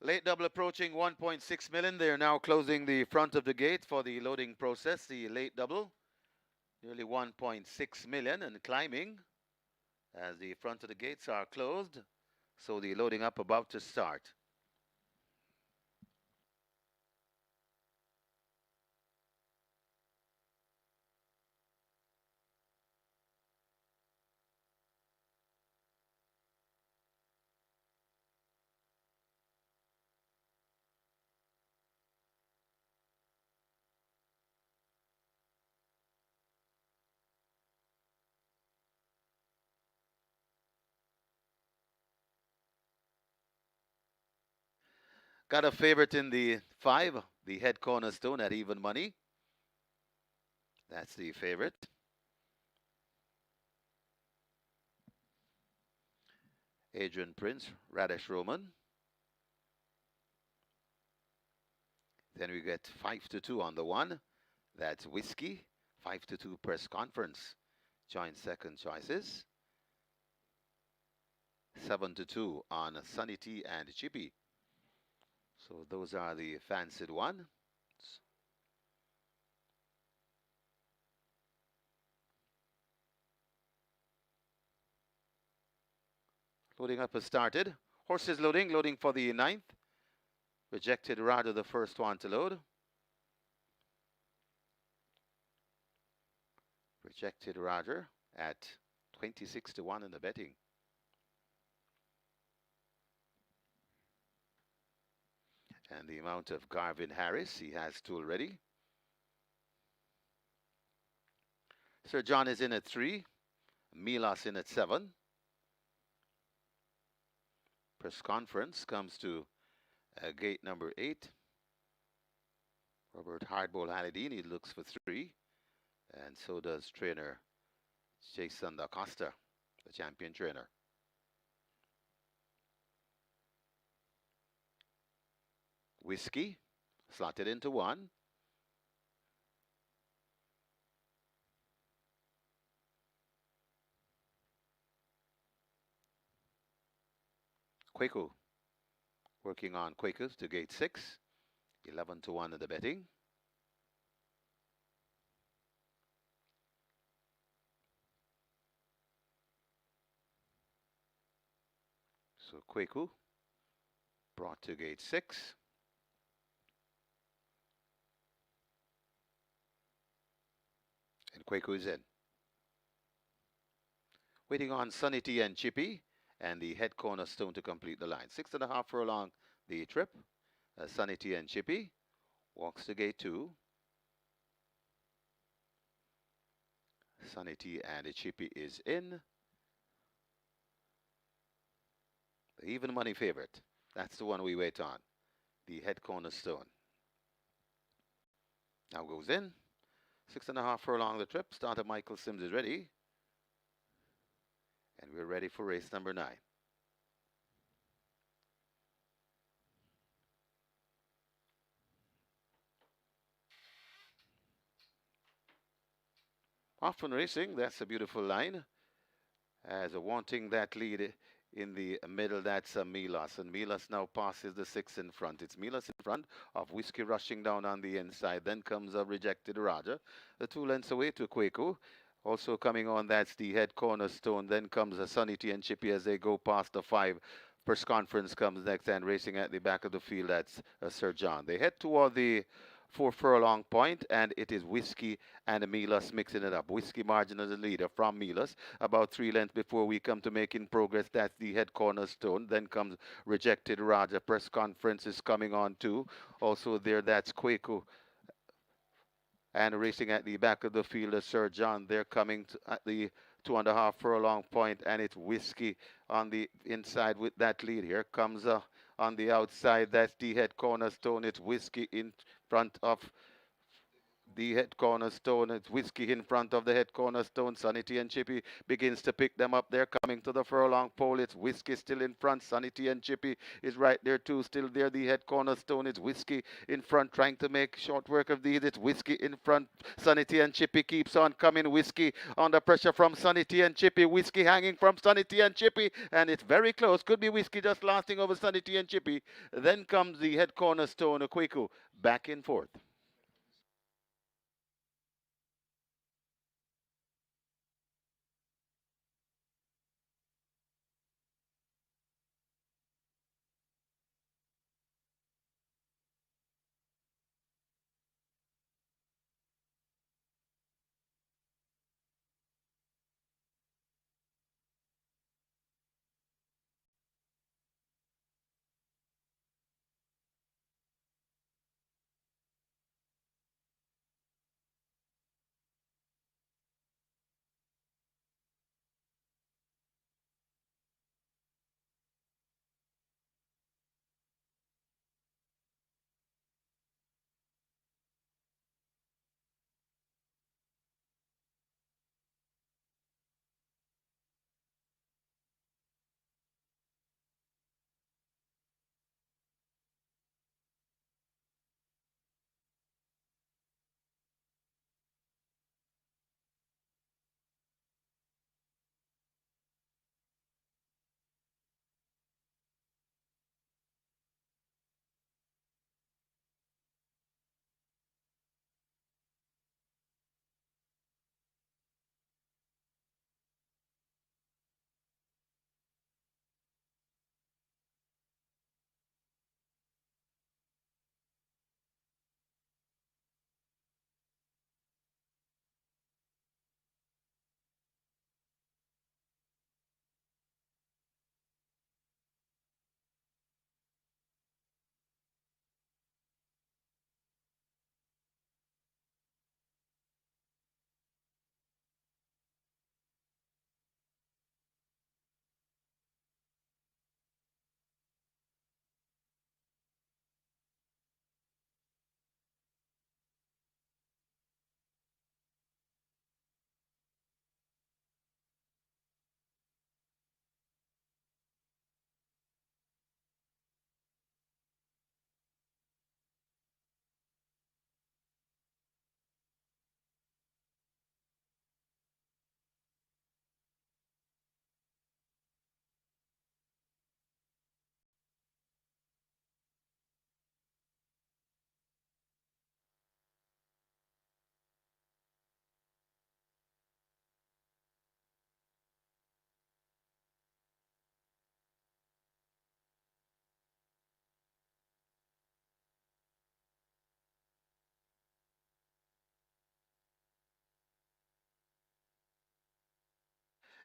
Late double approaching 1.6 million. They are now closing the front of the gate for the loading process. The late double, nearly 1.6 million and climbing as the front of the gates are closed. So the loading up about to start. Got a favorite in the 5, the head cornerstone at even money. That's the favorite. Adrian Prince, Radesh Roman. Then we get 5-2 on the 1. That's Whiskey. 5-2 press conference. Joint second choices. 7-2 on Sunny T and Chippy. So those are the fancied ones. Loading up has started. Horses loading for the 9th. Rejected Rada, the first one to load. Rejected Roger at 26-1 in the betting. And the amount of Garvin Harris, he has two already. Sir John is in at 3. Milas in at 7. Press conference comes to gate number 8. Robert Hardball Haladine, he looks for 3. And so does trainer Jason Da Costa, the champion trainer. Whiskey, slotted into 1. Quaku, working on Quakers to gate 6. 11-1 in the betting. So Quaku brought to gate 6. And Quaku is in. Waiting on Sunny T and Chippy and the head cornerstone to complete the line. 6.5 furlong the trip. Sunny T and Chippy walks to gate 2. Sunny T and Chippy is in. The even money favorite. That's the one we wait on. The head cornerstone. Now goes in. 6.5 furlong the trip. Starter Michael Sims is ready. And we're ready for race number 9. Often Racing, that's a beautiful line. As wanting that lead in the middle, that's Milas. And Milas now passes the 6 in front. It's Milas in front of Whiskey rushing down on the inside. Then comes a Rejected Raja. The 2 lengths away to Quaku. Also coming on, that's the head cornerstone. Then comes a Sunny T and Chippy as they go past the 5. Press conference comes next, and racing at the back of the field, that's Sir John. They head toward the 4 furlong point, and it is Whiskey and Milas mixing it up. Whiskey margin as a leader from Milas, about 3 lengths before we come to making progress. That's the head cornerstone. Then comes Rejected Raja. Press conference is coming on too. Also there, that's Quaku. And racing at the back of the field is Sir John. They're coming at the 2.5 furlong point, and it's Whiskey on the inside with that lead. Here comes on the outside, that's the head cornerstone. It's Whiskey in front of the head cornerstone. It's Whiskey in front of the head cornerstone. Sanity and Chippy begins to pick them up. They're coming to the furlong pole. It's Whiskey still in front. Sanity and Chippy is right there too. Still there. The head cornerstone. It's Whiskey in front, trying to make short work of these. It's Whiskey in front. Sanity and Chippy keeps on coming. Whiskey under pressure from Sanity and Chippy. Whiskey hanging from Sanity and Chippy, and it's very close. Could be Whiskey just lasting over Sanity and Chippy. Then comes the head cornerstone, Okweku, back and forth.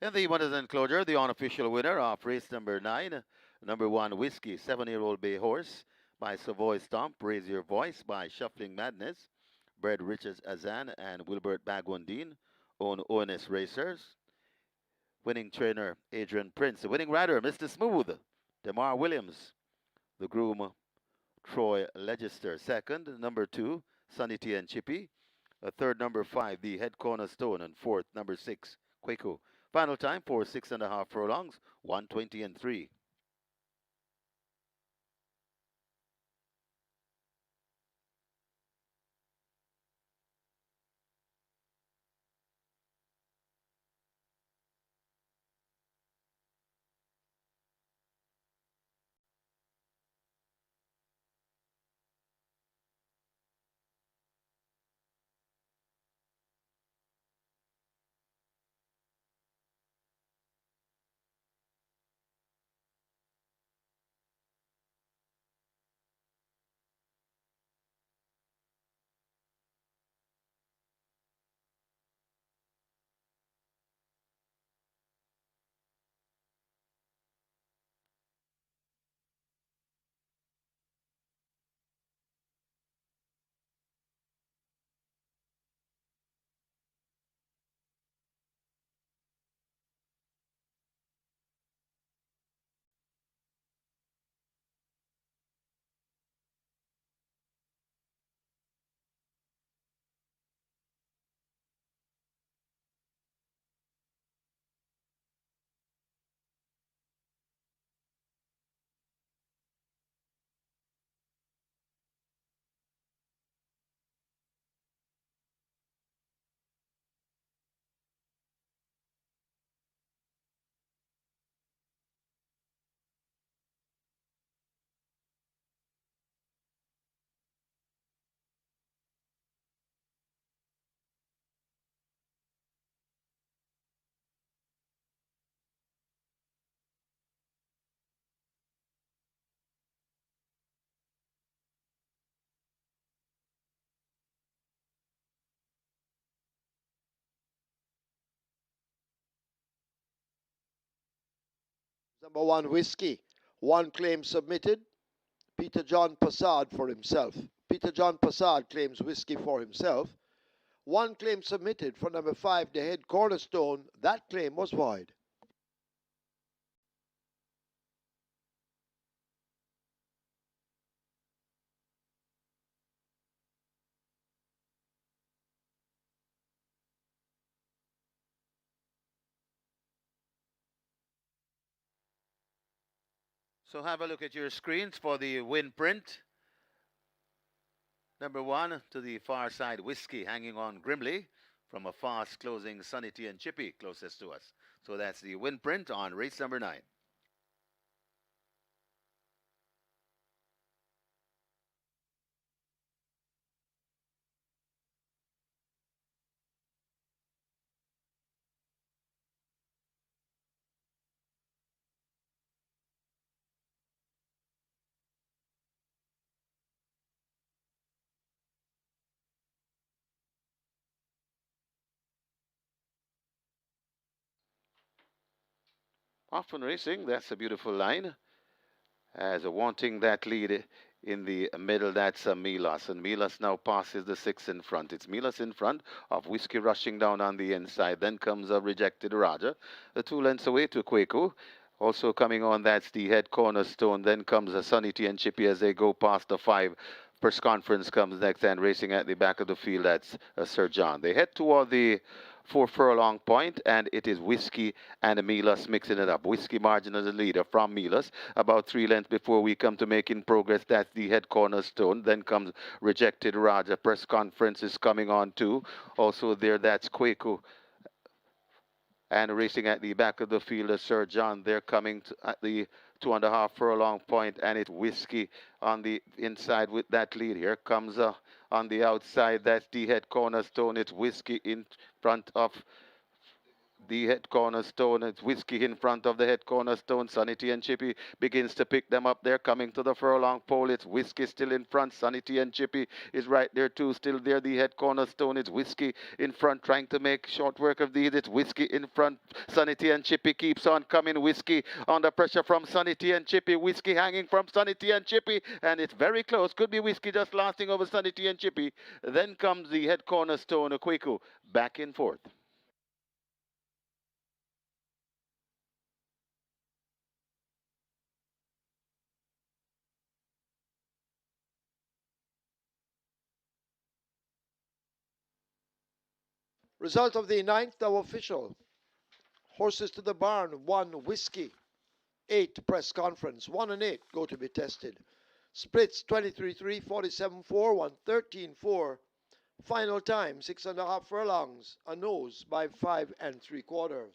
And the winners enclosure, the unofficial winner of race number 9, number 1 Whiskey, 7-year-old bay horse by Savoy Stomp, Raise Your Voice by Shuffling Madness, bred Richards Azan and Wilbert Bagwandine, own ONS Racers. Winning trainer Adrian Prince, the winning rider Mr. Smooth, Demar Williams, the groom Troy Legister, second, number 2 Sunny T and Chippy, a third, number 5 the head cornerstone, and fourth, number 6 Quaco. Final time for 6.5 furlongs, 120 and 3. Number 1, Whiskey. One claim submitted. Peter John Passard for himself. Peter John Passard claims Whiskey for himself. One claim submitted for number 5, the Head Cornerstone. That claim was void. So have a look at your screens for the win print. Number 1 to the far side, Whiskey hanging on grimly from a fast closing Sunny T and Chippy closest to us. So that's the win print on race number 9. Often Racing, that's a beautiful line. As wanting that lead in the middle, that's Milas. And Milas now passes the 6 in front. It's Milas in front of Whiskey rushing down on the inside. Then comes a Rejected Raja. 2 lengths away to Kwaku. Also coming on, that's the Head Cornerstone. Then comes a Sunny T and Chippy as they go past the 5. Press Conference comes next, and racing at the back of the field, that's Sir John. They head toward the 4 furlong point, and it is Whiskey and Milas mixing it up. Whiskey margin as a leader from Milas, about 3 lengths before we come to making progress. That's the Head Cornerstone. Then comes Rejected Raja. Press Conference is coming on too. Also there, that's Kwaku. And racing at the back of the field is Sir John. They're coming at the 2.5 furlong point, and it's Whiskey on the inside with that lead. Here comes on the outside, that's the Head Cornerstone. It's Whiskey in front of the Head Cornerstone. It's Whiskey in front of the Head Cornerstone. Sunny T and Chippy begins to pick them up. They're coming to the furlong pole. It's Whiskey still in front. Sunny T and Chippy is right there too. Still there, the Head Cornerstone. It's Whiskey in front, trying to make short work of these. It's Whiskey in front. Sunny T and Chippy keeps on coming. Whiskey under pressure from Sunny T and Chippy. Whiskey hanging from Sunny T and Chippy, and it's very close. Could be Whiskey just lasting over Sunny T and Chippy. Then comes the Head Cornerstone, Kwaku, back and forth. Result of the 9th, now official. Horses to the barn, 1 Whiskey. 8 Press Conference. 1 and 8 go to be tested. Splits 23-3, 47-4, 113-4. Final time 6.5 furlongs. A nose by 5 3/4.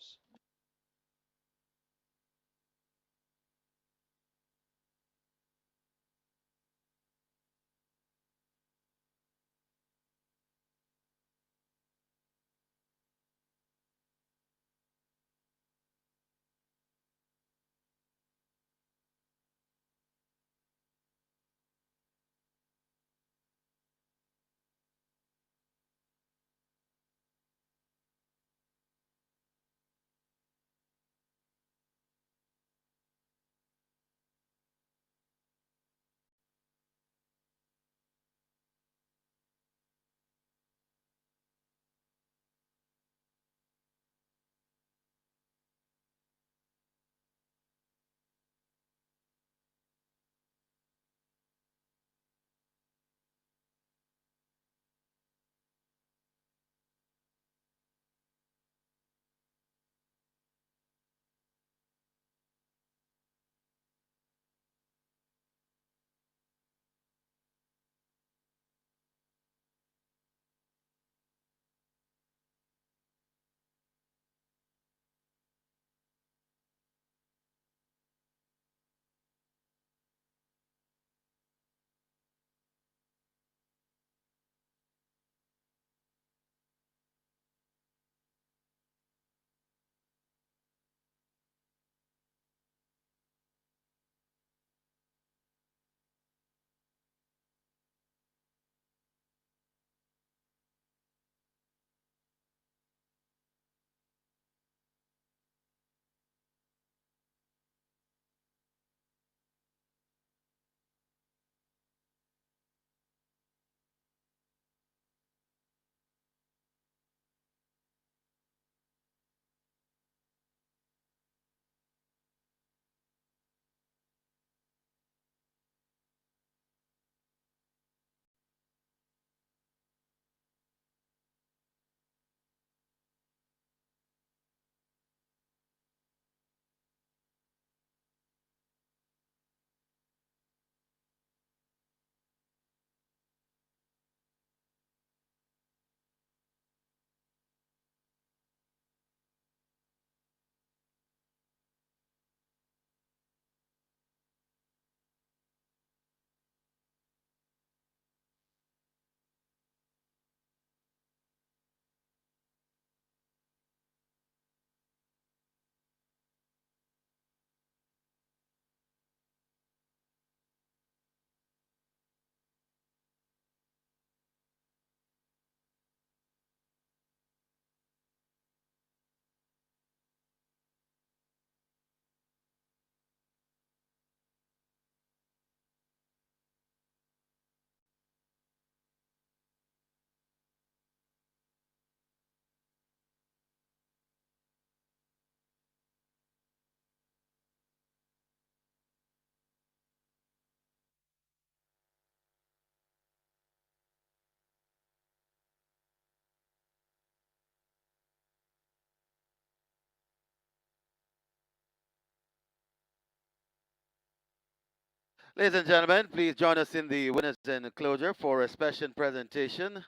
Ladies and gentlemen, please join us in the winners enclosure for a special presentation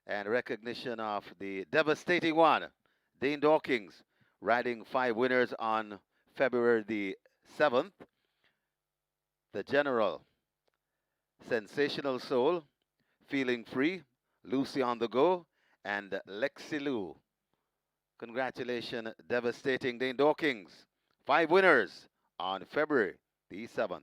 and recognition of the devastating one, Dane Dawkins, riding 5 winners on February the 7th. The General, Sensational Soul, Feeling Free, Lucy on the Go, and Lexi Lou. Congratulations, devastating Dane Dawkins. 5 winners on February the 7th.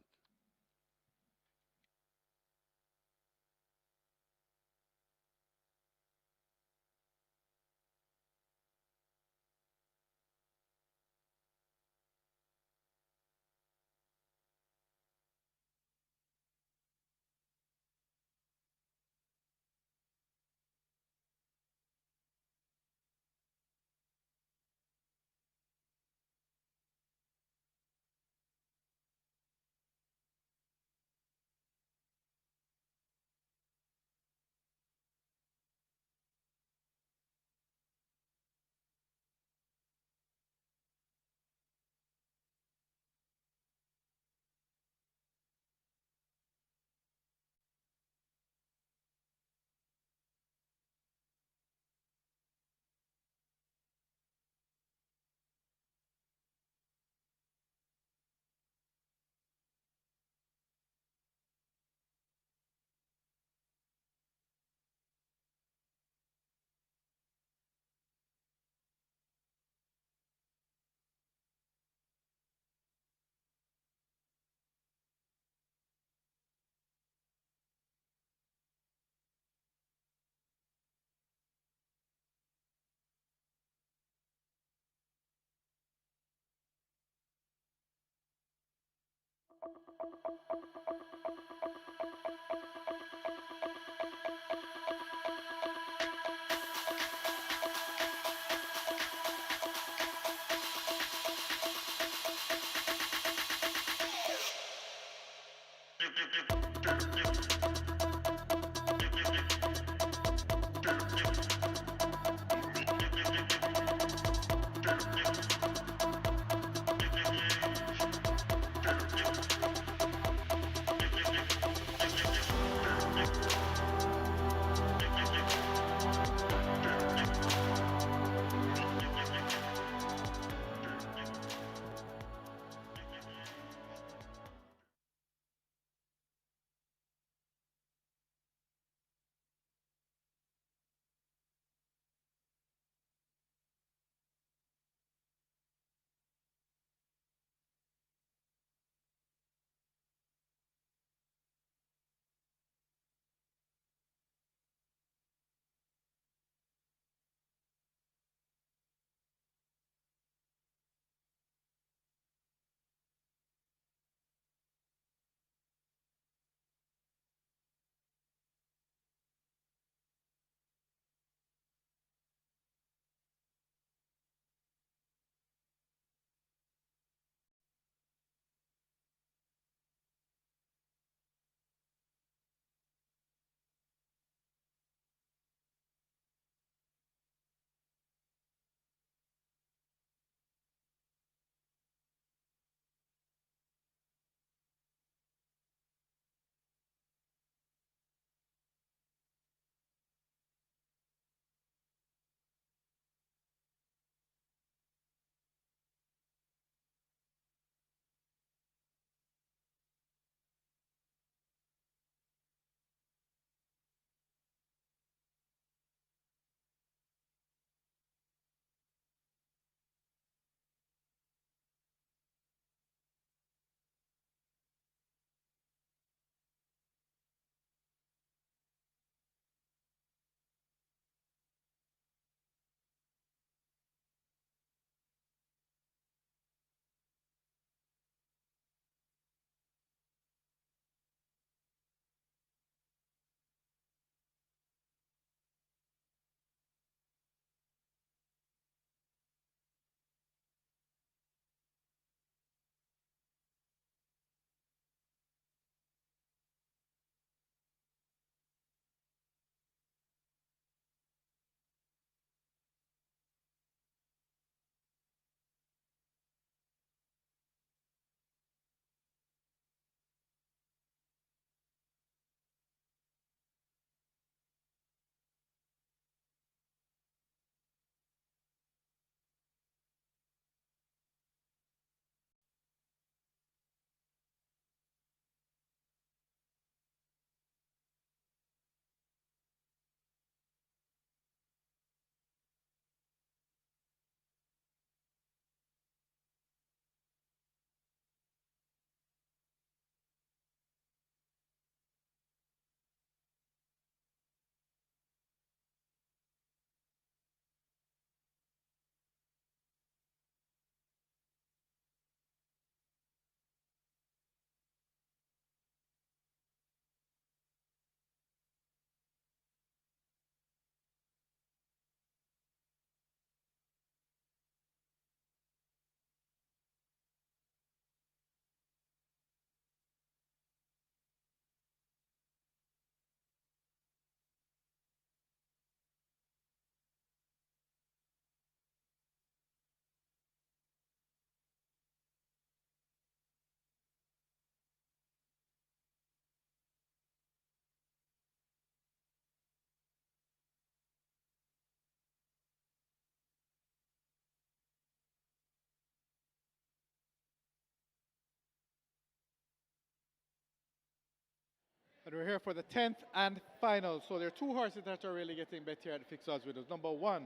And we're here for the 10th and final. So there are two horses that are really getting bet here at the fixed odds with us. Number one,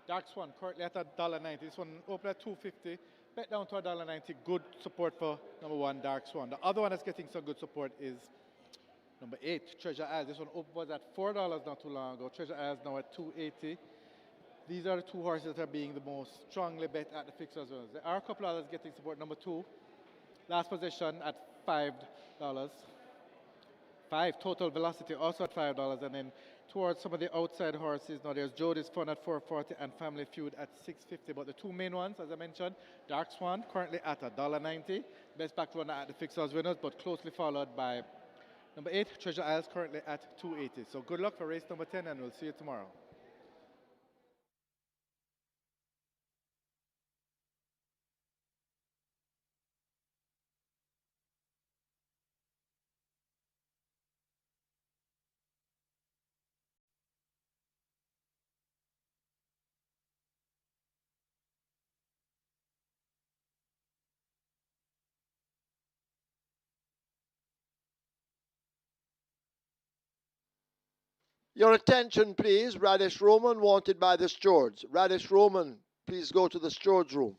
Dark Swan, currently at $1.90. This one open at $2.50. Bet down to $1.90. Good support for number one, Dark Swan. The other one that's getting some good support is number 8, Treasure Isle. This one was at $4 not too long ago. Treasure Isle is now at $2.80. These are the two horses that are being the most strongly bet at the fixed odds. There are a couple others getting support. Number 2, last position at $5. 5 total velocity also at $5, and then towards some of the outside horses now there's Jody's Fun at $4.40 and Family Feud at $6.50. But the two main ones, as I mentioned, Dark Swan currently at $1.90, best back runner at the fixed odds winners, but closely followed by number 8, Treasure Isles, currently at $2.80. So good luck for race number 10, and we'll see you tomorrow. Your attention, please. Radish Roman wanted by the stewards. Radish Roman, please go to the stewards room.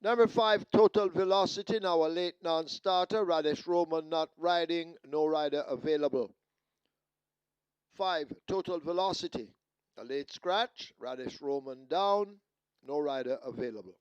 Number 5, Total Velocity, now a late non-starter. Radish Roman not riding, no rider available. 5, Total Velocity, a late scratch. Radish Roman down, no rider available.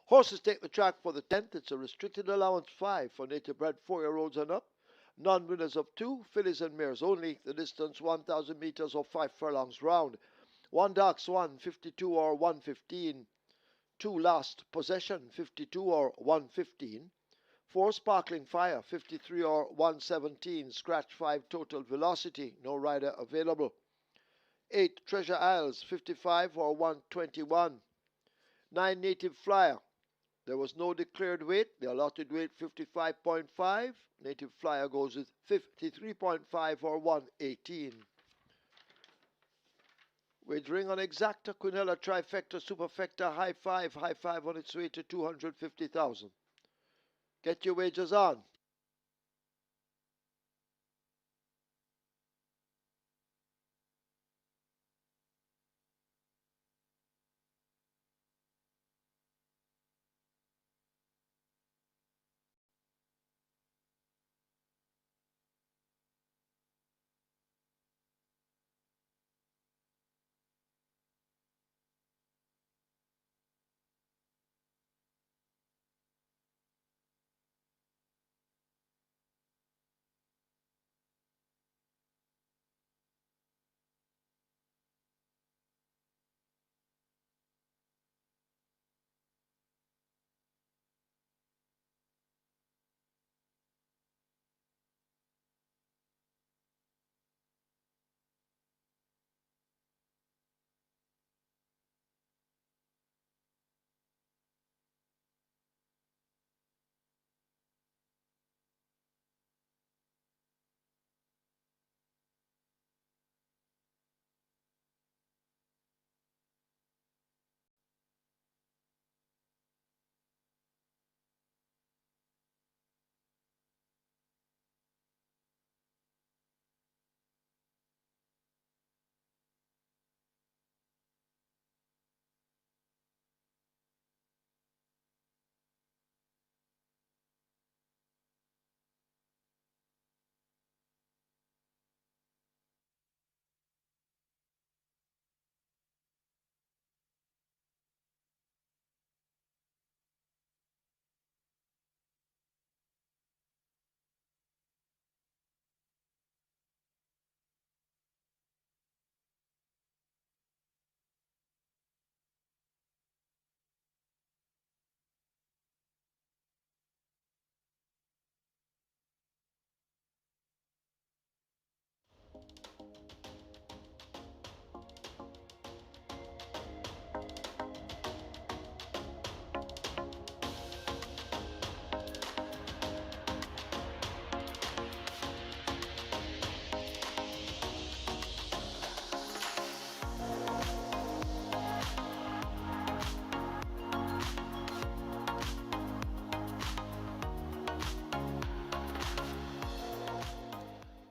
Horses take the track for the 10th. It's a restricted allowance 5 for native bred 4-year-olds and up. Non-winners of 2, fillies and mares only. The distance 1,000 meters or 5 furlongs round. 1 Dark Swan, 52 or 115. 2 Last Possession, 52 or 115. 4 Sparkling Fire, 53 or 117. Scratch 5 Total Velocity, no rider available. 8 Treasure Isles, 55 or 121. 9 Native Flyer. There was no declared weight. The allotted weight 55.5. Native Flyer goes with 53.5 or 118. Wagering on Exacta, Quinella, Trifecta, Superfecta, High Five on its way to 250,000. Get your wagers on.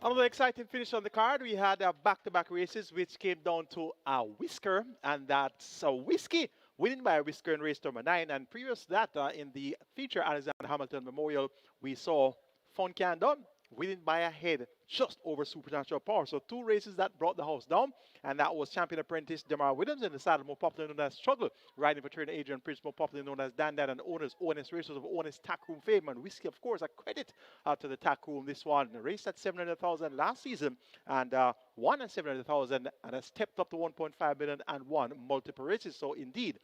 Another exciting finish on the card. We had back-to-back races, which came down to a whisker, and that's a whiskey winning by a whisker in race number 9. And previous to that, in the feature Alexander Hamilton Memorial, we saw Fun Can Done winning by a head just over Supernatural Power. So 2 races that brought the house down, and that was champion apprentice Demar Williams in the saddle, more popularly known as Struggle, riding for trainer Adrian Prince, more popularly known as Dan Dan, and owners Honest Racers of Honest Tack Room fame. And whiskey, of course, a credit to the Tack Room. This one raced at 700,000 last season and won at 700,000 and has stepped up to 1.5 million and won multiple races. So indeed,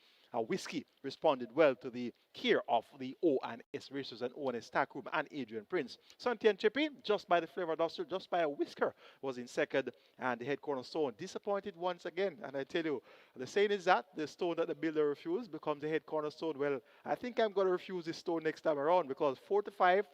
Whiskey responded well to the care of the O&S Racers and O&S Tack Room and Adrian Prince. Santian Chippy, just by the flavor duster, just by a whisker, was in second, and the head cornerstone disappointed once again. And I tell you, the saying is that the stone that the builder refused becomes the head cornerstone. Well, I think I'm going to refuse this stone next time around, because 4 to 5,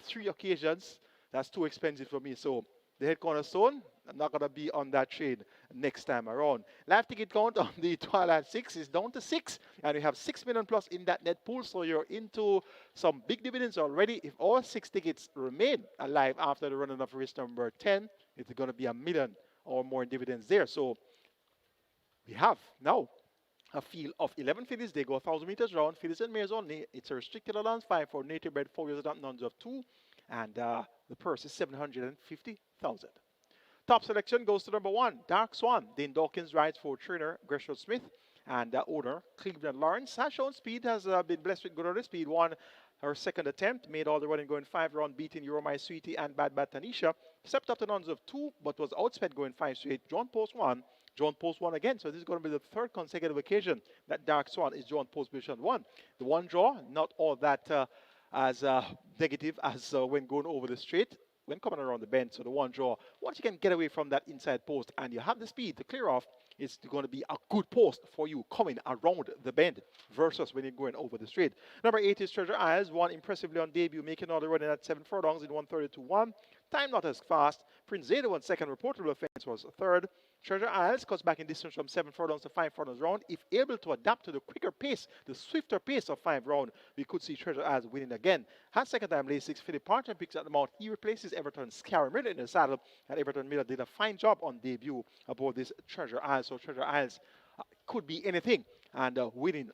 3 occasions, that's too expensive for me. So the head cornerstone, I'm not going to be on that train next time around. Live ticket count on the Twilight 6 is down to 6, and we have 6 million plus in that net pool, so you're into some big dividends already. If all 6 tickets remain alive after the running of race number 10, it's going to be $1 million or more in dividends there. So we have now a field of 11 fillies. They go 1,000 meters round. Fillies and mares only. It's a restricted allowance 5 for native bred 4 years old, nuns of 2, and the purse is 750,000. Top selection goes to number 1, Dark Swan. Dane Dawkins rides for trainer Gresham Smith. And owner, Cleveland Lawrence, has shown speed, has been blessed with good early speed. Won her second attempt, made all the running going 5 round, beating Euro My Sweetie and Bad Bad Tanisha. Stepped up to nuns of 2, but was outsped going 5 straight. John Post 1. John Post 1 again. So this is going to be the third consecutive occasion that Dark Swan is John Post position 1. The one draw, not all that as negative as when going over the straight, when coming around the bend. So the one draw, once you can get away from that inside post and you have the speed to clear off, it's going to be a good post for you coming around the bend versus when you're going over the straight. Number 8 is Treasure Isles, won impressively on debut, making all the running at 7 furlongs in 1:32.1. Time not as fast. Prince Zeta won second, reportable offense was third. Treasure Isles cuts back in distance from 7 furlongs to 5 furlongs round. If able to adapt to the quicker pace, the swifter pace of 5 round, we could see Treasure Isles winning again. Has second time late 6, Philip Partner picks at the mount. He replaces Everton's Scarra Miller in the saddle, and Everton Miller did a fine job on debut aboard this Treasure Isles. So Treasure Isles could be anything, and winning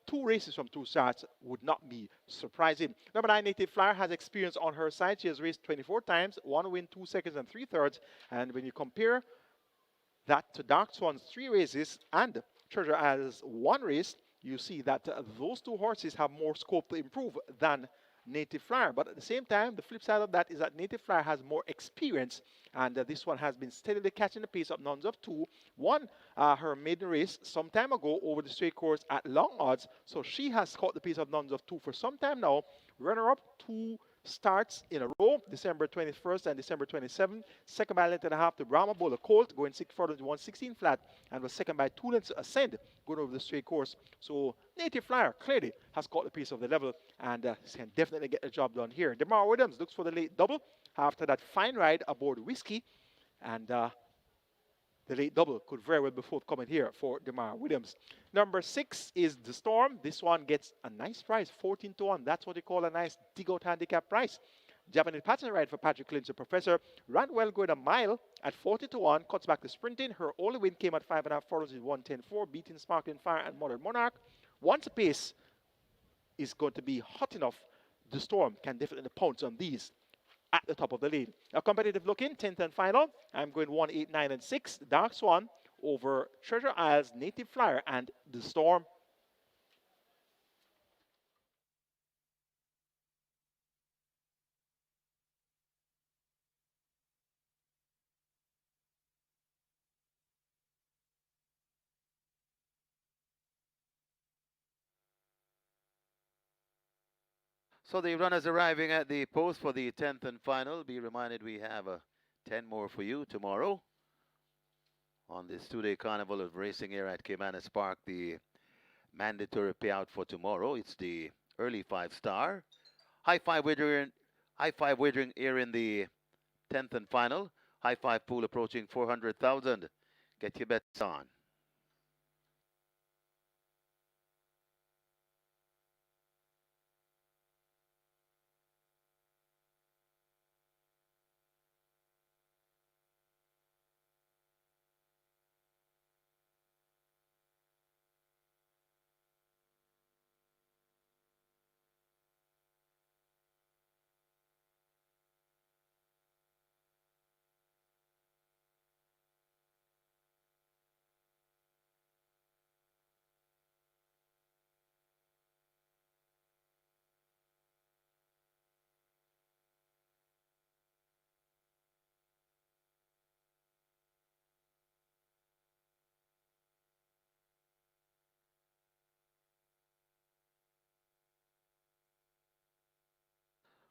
2 races from 2 starts would not be surprising. Number 9, Native Flyer, has experience on her side. She has raced 24 times, 1 win, 2 seconds, and 3/3. And when you compare that to Dark Swan's 3 races and Treasure Isles' 1 race, you see that those 2 horses have more scope to improve than Native Flyer. But at the same time, the flip side of that is that Native Flyer has more experience, and this one has been steadily catching the pace of nuns of 2. Won her maiden race some time ago over the straight course at long odds, so she has caught the pace of nuns of 2 for some time now. Runner-up 2 starts in a row, December 21st and December 27th. Second by a length and a half to Brahma Bowler Colt, going 6 furlongs to 116 flat, and was second by 2 lengths to Ascend, going over the straight course. So Native Flyer clearly has caught the pace of the level and can definitely get the job done here. DeMar Williams looks for the late double after that fine ride aboard Whiskey, and the late double could very well be forthcoming here for DeMar Williams. Number 6 is The Storm. This one gets a nice price, 14-1. That's what they call a nice dig-out handicap price. Japanese pattern ride for Patrick Lynch, the professor. Ran well going a mile at 40-1. Cuts back to sprinting. Her only win came at 5.5 furlongs in 1:10.4, beating Sparkling Fire and Modern Monarch. Once the pace is going to be hot enough, The Storm can definitely pounce on these at the top of the lead. A competitive look in, 10th and final. I'm going 1, 8, 9, and 6. Dark Swan over Treasure Isles, Native Flyer, and The Storm. So the runners arriving at the post for the 10th and final. Be reminded we have 10 more for you tomorrow on this 2-day carnival of racing here at Caymanas Park. The mandatory payout for tomorrow, it's the early 5-star. High five wagering here in the 10th and final. High five pool approaching 400,000. Get your bets on.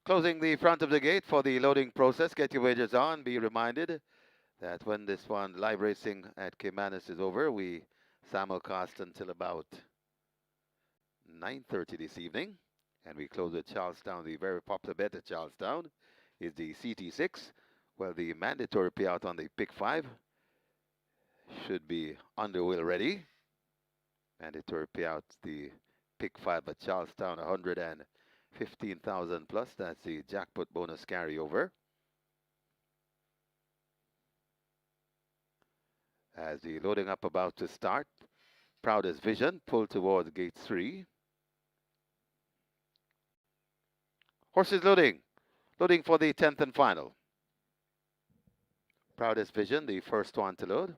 Closing the front of the gate for the loading process. Get your wagers on. Be reminded that when this one live racing at Caymanas is over, we simulcast until about 9:30 this evening, and we close at Charlestown. The very popular bet at Charlestown is the CT6. Well, the mandatory payout on the pick 5 should be underway already. Mandatory payout, the pick 5 at Charlestown, 115,000 plus. That's the jackpot bonus carryover. As the loading up about to start, Proudest Vision pull towards gate 3. Horses loading for the 10th and final. Proudest Vision, the first one to load.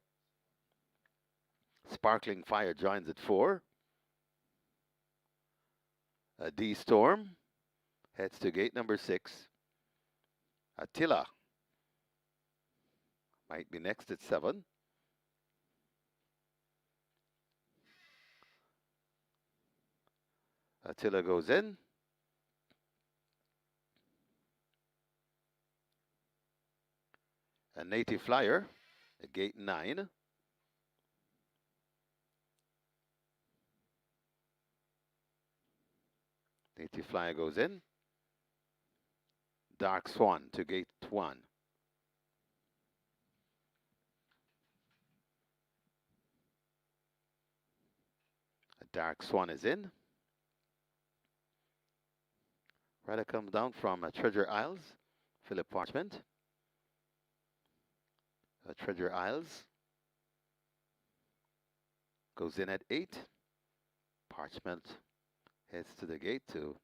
Sparkling Fire joins at 4. D Storm heads to gate number 6. Attila might be next at 7. Attila goes in. A Native Flyer at gate 9. Native Flyer goes in. Dark Swan to gate 1. A Dark Swan is in. Rider comes down from Treasure Isles. Philip Parchment. Treasure Isles goes in at 8. Parchment heads to the gate to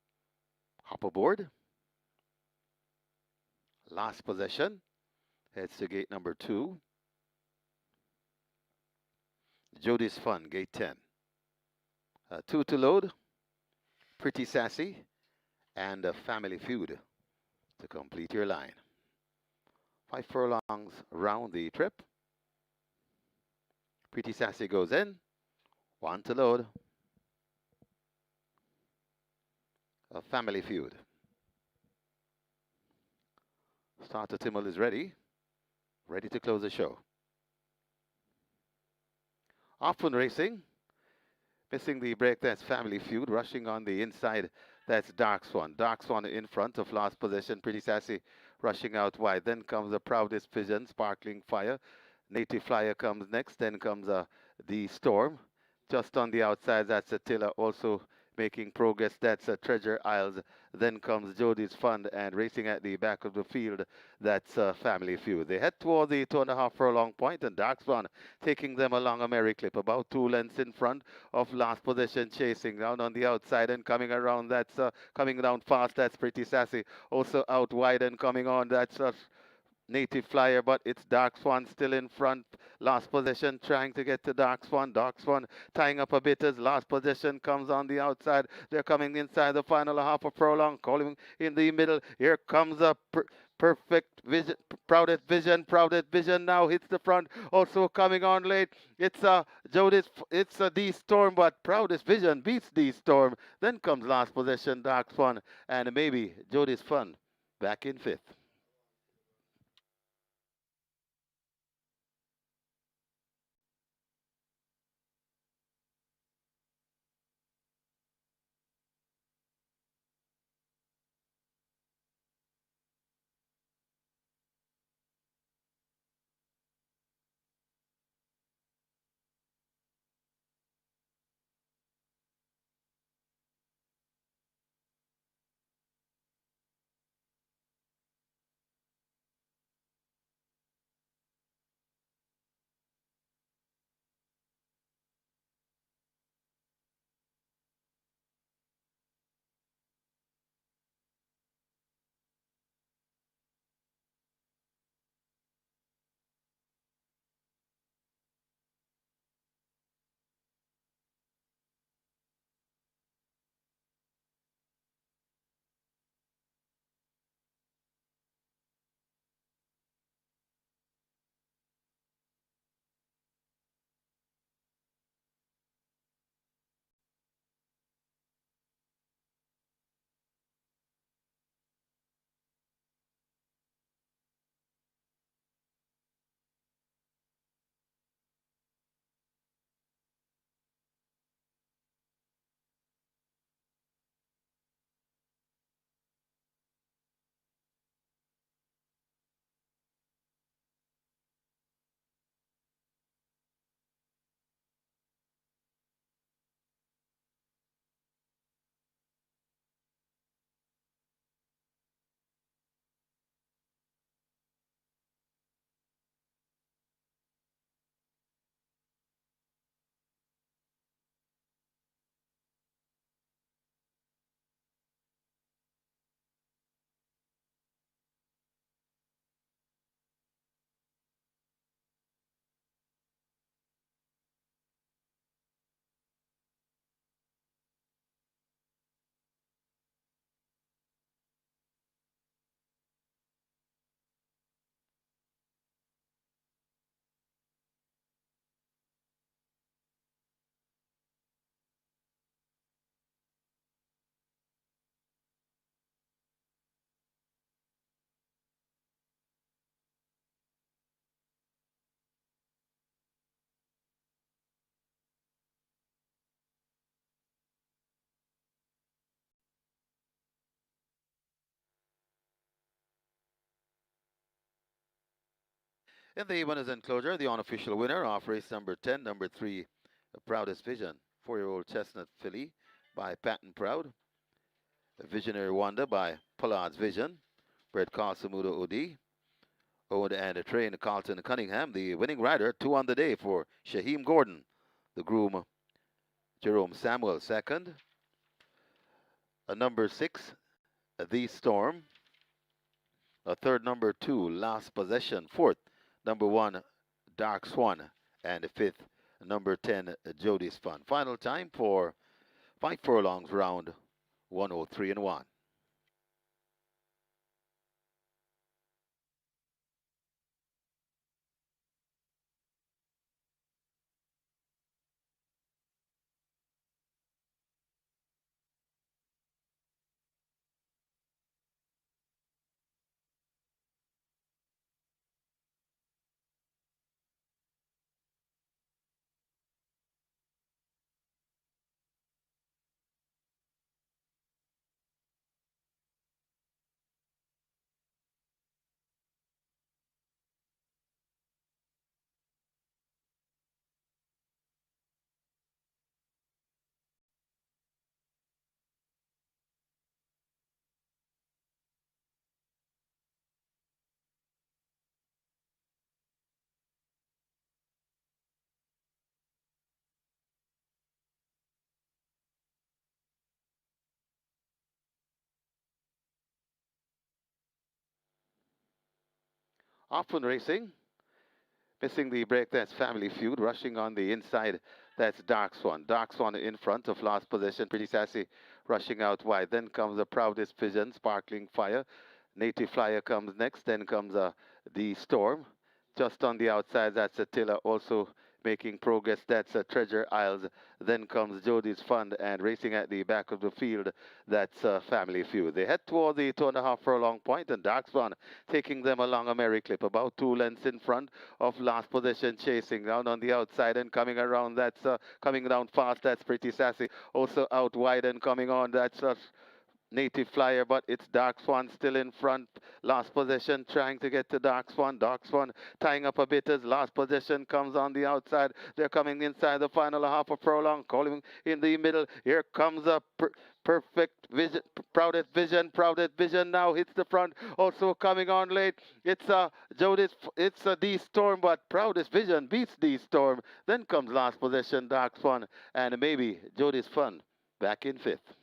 hop aboard. Last Possession heads to gate number 2. Jody's Fun, gate 10. 2 to load. Pretty Sassy and a Family Feud to complete your line. 5 furlongs round the trip. Pretty Sassy goes in. 1 to load. A Family Feud. Starter Timmel is ready. Ready to close the show. Often Racing. Missing the break, that's Family Feud. Rushing on the inside, that's Dark Swan. Dark Swan in front of Last Possession. Pretty Sassy rushing out wide. Then comes the Proudest Vision, Sparkling Fire. Native Flyer comes next. Then comes the Storm. Just on the outside, that's Attila also making progress. That's Treasure Isles. Then comes Jody's Fund, and racing at the back of the field, that's Family Feud. They head toward the 2.5 furlong point, and Dark Swan taking them along a merry clip, about 2 lengths in front of Last Possession, chasing down on the outside and coming around. That's coming down fast. That's Pretty Sassy. Also out wide and coming on. That's Native Flyer, but it's Dark Swan still in front. Last Possession trying to get to Dark Swan. Dark Swan tying up a bit as Last Possession comes on the outside. They're coming inside the final half of furlong, calling in the middle. Here comes a Perfect Vision, Proudest Vision. Proudest Vision now hits the front. Also coming on late. It's it's a D Storm, but Proudest Vision beats D Storm. Then comes Last Possession, Dark Swan, and maybe Jody's Fun back in 5th. In the winners enclosure, the unofficial winner of race number 10, number 3, Proudest Vision, 4-year-old chestnut filly by Patton Proud. Visionary Wonder by Pollard's Vision, bred Carlsamudo OD. Owned and trained Carlton Cunningham. The winning rider, 2 on the day for Shaheem Gordon. The groom, Jerome Samuel, second. A number 6, The Storm. A third, number 2, Last Possession. Fourth, number 1, Dark Swan. And the fifth, number 10, Jody's Fun. Final time for 5 furlongs round 103 and 1. Often racing. Missing the break, that's Family Feud. Rushing on the inside, that's Dark Swan. Dark Swan in front of Last Possession. Pretty Sassy rushing out wide. Then comes the Proudest Vision, Sparkling Fire. Native Flyer comes next. Then comes the Storm. Just on the outside, that's Attila also making progress. That's Treasure Isles. Then comes Jody's Fund, and racing at the back of the field, that's Family Feud. They head toward the 2.5 furlong point, and Dark Swan taking them along a merry clip, about 2 lengths in front of Last Possession, chasing down on the outside and coming around. That's coming down fast. That's Pretty Sassy. Also out wide and coming on. That's Native Flyer, but it's Dark Swan still in front. Last Possession trying to get to Dark Swan. Dark Swan tying up a bit as Last Possession comes on the outside. They're coming inside the final half a furlong, calling in the middle. Here comes a perfect vision, Proudest Vision. Proudest Vision now hits the front. Also coming on late, it's Jody's, it's D Storm, but Proudest Vision beats D Storm. Then comes Last Possession, Dark Swan, and maybe Jody's Fun back in fifth.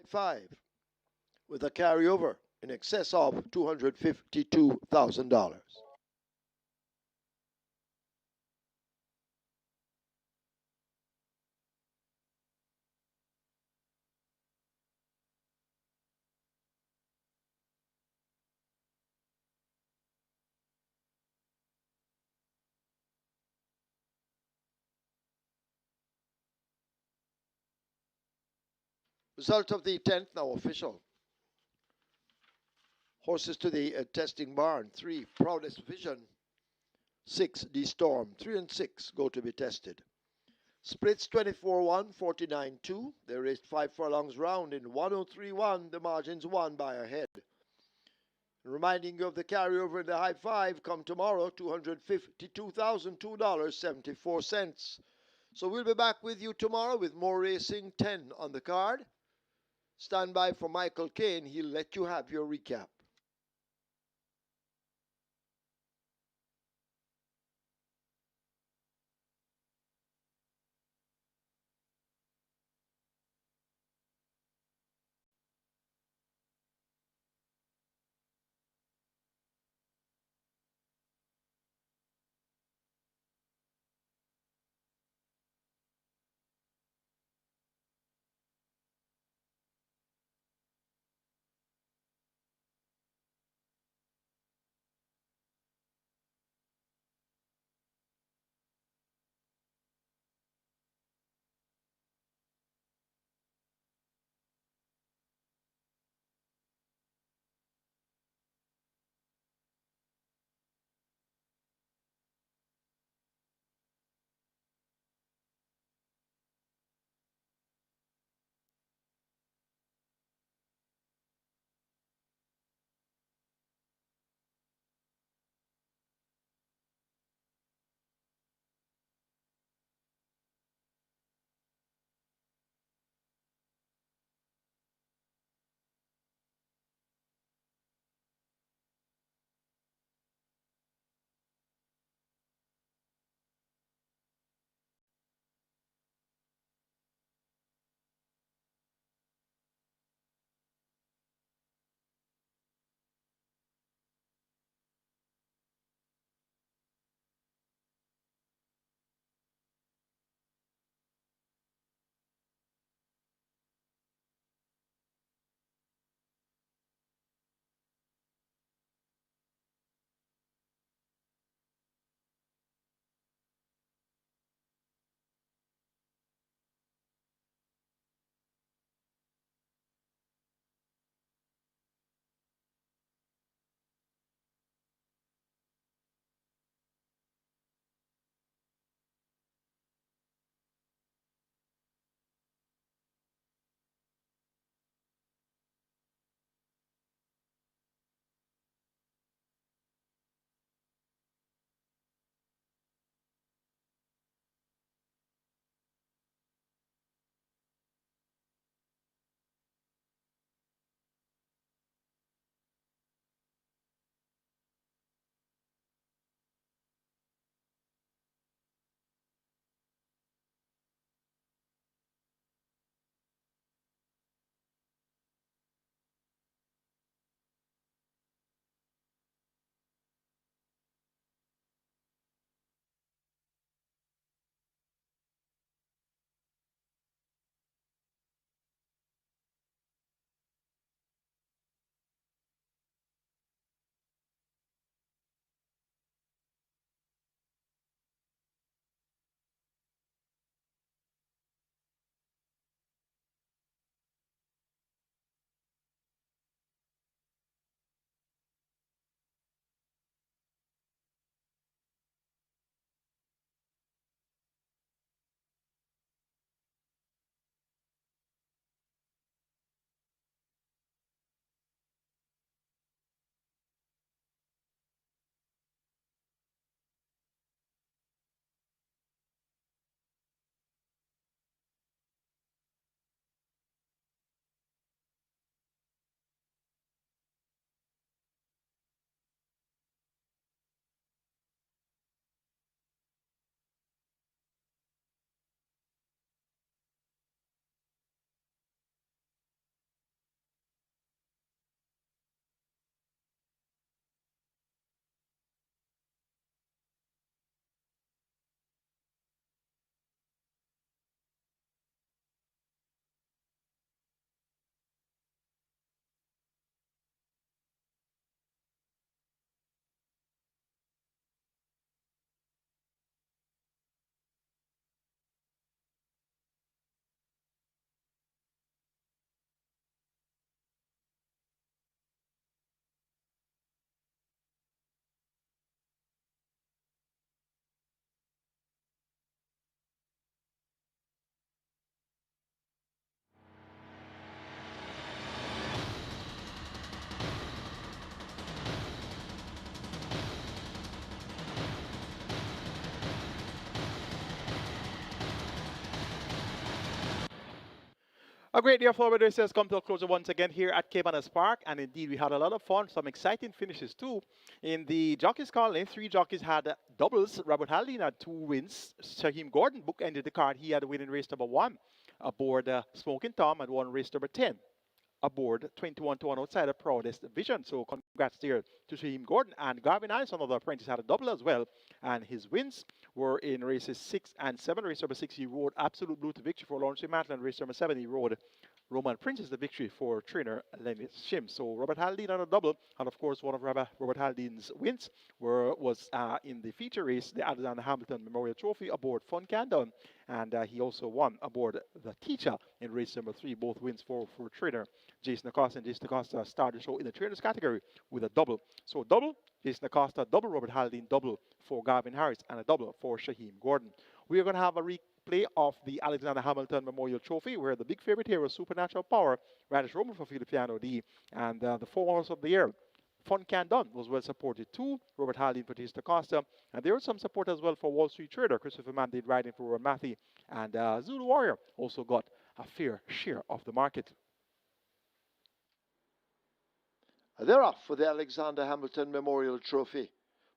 Five, with a carryover in excess of $252,000. Result of the 10th now official. Horses to the testing barn. 3, Proudest Vision. 6, The Storm. 3 and 6 go to be tested. Splits 24-1, 49-2. They raced 5 furlongs round in 103-1. The margins won by a head. Reminding you of the carryover in the high five come tomorrow, $252,002.74. So we'll be back with you tomorrow with more racing, 10 on the card. Stand by for Michael Kane. He'll let you have your recap. A great day of Florida races come to a closure once again here at Caymanas Park, and indeed we had a lot of fun, some exciting finishes too. In the jockeys colony, 3 jockeys had doubles. Robert Haldane had 2 wins. Shaheem Gordon bookended the card. He had a win in race number 1 aboard Smoking Tom and won race number 10 aboard 21 to 1 outside of Proudest Vision. So congrats there to Shaheem Gordon. And Garvin Harris, another apprentice, had a double as well. And his wins were in races 6 and 7. Race number 6, he rode Absolute Blue to victory for Lawrence Mantle. And race number 7, he rode Roman Princess the victory for trainer Lenny Shim. So Robert Haldane on a double. And of course, one of Robert Haldane's wins was in the feature race, the Alexander Hamilton Memorial Trophy aboard Fun Candon. And he also won aboard the Teacher in race number 3. Both wins for trainer Jason Acosta. And Jason Acosta started the show in the trainers category with a double. So double Jason Acosta, double Robert Haldane, double for Garvin Harris, and a double for Shaheem Gordon. We are going to have a replay of the Alexander Hamilton Memorial Trophy, where the big favorite here was Supernatural Power, Radish Roman for Filippiano D, and the 4 horse of the year. Fun Can Done was well supported too. Robert Haldane for Jason Acosta. And there was some support as well for Wall Street Trader. Christopher Mandate riding for Matthew. And Zulu Warrior also got a fair share of the market. They're off for the Alexander Hamilton Memorial Trophy.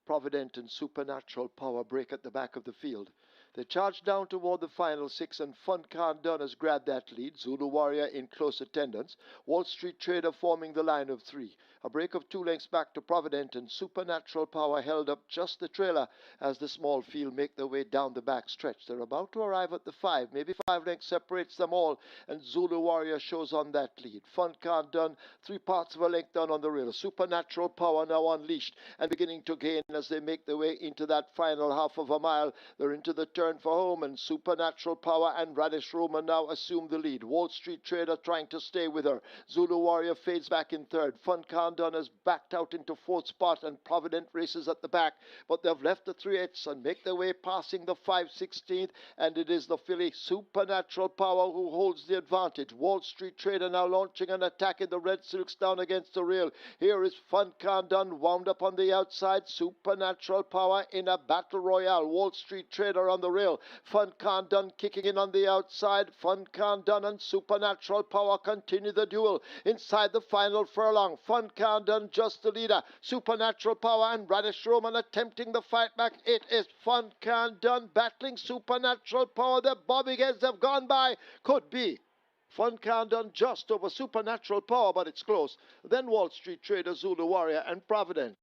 Provident and Supernatural Power break at the back of the field. They charge down toward the final 6, and Fun Can Done has grabbed that lead. Zulu Warrior in close attendance. Wall Street Trader forming the line of 3. A break of 2 lengths back to Provident, and Supernatural Power held up just the trailer as the small field make their way down the back stretch. They're about to arrive at the 5. Maybe 5 lengths separates them all, and Zulu Warrior shows on that lead. Fun Can Done 3 parts of a length down on the rail. Supernatural Power now unleashed and beginning to gain as they make their way into that final half of a mile. They're into the turn for home, and Supernatural Power and Radish Roman now assume the lead. Wall Street Trader trying to stay with her. Zulu Warrior fades back in 3rd. Fun Can Done has backed out into 4th spot, and Provident races at the back, but they've left the 3/8 and make their way passing the 5/16th, and it is the filly Supernatural Power who holds the advantage. Wall Street Trader now launching an attack in the red silks down against the rail. Here is Fun Can Done wound up on the outside. Supernatural Power in a battle royale. Wall Street Trader on the rail. Fun Can Done kicking in on the outside. Fun Can Done and Supernatural Power continue the duel inside the final furlong. Fun Can Done just the leader. Supernatural Power and Radish Roman attempting the fight back. It is Fun Can Done battling Supernatural Power. The bobbing heads have gone by. Could be Fun Can Done just over Supernatural Power, but it's close. Then Wall Street Trader, Zulu Warrior, and Providence.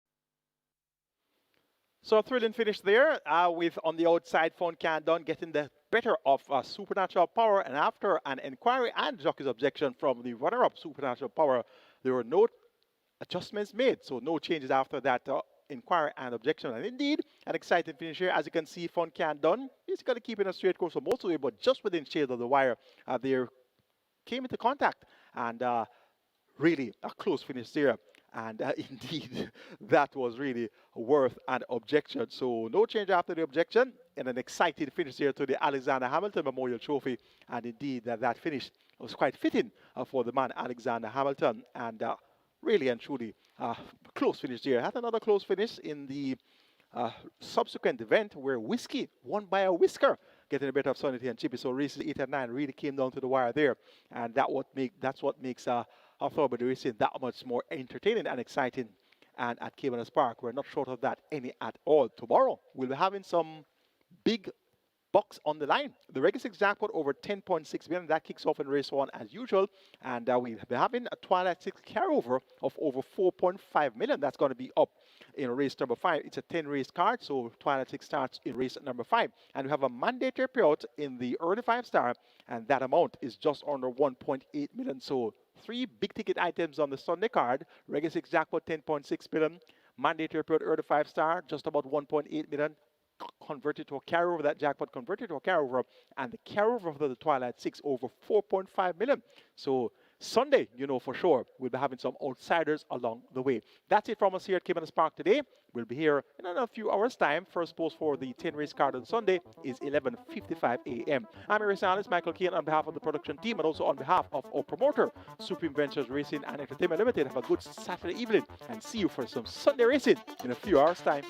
So a thrilling finish there with on the outside Fun Can Done getting the better of Supernatural Power, and after an inquiry and jockey's objection from the runner-up Supernatural Power, there were no adjustments made, so no changes after that inquiry and objection. And indeed, an exciting finish here. As you can see, Fun Can Done is going to keep in a straight course for most of the way, but just within shade of the wire, there came into contact, and really a close finish there. And indeed, that was really worth an objection. So no change after the objection, and an exciting finish here to the Alexander Hamilton Memorial Trophy. And indeed, that finish was quite fitting for the man Alexander Hamilton. And really and truly, close finish there. Had another close finish in the subsequent event where Whiskey won by a whisker, getting a bit of Sonity and Chippy. So races 8 and 9 really came down to the wire there. And that's what makes our thoroughbred racing that much more entertaining and exciting. And at Caymanas Park, we're not short of that any at all. Tomorrow, we'll be having some big bucks on the line. The regular 6 jackpot over 10.6 million. That kicks off in race 1 as usual. And we'll be having a Twilight 6 carryover of over 4.5 million. That's going to be up in race number 5. It's a 10-race card, so Twilight 6 starts in race number 5. And we have a mandatory payout in the early 5-star, and that amount is just under 1.8 million. So 3 big-ticket items on the Sunday card. Regular 6 jackpot 10.6 million. Mandatory payout early 5-star, just about 1.8 million. Converted to a carryover, that jackpot converted to a carryover, and the carryover of the Twilight 6 over 4.5 million. So Sunday, you know for sure, we'll be having some outsiders along the way. That's it from us here at Caymanas Park today. We'll be here in a few hours' time. First post for the 10-race card on Sunday is 11:55 a.m. I'm your analyst, Michael Keane, on behalf of the production team and also on behalf of our promoter, Supreme Ventures Racing and Entertainment Limited. Have a good Saturday evening and see you for some Sunday racing in a few hours' time.